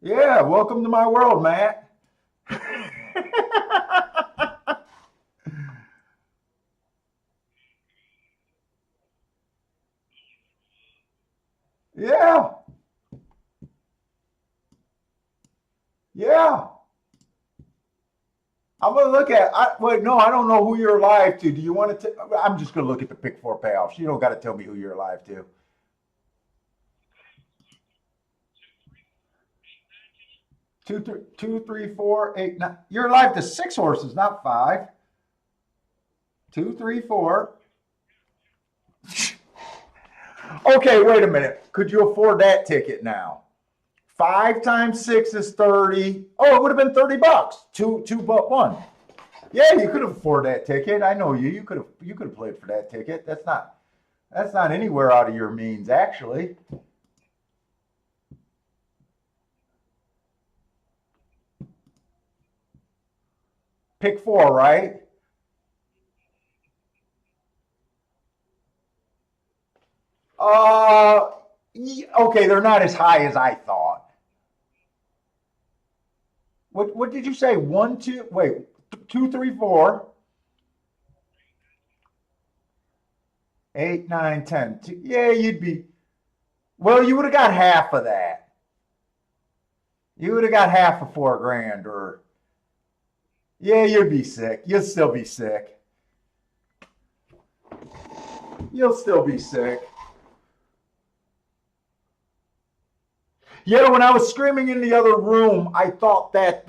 Yeah, welcome to my world, Matt. Yeah. Yeah. I'm going to look at. Wait, no, I don't know who you're live to. Do you want to? I'm just going to look at the pick 4 payoffs. You don't got to tell me who you're live to. 2, 3, 4, 8, 9. You're live to 6 horses, not 5. 2, 3, 4. Okay, wait a minute. Could you afford that ticket now? 5 times 6 is 30. Oh, it would have been $30. Two but 1. Yeah, you could have afforded that ticket. I know you. You could have played for that ticket. That's not anywhere out of your means, actually. Pick 4, right? Okay, they're not as high as I thought. What did you say? 1, 2, wait, 2, 3, 4, 8, 9, 10. Yeah, you'd be. Well, you would have got half of that. You would have got half of $4,000, or yeah, you'd be sick. You'll still be sick. You'll still be sick. Yeah, when I was screaming in the other room, I thought that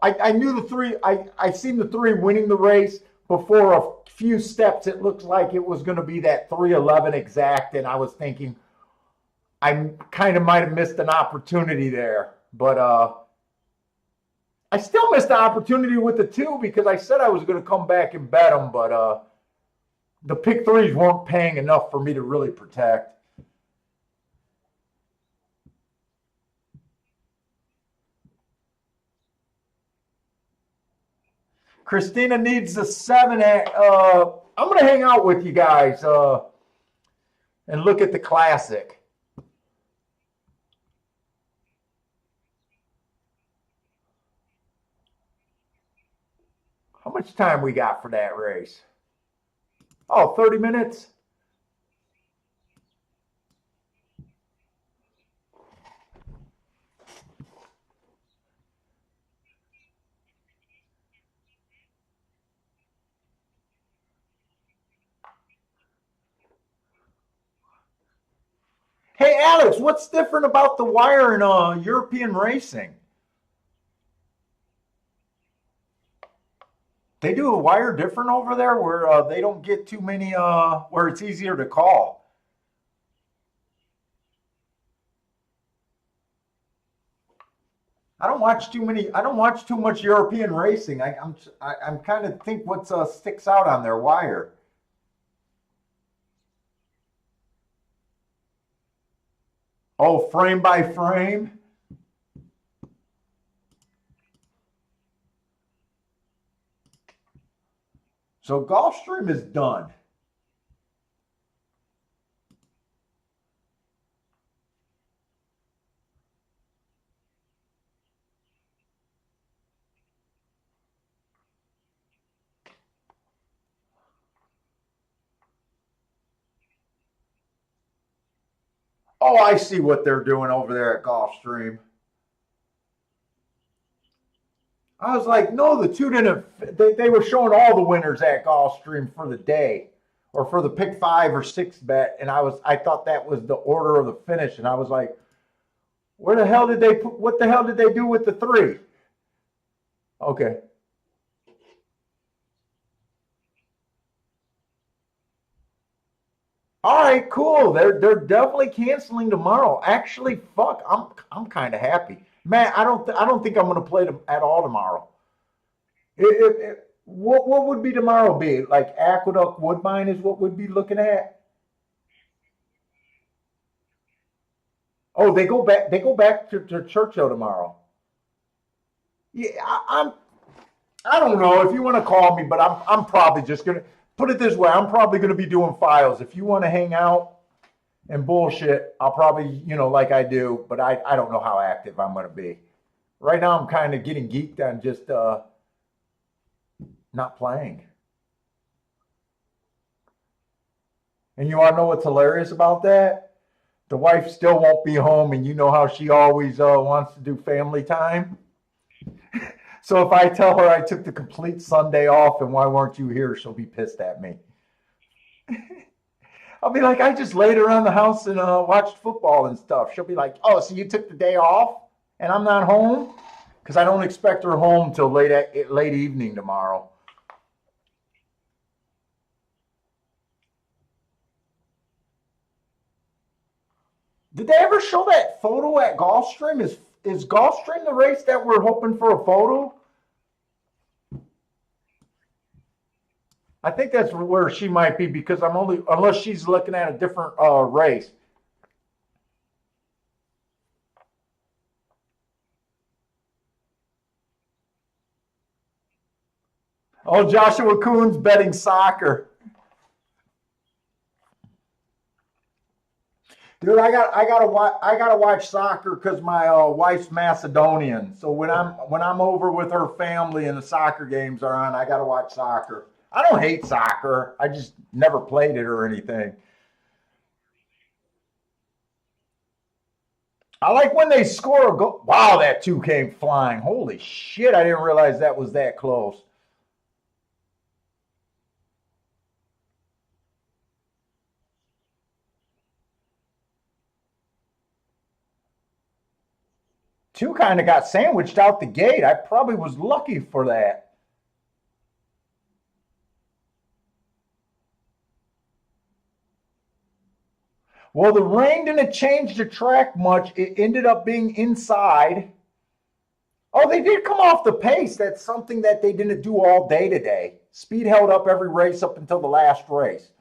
I knew the 3. I seen the 3 winning the race before a few steps. It looked like it was going to be that 311 exact, and I was thinking I kind of might have missed an opportunity there, but I still missed the opportunity with the 2 because I said I was going to come back and bet them, but the pick 3s weren't paying enough for me to really protect. Christina needs the 7. I'm going to hang out with you guys. and look at the classic. How much time we got for that race? Oh, 30 minutes? Hey, Alex, what's different about the wire in European racing? They do a wire different over there where they don't get too many, where it's easier to call. I don't watch too many. I don't watch too much European racing. I'm kind of think what sticks out on their wire. Oh, frame by frame. So Gulfstream is done. Oh, I see what they're doing over there at Gulfstream. I was like, no, the two didn't. They were showing all the winners at Gulfstream for the day, or for the pick 5 or 6 bet, and I thought that was the order of the finish, and I was like, where the hell did they put? What the hell did they do with the 3? Okay. All right, cool. They're definitely canceling tomorrow. Actually, fuck, I'm kind of happy, man. I don't think I'm gonna play them at all tomorrow. What would be tomorrow be like? Aqueduct Woodbine is what we'd be looking at. Oh, they go back to Churchill tomorrow. Yeah, I don't know if you want to call me, but I'm probably just gonna put it this way. I'm probably gonna be doing files. If you want to hang out and bullshit, I'll probably, like I do, but I don't know how active I'm gonna be. Right now I'm kind of getting geeked on just not playing. And you want to know what's hilarious about that? The wife still won't be home, and you know how she always wants to do family time. So if I tell her I took the complete Sunday off and why weren't you here, she'll be pissed at me. I'll be like, I just laid around the house and watched football and stuff. She'll be like, oh, so you took the day off and I'm not home? Because I don't expect her home till late evening tomorrow. Did they ever show that photo at Gulfstream? Is Gulfstream the race that we're hoping for a photo? I think that's where she might be because I'm only unless she's looking at a different race. Oh, Joshua Coons betting soccer. Dude, I gotta watch soccer because my wife's Macedonian. So when I'm over with her family and the soccer games are on, I gotta watch soccer. I don't hate soccer. I just never played it or anything. I like when they score a goal. Wow, that 2 came flying. Holy shit! I didn't realize that was that close. 2 kind of got sandwiched out the gate. I probably was lucky for that. Well, the rain didn't change the track much. It ended up being inside. Oh, they did come off the pace. That's something that they didn't do all day today. Speed held up every race up until the last race.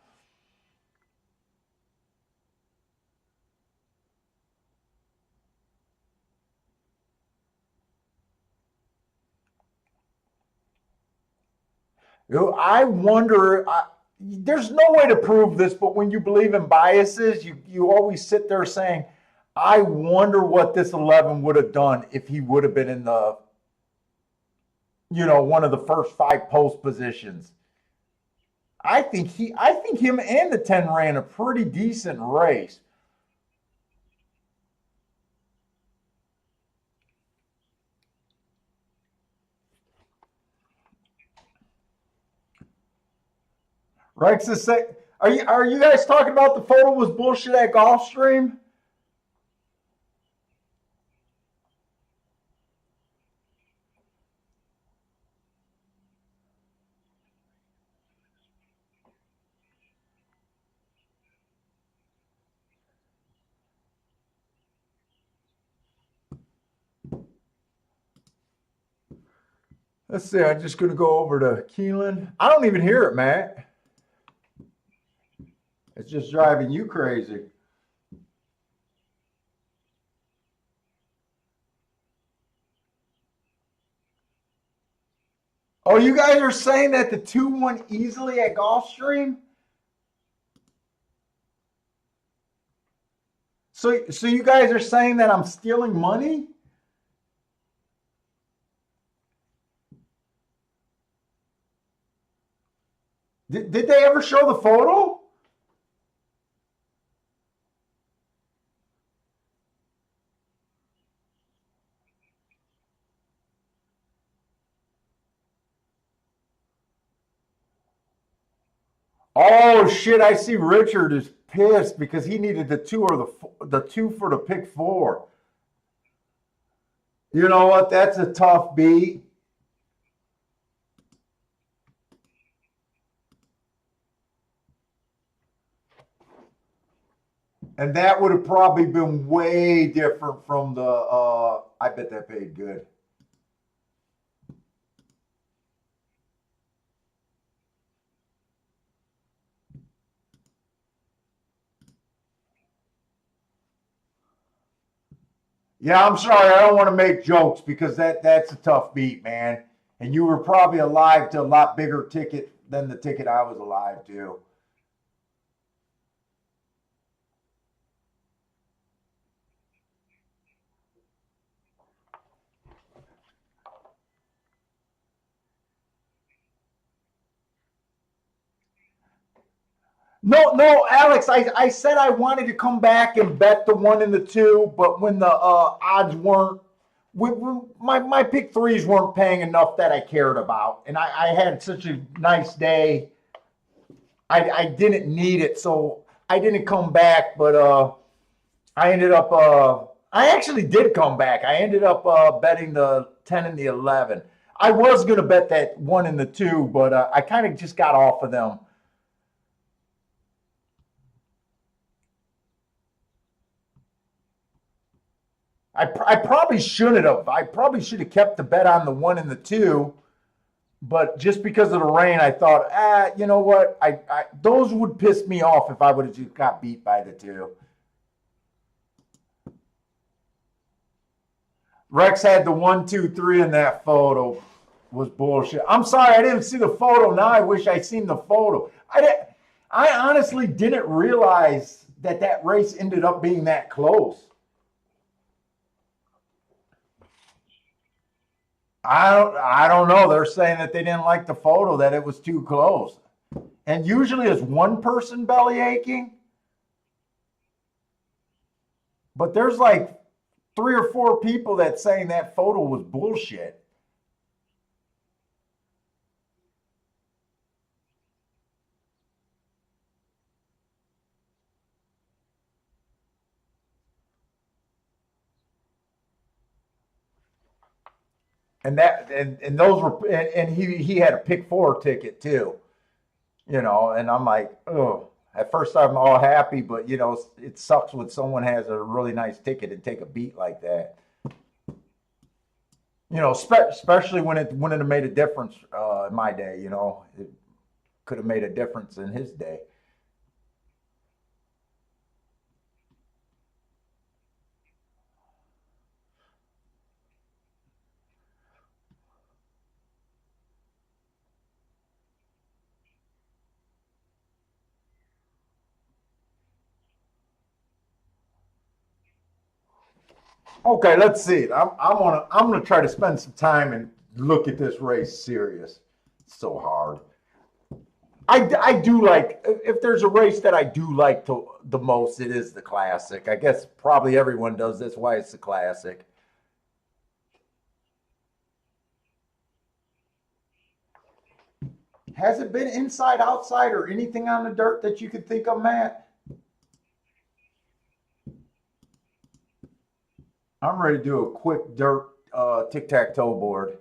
'Wonder. there's no way to prove this, but when you believe in biases, you always sit there saying, I wonder what this 11 would have done if he would have been in the, one of the first 5 post positions. I think him and the 10 ran a pretty decent race. Rex is saying, are you guys talking about the photo was bullshit at Gulfstream? Let's see. I'm just going to go over to Keelan. I don't even hear it, Matt. It's just driving you crazy. Oh, you guys are saying that the 2 won easily at Gulfstream? So you guys are saying that I'm stealing money? Did they ever show the photo? Oh shit! I see Richard is pissed because he needed the 2 for the pick 4. You know what? That's a tough beat. And that would have probably been way different from the I bet that paid good. Yeah, I'm sorry. I don't want to make jokes because that's a tough beat, man. And you were probably alive to a lot bigger ticket than the ticket I was alive to. No, no, Alex. I said I wanted to come back and bet the 1 and the 2, but when the odds weren't, my pick threes weren't paying enough that I cared about, and I had such a nice day. I didn't need it, so I didn't come back. But I ended up. I actually did come back. I ended up betting the 10 and the 11. I was gonna bet that 1 and the 2, but I kind of just got off of them. I probably shouldn't have. I probably should have kept the bet on the 1 and the 2, but just because of the rain, I thought, you know what? I those would piss me off if I would have just got beat by the 2. Rex had the 1, 2, 3 in that photo. Was bullshit. I'm sorry, I didn't see the photo. Now I wish I seen the photo. I honestly didn't realize that race ended up being that close. I don't know. They're saying that they didn't like the photo, that it was too close. And usually it's one person belly aching, but there's like 3 or 4 people that saying that photo was bullshit. And those were and he had a pick 4 ticket too, and I'm like, oh, at first I'm all happy, but it sucks when someone has a really nice ticket and take a beat like that. Especially when it wouldn't have made a difference in my day. It could have made a difference in his day. Okay, let's see it. I'm gonna try to spend some time and look at this race serious. It's so hard. I do like, if there's a race that I do like the most, it is the Classic. I guess probably everyone does. That's why it's the Classic. Has it been inside, outside, or anything on the dirt that you could think of, Matt? I'm ready to do a quick dirt tic-tac-toe board.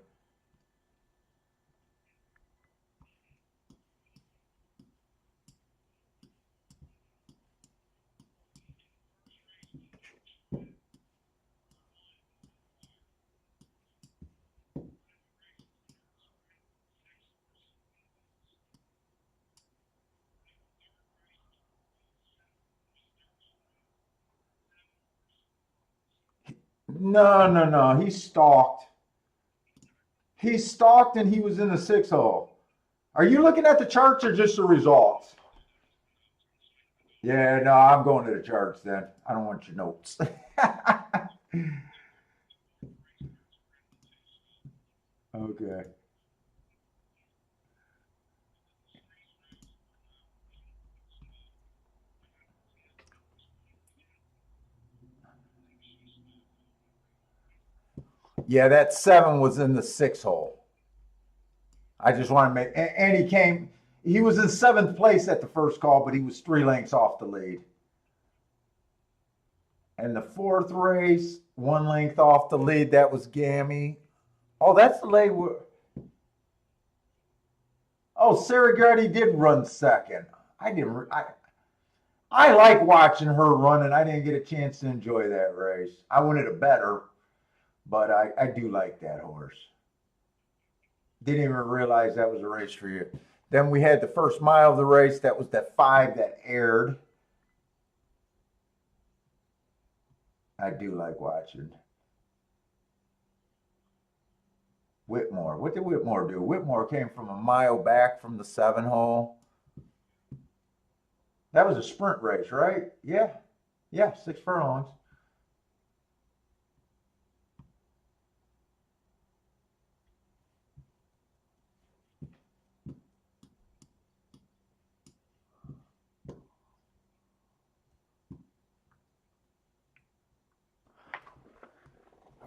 No, no, no. He stalked. He stalked and he was in the 6 hole. Are you looking at the charts or just the results? Yeah, no, I'm going to the charts then. I don't want your notes. Okay. Yeah, that 7 was in the 6 hole. I just want to make, and he was in seventh place at the first call, but he was 3 lengths off the lead. And the fourth race, 1 length off the lead, that was Gammy. Oh, that's the lady. Oh, Sarah Gardy did run second. I didn't. I like watching her run, and I didn't get a chance to enjoy that race. I wanted a better, but I do like that horse. Didn't even realize that was a race for you. Then we had the first mile of the race. That was that 5 that aired. I do like watching. Whitmore. What did Whitmore do? Whitmore came from a mile back from the 7 hole. That was a sprint race, right? Yeah. Yeah, 6 furlongs.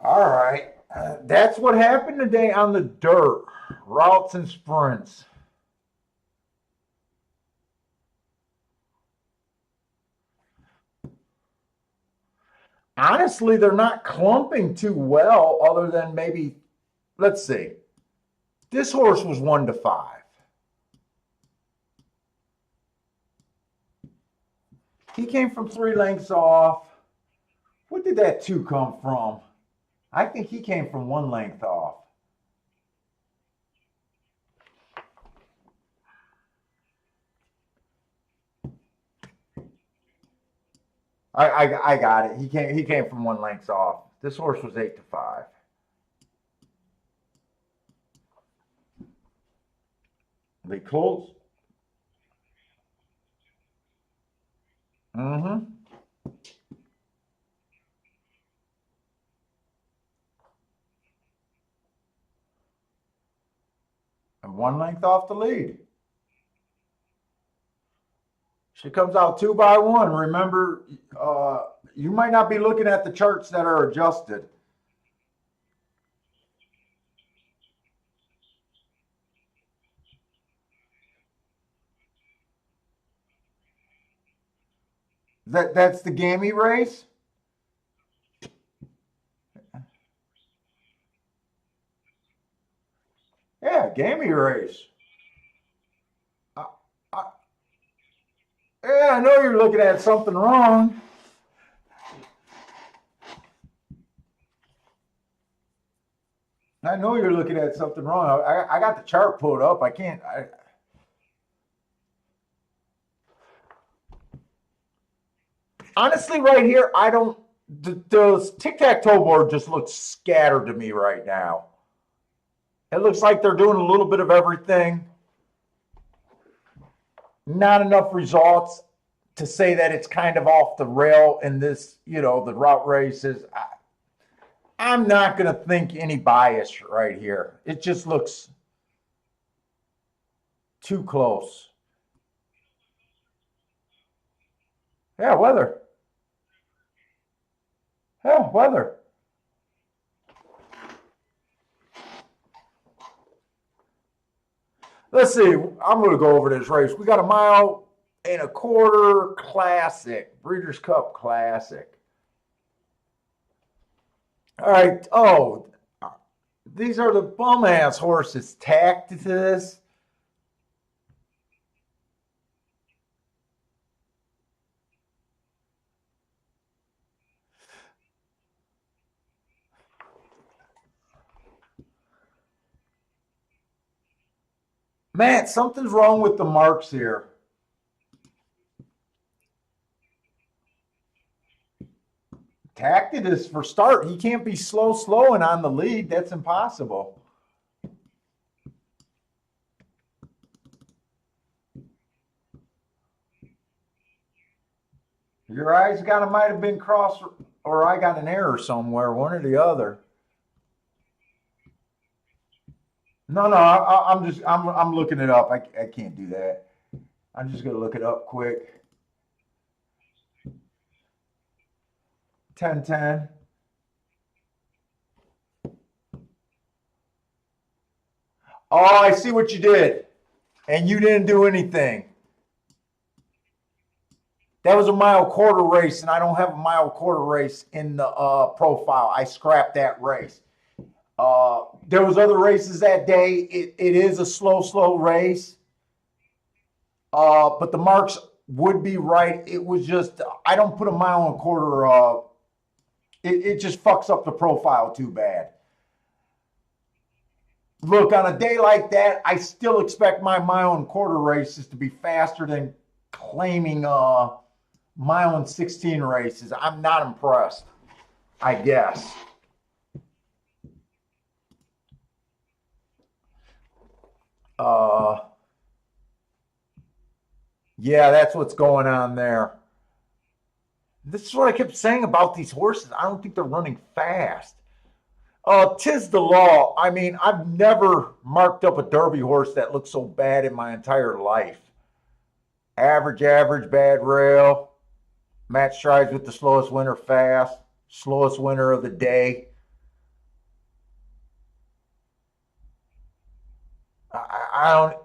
All right. That's what happened today on the dirt. Routes and sprints. Honestly, they're not clumping too well, other than maybe, let's see. This horse was 1-5. He came from 3 lengths off. What did that 2 come from? I think he came from 1 length off. I got it. He came from 1 length off. This horse was 8-5. They close. Mm-hmm. And 1 length off the lead. She comes out 2 by 1. Remember, you might not be looking at the charts that are adjusted. That's the Gammy race. Yeah, Gammy race. I, I, yeah, I know you're looking at something wrong. I know you're looking at something wrong. I got the chart pulled up. I can't. Honestly, right here, I don't. The tic tac toe board just looks scattered to me right now. It looks like they're doing a little bit of everything. Not enough results to say that it's kind of off the rail in this, the route races. I'm not going to think any bias right here. It just looks too close. Yeah, weather. Yeah, weather. Let's see. I'm going to go over this race. We got a 1.25 mile classic, Breeders' Cup Classic. All right. Oh, these are the bum ass horses tacked to this. Matt, something's wrong with the marks here. Tacted is for start. He can't be slowing on the lead. That's impossible. Your eyes might have been crossed, or I got an error somewhere, one or the other. No, I'm looking it up. I can't do that. I'm just gonna look it up quick. 10-10. Oh, I see what you did. And you didn't do anything. That was a 1.25 mile race, and I don't have a 1.25 mile race in the profile. I scrapped that race. There was other races that day. It is a slow race. But the marks would be right. It was just, I don't put a 1.25 miles. It just fucks up the profile too bad. Look, on a day like that, I still expect my 1.25 mile races to be faster than claiming 1.16 mile races. I'm not impressed, I guess. Yeah, that's what's going on there. This is what I kept saying about these horses. I don't think they're running fast. 'Tis the law. I mean, I've never marked up a Derby horse that looked so bad in my entire life. Average, bad rail. Matt strides with the slowest winner fast. Slowest winner of the day. I don't.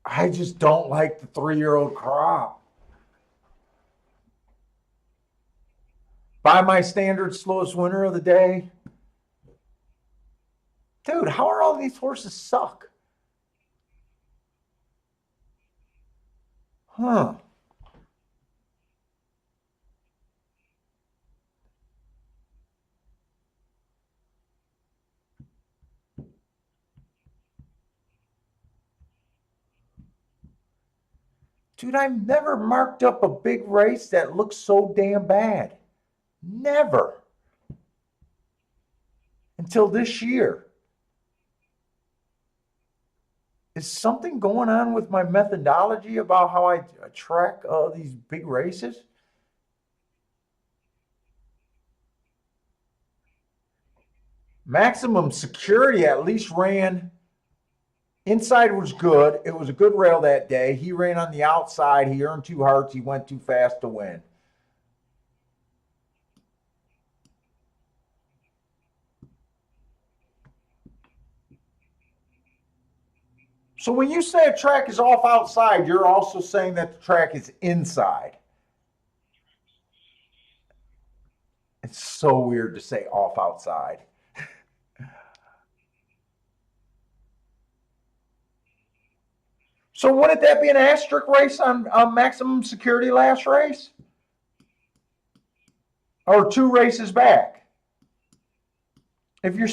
I just don't like the 3-year-old crop. By my standards, slowest winner of the day. Dude, how are all these horses suck? Huh. Dude, I've never marked up a big race that looks so damn bad. Never. Until this year. Is something going on with my methodology about how I track these big races? Maximum Security at least ran. Inside was good. It was a good rail that day. He ran on the outside. He earned 2 hearts. He went too fast to win. So when you say a track is off outside, you're also saying that the track is inside. It's so weird to say off outside. So wouldn't that be an asterisk race on Maximum Security last race? Or 2 races back? If you're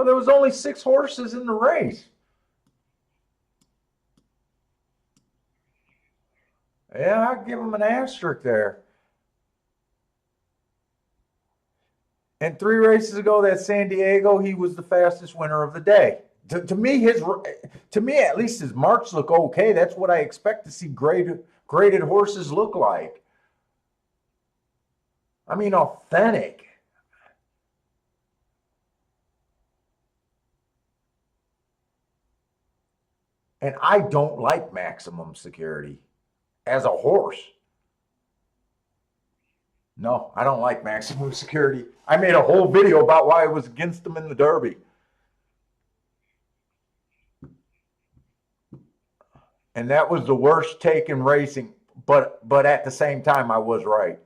Well, there was only 6 horses in the race. Yeah, I'd give him an asterisk there. And 3 races ago, that San Diego, he was the fastest winner of the day. To me, at least his marks look okay. That's what I expect to see graded horses look like. I mean, authentic. And I don't like Maximum Security as a horse. No, I don't like Maximum Security. I made a whole video about why I was against them in the Derby. And that was the worst take in racing, but at the same time, I was right.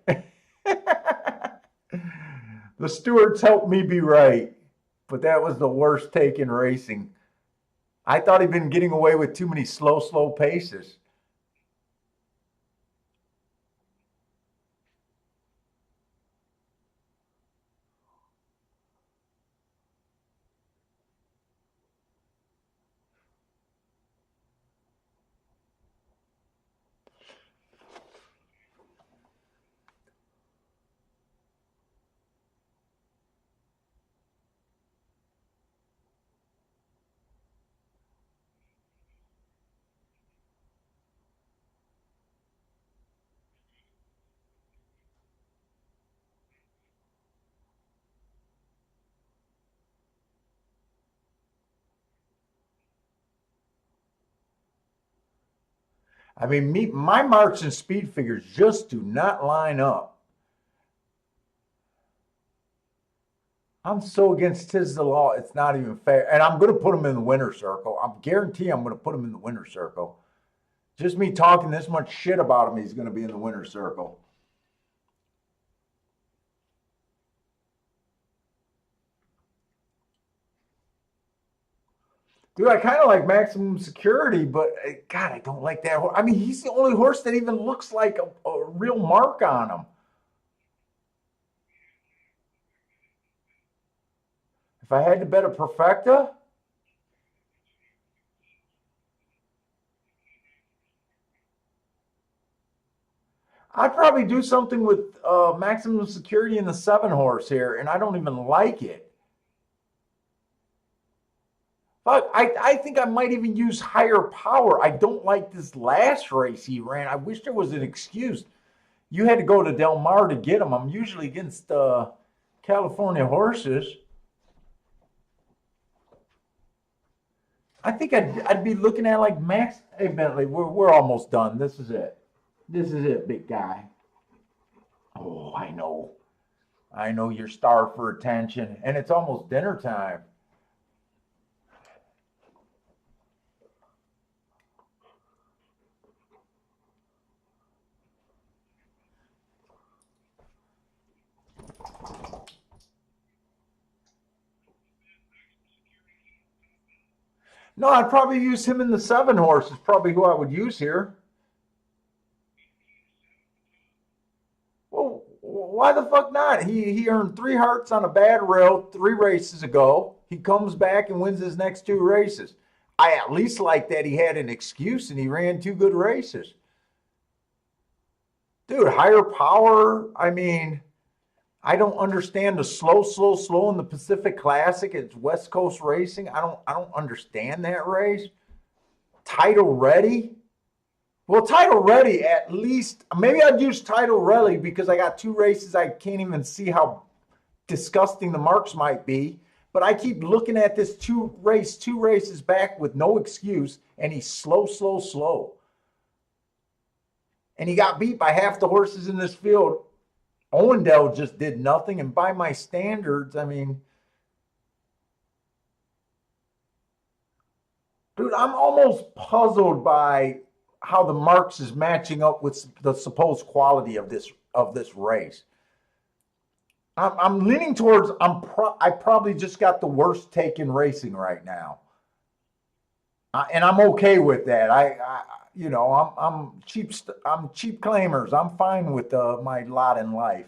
The stewards helped me be right, but that was the worst take in racing. I thought he'd been getting away with too many slow paces. I mean, my marks and speed figures just do not line up. I'm so against Tiz the Law, it's not even fair. And I'm going to put him in the winner's circle. I'm guarantee I'm going to put him in the winner's circle. Just me talking this much shit about him, he's going to be in the winner's circle. Dude, I kind of like Maximum Security, but God, I don't like that horse. I mean, he's the only horse that even looks like a real mark on him. If I had to bet a Perfecta, I'd probably do something with Maximum Security in the 7 horse here, and I don't even like it. But I think I might even use Higher Power. I don't like this last race he ran. I wish there was an excuse. You had to go to Del Mar to get him. I'm usually against California horses. I think I'd be looking at like Max. Hey Bentley, we're almost done. This is it. This is it, big guy. Oh, I know. I know you're starved for attention, and it's almost dinner time. No, I'd probably use him in the 7 horse. Is probably who I would use here. Well, why the fuck not? He earned 3 hearts on a bad rail 3 races ago. He comes back and wins his next 2 races. I at least like that he had an excuse and he ran 2 good races. Dude, Higher Power. I mean, I don't understand the slow in the Pacific Classic. It's West Coast racing. I don't understand that race. Title Ready. Well, Title Ready, at least maybe I'd use Title Ready because I got 2 races. I can't even see how disgusting the marks might be. But I keep looking at this 2 races back with no excuse, and he's slow. And he got beat by half the horses in this field. Owendale just did nothing, and by my standards, I mean, dude, I'm almost puzzled by how the marks is matching up with the supposed quality of this race. I'm leaning towards I probably just got the worst take in racing right now, and I'm okay with that. I'm cheap claimers. I'm fine with my lot in life.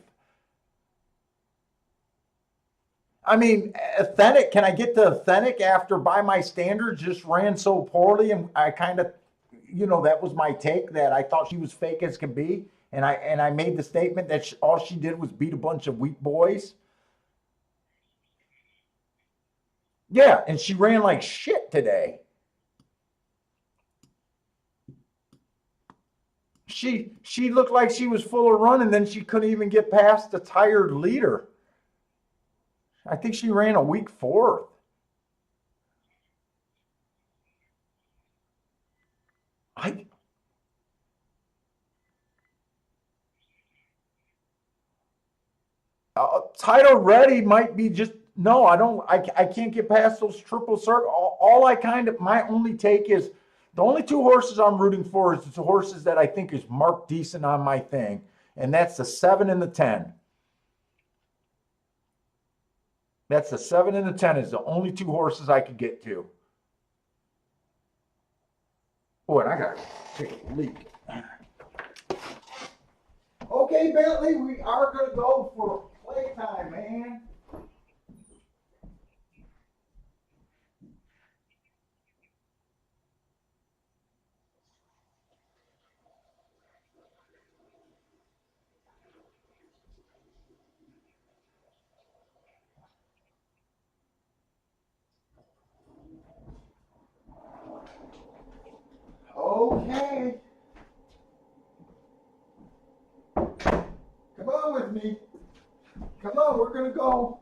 I mean, Authentic, can I get to Authentic after By My Standards just ran so poorly? And I kind of, that was my take, that I thought she was fake as could be. And I made the statement that all she did was beat a bunch of weak boys. Yeah, and she ran like shit today. She looked like she was full of run, and then she couldn't even get past the tired leader. I think she ran a weak fourth. I Title ready might be just no. I don't. I can't get past those triple circle. All I kind of my only take is the only two horses I'm rooting for is the horses that I think is marked decent on my thing, and that's the 7 and the 10. That's the 7 and the 10 is the only two horses I could get to. Oh, and I got to take a leak. Okay, Bentley, we are going to go for playtime, man. Okay. Come on with me. Come on, we're going to go.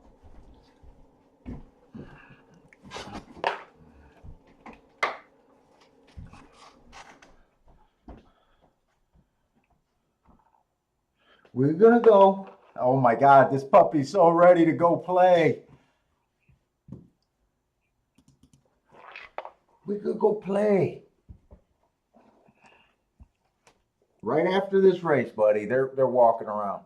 We're going to go. Oh my God, this puppy's so ready to go play. We could go play. Right after this race, buddy, they're walking around.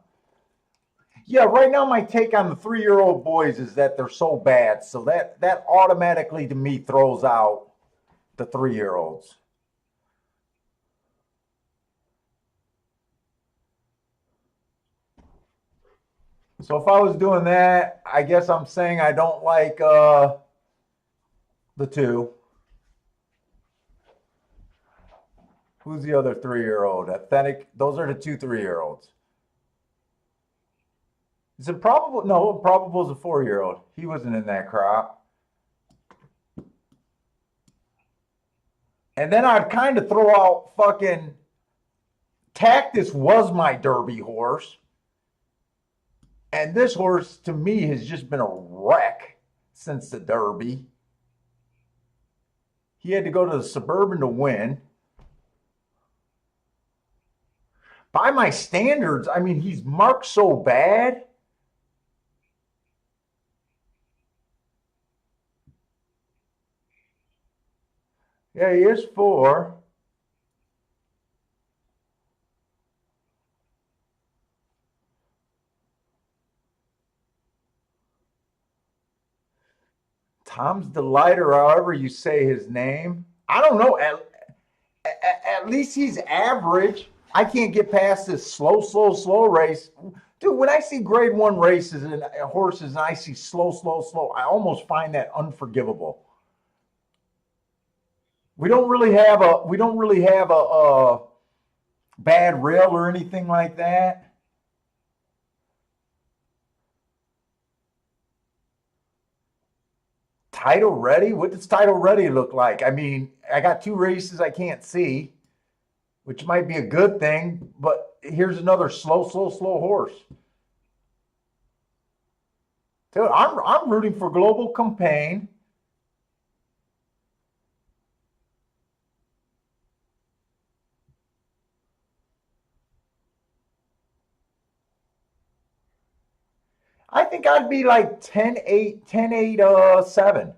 Yeah, right now my take on the 3-year-old boys is that they're so bad, so that automatically to me throws out the 3-year-olds. So if I was doing that, I guess I'm saying I don't like the 2. Who's the other 3-year-old? Authentic. Those are the 2 3-year-olds. Is it probable? No, probable is a 4-year-old. He wasn't in that crop. And then I'd kind of throw out fucking Tactus was my Derby horse. And this horse, to me, has just been a wreck since the Derby. He had to go to the Suburban to win. By My Standards, I mean, he's marked so bad. Yeah, he is 4. Tom's Delight, or however you say his name. I don't know. At least he's average. I can't get past this slow race. Dude, when I see grade 1 races and horses and I see slow, I almost find that unforgivable. We don't really have a bad rail or anything like that. Title ready? What does title ready look like? I mean, I got 2 races I can't see, which might be a good thing, but here's another slow horse. Dude, I'm rooting for Global Campaign. I think I'd be like 10-8, 10-8, 7.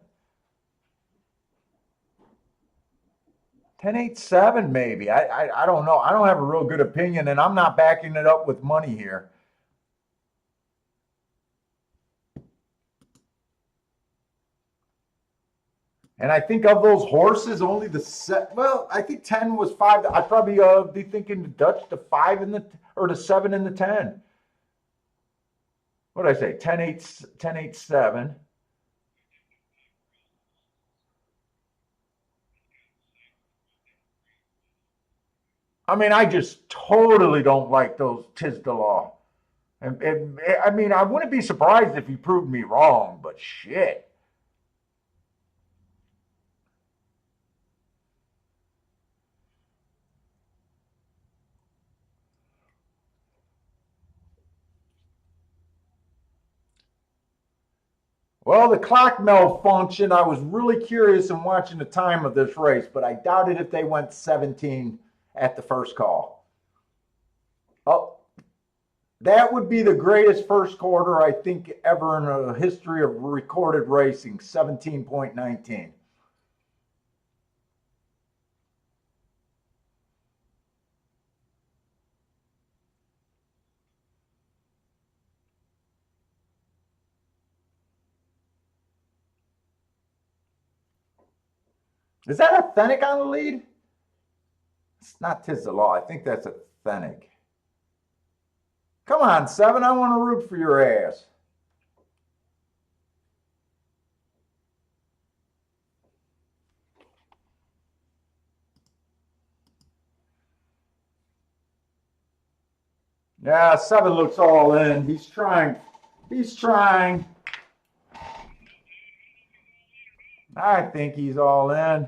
10-8, 7 maybe. I don't know. I don't have a real good opinion, and I'm not backing it up with money here. And I think of those horses, only the set. Well, I think 10 was 5. I'd probably be thinking the Dutch, the 5 and the 7 and the 10. What did I say? 10-8, 10-8-7. I mean, I just totally don't like those Tiz the Law. I mean, I wouldn't be surprised if he proved me wrong, but shit. Well, the clock malfunctioned. I was really curious in watching the time of this race, but I doubted if they went 17 at the first call. Oh, that would be the greatest first quarter, I think, ever in the history of recorded racing, 17.19. Is that authentic on the lead? It's not Tiz the Law. I think that's authentic. Come on, Seven. I want to root for your ass. Yeah, Seven looks all in. He's trying. He's trying. I think he's all in.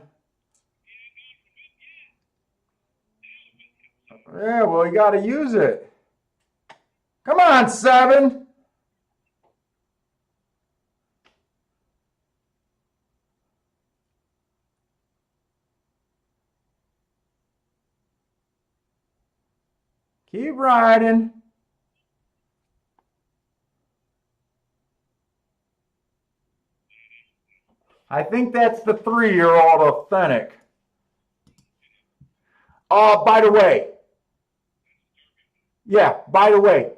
Yeah, well, you got to use it. Come on, Seven. Keep riding. I think that's the 3-year-old authentic. By the way, yeah, by the way,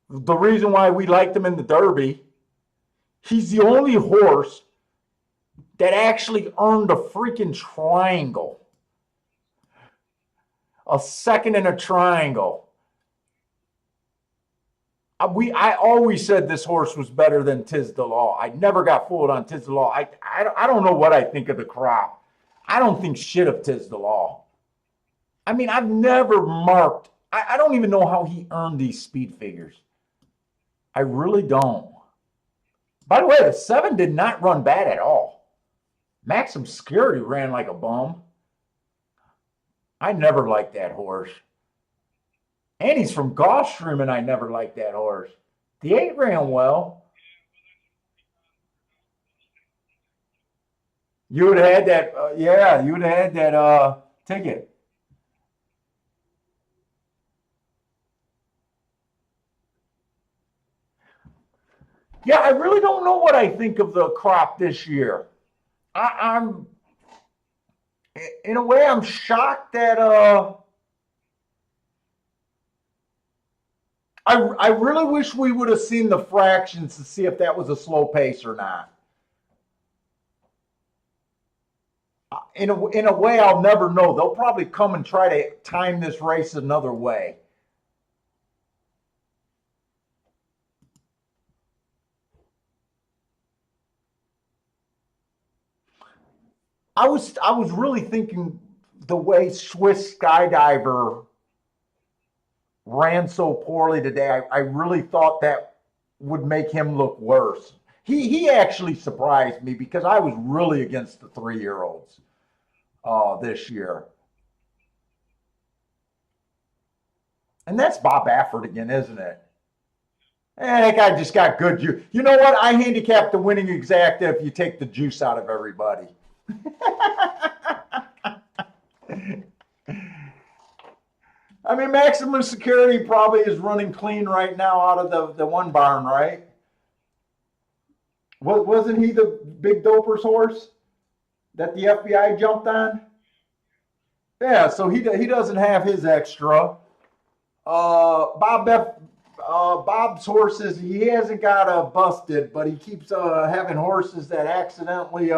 the reason why we liked him in the Derby, he's the only horse that actually earned a freaking triangle. A second in a triangle. I always said this horse was better than Tiz the Law. I never got fooled on Tiz the Law. I don't know what I think of the crop. I don't think shit of Tiz the Law. I mean, I've never marked. I don't even know how he earned these speed figures. I really don't. By the way, the 7 did not run bad at all. Maxim Security ran like a bum. I never liked that horse. And he's from Gulfstream, and I never liked that horse. The 8 ran well. You would have had that, yeah, you would have had that ticket. Yeah, I really don't know what I think of the crop this year. I'm, in a way, I'm shocked that I really wish we would have seen the fractions to see if that was a slow pace or not. In a way, I'll never know. They'll probably come and try to time this race another way. I was really thinking the way Swiss Skydiver ran so poorly today. I really thought that would make him look worse. He actually surprised me because I was really against the 3-year-olds this year. And that's Bob Baffert again, isn't it? That guy just got good juice. You know what? I handicap the winning exacta if you take the juice out of everybody. I mean, Maximum Security probably is running clean right now out of the one barn, right? Wasn't he the big doper's horse that the FBI jumped on? Yeah, so he doesn't have his extra. Bob's horses, he hasn't got busted, but he keeps having horses that accidentally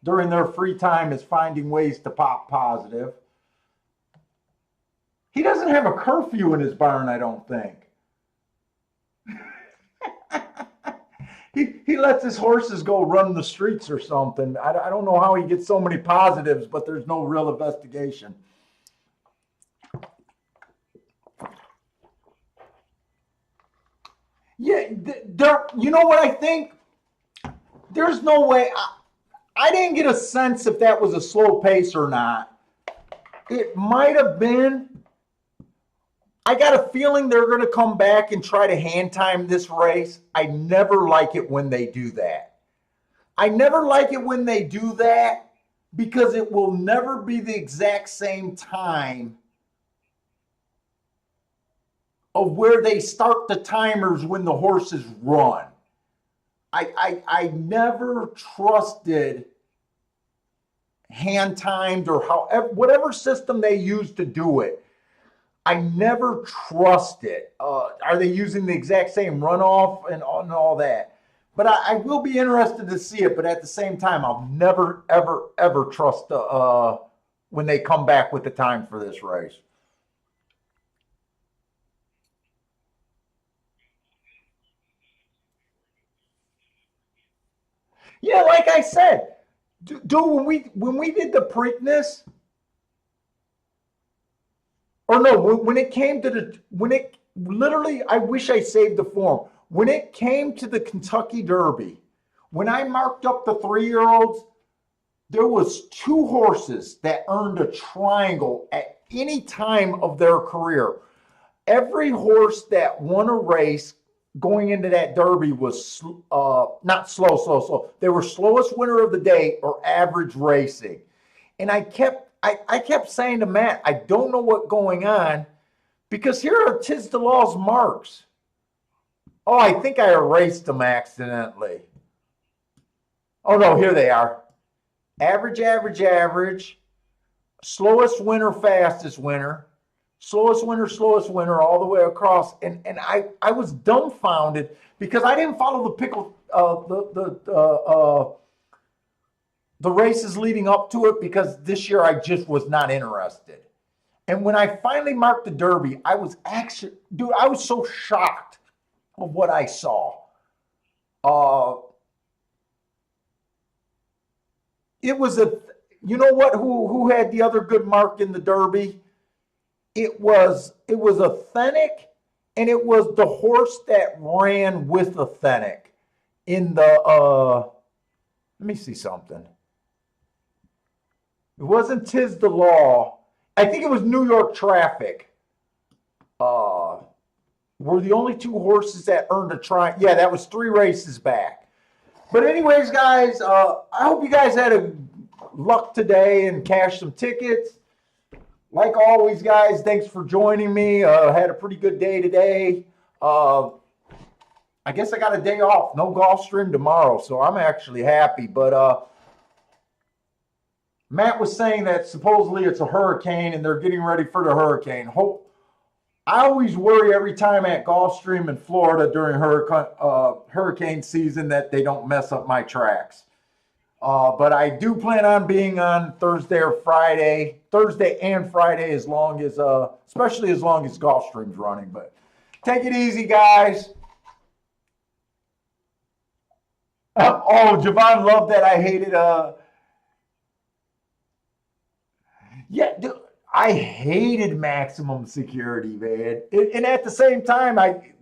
during their free time is finding ways to pop positive. He doesn't have a curfew in his barn, I don't think. He lets his horses go run the streets or something. I don't know how he gets so many positives, but there's no real investigation. Yeah, there. You know what I think? There's no way. I didn't get a sense if that was a slow pace or not. It might have been. I got a feeling they're going to come back and try to hand time this race. I never like it when they do that. I never like it when they do that because it will never be the exact same time of where they start the timers when the horses run. I never trusted hand timed or however whatever system they use to do it. I never trust it. Are they using the exact same runoff and all that? But I will be interested to see it. But at the same time, I'll never, ever, ever trust when they come back with the time for this race. Yeah, like I said, dude, when we did the Preakness, or no, when it came to the when it literally, I wish I saved the form. When it came to the Kentucky Derby, when I marked up the 3-year-olds, there was 2 horses that earned a triangle at any time of their career. Every horse that won a race going into that Derby was not slow. They were slowest winner of the day or average racing. And I kept saying to Matt, I don't know what's going on because here are Tiz the Law's marks. Oh, I think I erased them accidentally. Oh no, here they are. Average, slowest winner, fastest winner, slowest winner, all the way across. And I was dumbfounded because I didn't follow the pickle the races leading up to it because this year I just was not interested. And when I finally marked the Derby, I was actually, dude, I was so shocked of what I saw. Uh, it was you know what? Who had the other good mark in the Derby? It was Authentic, and it was the horse that ran with Authentic in the. Let me see something. It wasn't Tiz the Law. I think it was New York Traffic. Were the only 2 horses that earned a try. Yeah, that was 3 races back. But anyways, guys, I hope you guys had a luck today and cashed some tickets. Like always, guys, thanks for joining me. Had a pretty good day today. I guess I got a day off. No Gulfstream tomorrow, so I'm actually happy. But Matt was saying that supposedly it's a hurricane and they're getting ready for the hurricane. I always worry every time at Gulfstream in Florida during hurricane season that they don't mess up my tracks. But I do plan on being on Thursday and Friday, as long as, especially as long as Gulfstream's running. But take it easy, guys. Oh, Javon loved that. I hated. Yeah, dude, I hated maximum security, man. And at the same time,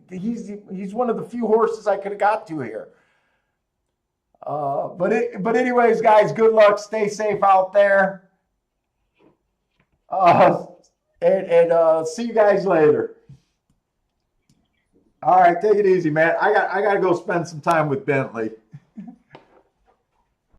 he's one of the few horses I could have got to here. But anyways, guys, good luck. Stay safe out there. Uh, and see you guys later. All right, take it easy, man. I got to go spend some time with Bentley.